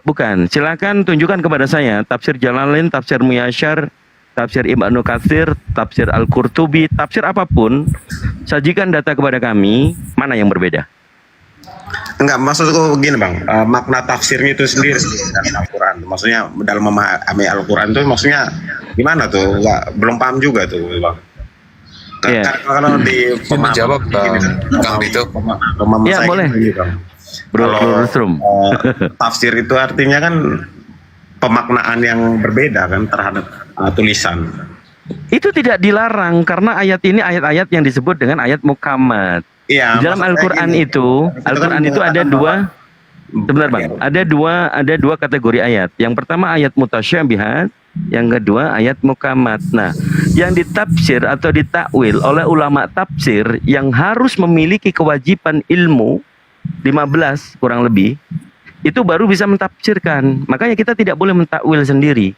Bukan, silakan tunjukkan kepada saya tafsir Jalalain, tafsir Muyasyar, tafsir Ibnu Katsir, tafsir Al-Qurtubi, tafsir apapun, sajikan data kepada kami, mana yang berbeda? Enggak, maksudku begini Bang, makna tafsirnya itu sendiri dalam Al-Quran. Maksudnya dalam memahami Al-Quran itu maksudnya gimana tuh? Belum paham juga tuh Bang. Kalau di menjawab Kang Dito. Ya boleh. Kalau tafsir itu artinya kan pemaknaan yang berbeda kan terhadap tulisan. Itu tidak dilarang karena ayat ini ayat-ayat yang disebut dengan ayat mukammat. Iya, Di dalam maksudnya Al-Qur'an gini, itu, kan Al-Qur'an itu ada mengatakan dua, sebentar Bang, ada dua kategori ayat. Yang pertama ayat mutasyabihat, yang kedua ayat mukammat. Nah, yang ditafsir atau ditakwil oleh ulama tafsir yang harus memiliki kewajiban ilmu 15 kurang lebih, itu baru bisa mentafsirkan. Makanya kita tidak boleh mentakwil sendiri.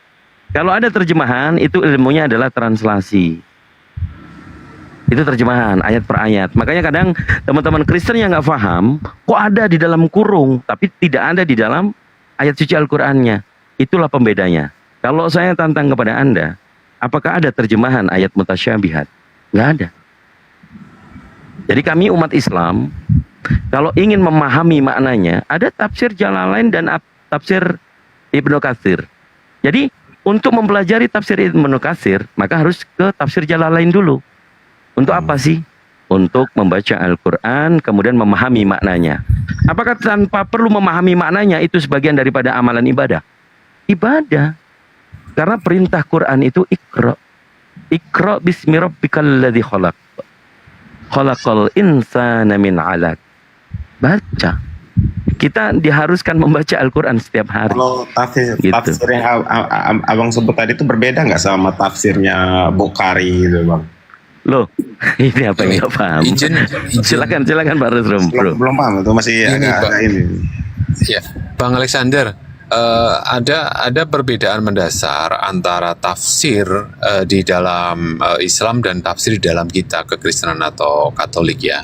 Kalau ada terjemahan, itu ilmunya adalah translasi. Itu terjemahan ayat per ayat. Makanya kadang teman-teman Kristen yang nggak paham, kok ada di dalam kurung, tapi tidak ada di dalam ayat suci Al-Qur'annya. Itulah pembedanya. Kalau saya tantang kepada Anda, apakah ada terjemahan ayat mutasyabihat? Nggak ada. Jadi kami umat Islam, kalau ingin memahami maknanya, ada tafsir Jalalain dan tafsir Ibnu Katsir. Jadi untuk mempelajari tafsir Ibnu Katsir, maka harus ke tafsir Jalalain dulu. Untuk apa sih? Untuk membaca Al-Quran, kemudian memahami maknanya. Apakah tanpa perlu memahami maknanya itu sebagian daripada amalan ibadah? Ibadah. Karena perintah Quran itu Iqra. Iqra bismi rabbikal ladzi khalaq. Khalaqal insana min 'alaq. Baca. Kita diharuskan membaca Al-Quran setiap hari. Kalau tafsir yang abang sebut tadi itu berbeda nggak sama tafsirnya Bukhari gitu bang? Loh, ini apa yang nggak paham? Silakan Pak Rusrum. Belum paham itu masih agak ini. Ya, Bang Alexander, ada perbedaan mendasar antara tafsir di dalam Islam dan tafsir di dalam kita kekristenan atau Katolik ya.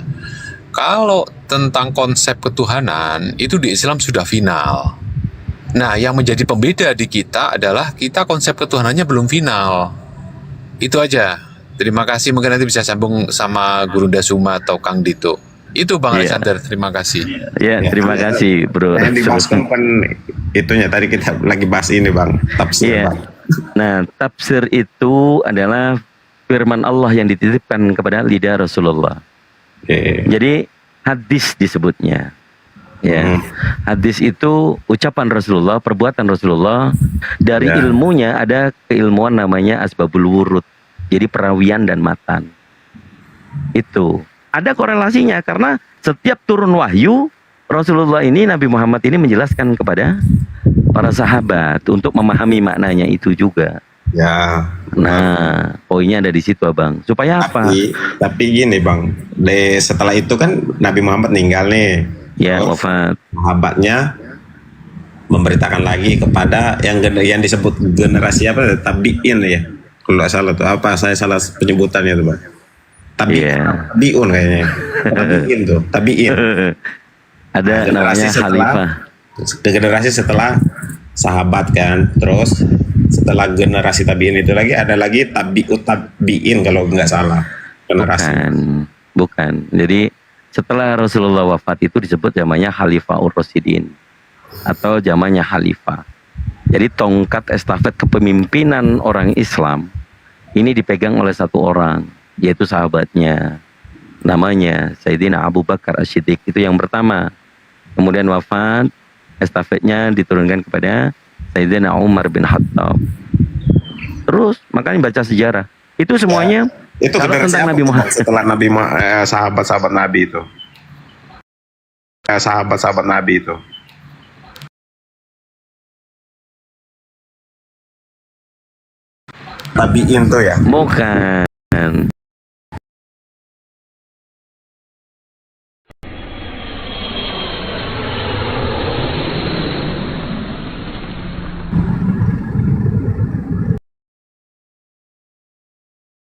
Kalau tentang konsep ketuhanan itu di Islam sudah final. Nah, yang menjadi pembeda di kita adalah kita konsep ketuhanannya belum final. Itu aja. Terima kasih, mungkin nanti bisa sambung sama Guru Dasuma atau Kang Dito. Itu Bang Alexander, terima kasih. Ya, terima kasih Bro. Yang dibahas kan itunya tadi kita lagi bahas ini Bang, tafsir. Bang. Nah, tafsir itu adalah firman Allah yang dititipkan kepada lidah Rasulullah. Jadi hadis disebutnya. Ya, hadis itu ucapan Rasulullah, perbuatan Rasulullah. Dari ilmunya ada keilmuan namanya asbabul wurud. Jadi perawian dan matan. Itu ada korelasinya karena setiap turun wahyu Rasulullah ini, Nabi Muhammad ini menjelaskan kepada para sahabat untuk memahami maknanya itu juga. Ya. Nah, poinnya ada di situ, Abang. Supaya apa? Tapi gini, Bang. Setelah itu kan Nabi Muhammad meninggal nih. Ya, wafat. Sahabatnya memberitakan lagi kepada yang disebut generasi apa? Tabi'in ya. Kalau nggak salah tuh apa? Saya salah penyebutannya tuh, Bang. Tabi'un kayaknya. Tabi'in tuh, tabi'in. Ada namanya khalifah. Generasi setelah sahabat kan, terus setelah generasi tabi'in itu lagi ada lagi tabi'ut tabi'in kalau nggak salah generasi. Bukan. Jadi setelah Rasulullah wafat itu disebut namanya Khalifah Ur-Rasyidin atau zamannya khalifah. Jadi tongkat estafet kepemimpinan orang Islam ini dipegang oleh satu orang, yaitu sahabatnya. Namanya Sayyidina Abu Bakar As-Siddiq, itu yang pertama. Kemudian wafat, estafetnya diturunkan kepada Sayyidina Umar bin Khattab. Terus makanya baca sejarah. Itu semuanya itu kalau tentang Nabi Muhammad. Setelah sahabat-sahabat Nabi itu. Sahabat-sahabat Nabi itu. Tabi'in tuh ya? Bukan.